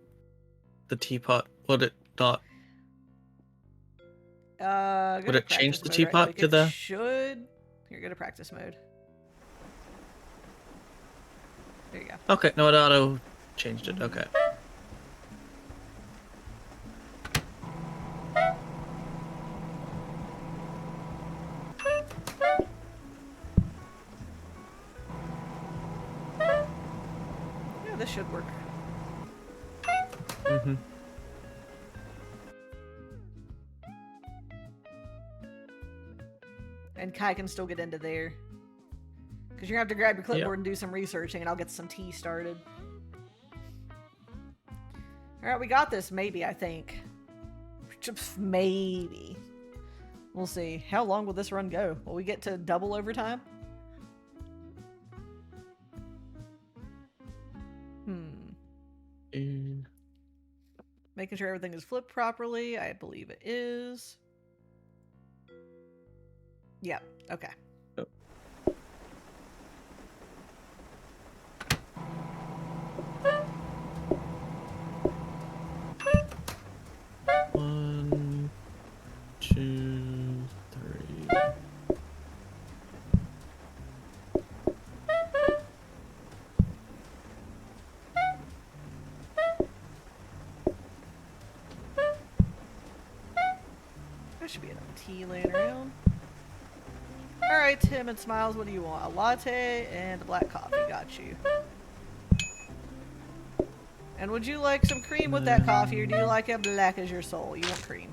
The teapot, would it not? Go Would to it change practice the mode right teapot quick. to It the- should. Here, go to practice mode. There you go. Okay, no, it auto changed it. Okay. Yeah, this should work. Mm-hmm. And Kai can still get into there. Because you're going to have to grab your clipboard and do some researching, and I'll get some tea started. Alright, we got this, maybe, I think. Just maybe. We'll see. How long will this run go? Will we get to double overtime? Making sure everything is flipped properly. I believe it is. Yeah, okay. Yep. One, two, three. There should be enough tea laying around. Alright, Tim and Smiles, what do you want? A latte and a black coffee. Got you. And would you like some cream with that coffee, or do you like it black as your soul? You want cream.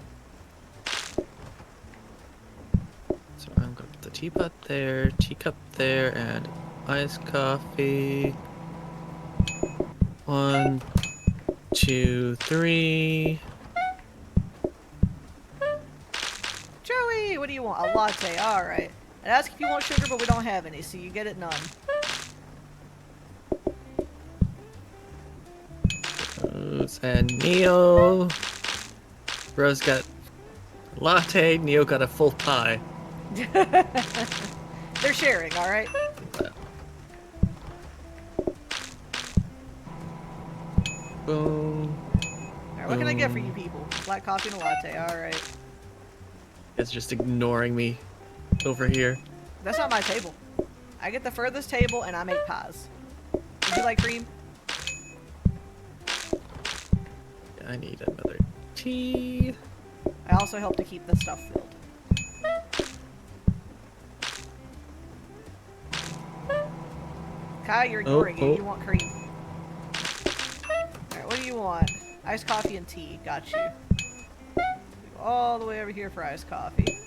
So I'm gonna put the teapot there, teacup there, and iced coffee. 1, 2, 3. Joey, what do you want? A latte. Alright. And ask if you want sugar, but we don't have any, so you get it none. And Neo. Rose got a latte, Neo got a full pie. They're sharing, alright? Boom. Alright, what can I get for you people? Black coffee and a latte, alright. It's just ignoring me over here. That's not my table. I get the furthest table and I make pies. Would you like cream? I need another tea. I also help to keep the stuff filled. Kai, you're ignoring it. You want cream. Alright, what do you want? Iced coffee and tea. Got you. Go all the way over here for iced coffee.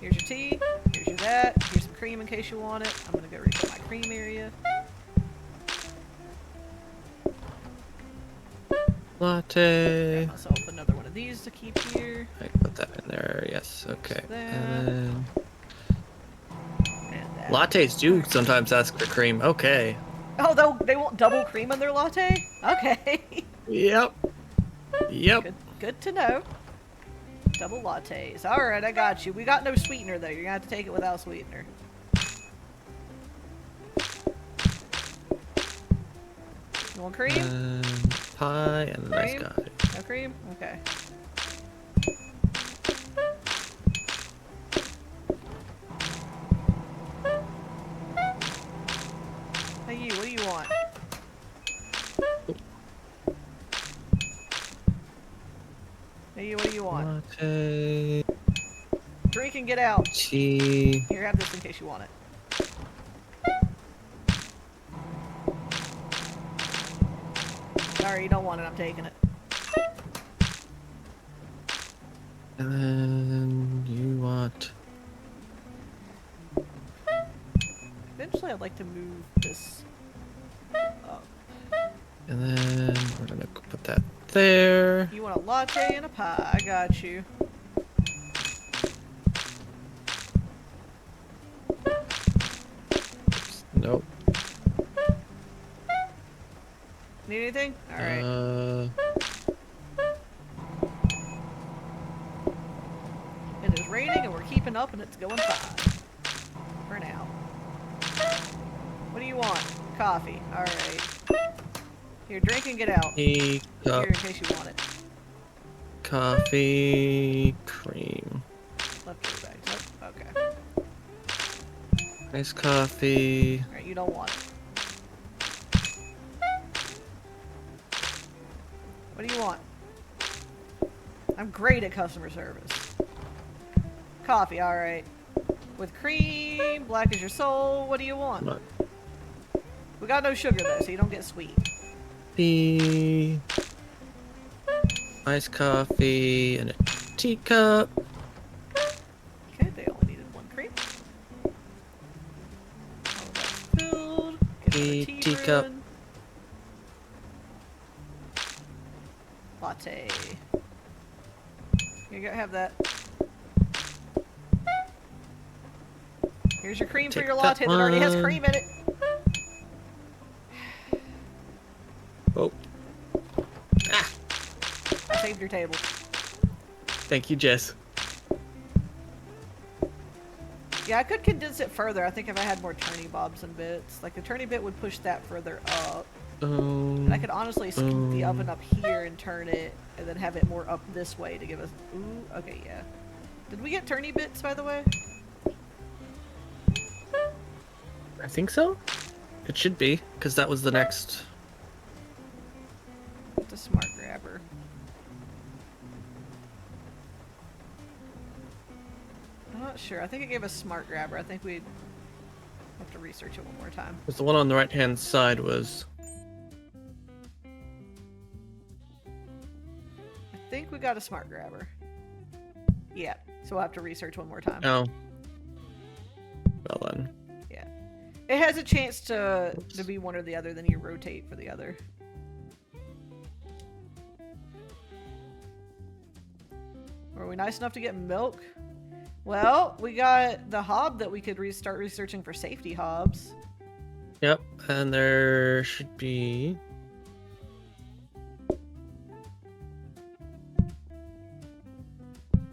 Here's your tea. Here's your that. Here's some cream in case you want it. I'm gonna go refill my cream area. Latte. Get myself another one of these to keep here. I put that in there. Yes. Okay. That. And And that. lattes do sometimes ask for cream. Okay. Oh, they want double cream in their latte? Okay. Yep. Yep. Good to know. Double lattes. Alright, I got you. We got no sweetener, though. You're gonna have to take it without sweetener. You want cream? Pie and nice Cream? coffee. No cream? Okay. Hey, you, what do you want? Hey, you, what do you want? Latte. Drink and get out. Tea. Here, have this in case you want it. Sorry, you don't want it. I'm taking it. And then you want. Eventually, I'd like to move this up. And then we're gonna put that there. You want a latte and a pie. I got you. Nope. Need anything? Alright. It is raining and we're keeping up and it's going fine. For now. What do you want? Coffee. Alright. Here, drink and get out. Tea, cup, Here, in case you want it. coffee, cream. Left your bags up. Okay. Nice coffee. Alright, you don't want it. What do you want? I'm great at customer service. Coffee, alright. With cream, black as your soul, what do you want? What? We got no sugar though, so you don't get sweet. Tea. Nice coffee and a teacup. Okay, they only needed one cream. All of that's filled. Get another tea Teacup. brewing. Latte. Here you go, have that. Here's your cream for Take your that latte that already has one. cream in it. Oh, I saved your table. thank you, Jess. Yeah, I could condense it further. I think if I had more turny bobs and bits. Like the turny bit would push that further up. And I could honestly scoot the oven up here and turn it, and then have it more up this way to give us... Ooh, okay, yeah. Did we get turny bits, by the way? I think so. It should be, because that was the next. It's a smart grabber. I'm not sure. I think it gave us smart grabber. I think we'd have to research it one more time. Because the one on the right hand side was. I think we got a smart grabber. Yeah, so we'll have to research one more time. Oh. Well then. It has a chance to be one or the other, then you rotate for the other. Were we nice enough to get milk? Well, we got the hob that we could start researching for safety hobs. Yep, and there should be.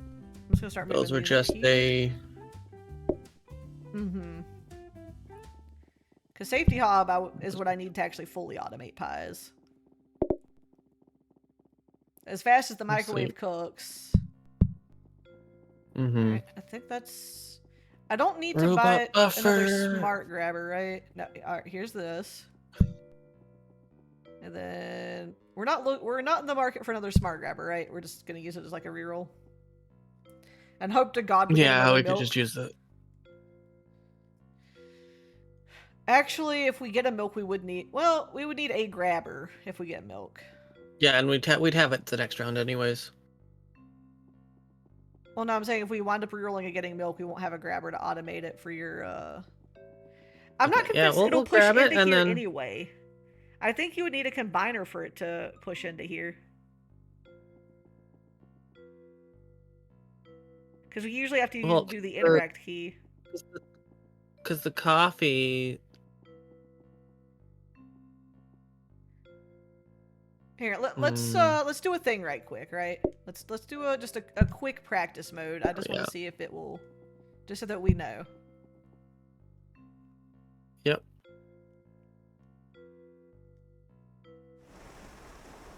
I'm just gonna start moving Those were these just here. a. Mm-hmm. Because safety hob is what I need to actually fully automate pies. As fast as the Let's microwave see. cooks. Mm-hmm. Alright, I think that's... I don't need to Robot buy another buffer. smart grabber, right? No, alright, here's this. And then... We're not in the market for another smart grabber, right? We're just gonna use it as like a reroll. And hope to God we get Yeah, another we could milk. just use it. Actually, if we get a milk, we would need... Well, we would need a grabber if we get milk. Yeah, and we'd have it the next round anyways. Well, no, I'm saying if we wind up rerolling and getting milk, we won't have a grabber to automate it for your, I'm not Okay, yeah, convinced we'll it'll push grab it into and here then- anyway. I think you would need a combiner for it to push into here. Because we usually have to Well, do the interact key. Because the coffee. Here, let's do a thing right quick, right? Let's do just a quick practice mode. I just want Yeah. to see if it will, just so that we know. Yep.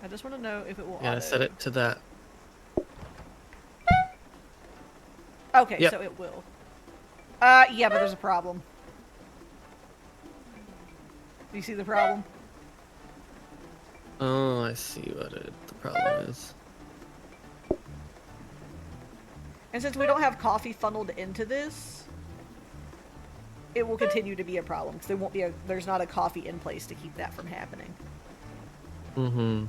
I just want to know if it will. Yeah, auto. set it to that. Okay, Yep. so it will. Yeah, but there's a problem. Do you see the problem? Oh, I see what the problem is. And since we don't have coffee funneled into this, it will continue to be a problem because there won't be there's not a coffee in place to keep that from happening. Mm-hmm.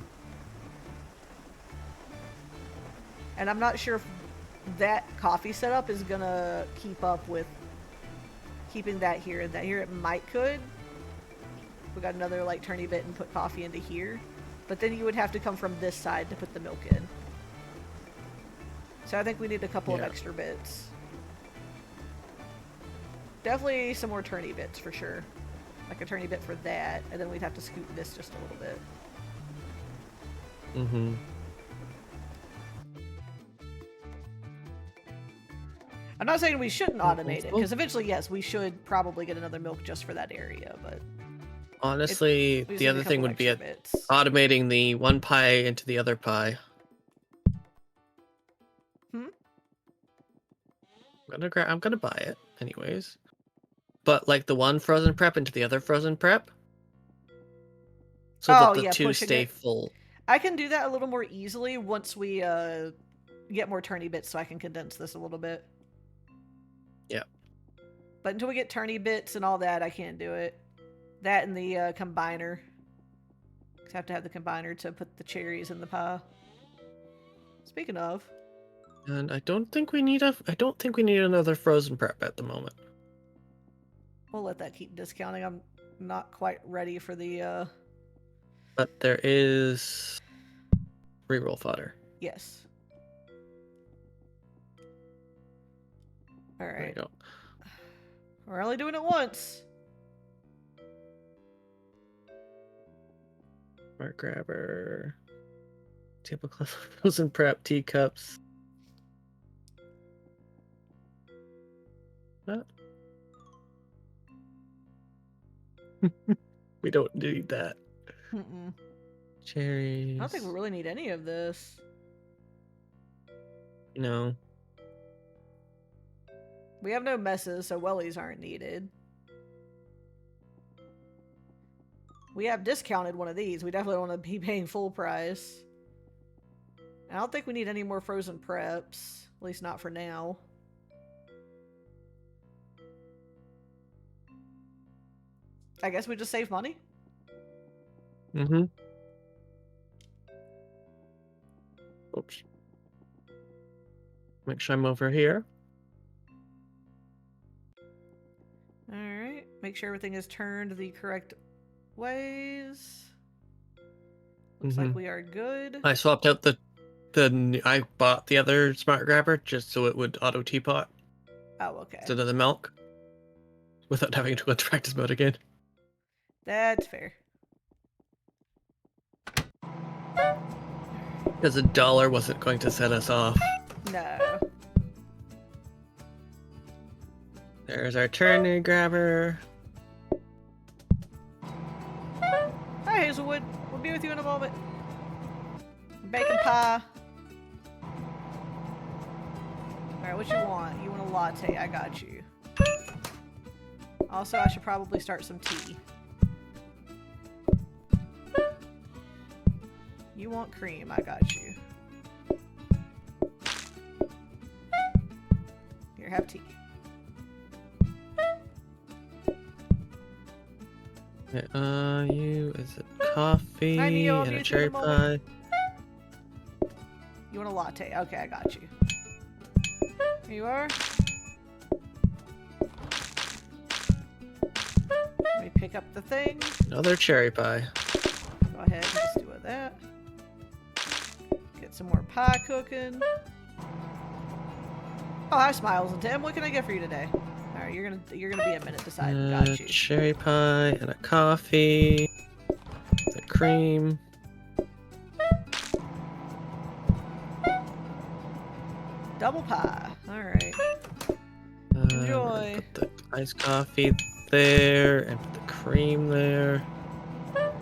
And I'm not sure if that coffee setup is gonna keep up with keeping that here and that here. It might could. We got another like turny bit and put coffee into here, but then you would have to come from this side to put the milk in. So I think we need a couple of extra bits. Definitely some more turny bits for sure. Like a turny bit for that, and then we'd have to scoot this just a little bit. Mm-hmm. I'm not saying we shouldn't automate it, because eventually, yes, we should probably get another milk just for that area, but... Honestly, we just the need a other thing couple would be extra bits. automating the one pie into the other pie. I'm gonna buy it anyways. But like the one frozen prep into the other frozen prep. So that the two pushing stay it. full. I can do that a little more easily once we get more turny bits, so I can condense this a little bit. Yeah. But until we get turny bits and all that, I can't do it. That and the combiner. I have to have the combiner to put the cherries in the pie. Speaking of, And I don't think we need another frozen prep at the moment. we'll let that keep discounting. I'm not quite ready for the But there is reroll fodder. yes. There you Alright. go. We're only doing it once. Smart grabber. Tablecloth frozen prep, teacups. What? We don't need that. Mm-mm. Cherries. I don't think we really need any of this. No. We have no messes, so wellies aren't needed. We have discounted one of these. We definitely want to be paying full price. I don't think we need any more frozen preps. At least not for now. I guess we just save money. Mm-hmm. Oops. Make sure I'm over here. Alright. Make sure everything is turned the correct ways. Looks like we are good. I swapped out I bought the other smart grabber just so it would auto teapot Oh, okay. instead of the milk without having to go into practice mode again. That's fair. Because $1 wasn't going to set us off. No. There's our turner grabber. Hi, Hazelwood. We'll be with you in a moment. Bacon pie. Alright, what you want? You want a latte? I got you. Also, I should probably start some tea. You want cream? I got you. Here, have tea. Is it coffee Hi, Neo, I'll and be a with you in cherry a moment. pie? You want a latte? Okay, I got you. Here you are. Let me pick up the thing. Another cherry pie. Go ahead and just do that. Get some more pie cooking. Oh, hi, Smiles and Tim. What can I get for you today? All right, you're gonna be a minute deciding. Got you. Cherry pie and a coffee. The cream. Double pie. All right. Enjoy. Put the iced coffee there and put the cream there. Got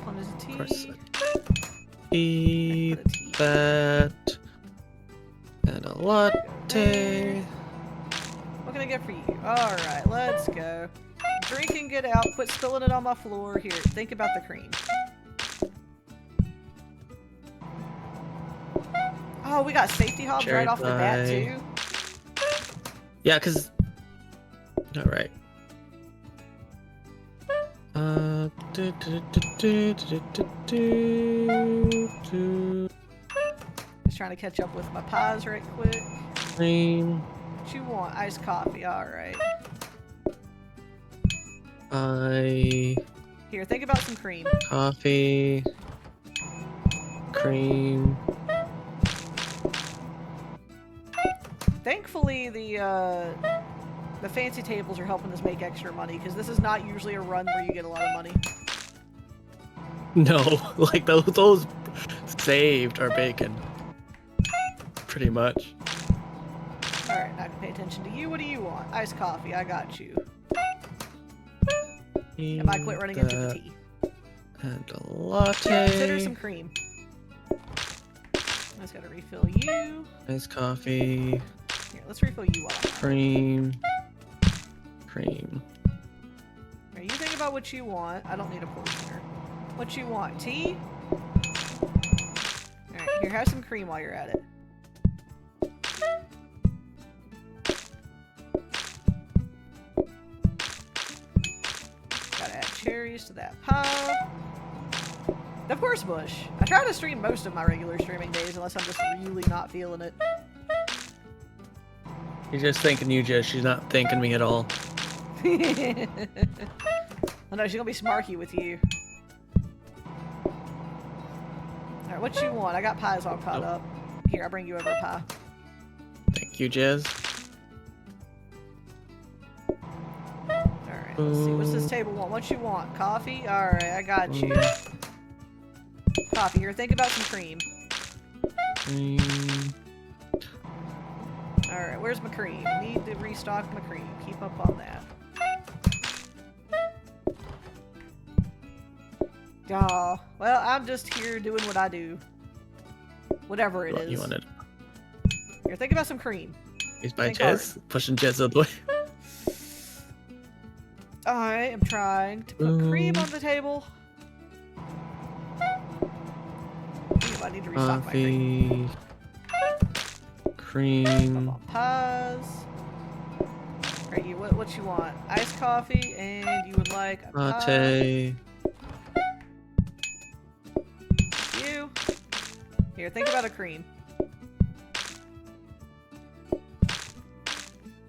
plenty of tea. Of course, tea, Put a tea. that, and a latte. What can I get for you? All right, let's go. Drink and get out. Quit spilling it on my floor. Here, think about the cream. Oh, we got safety hobs Cherry right off the bat pie. too. Yeah, cause. All right. Just trying to catch up with my pies right quick. Cream. What you want? Iced coffee. All right. Here, think about some cream. Coffee. Cream. Thankfully, the fancy tables are helping us make extra money because this is not usually a run where you get a lot of money. No, like those saved our bacon. Pretty much. All right, now I can pay attention to you. What do you want? Iced coffee. I got you. If I quit running into the tea. And a Here, latte. consider some cream. I just gotta refill you. Nice coffee. Here, let's refill you while I'm on. Cream. Cream. Here, you think about what you want. I don't need a portioner. What you want? Tea? Alright, here, have some cream while you're at it. Gotta add cherries to that pie. Of course, Bush. I try to stream most of my regular streaming days unless I'm just really not feeling it. You're just thinking you just. She's not thinking me at all. I know, she's gonna be smarky with you. Alright, what you want? I got pies all caught up. Here, I'll bring you over a pie. Thank you, Jez. Alright, let's see. What's this table want? What you want? Coffee? Alright, I got you. Coffee. Here, think about some cream. Cream. Alright, where's my cream? Need to restock my cream. Keep up on that. Oh, well, I'm just here doing what I do. Whatever it What is. you wanted? Here, think about some cream. He's by Think Jez. Pushing Jez out of the way. I am trying to put cream on the table. Ooh, I need to restock my cream. Coffee. Cream. Up on pies. Alright, you what you want? Iced coffee, and you would like a pie. Latte. You. Here, think about a cream.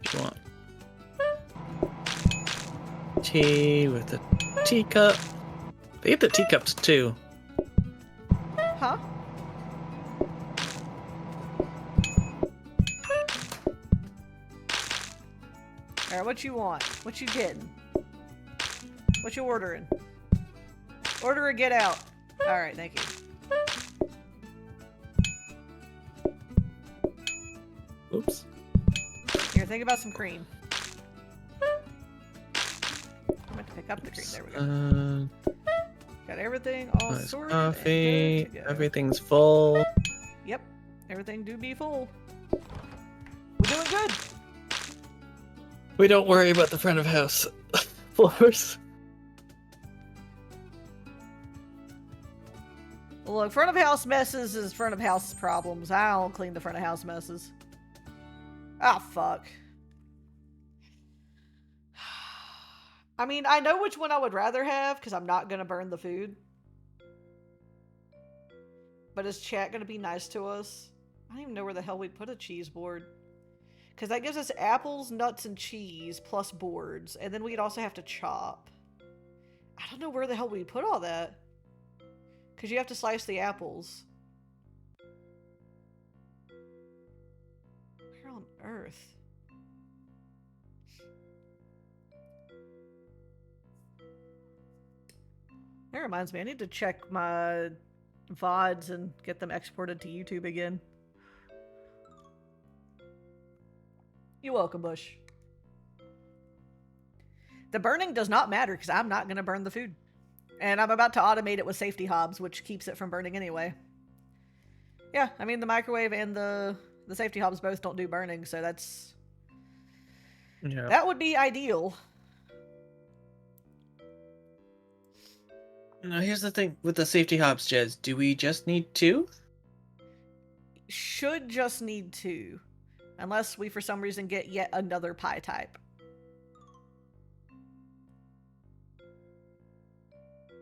What you want? Tea with a teacup. They get the teacups too. Huh? Alright, what you want? What you getting? What you ordering? Order or get out. Alright, thank you. Oops. Here, think about some cream. I'm going to pick up the cream. There we go. Got everything all Nice sorted. coffee. And good to go. Everything's full. Yep. Everything do be full. We're doing good. We don't worry about the front of house floors. Look, front of house messes is front of house problems. I don't clean the front of house messes. Ah, fuck. I mean, I know which one I would rather have because I'm not going to burn the food. But is chat going to be nice to us? I don't even know where the hell we put a cheese board. Because that gives us apples, nuts, and cheese, plus boards. And then we'd also have to chop. I don't know where the hell we put all that. Because you have to slice the apples. Where on earth? That reminds me, I need to check my VODs and get them exported to YouTube again. You're welcome, Bush. The burning does not matter because I'm not going to burn the food. And I'm about to automate it with safety hobs, which keeps it from burning anyway. Yeah, I mean, the microwave and the safety hobs both don't do burning, so that's... Yeah. That would be ideal. Now, here's the thing with the safety hobs, Jez. Do we just need 2? Should just need 2. Unless we, for some reason, get yet another pie type.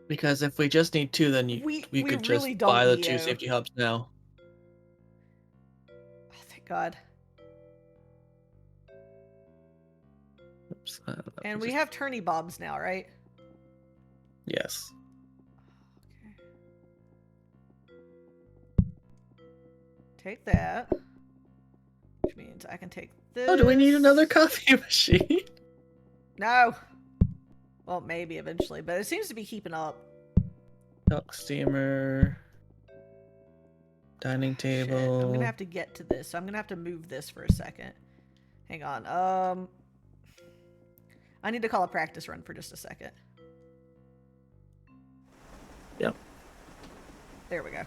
Because if we just need 2, then we could just really don't, buy the Neo. 2 safety hubs now. Oh, thank God. Oops, And we have turny bobs now, right? Yes. Take that. Which means I can take this. Oh, do we need another coffee machine? No. Well, maybe eventually, but it seems to be keeping up. Milk steamer. Dining Shit, table. I'm gonna have to get to this, so I'm gonna have to move this for a second. Hang on. I need to call a practice run for just a second. Yep. There we go.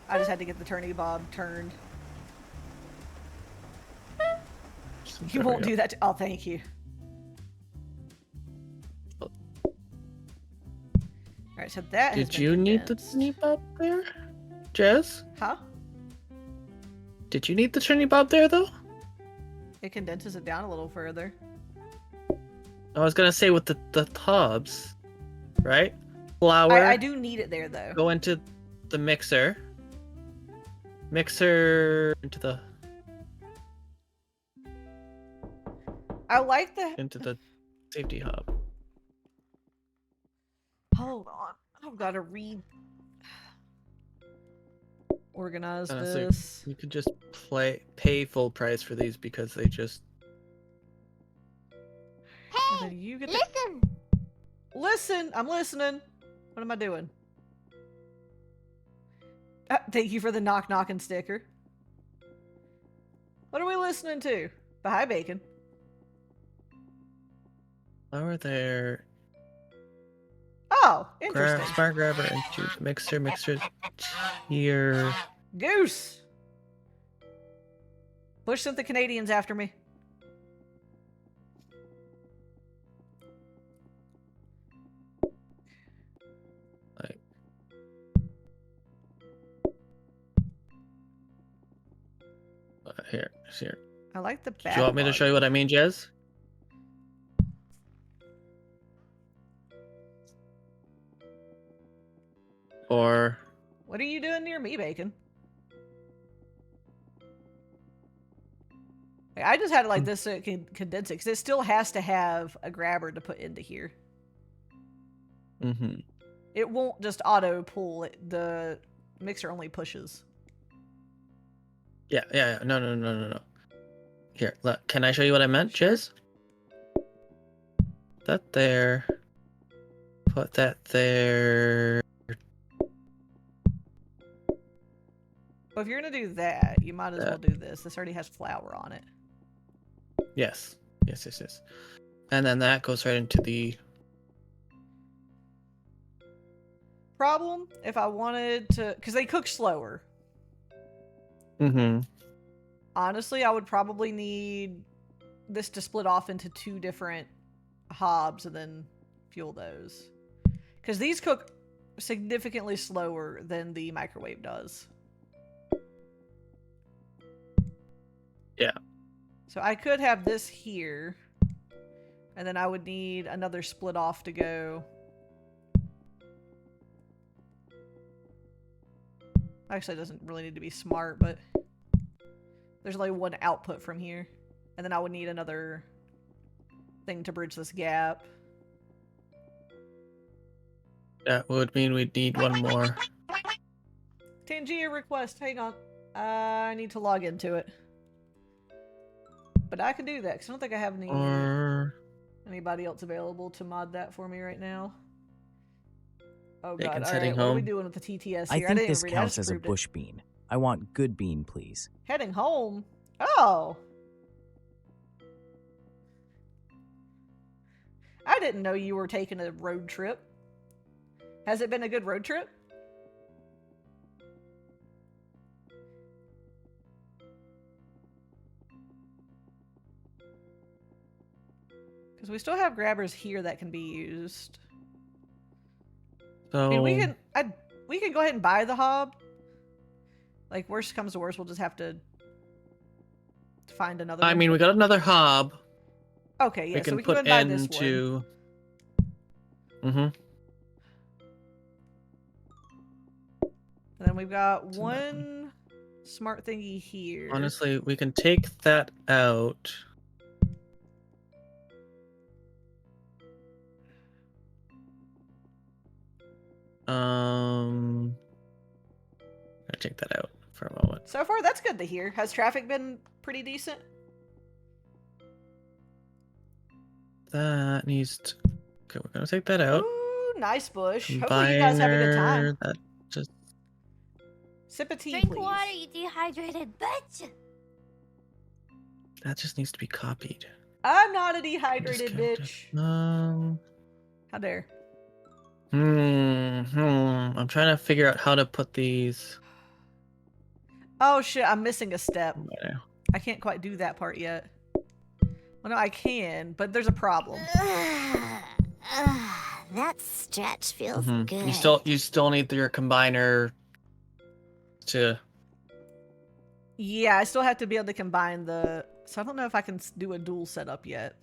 I just had to get the turny bob turned. You won't do that. Oh, thank you. All right, so that has Did been you need the condensed. turny bob there, Jez? Huh? Did you need the turny bob there though? It condenses it down a little further. I was gonna say with the hubs, right? Flour. I do need it there though. Go into the mixer. Mixer into the I like the. safety hub. Hold on, I've got to organize Honestly, this. you could just pay full price for these because they just And Hey, then you get listen. Listen, I'm listening. What am I doing? Thank you for the knock knocking sticker. What are we listening to? The High Bacon. flour there. Oh, interesting. Smart grabber into the mixer here. Goose. Bush sent the Canadians after me. Like here. I like the Do back. you want me to show you what I mean, Jez? Or What are you doing near me, Bacon? I just had it like this so it can condense it, because it still has to have a grabber to put into here. mm-hmm. It won't just auto pull it. The mixer only pushes. Yeah. No. Here, look. Can I show you what I meant, Jez? That there. Put that there. Well, if you're gonna do that, you might as well do this. This already has flour on it. Yes. And then that goes right into the. Problem, if I wanted to, because they cook slower. Mm-hmm. Honestly, I would probably need this to split off into 2 different hobs and then fuel those. Because these cook significantly slower than the microwave does. Yeah. So I could have this here, and then I would need another split off to go. Actually, it doesn't really need to be smart, but There's only one output from here. And then I would need another thing to bridge this gap. That would mean we'd need one more. Tangier request, hang on. I need to log into it. But I can do that, because I don't think I have anybody else available to mod that for me right now. Oh god, Bacon's alright, heading what are we home. doing with the TTS I here? think didn't this even read it, I counts just as a proved it. bush bean. I want good bean, please. Heading home? Oh! I didn't know you were taking a road trip. Has it been a good road trip? Because we still have grabbers here that can be used. So I mean, we can go ahead and buy the hob. Like, worst comes to worst, we'll just have to find another I one. mean, we got another hob. Okay, yeah, We can so we can go put ahead and buy this one. into. Mm-hmm. And then we've got one smart thingy here. Honestly, we can take that out. I'll take that out for a moment. So far, that's good to hear. Has traffic been pretty decent? That needs to... Okay, we're gonna take that out. Ooh, nice bush. Hopefully you guys have a good time. Combiner, that just... Sip of tea, Drink please. water, you dehydrated bitch. That just needs to be copied. I'm not a dehydrated Discounted. bitch. How dare. I'm trying to figure out how to put these... Oh shit, I'm missing a step. There. I can't quite do that part yet. Well, no, I can, but there's a problem. That stretch feels Mhm. good. You still need your combiner to... Yeah, I still have to be able to combine the... So I don't know if I can do a dual setup yet.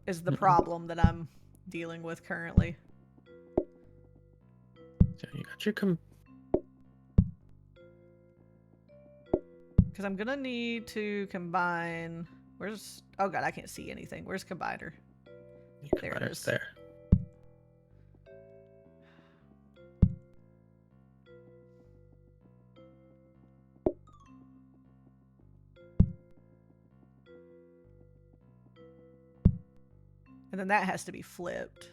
Is the problem that I'm dealing with currently. So you got your Because I'm gonna need to combine... Where's... Oh god, I can't see anything. Where's combiner? There it combiner's is. there. And then that has to be flipped.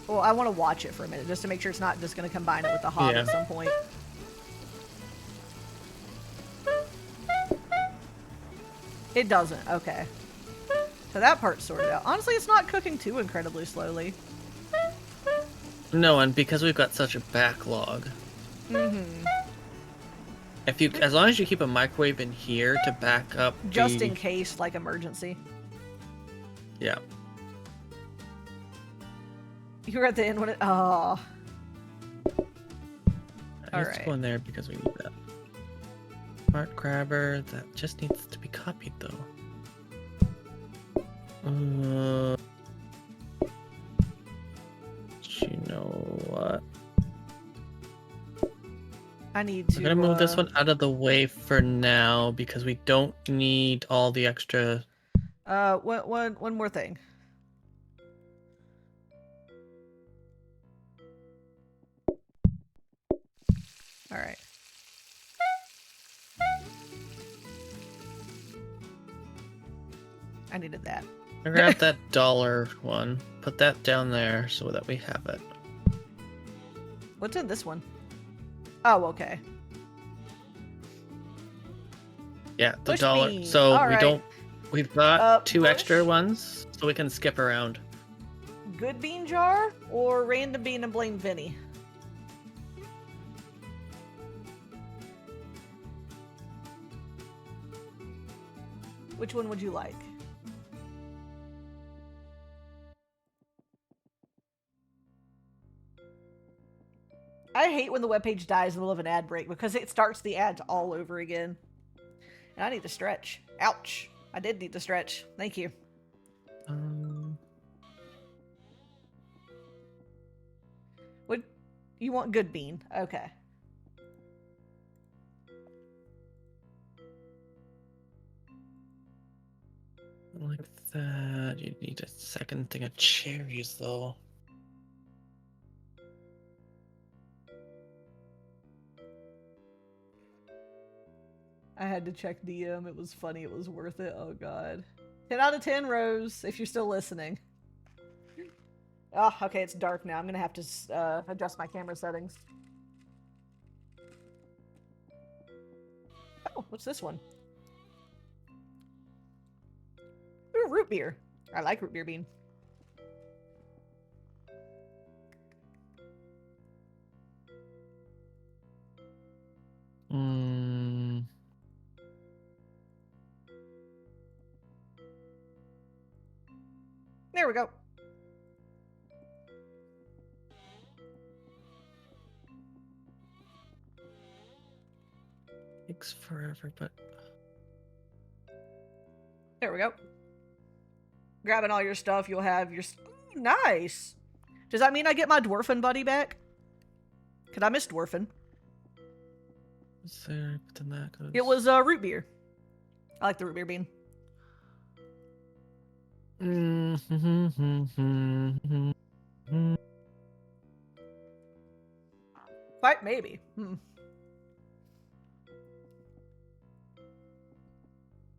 Well, I want to watch it for a minute, just to make sure it's not just going to combine it with the hob at Yeah. some point. It doesn't, okay. So that part's sorted out. Honestly, it's not cooking too incredibly slowly. No, and because we've got such a backlog, Mm-hmm. as long as you keep a microwave in here to back up Just the... in case, like, emergency. Yeah. You were at the end when it... Oh. I need to Alright. go in there because we need that. Smart grabber, that just needs to be copied though. You know what? I need to... We're gonna move this one out of the way for now because we don't need all the extra... One more thing. Alright. I needed that. I grabbed that dollar one. Put that down there so that we have it. What's in this one? Oh, okay. Yeah, the Bush dollar. bean. So we Alright. don't... We've got two bush? extra ones, so we can skip around. Good bean jar or random bean and blame Vinny? Which one would you like? I hate when the webpage dies in the middle of an ad break because it starts the ads all over again. And I need to stretch. Ouch. I did need to stretch. Thank you. What? You want good bean? Okay. Like that. You need a second thing of cherries, though. I had to check DM. It was funny. It was worth it. Oh, God. 10 out of 10, Rose, if you're still listening. Oh, okay. It's dark now. I'm going to have to adjust my camera settings. Oh, what's this one? Ooh, root beer. I like root beer bean. There we go. Takes forever, but There we go. Grabbing all your stuff, you'll have your... Ooh, nice! Does that mean I get my dwarfin buddy back? Could I miss dwarfin? is there? But then that goes. It was root beer. I like the root beer bean. Quite maybe.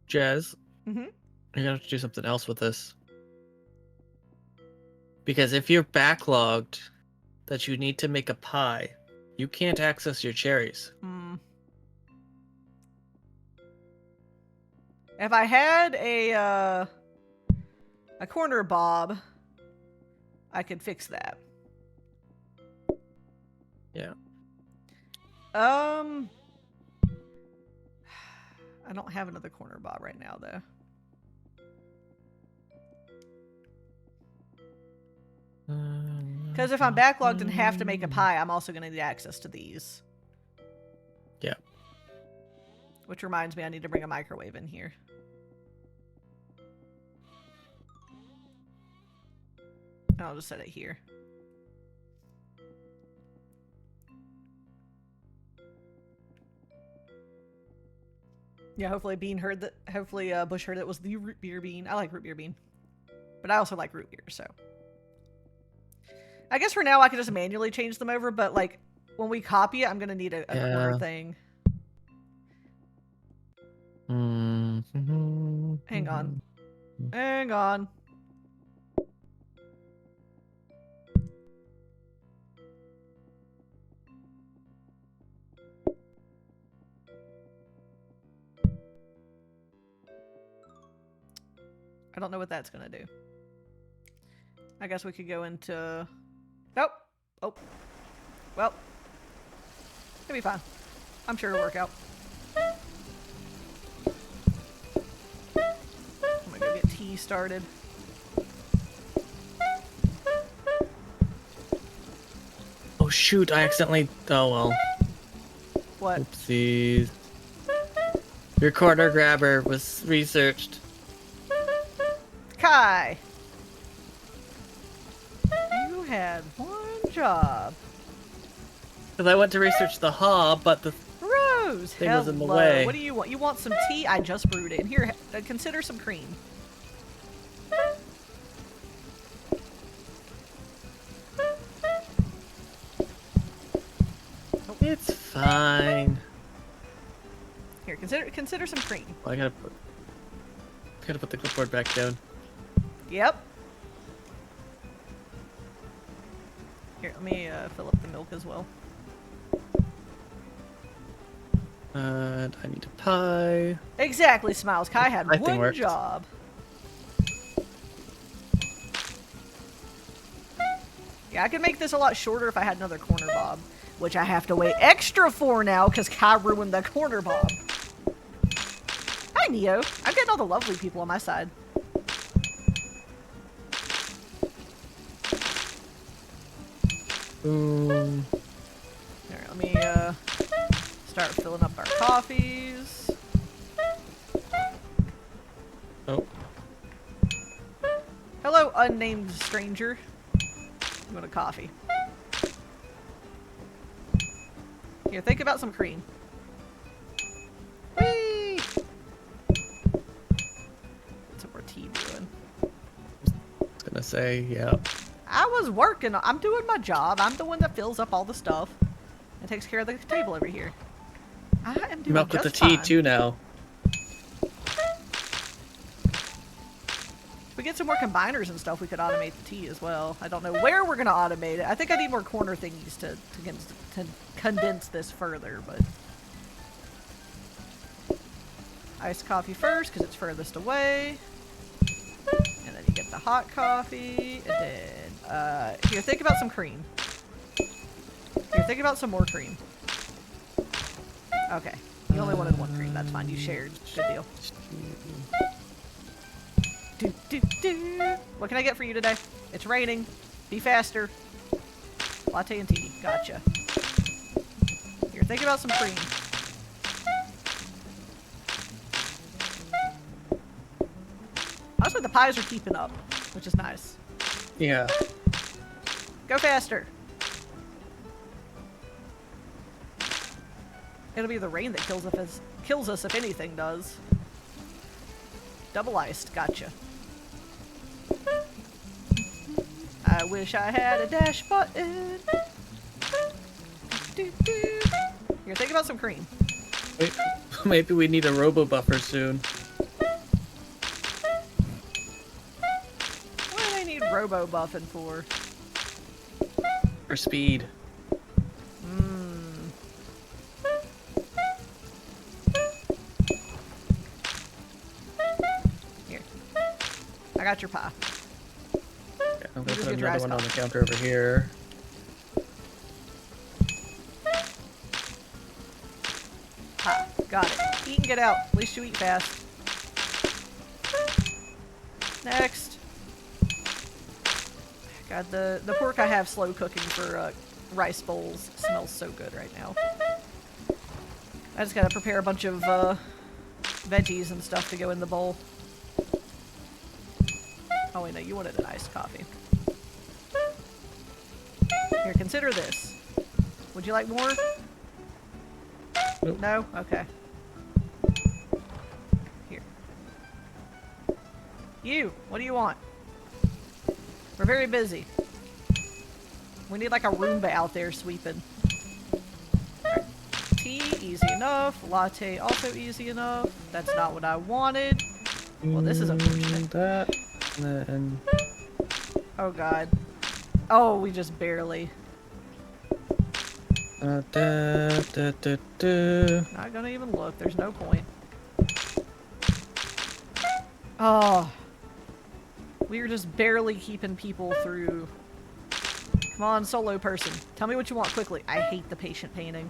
Jazz. Mm-hmm. You're gonna have to do something else with this. Because if you're backlogged that you need to make a pie, you can't access your cherries. If I had a corner bob, I could fix that. Yeah. I don't have another corner bob right now, though. Because if I'm backlogged and have to make a pie, I'm also going to need access to these. Yeah. Which reminds me, I need to bring a microwave in here. I'll just set it here. Yeah, hopefully Bean heard that. Hopefully Bush heard it was the root beer bean. I like root beer bean. But I also like root beer, so. I guess for now I can just manually change them over, but like when we copy it, I'm going to need a corner thing. Hang on. Hang on. I don't know what that's gonna do. I guess we could go into... Nope. Oh. Well. It'll be fine. I'm sure it'll work out. I'm gonna go get tea started. Oh shoot, I accidentally... Oh well. What? Oopsies. Your corner grabber was researched. Kai! You had one job. Because I went to research the hob, but the Rose, thing was in the hello. way. What do you want? You want some tea? I just brewed it. Here, consider some cream. It's fine. Here, consider some cream. Well, I gotta put the clipboard back down. Yep. Here, let me fill up the milk as well. And I need a pie. Exactly, Smiles. Kai had I think one worked. job. Yeah, I could make this a lot shorter if I had another corner bob, which I have to wait extra for now because Kai ruined the corner bob. Hi, Neo. I'm getting all the lovely people on my side. Boom. Alright, let me start filling up our coffees. Oh, Hello, unnamed stranger. You want a coffee? Here, think about some cream. Whee! What's some more tea doing? I was gonna say, yeah. I was working. I'm doing my job. I'm the one that fills up all the stuff and takes care of the table over here. I am doing Milk with the just tea fine. too now. If we get some more combiners and stuff, we could automate the tea as well. I don't know where we're going to automate it. I think I need more corner thingies to condense this further, but... Iced coffee first, because it's furthest away. And then you get the hot coffee, and then... here, think about some cream. Here, think about some more cream. Okay. You only wanted one cream. That's fine. You shared. Good deal. Do, do, do. What can I get for you today? It's raining. Be faster. Latte and tea. Gotcha. Here, think about some cream. Also, the pies are keeping up, which is nice. Yeah. Go faster. It'll be the rain that kills us if anything does. Double iced. Gotcha. I wish I had a dash button. Here, think about some cream. Wait, maybe we need a robo buffer soon. What do they need robo buffing for? For speed. Here. I got your pie. Okay, I'm gonna just put get your another iced one on the coffee. counter over here. Ha. Got it. Eat and get out. At least you eat fast. Next. God, the pork I have slow cooking for rice bowls smells so good right now. I just gotta prepare a bunch of veggies and stuff to go in the bowl. Oh wait, no, you wanted an iced coffee. Here, consider this. Would you like more? Nope. No? Okay. Here. You, what do you want? We're very busy. We need like a Roomba out there sweeping. Alright. Tea, easy enough. Latte, also easy enough. That's not what I wanted. Well, this is unfortunate. That, and then... Oh god. Oh, we just barely. Da, da, da, da. Not gonna even look. There's no point. Oh. We are just barely keeping people through. Come on, solo person. Tell me what you want quickly. I hate the patient painting.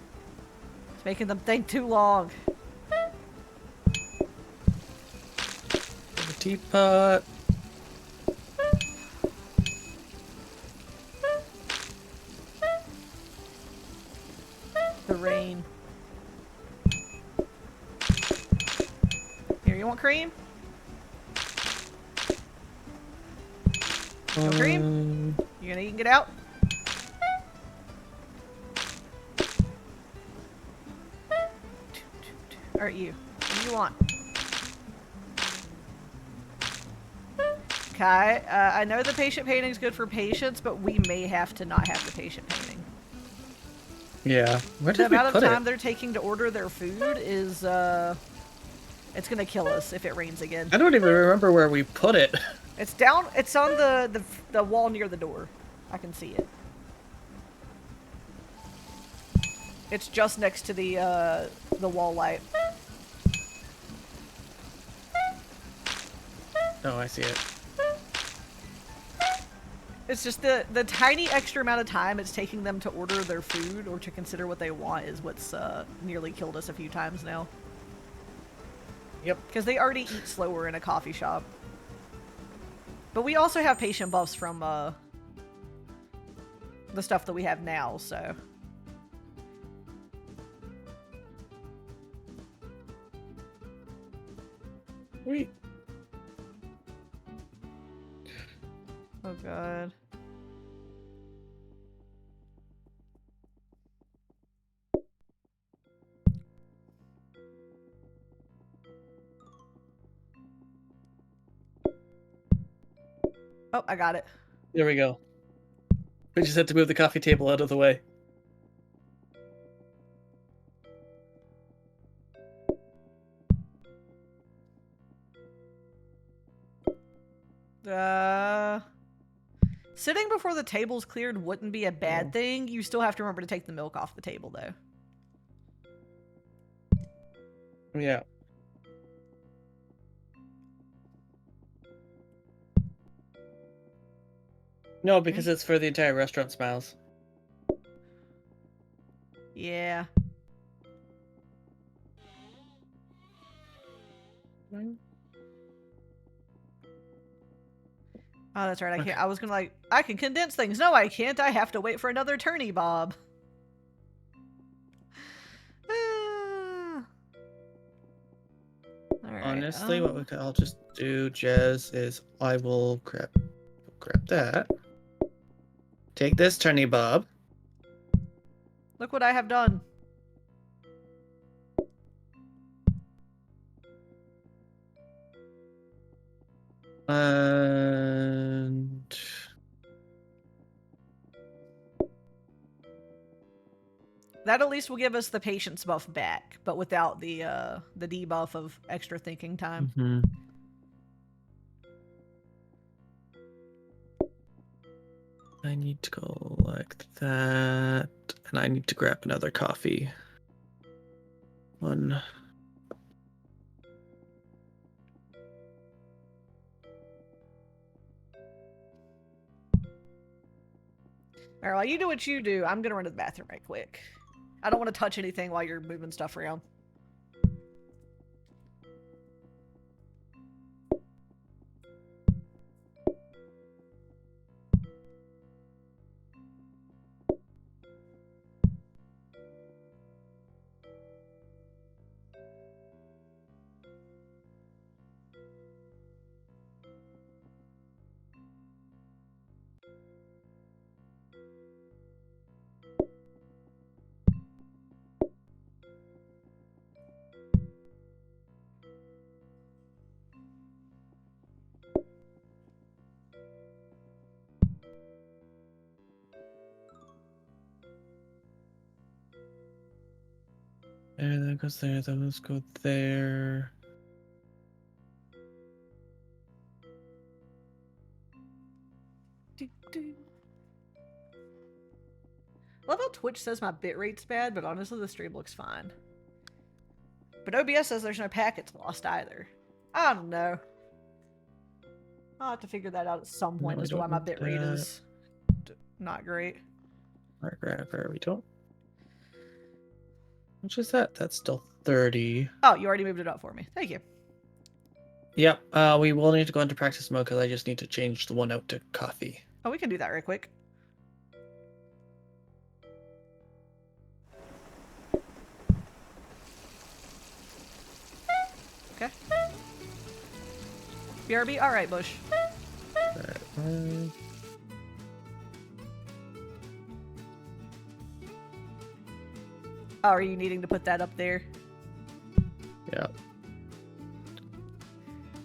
It's making them think too long. The teapot. The rain. Here, you want cream? No cream? You gonna eat and get out? Alright, you. What do you want? Okay, I know the patient painting is good for patients, but we may have to not have the patient painting. Yeah. Where The did we amount put of time it? they're taking to order their food is, it's gonna kill us if it rains again. I don't even remember where we put it. It's down, it's on the wall near the door. I can see it. It's just next to the wall light. Oh, I see it. It's just the tiny extra amount of time it's taking them to order their food or to consider what they want is what's nearly killed us a few times now. Yep. Because they already eat slower in a coffee shop. But we also have patient buffs from the stuff that we have now, so... Sweet. Oh, I got it. There we go. We just had to move the coffee table out of the way. Sitting before the table's cleared wouldn't be a bad Oh. thing. You still have to remember to take the milk off the table, though. Yeah. No, because it's for the entire restaurant, Smiles. Yeah. Oh, that's right. I can't. Okay. I was gonna like, I can condense things. No, I can't. I have to wait for another turny bob. Alright, Honestly, I'll just do, Jez, is I will grab that. Take this, Turny Bob. look what I have done. And That at least will give us the patience buff back, but without the debuff of extra thinking time. mhm. I need to go like that, and I need to grab another coffee. One. Alright, while you do what you do, I'm gonna run to the bathroom right quick. I don't want to touch anything while you're moving stuff around. There, that goes there. Those go there. Love how Twitch says my bitrate's bad, but honestly the stream looks fine. But OBS says there's no packets lost either. I don't know. I'll have to figure that out at some point No, as we to why don't my need bitrate that. is not great. Our grabber, we don't. How much is that? That's still 30. Oh, you already moved it up for me. Thank you. Yep, we will need to go into practice mode because I just need to change the one out to coffee. Oh, we can do that right quick. Okay. BRB? Alright, Bush. Alright, Oh, are you needing to put that up there? yeah.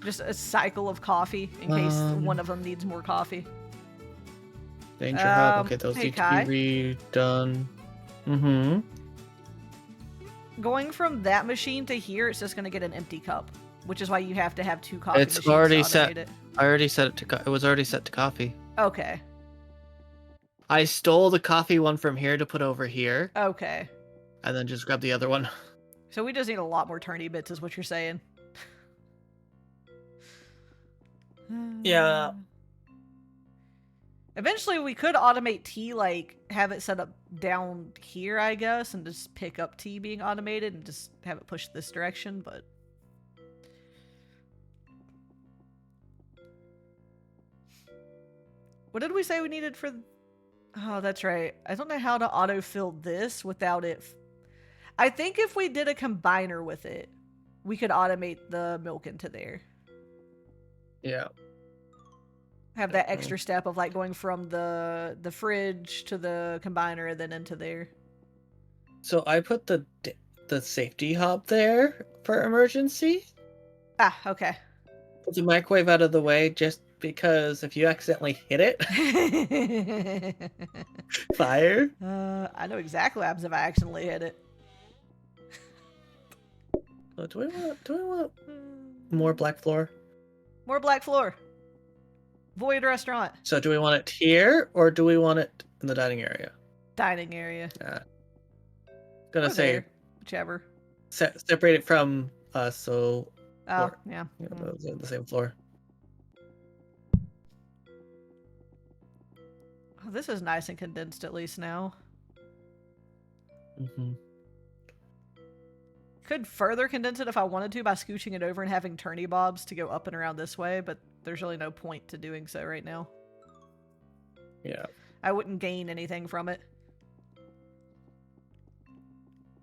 Just a cycle of coffee in case one of them needs more coffee. Danger hub. Okay, those hey, need Kai. to be redone. Mm-hmm. Going from that machine to here, it's just going to get an empty cup, which is why you have to have two coffee It's machines already to set. automate it. I already set it to. It was already set to coffee. Okay. I stole the coffee one from here to put over here, Okay. and then just grab the other one. So we just need a lot more turny bits, is what you're saying. Yeah. Eventually, we could automate tea, like have it set up down here, I guess, and just pick up tea being automated and just have it push this direction. But what did we say we needed for? Oh, that's right. I don't know how to autofill this without it. I think if we did a combiner with it, we could automate the milk into there. Yeah. Have that extra step of like going from the fridge to the combiner and then into there. So I put the safety hob there for emergency. Ah, okay. Put the microwave out of the way just because if you accidentally hit it, fire. I know exactly what happens if I accidentally hit it. Oh, do we want more black floor? More black floor. Void restaurant. So do we want it here or do we want it in the dining area? Dining area. Gonna Or say there, whichever. separate it from us, so Oh, floor. yeah. Yeah, those are the same floor. Oh, this is nice and condensed at least now. Mm-hmm. Could further condense it if I wanted to by scooching it over and having turny bobs to go up and around this way, but there's really no point to doing so right now. Yeah. I wouldn't gain anything from it.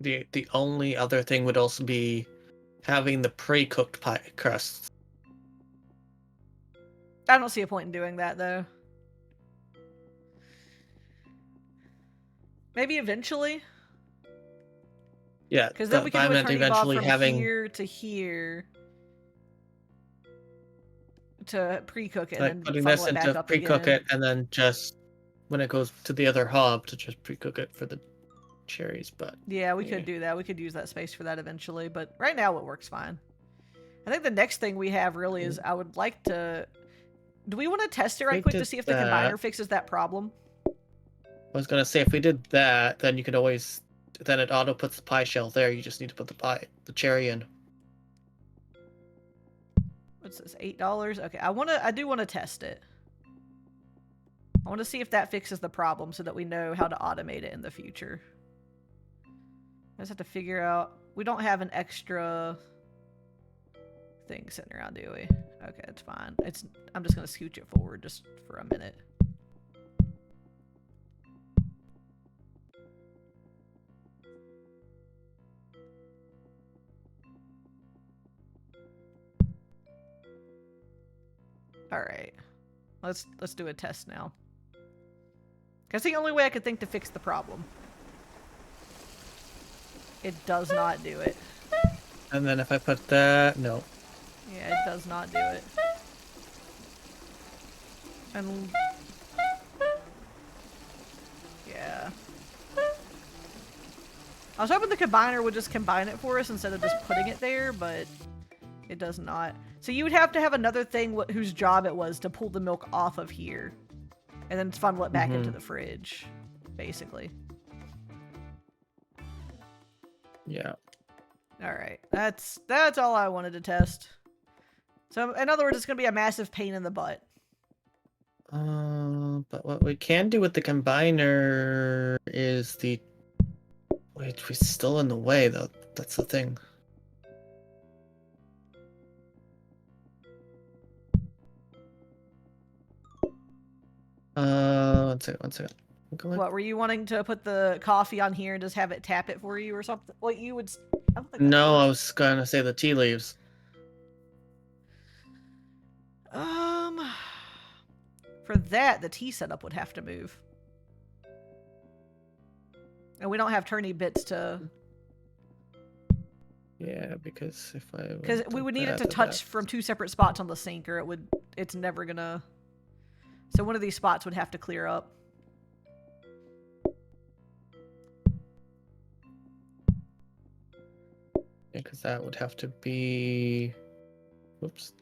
The only other thing would also be having the pre-cooked pie crusts. I don't see a point in doing that, though. Maybe eventually? Yeah, Because then we can I do a meant turny bob eventually from having here to here to pre-cook it like and putting funnel this it back into up pre-cook again. it, and then just when it goes to the other hob to just pre-cook it for the cherries. But Yeah, we yeah. could do that. We could use that space for that eventually, but right now it works fine. I think the next thing we have really is I would like to... Do we want to test it right We quick to did see if the that. combiner fixes that problem? I was gonna say if we did that, then you could always then it auto puts the pie shell there. You just need to put the cherry in. What's this? $8? Okay, I do want to test it. I want to see if that fixes the problem so that we know how to automate it in the future. I just have to figure out... We don't have an extra thing sitting around, do we? Okay, it's fine. I'm just going to scooch it forward just for a minute. All right, let's do a test now. That's the only way I could think to fix the problem. It does not do it. And then if I put that, no. Yeah, it does not do it. And yeah, I was hoping the combiner would just combine it for us instead of just putting it there, but it does not. So you would have to have another thing whose job it was to pull the milk off of here and then funnel it back into the fridge, basically. Yeah. All right, that's all I wanted to test. So in other words, it's gonna be a massive pain in the butt. But what we can do with the combiner is the... Wait, we're still in the way though. That's the thing. One second. What, were you wanting to put the coffee on here and just have it tap it for you or something? What you would... I don't think that No, I works. was gonna say the tea leaves. For that, the tea setup would have to move. And we don't have turny bits to... Yeah, because if I... Because we would need it to touch from two separate spots on the sink, or it's never gonna... So one of these spots would have to clear up. Yeah, because that would have to be... Whoops.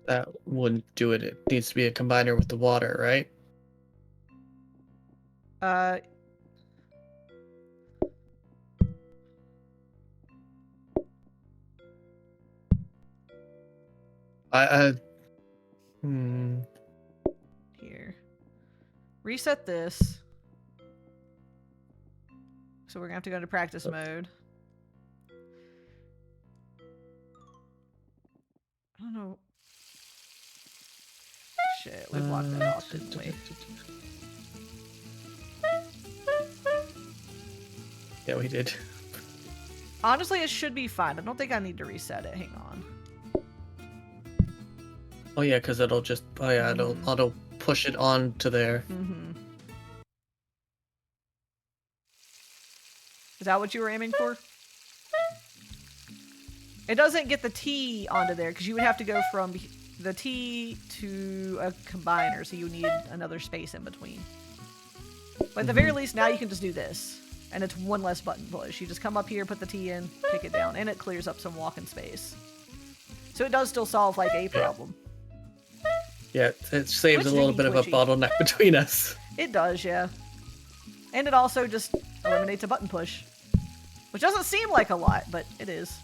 That wouldn't do it. It needs to be a combiner with the water, right? Here. Reset this. So we're gonna have to go into practice mode. I don't know. Shit, we blocked that off, didn't we? Yeah, we did. Honestly, it should be fine. I don't think I need to reset it. Hang on. Oh yeah, because it'll just... Oh yeah, it'll auto push it on to there. Mm-hmm. Is that what you were aiming for? It doesn't get the T onto there because you would have to go from the T to a combiner, so you need another space in between. But at the very least, now you can just do this, and it's one less button push. You just come up here, put the T in, pick it down, and it clears up some walking space. So it does still solve like a problem. Yeah, it saves Twitch a little thingy bit of a twitchy. bottleneck between us. It does, yeah. And it also just eliminates a button push, which doesn't seem like a lot, but it is.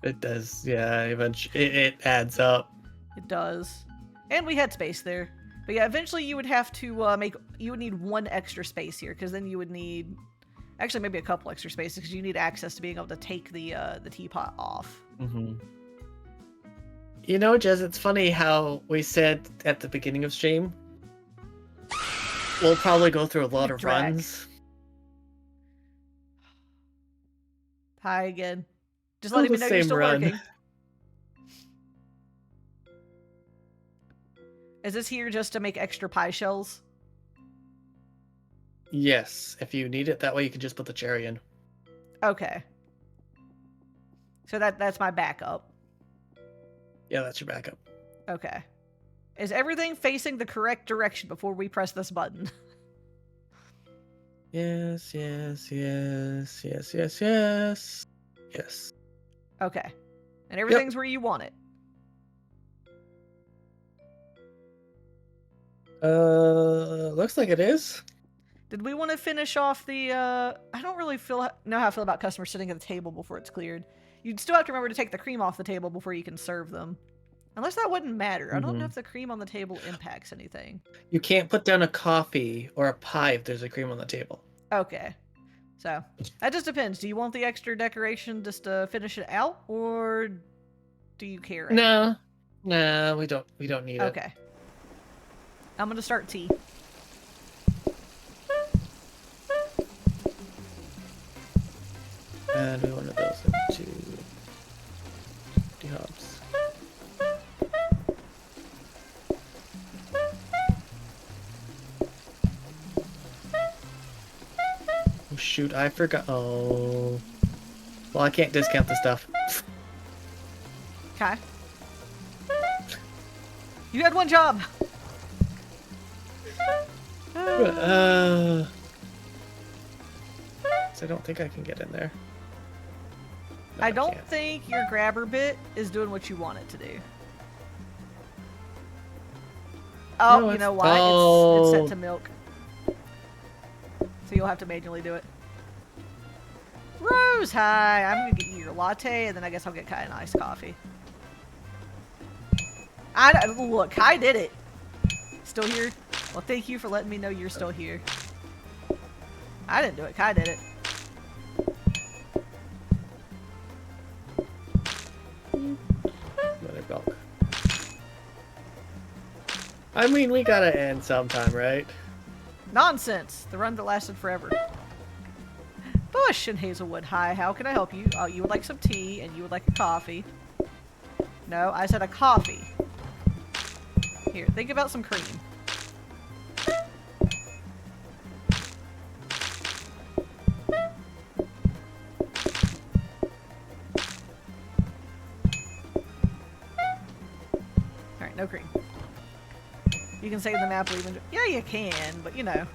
It does, yeah. Eventually, it adds up. It does. And we had space there. But yeah, eventually you would have to you would need one extra space here, because then you would need, actually maybe a couple extra spaces, because you need access to being able to take the teapot off. Mm-hmm. You know, Jez, it's funny how we said at the beginning of stream, we'll probably go through a lot of Drag. runs. Hi again. Just Oh, letting me the know you're same still run. working. Is this here just to make extra pie shells? Yes, if you need it, that way you can just put the cherry in. Okay. So that's my backup. Yeah, that's your backup. Okay. Is everything facing the correct direction before we press this button? Yes, yes, yes, yes, yes, yes. Yes. Okay. And everything's where you want it. Looks like it is. Did we want to finish off the, I don't really know how I feel about customers sitting at the table before it's cleared. You'd still have to remember to take the cream off the table before you can serve them. Unless that wouldn't matter. I don't know if the cream on the table impacts anything. You can't put down a coffee or a pie if there's a cream on the table. Okay. So, that just depends. Do you want the extra decoration just to finish it out, or do you care? No. No, we don't need it. Okay. I'm gonna start tea. And we wanted those into the hubs. Oh shoot, I forgot. Oh. Well, I can't discount the stuff. Okay. You had one job! So I don't think I can get in there. No, I don't can't. think your grabber bit is doing what you want it to do. Oh, No, you it's- know why? It's set to milk. So you'll have to manually do it. Rose, hi! I'm gonna get you your latte, and then I guess I'll get Kai an iced coffee. Look, Kai did it! Still here? Well, thank you for letting me know you're still here. I didn't do it, Kai did it. Another bulk. I mean, we gotta end sometime, right? Nonsense! The run that lasted forever. Bush and Hazelwood, hi, how can I help you? Oh, you would like some tea, and you would like a coffee. No, I said a coffee. Here, think about some cream. Alright, no cream. You can save the map or even... Yeah, you can, but you know.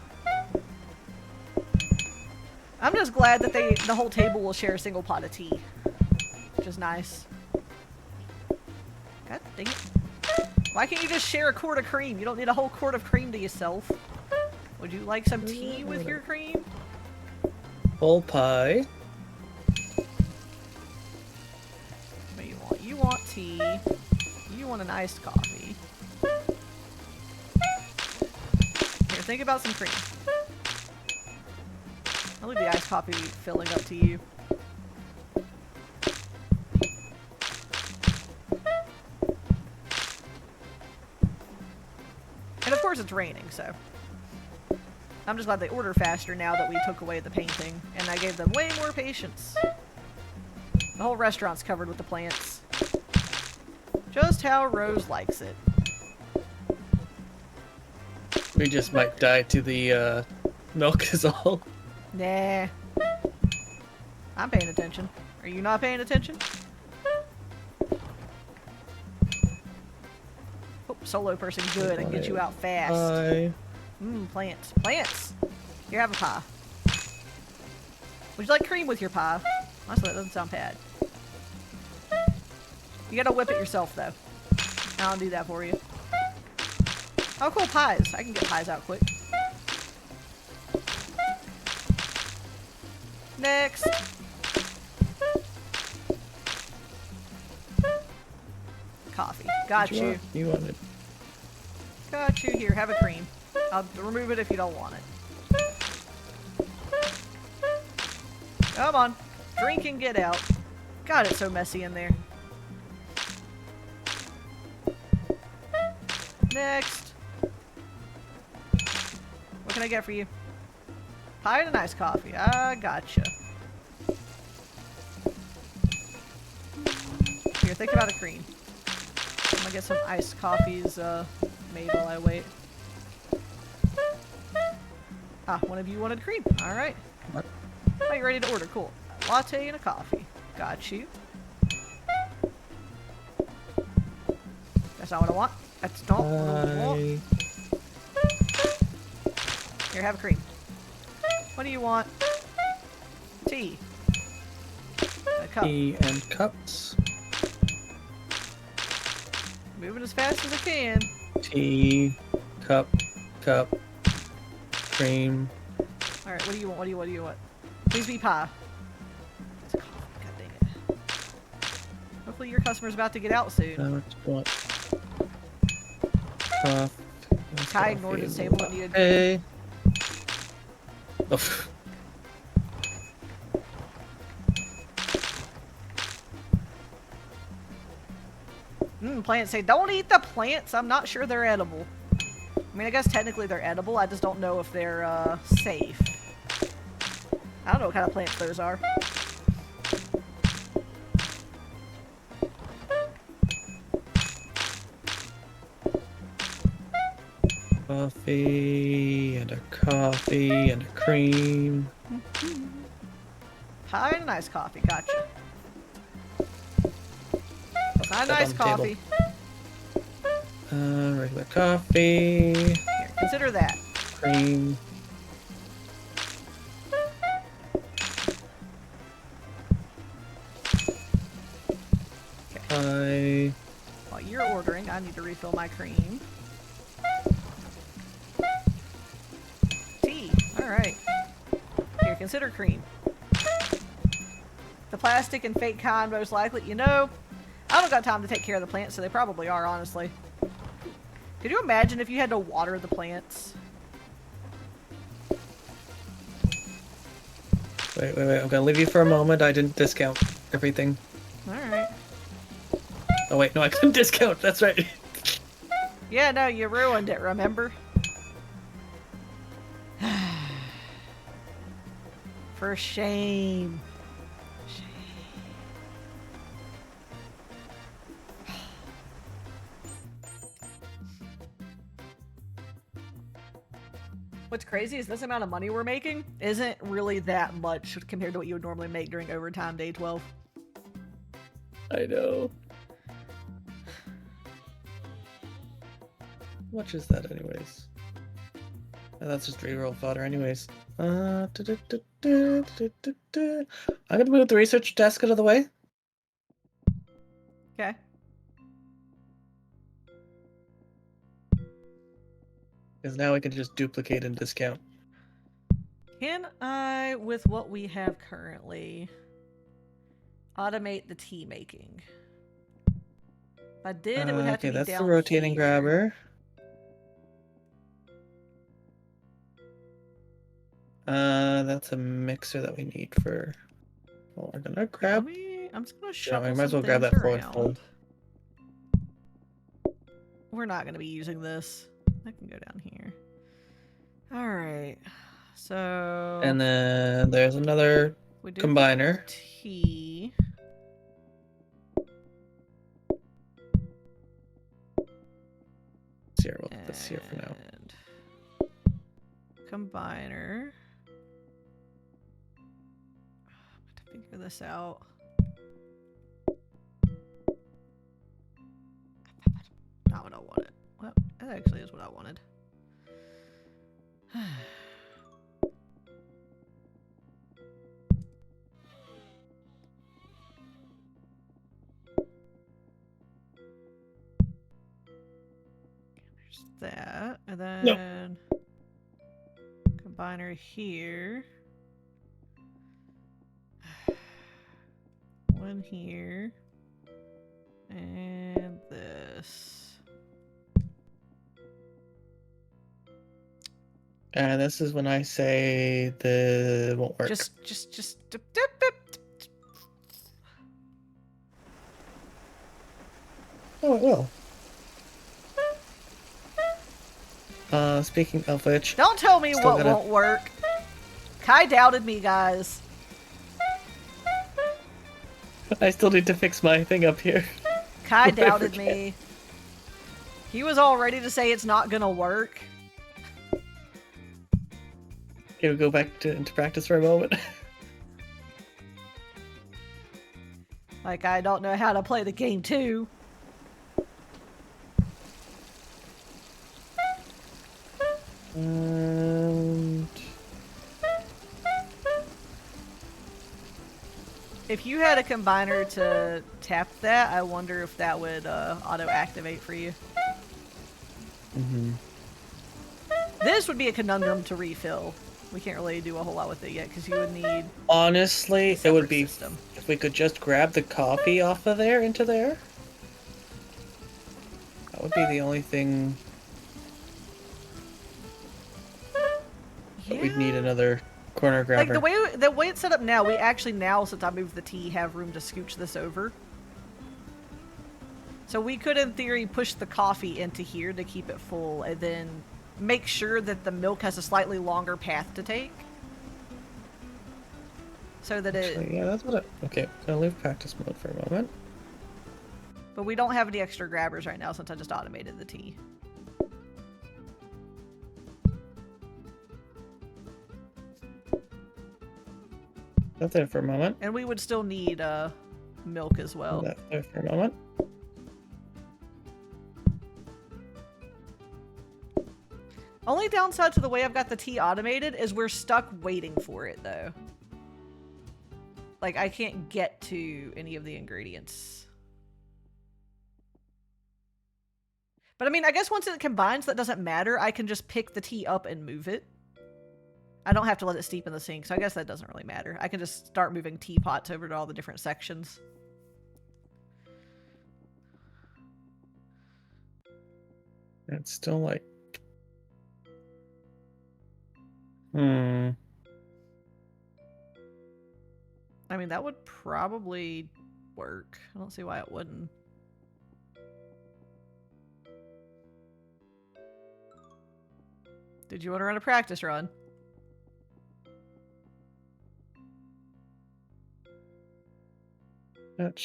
I'm just glad that the whole table will share a single pot of tea. Which is nice. God dang it. Why can't you just share a quart of cream? You don't need a whole quart of cream to yourself. Would you like some tea with your cream? Whole pie. What do you want? You want tea. You want an iced coffee. Here, think about some cream. I'll leave the iced coffee filling up to you. And of course it's raining, so... I'm just glad they order faster now that we took away the painting, and I gave them way more patience. The whole restaurant's covered with the plants. Just how Rose likes it. We just might die to the milk is all. Nah. I'm paying attention. Are you not paying attention? Oh, solo person good and get you out fast. Bye. Plants. Plants! Here, have a pie. Would you like cream with your pie? Honestly, that doesn't sound bad. You gotta whip it yourself, though. I'll do that for you. Oh, cool, pies. I can get pies out quick. Next. Coffee. Got you. You wanted. Got you. Here, have a cream. I'll remove it if you don't want it. Come on. Drink and get out. God, it's so messy in there. Next. What can I get for you? Pie and a nice coffee. I gotcha. Here, think about a cream. I'm gonna get some iced coffees made while I wait. Ah, one of you wanted cream. Alright. What? Oh, you're ready to order. Cool. A latte and a coffee. Got you. That's not what I want. That's not what I want. Here, have a cream. What do you want? Tea. A cup. Tea and cups. Moving as fast as I can. Tea, cup, cream. Alright, what do you want? What do you want? Please be pie. It's a coffee. God dang it. Hopefully your customer's about to get out soon. What you want? Coffee. Kai ignored his table and needed. Hey. Oh. Plants say, don't eat the plants. I'm not sure they're edible. I mean, I guess technically they're edible. I just don't know if they're safe. I don't know what kind of plants those are. Coffee and a coffee and a cream. Pie and a nice coffee. Gotcha. Not a Set nice on the coffee. Regular coffee. Here, consider that. Cream. Pie. While you're ordering, I need to refill my cream. Tea. Alright. Here, consider cream. The plastic and fake kind, most likely. You know, I don't got time to take care of the plants, so they probably are, honestly. Could you imagine if you had to water the plants? Wait. I'm gonna leave you for a moment. I didn't discount everything. Alright. Oh wait, no, I couldn't discount. That's right. Yeah, no, you ruined it, remember? For shame. What's crazy is this amount of money we're making isn't really that much compared to what you would normally make during overtime day 12. I know. How much is that anyways? Oh, that's just reroll fodder anyways. I'm gonna move the research desk out of the way. Okay. Because now we can just duplicate and discount. Can I, with what we have currently, automate the tea making? If I did, it would have to Okay, be that's down the rotating here. grabber. That's a mixer that we need for. Well, we're gonna grab. I'm just gonna Yeah, shuffle we might as well some grab things that forward around. fold. We're not gonna be using this. I can go down here. All right. So. And then there's another we did combiner. tea. Here, we'll put this here for now. And combiner. I have to figure Figure this out. Not what I wanted. Well, that actually is what I wanted. There's that, and then combiner here. One here. And this. And this is when I say the won't work. Just dip, dip, dip. Oh, it will. Speaking of which, Don't tell me Still what gotta- won't work. Kai doubted me, guys. I still need to fix my thing up here. Kai I doubted forget. me. He was all ready to say it's not gonna work. Okay, we go back into practice for a moment. Like, I don't know how to play the game too. And If you had a combiner to tap that, I wonder if that would auto-activate for you. This would be a conundrum to refill. We can't really do a whole lot with it yet because you would need honestly, it would be system. if we could just grab the coffee off of there into there. That would be the only thing. But we'd need another corner grabber. Like the way it's set up now, we actually now, since I moved the tea, have room to scooch this over. So we could, in theory, push the coffee into here to keep it full, and then make sure that the milk has a slightly longer path to take. So that Actually, yeah, that's what I... Okay, gonna leave practice mode for a moment. But we don't have any extra grabbers right now since I just automated the tea. That's there for a moment. And we would still need milk as well. That's there for a moment. Only downside to the way I've got the tea automated is we're stuck waiting for it, though. Like, I can't get to any of the ingredients. But I mean, I guess once it combines, that doesn't matter. I can just pick the tea up and move it. I don't have to let it steep in the sink, so I guess that doesn't really matter. I can just start moving teapots over to all the different sections. It's still like... I mean, that would probably work. I don't see why it wouldn't. Did you want to run a practice run?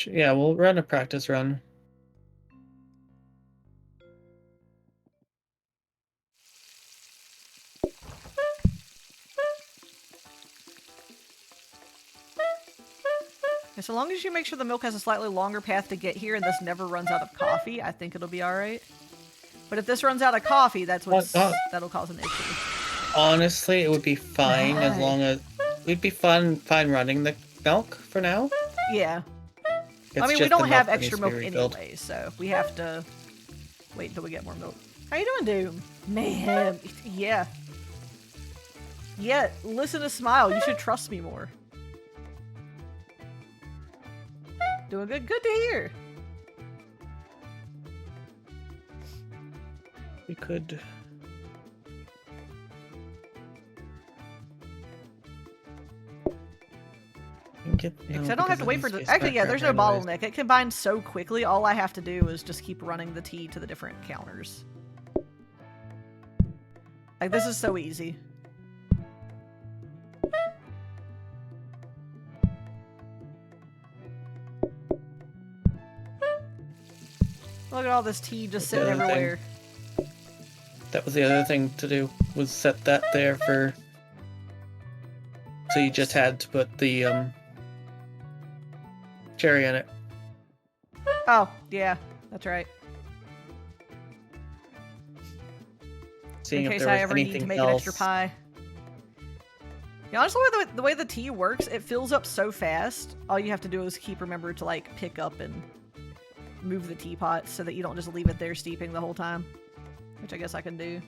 Yeah, we'll run a practice run. And so long as you make sure the milk has a slightly longer path to get here and this never runs out of coffee, I think it'll be alright. But if this runs out of coffee, that's what's that'll cause an issue. Honestly, it would be fine as long as... We'd be fine running the milk for now. Yeah. It's I mean, we just don't the have milk that extra needs to milk be refilled. anyway, so we have to wait until we get more milk. How you doing, Doom? Man, yeah. Yeah, listen to Smile. You should trust me more. Doing good. Good to hear. We could... Because I don't have to wait for it. Actually, yeah, there's no bottleneck. It combines so quickly. All I have to do is just keep running the tea to the different counters. Like, this is so easy. Look at all this tea just sitting other thing. everywhere. That was the other thing to do, was set that there for... So you just had to put the cherry in it. Oh, yeah, that's right. Seeing In if case there I was ever need to anything make else. an extra pie. Yeah, honestly, the way the tea works, it fills up so fast. All you have to do is remember to like pick up and move the teapot so that you don't just leave it there steeping the whole time, which I guess I can do.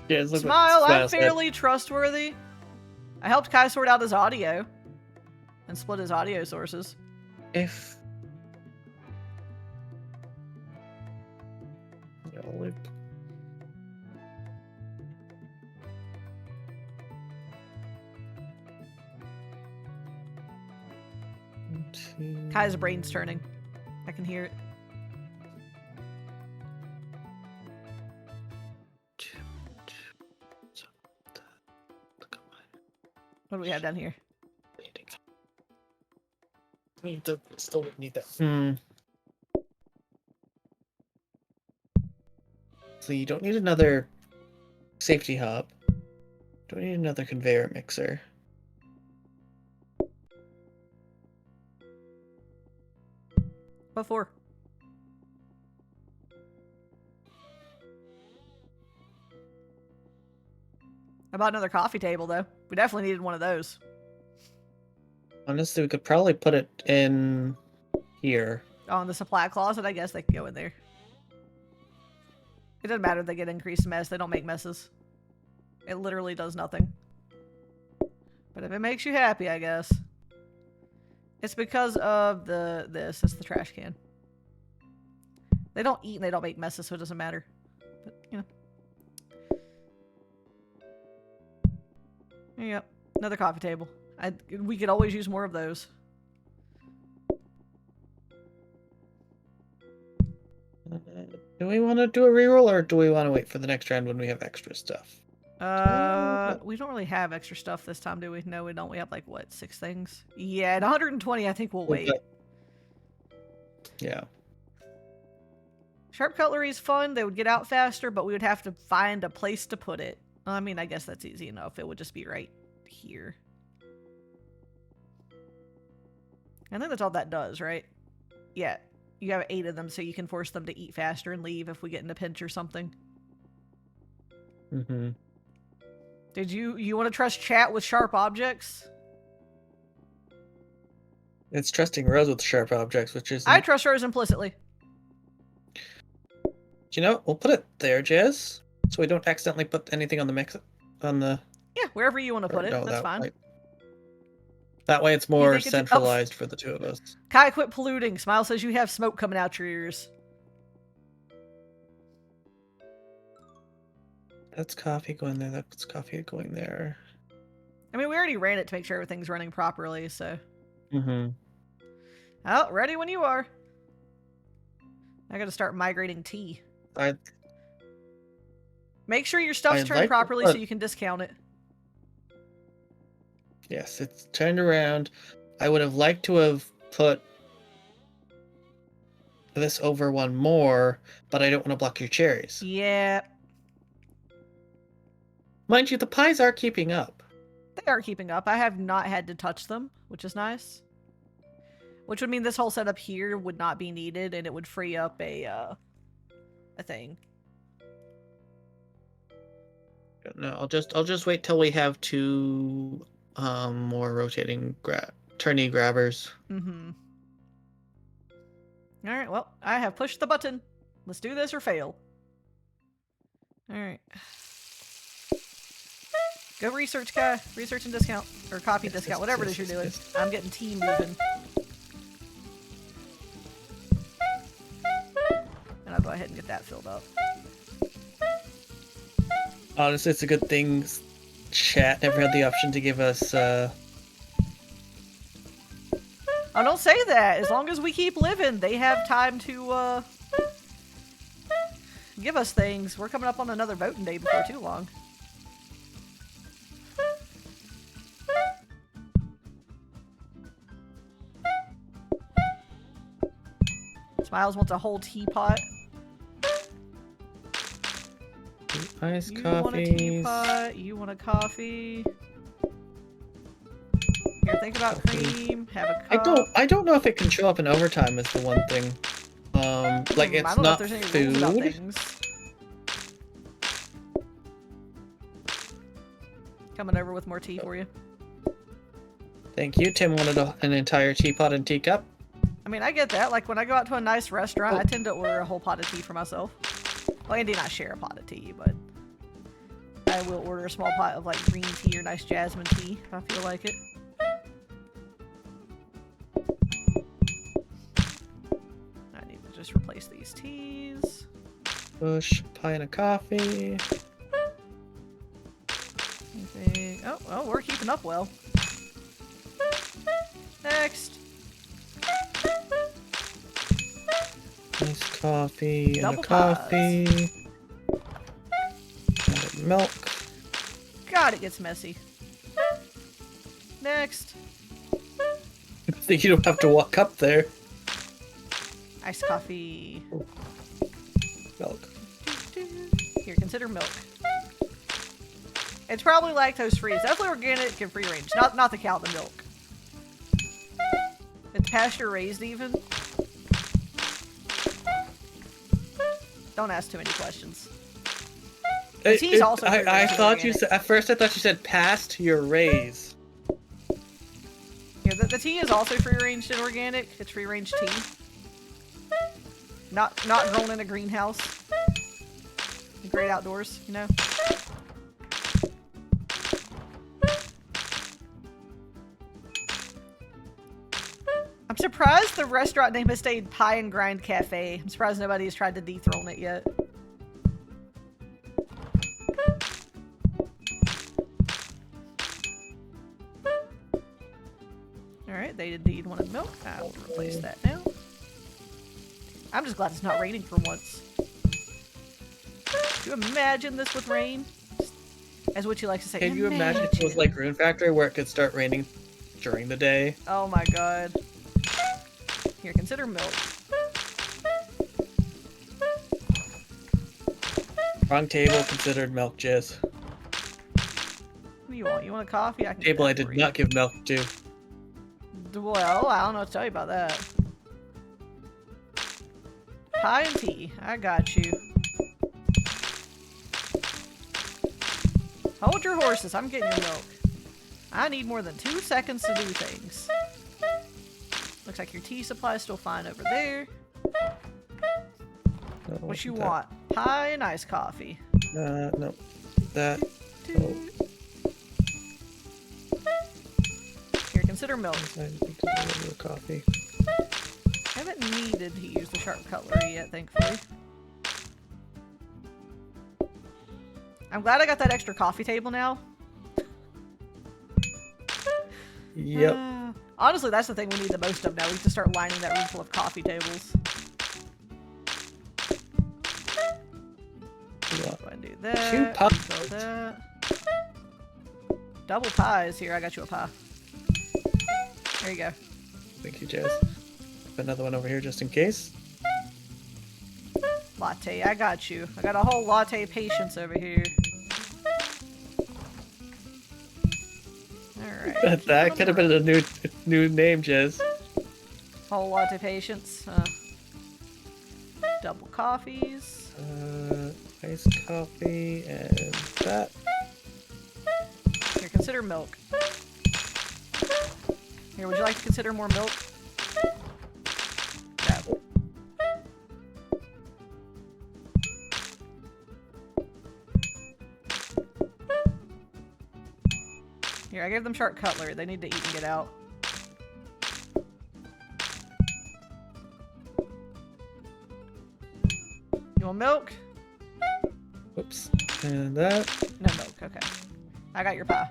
Yeah, look what Smile, I'm Smile said. fairly trustworthy. I helped Kai sort out his audio and split his audio sources. If loop. Kai's brain's turning. I can hear it. What do we have down here? Still need that. So you don't need another safety hub. Don't need another conveyor mixer. What for? How about another coffee table, though? We definitely needed one of those. Honestly, we could probably put it in here. Oh, in the supply closet, I guess they could go in there. It doesn't matter if they get increased mess. They don't make messes. It literally does nothing. But if it makes you happy, I guess. It's because of this. It's the trash can. They don't eat and they don't make messes, so it doesn't matter. But, you know. Yep. Another coffee table. We could always use more of those. Do we want to do a reroll, or do we want to wait for the next round when we have extra stuff? We don't really have extra stuff this time, do we? No, we don't. We have like, what, 6 things? Yeah, at 120, I think we'll wait. Yeah. Sharp cutlery is fun. They would get out faster, but we would have to find a place to put it. I mean, I guess that's easy enough. It would just be right here. I think that's all that does, right? Yeah. You have 8 of them, so you can force them to eat faster and leave if we get in a pinch or something. Mm-hmm. Did you want to trust chat with sharp objects? It's trusting Rose with sharp objects, which is... I trust Rose implicitly. You know, we'll put it there, Jez, so we don't accidentally put anything on the mix... on the... Yeah, wherever you want to put it. No, That's fine. Way. That way it's more think it's- centralized for the two of us. Kai, quit polluting. Smile says you have smoke coming out your ears. That's coffee going there, that's coffee going there. I mean, we already ran it to make sure everything's running properly, so... Mm-hmm. Oh, ready when you are. I gotta start migrating tea. Make sure your stuff's I'd turned like to properly put- so you can discount it. Yes, it's turned around. I would have liked to have put this over one more, but I don't want to block your cherries. Yeah, Mind you, the pies are keeping up. they are keeping up. I have not had to touch them, which is nice. Which would mean this whole setup here would not be needed, and it would free up a thing. No, I'll just wait till we have 2 more rotating turny grabbers. Mm-hmm. Alright, well, I have pushed the button. Let's do this or fail. Alright. Go research, Kai. Research and discount. Or coffee discount, whatever it is you're doing. I'm getting tea moving. And I'll go ahead and get that filled up. Honestly, it's a good thing chat never had the option to give us Oh, don't say that. As long as we keep living, they have time to, give us things. We're coming up on another voting day before too long. Smiles wants a whole teapot. iced You want a coffees. teapot. You want a coffee. Here, think about cream. Have a cup. I don't know if it can show up in overtime is the one thing. Like I it's don't know not if there's any rules about food. things. Coming over with more tea for you. Thank you. Tim wanted an entire teapot and teacup. I mean, I get that. Like, when I go out to a nice restaurant, I tend to order a whole pot of tea for myself. Well, Andy and I share a pot of tea, but I will order a small pot of, like, green tea or nice jasmine tea if I feel like it. I need to just replace these teas. Push, pint of coffee. Anything... Oh, we're keeping up well. Next. Nice coffee and Double a coffee. And milk. God, it gets messy. Next. I think you don't have to walk up there. Iced coffee. Milk. Here, consider milk. It's probably lactose free. It's definitely organic and free range. Not the cow, the milk. It's pasture raised even. Don't ask too many questions. The tea's also free I range and thought you organic. said at first. I thought you said past your raise. Yeah, the tea is also free range and organic. It's free range tea. Not grown in a greenhouse. The great outdoors, you know. I'm surprised the restaurant name has stayed Pie and Grind Cafe. I'm surprised nobody has tried to dethrone it yet. Alright, they indeed wanted milk. I will replace that now. I'm just glad it's not raining for once. Do you imagine this with rain? As what you like to say. Can you imagine if it was like Rune Factory where it could start raining during the day? Oh my god. Here, consider milk. Wrong table considered milk jizz. What do you want? You want a coffee? I can get Table I that did for you. not give milk to. Well, I don't know what to tell you about that. Pie and tea. I got you. Hold your horses. I'm getting your milk. I need more than 2 seconds to do things. Looks like your tea supply is still fine over there. No, What you that. want? Pie and iced coffee. No. That. Oh. Here, consider milk. I need to do a coffee. I haven't needed to use the sharp cutlery yet, thankfully. I'm glad I got that extra coffee table now. Yep. Honestly, that's the thing we need the most of now. We need to start lining that room full of coffee tables. Go ahead and do that. 2 pies. Refill that. Double pies. Here, I got you a pie. There you go. Thank you, Jazz. Put another one over here just in case. Latte. I got you. I got a whole latte patience over here. Alright. That could have been a new name, Jazz. Whole latte patience. Double coffees. Iced coffee and that. Here, consider milk. Here, would you like to consider more milk? No. Here, I gave them sharp cutlery. They need to eat and get out. You want milk? Oops. And that. No milk. Okay. I got your pie.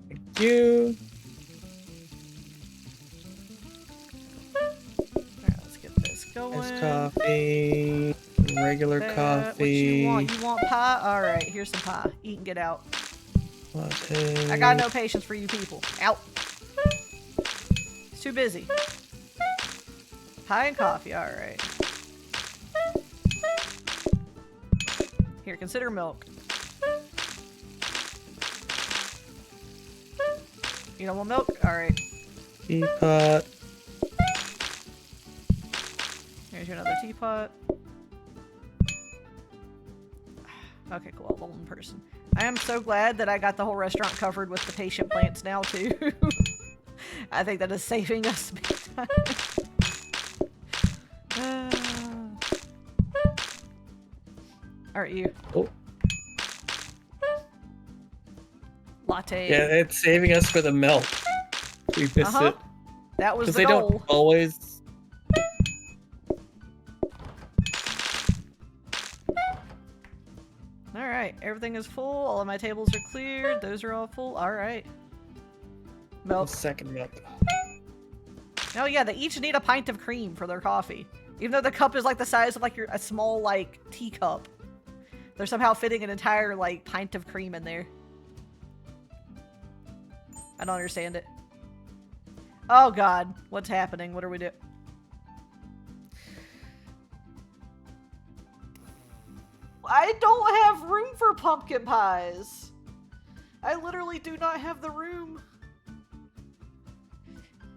Thank you. Alright, let's get this going. Iced coffee. Regular What coffee. you want? You want pie? Alright, here's some pie. Eat and get out. Latte. I got no patience for you people. Out. It's too busy. Pie and coffee. Alright. Here, consider milk. You don't want milk? Alright. Teapot. Here's your another teapot. Okay, cool. One person. I am so glad that I got the whole restaurant covered with the patient plants now, too. I think that is saving us big time. Alright, you. Oh. Latte. Yeah, it's saving us for the milk. We missed it. That was Because the they goal. don't always. Alright, everything is full. All of my tables are cleared. Those are all full. Alright. Milk. Second milk. Oh yeah, they each need a pint of cream for their coffee. Even though the cup is like the size of like a small like teacup. They're somehow fitting an entire like pint of cream in there. I don't understand it. Oh god, what's happening? What are we doing? I don't have room for pumpkin pies. I literally do not have the room.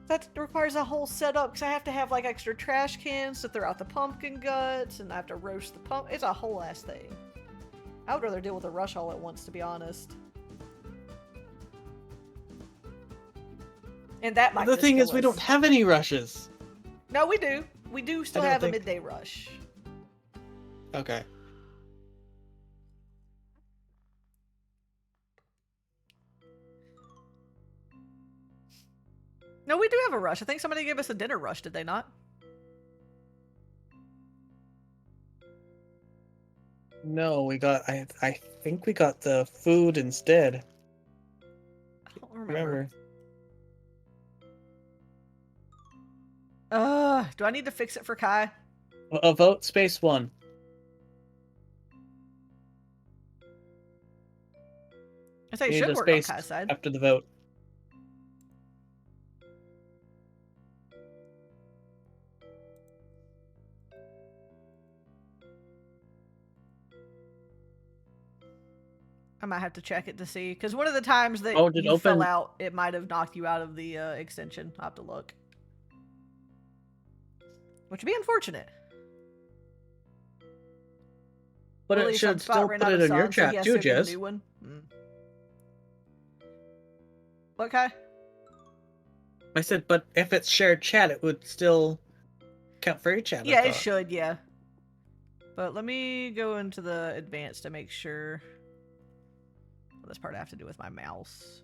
That requires a whole setup because I have to have like extra trash cans to throw out the pumpkin guts and I have to roast the pump. It's a whole ass thing. I would rather deal with a rush all at once, to be honest. And that might The just thing kill is, we us. don't have any rushes. No, we do. We do still don't have a think- midday rush. Okay. No, we do have a rush. I think somebody gave us a dinner rush, did they not? No, we got. I think we got the food instead. I don't remember. Remember? Do I need to fix it for Kai? A vote space 1. I say it Need should a work on space Kai's side. after the vote. I might have to check it to see. Because one of the times that Oh, did you fell open- out, it might have knocked you out of the extension. I'll have to look. Which would be unfortunate. But At it least should Spot still ran put out it of in your sun, so chat he has too, to get a Jess. new one. What, Kai? I said, but if it's shared chat, it would still count for your chat. I Yeah, it thought. should, yeah. But let me go into the advanced to make sure. Well, this part I have to do with my mouse.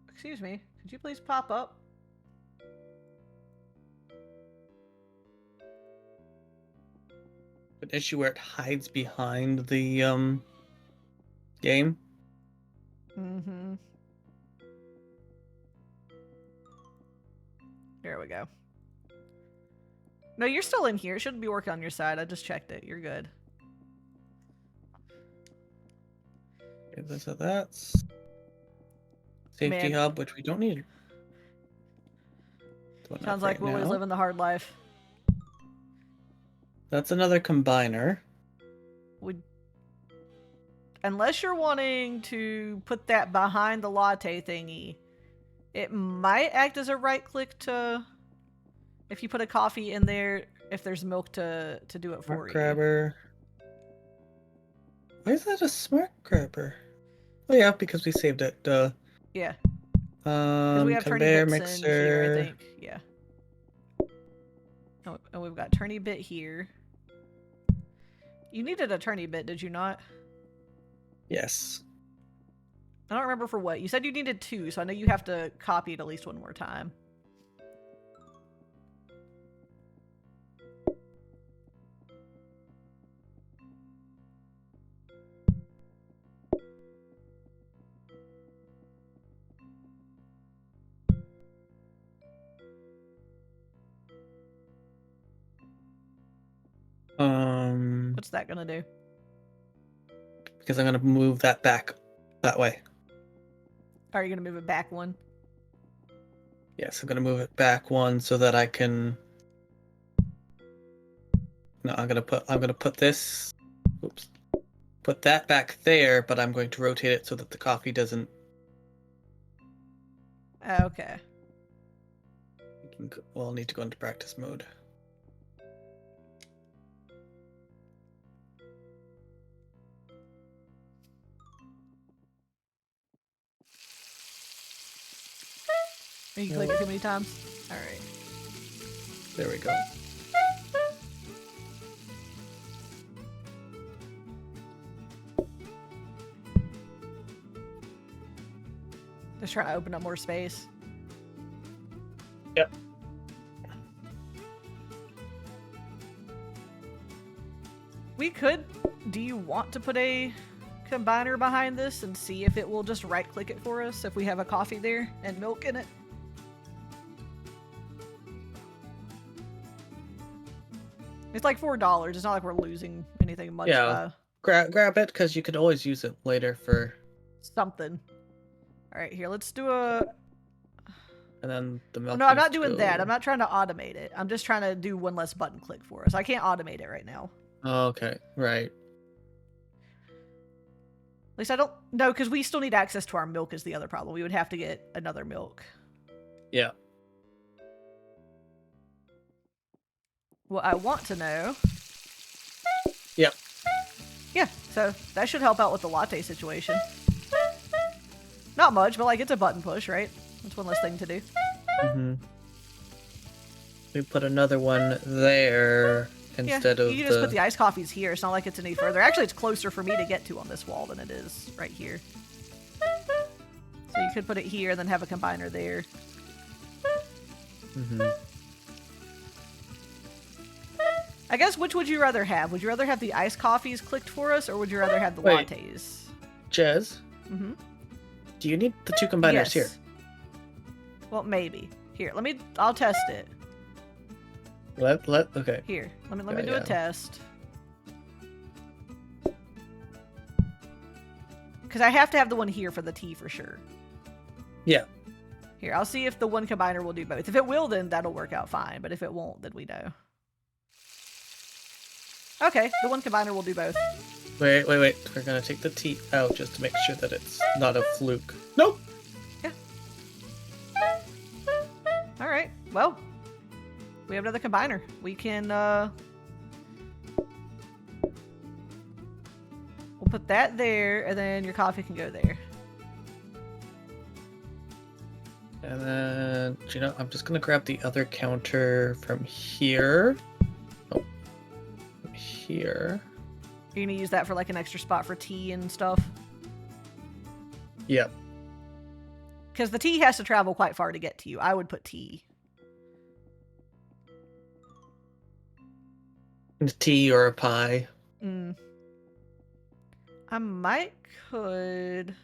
Excuse me, could you please pop up? An issue where it hides behind the game. Mm-hmm. There we go. No, you're still in here. It shouldn't be working on your side. I just checked it. You're good. Okay, so that's safety Man. hub, which we don't need. Doing that Sounds like right Willie's now. living the hard life. That's another combiner. Would unless you're wanting to put that behind the latte thingy, it might act as a right click to if you put a coffee in there if there's milk to do it for Smart you. grabber. Why is that a smart grabber? Oh yeah, because we saved it. Duh. Yeah. Because we have Conveyor turny bits in here, I mixer. think. Yeah. Oh, and we've got turny bit here. You needed a turny bit, did you not? Yes. I don't remember for what. You said you needed 2, so I know you have to copy it at least one more time. What's that gonna do? Because I'm gonna move that back that way. Are you gonna move it back one? Yes, I'm gonna move it back 1 so that I can. No, I'm gonna put this. Oops. put that back there, but I'm going to rotate it so that the coffee doesn't. Okay. Well, I'll need to go into practice mode. You click it too many times? Alright. There we go. Just trying to open up more space. Yep. We could. Do you want to put a combiner behind this and see if it will just right click it for us if we have a coffee there and milk in it? It's like $4. It's not like we're losing anything much. Yeah. Grab it, because you could always use it later for. Something. Alright, here, let's do a... And then the milk. no, I'm needs not to doing go- that. I'm not trying to automate it. I'm just trying to do one less button click for us. I can't automate it right now. Oh, okay, right. At least I don't... No, because we still need access to our milk is the other problem. We would have to get another milk. Yeah. What I want to know... Yep. Yeah, so that should help out with the latte situation. Not much, but like it's a button push, right? That's one less thing to do. Mm-hmm. We put another one there instead yeah, of you can just put the iced coffees here. It's not like it's any further. Actually, it's closer for me to get to on this wall than it is right here. So you could put it here and then have a combiner there. Mm-hmm. I guess which would you rather have? Would you rather have the iced coffees clicked for us, or would you rather have the Wait. lattes? Jez, Mm-hmm. do you need the two combiners Yes. here? Well, maybe. Here, I'll test it. Okay. Here, let me Yeah, do yeah. a test. Because I have to have the one here for the tea for sure. Yeah. Here, I'll see if the one combiner will do both. If it will, then that'll work out fine. But if it won't, then we know. Okay, the one combiner will do both. Wait. We're gonna take the tea out just to make sure that it's not a fluke. Nope. Alright, well. We have another combiner. We can, we'll put that there, and then your coffee can go there. And then, you know, I'm just gonna grab the other counter from here. Oh, from here. You're gonna use that for like an extra spot for tea and stuff? Yep. Because the tea has to travel quite far to get to you. I would put tea. Tea or a pie. I might could...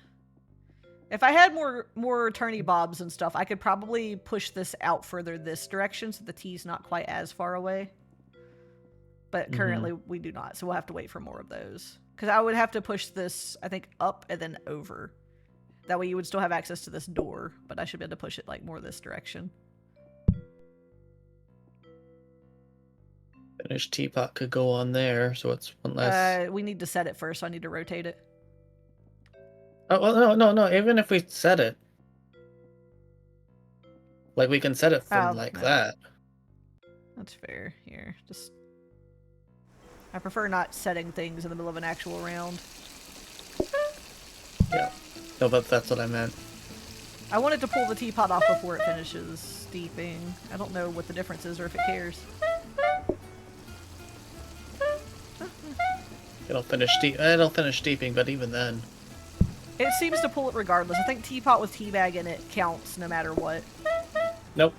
If I had more turny bobs and stuff, I could probably push this out further this direction so the tea's not quite as far away. But currently we do not, so we'll have to wait for more of those. Because I would have to push this, I think, up and then over. That way you would still have access to this door, but I should be able to push it like more this direction. Finished teapot could go on there, so it's one less. We need to set it first, so I need to rotate it. Oh, well, no. Even if we set it, like we can set it from No. that. That's fair. Here, just... I prefer not setting things in the middle of an actual round. Yeah. No, but that's what I meant. I wanted to pull the teapot off before it finishes steeping. I don't know what the difference is or if it cares. It'll finish steeping, but even then. It seems to pull it regardless. I think teapot with teabag in it counts no matter what. Nope.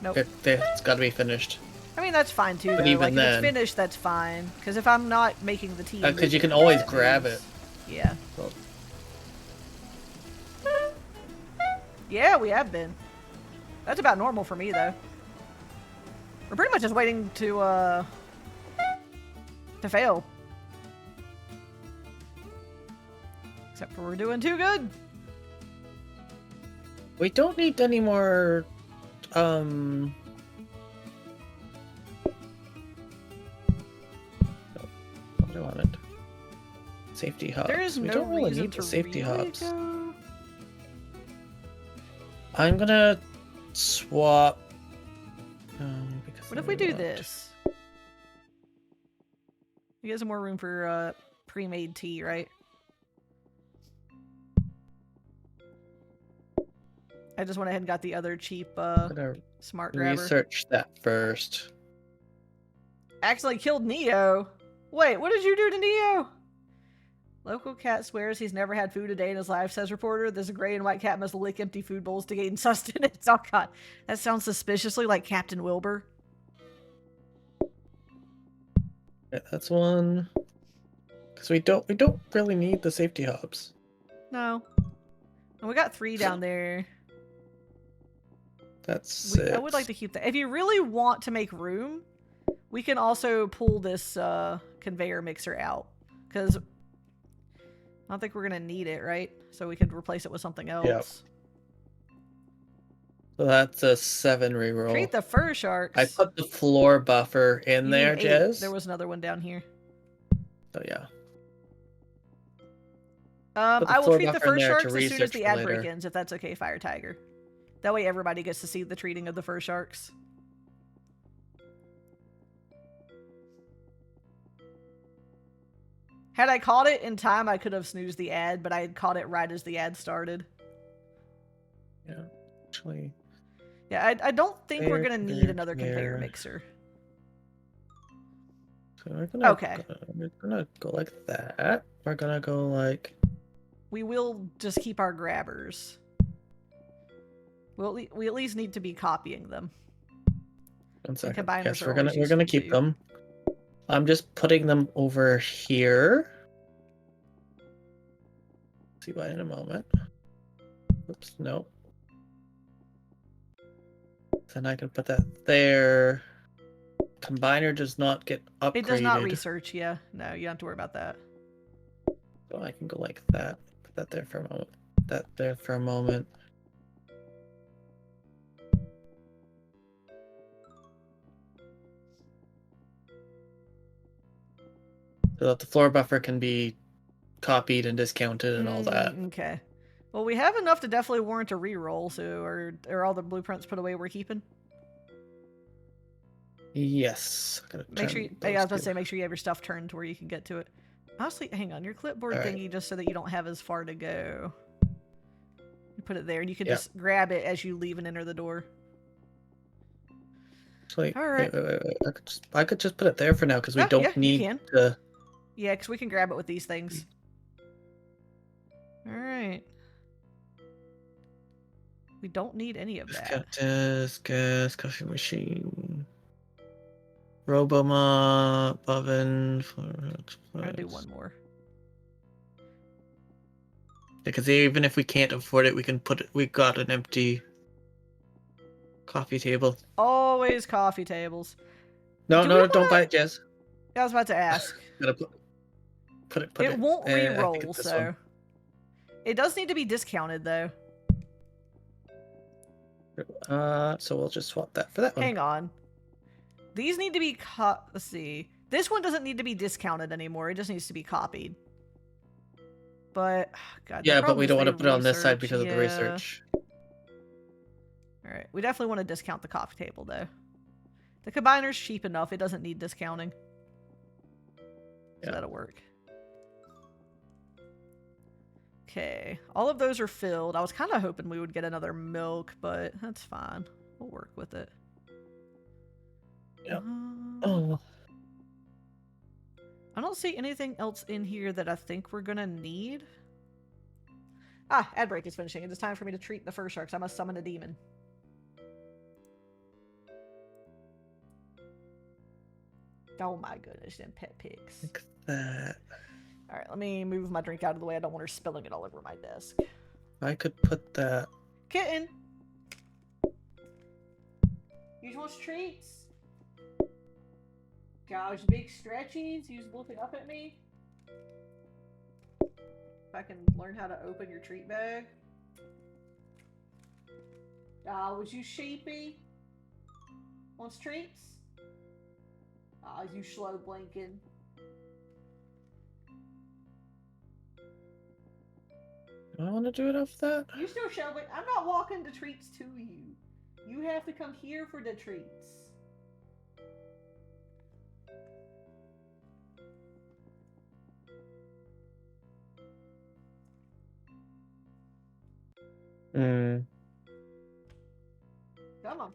Nope. It's got to be finished. I mean, that's fine too, But though. even Like, if then- it's finished, that's fine. Because if I'm not making the tea... Because you can moving, always that grab moves. it. Yeah. Well, Yeah, we have been. That's about normal for me, though. We're pretty much just waiting to fail. Except for we're doing too good. we don't need any more. What do I wanted? Safety hubs. There is we no don't really reason need to the safety really hubs. go. I'm gonna swap. Because What if I we do want- this? You get some more room for pre-made tea, right? I just went ahead and got the other cheap I'm gonna smart grabber. research that first. Accidentally killed Neo. Wait, what did you do to Neo? Local cat swears he's never had food a day in his life, says reporter. This gray and white cat must lick empty food bowls to gain sustenance. Oh god, that sounds suspiciously like Captain Wilbur. Yeah, that's one. Because we don't really need the safety hubs. No. And we got 3 down there. That's 6. I would like to keep that. If you really want to make room, we can also pull this conveyor mixer out. Because I don't think we're going to need it, right? So we could replace it with something else. Yep. So that's a 7 reroll. Treat the fur sharks. I put the floor buffer in You there, need 8. Jez. There was another one down here. Oh yeah. Put the I will floor treat the buffer fur in there sharks to as soon as research the for ad later. break ends, if that's okay, Fire Tiger. That way everybody gets to see the treating of the fur sharks. Had I caught it in time, I could have snoozed the ad, but I had caught it right as the ad started. Yeah. Actually. Yeah, I don't think we're There, going to need there, another conveyor there. mixer. So we're gonna Okay. we're gonna go like that. We're gonna go like We will just keep our grabbers. We at least need to be copying them. one second. combiners Yes, are we're gonna always keep useful, them. I'm just putting them over here. See why in a moment. Oops, no. Then I can put that there. Combiner does not get upgraded. It does not research, yeah. No, you don't have to worry about that. So I can go like that. Put that there for a moment. That there for a moment. So that the floor buffer can be copied and discounted and all that. Okay. Well, we have enough to definitely warrant a reroll, so are all the blueprints put away we're keeping? Yes. Make sure you, I was about to say, make sure you have your stuff turned to where you can get to it. Honestly, hang on, your clipboard Alright. thingy, just so that you don't have as far to go. You put it there, and you can Yep. just grab it as you leave and enter the door. Actually, Alright. wait. I could just put it there for now because we Yeah, don't yeah, you need can. to. Yeah, because we can grab it with these things. Alright. We don't need any of that. Gas, coffee machine, Robomop, oven. I'm gonna do one more. Because even if we can't afford it, we can put it. We got an empty coffee table. Always coffee tables. No, Do no, we don't wanna- buy it, Jez. I was about to ask. Gotta put it. It won't I think re-roll, it's this so. one. It does need to be discounted, though. So we'll just swap that for that one. Hang on. These need to be let's see. This one doesn't need to be discounted anymore. It just needs to be copied. But, God, the Yeah, but problem we is don't want to they put it on this side research, because of the yeah. research. Alright, we definitely want to discount the coffee table, though. The combiner's cheap enough. It doesn't need discounting. So Yeah. that'll work. Okay, all of those are filled. I was kind of hoping we would get another milk, but that's fine. We'll work with it. Yep. Um, Oh, I don't see anything else in here that I think we're gonna need. Ah, ad break is finishing. It is time for me to treat the fur sharks. I must summon a demon. Oh my goodness, them pet pigs. like that. Alright, let me move my drink out of the way. I don't want her spilling it all over my desk. I could put that. Kitten! You want treats? Gosh, big stretchies? You looking up at me? If I can learn how to open your treat bag. Was you sheepy? Wants treats? You slow blinking. I want to do it off that. You still show it. I'm not walking the treats to you. You have to come here for the treats. Hmm. Come on.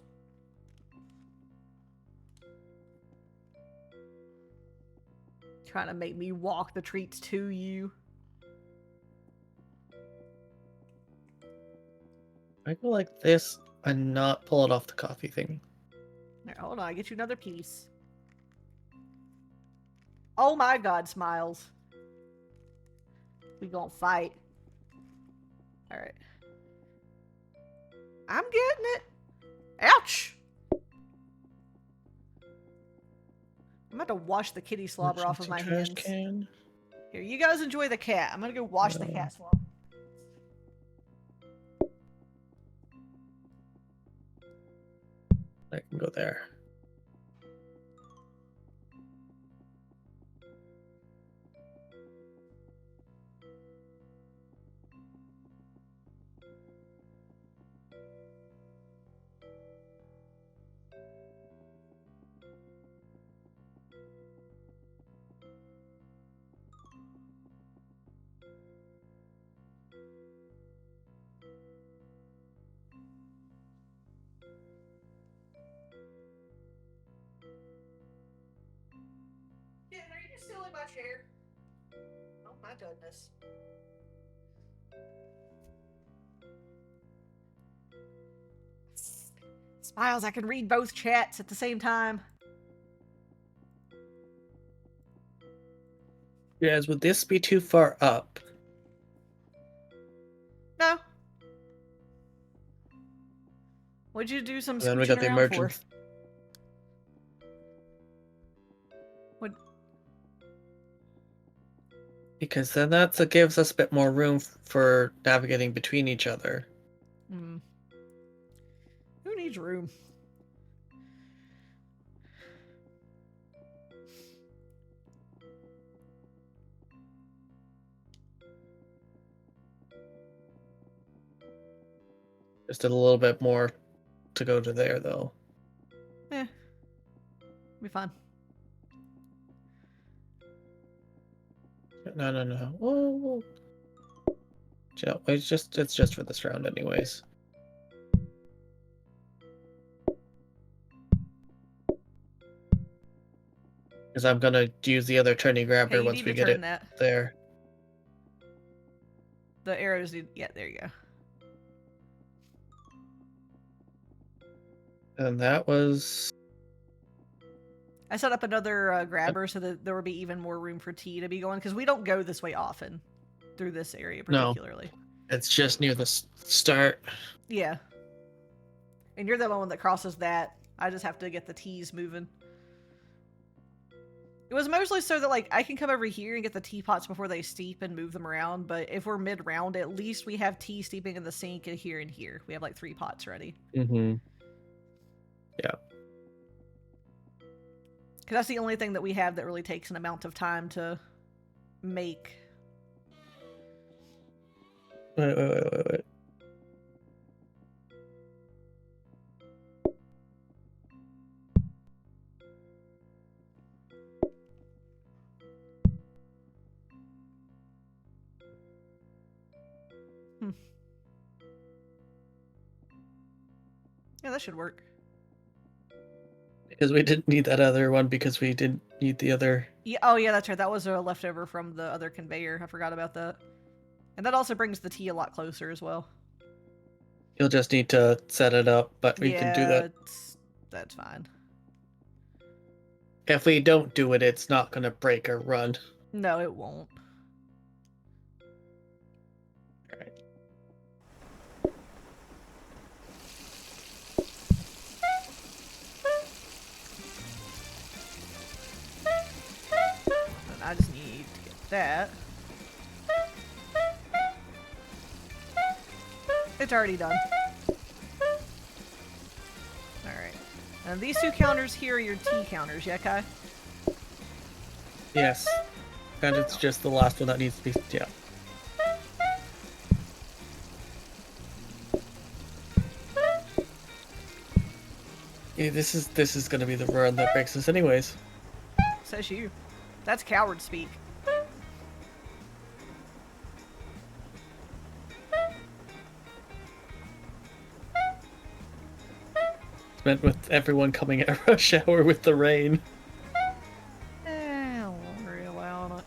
Trying to make me walk the treats to you. I go like this and not pull it off the coffee thing. There, hold on, I get you another piece. Oh my god, Smiles. We gonna fight. Alright. I'm getting it. Ouch! I'm about to wash the kitty slobber off of my Trash hands. can. Here, you guys enjoy the cat. I'm gonna go wash the cat slobber. I can go there. Yeah, are you still in my chair? Oh my goodness. Smiles, I can read both chats at the same time. Yes, would this be too far up? No. What'd you do some Then we got scooching the around for? emergency. What? Because then that gives us a bit more room for navigating between each other. Hmm. Who needs room? Just a little bit more to go to there, though. Be fine. No. Whoa. Yeah, it's just for this round, anyways. Because I'm gonna use the other turny grabber Okay, you once need we to get turn it that. there. The arrows need. Yeah, there you go. And that was I set up another grabber so that there would be even more room for T to be going because we don't go this way often through this area No. particularly. it's just near the start. Yeah. And you're the one that crosses that. I just have to get the T's moving. It was mostly so that, like, I can come over here and get the teapots before they steep and move them around, but if we're mid-round, at least we have tea steeping in the sink and here and here. We have, like, 3 pots ready. Mm-hmm. Because that's the only thing that we have that really takes an amount of time to make. Wait. Yeah, that should work. Because we didn't need that other one because we didn't need the other. Yeah, oh yeah, that's right. That was a leftover from the other conveyor. I forgot about that. And that also brings the tea a lot closer as well. You'll just need to set it up, but we can do that. That's fine. If we don't do it, it's not going to break or run. No, it won't. Alright. And I just need to get that. It's already done. Alright. And these 2 counters here are your tea counters, yeah, Kai? Yes. And it's just the last one that needs to be. Yeah. Yeah, this is gonna be the run that breaks us anyways. Says you. That's coward speak. It's meant with everyone coming at rush hour with the rain. I won't worry about it.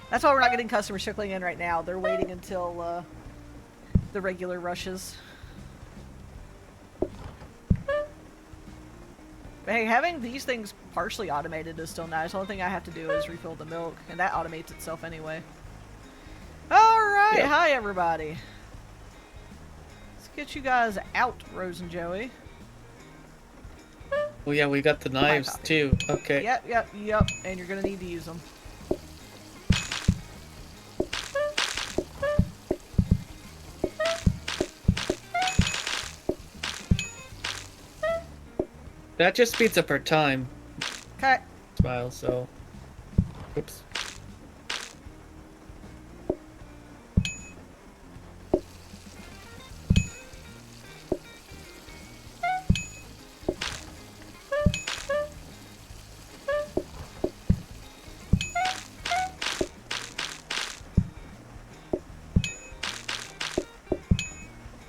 That's why we're not getting customers trickling in right now. They're waiting until the regular rushes. But hey, having these things partially automated is still nice. The only thing I have to do is refill the milk, and that automates itself anyway. Alright, Yep. Hi everybody. Let's get you guys out, Rose and Joey. Oh yeah, we got the knives copy. too. Okay. Yep, and you're gonna need to use them. That just speeds up our time. Okay. Smile, so. Oops.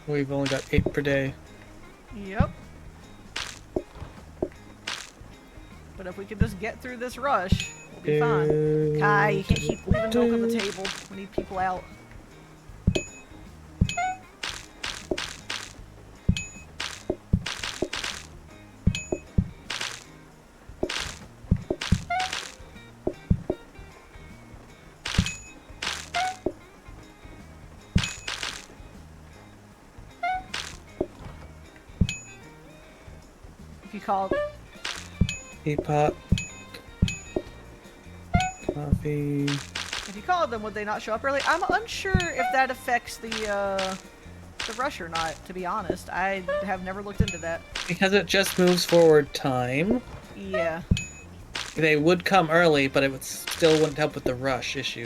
We've only got 8 per day. Yep. But if we can just get through this rush, we'll be fine. Kai, you can't keep leaving milk on the table. We need people out. If you called, Teapot. Coffee. if you called them, would they not show up early? I'm unsure if that affects the rush or not. To be honest, I have never looked into that. Because it just moves forward time. Yeah. They would come early, but it would still wouldn't help with the rush issue.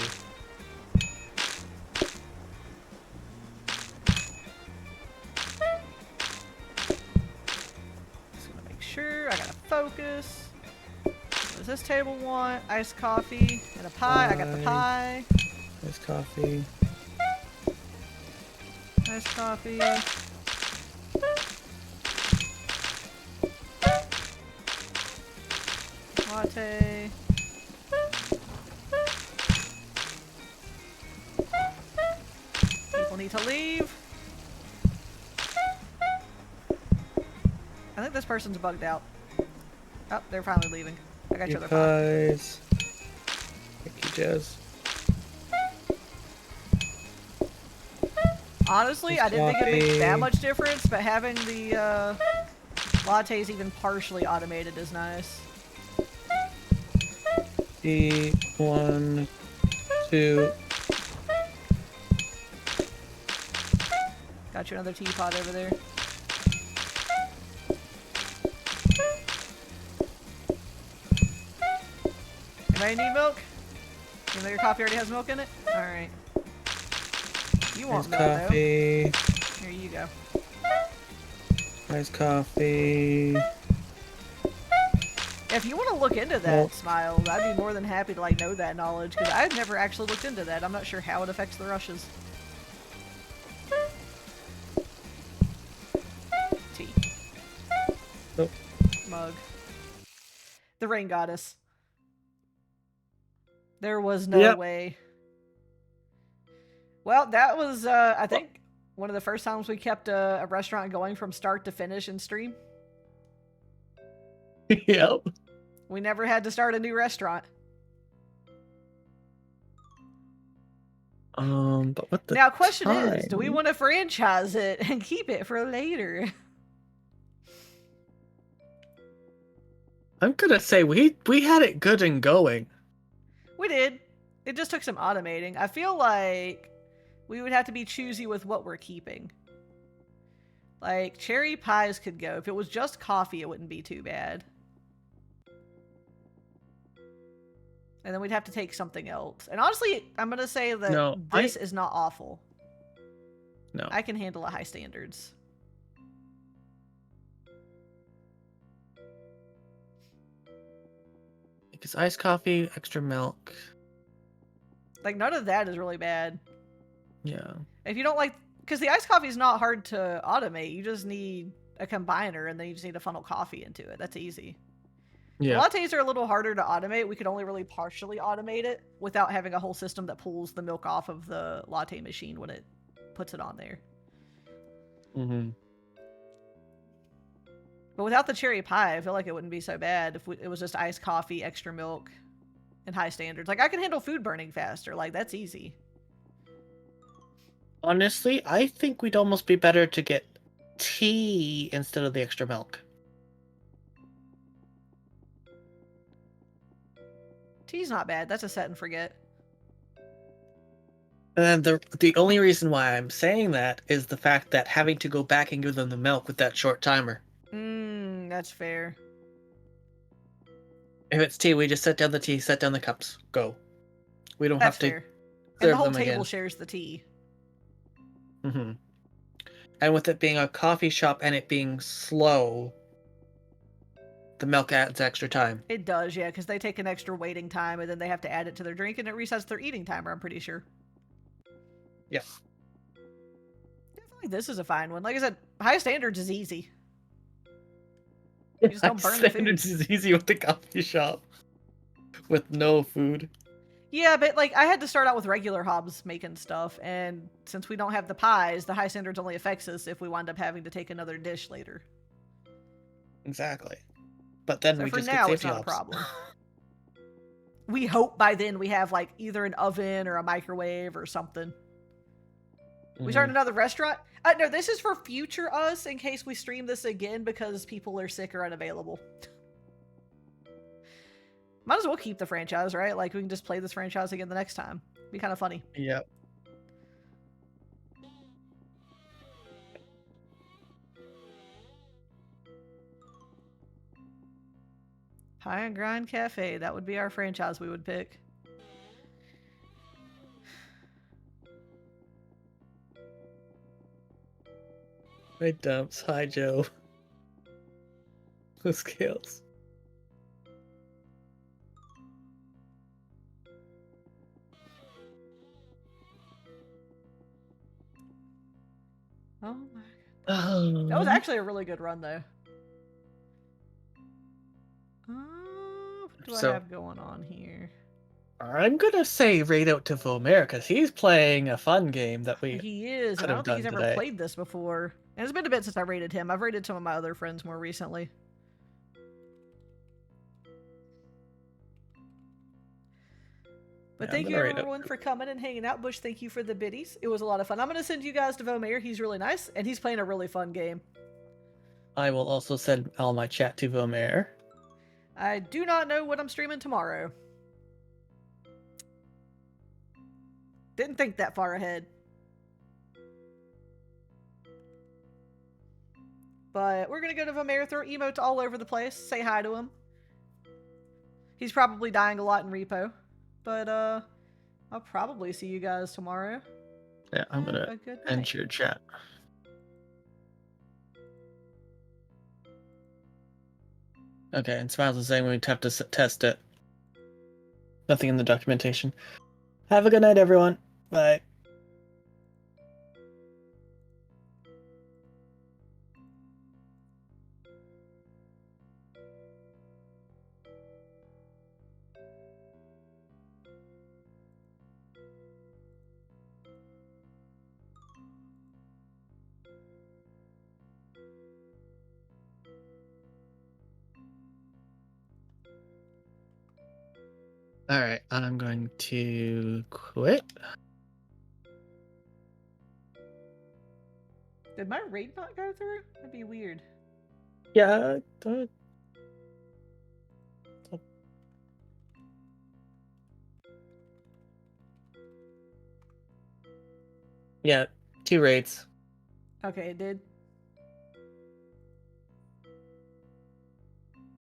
Just gonna make sure I gotta focus. What does this table want? Iced coffee and a pie. I got the pie. There's coffee. Iced coffee. Latte. People need to leave. I think this person's bugged out. Oh, they're finally leaving. I got you You other pie. guys. Thank you, Jez. Honestly, I didn't think it'd make that much difference, but having the lattes even partially automated is nice. One, 2. Got you another teapot over there. Anybody need milk? Even though your coffee already has milk in it? Alright. You want There's milk, coffee. though. Here you go. Nice coffee. If you want to look into that, Milk. Smile, I'd be more than happy to like know that knowledge, because I've never actually looked into that. I'm not sure how it affects the rushes. Tea. Nope. Mug. The rain goddess. There was no Yep. way. Well, that was, I think, one of the first times we kept a restaurant going from start to finish in stream. Yep. We never had to start a new restaurant. But what the Now, question is, do we time? want to franchise it and keep it for later? I'm gonna say we had it good and going. We did. It just took some automating. I feel like we would have to be choosy with what we're keeping. Like, cherry pies could go. If it was just coffee, it wouldn't be too bad. And then we'd have to take something else. And honestly, I'm going to say that No, this is not awful. No. I can handle a high standards. Because iced coffee, extra milk. Like, none of that is really bad. Yeah. If you don't like... Because the iced coffee is not hard to automate. You just need a combiner, and then you just need to funnel coffee into it. That's easy. Yeah. The lattes are a little harder to automate. We could only really partially automate it without having a whole system that pulls the milk off of the latte machine when it puts it on there. Mm-hmm. But without the cherry pie, I feel like it wouldn't be so bad if it was just iced coffee, extra milk, and high standards. Like, I can handle food burning faster. Like, that's easy. Honestly, I think we'd almost be better to get tea instead of the extra milk. Tea's not bad. That's a set and forget. And the only reason why I'm saying that is the fact that having to go back and give them the milk with that short timer. That's fair. If it's tea, we just set down the tea, set down the cups, go. We don't That's have to fair. And the serve whole them table again. shares the tea. Mm-hmm. And with it being a coffee shop and it being slow, the milk adds extra time. It does, yeah, because they take an extra waiting time and then they have to add it to their drink and it resets their eating timer, I'm pretty sure. Yeah. I feel like this is a fine one. Like I said, high standards is easy. You just don't burn the food. Standards is easy with the coffee shop. With no food. Yeah, but like I had to start out with regular hobs making stuff, and since we don't have the pies, the high standards only affects us if we wind up having to take another dish later. Exactly. But then So we for just now, get it's safety not a hobs. problem. We hope by then we have like either an oven or a microwave or something. We start another restaurant? No, this is for future us in case we stream this again because people are sick or unavailable. Might as well keep the franchise, right? Like, we can just play this franchise again the next time. Be kind of funny. Yep. High and Grind Cafe. That would be our franchise we would pick. My dumps. Hi, Joe. Who scales? Oh my god. Oh. That was actually a really good run, though. What do I have going on here? I'm gonna say right out to Vomer because he's playing a fun game that we. He is, could and I have don't think he's done ever today. played this before. And it's been a bit since I rated him. I've rated some of my other friends more recently. But Yeah, thank I'm you gonna rate it. everyone for coming and hanging out. Bush, thank you for the biddies. It was a lot of fun. I'm going to send you guys to Vomer. He's really nice, and he's playing a really fun game. I will also send all my chat to Vomer. I do not know what I'm streaming tomorrow. Didn't think that far ahead. But we're going to go to Vomer, throw emotes all over the place, say hi to him. He's probably dying a lot in repo. But, I'll probably see you guys tomorrow. Yeah, I'm Have gonna a good end night. your chat. Okay, and Smiles is saying we have to test it. Nothing in the documentation. Have a good night, everyone. Bye. Alright, I'm going to quit. Did my raid not go through? That'd be weird. Yeah, yeah, 2 raids. Okay, it did.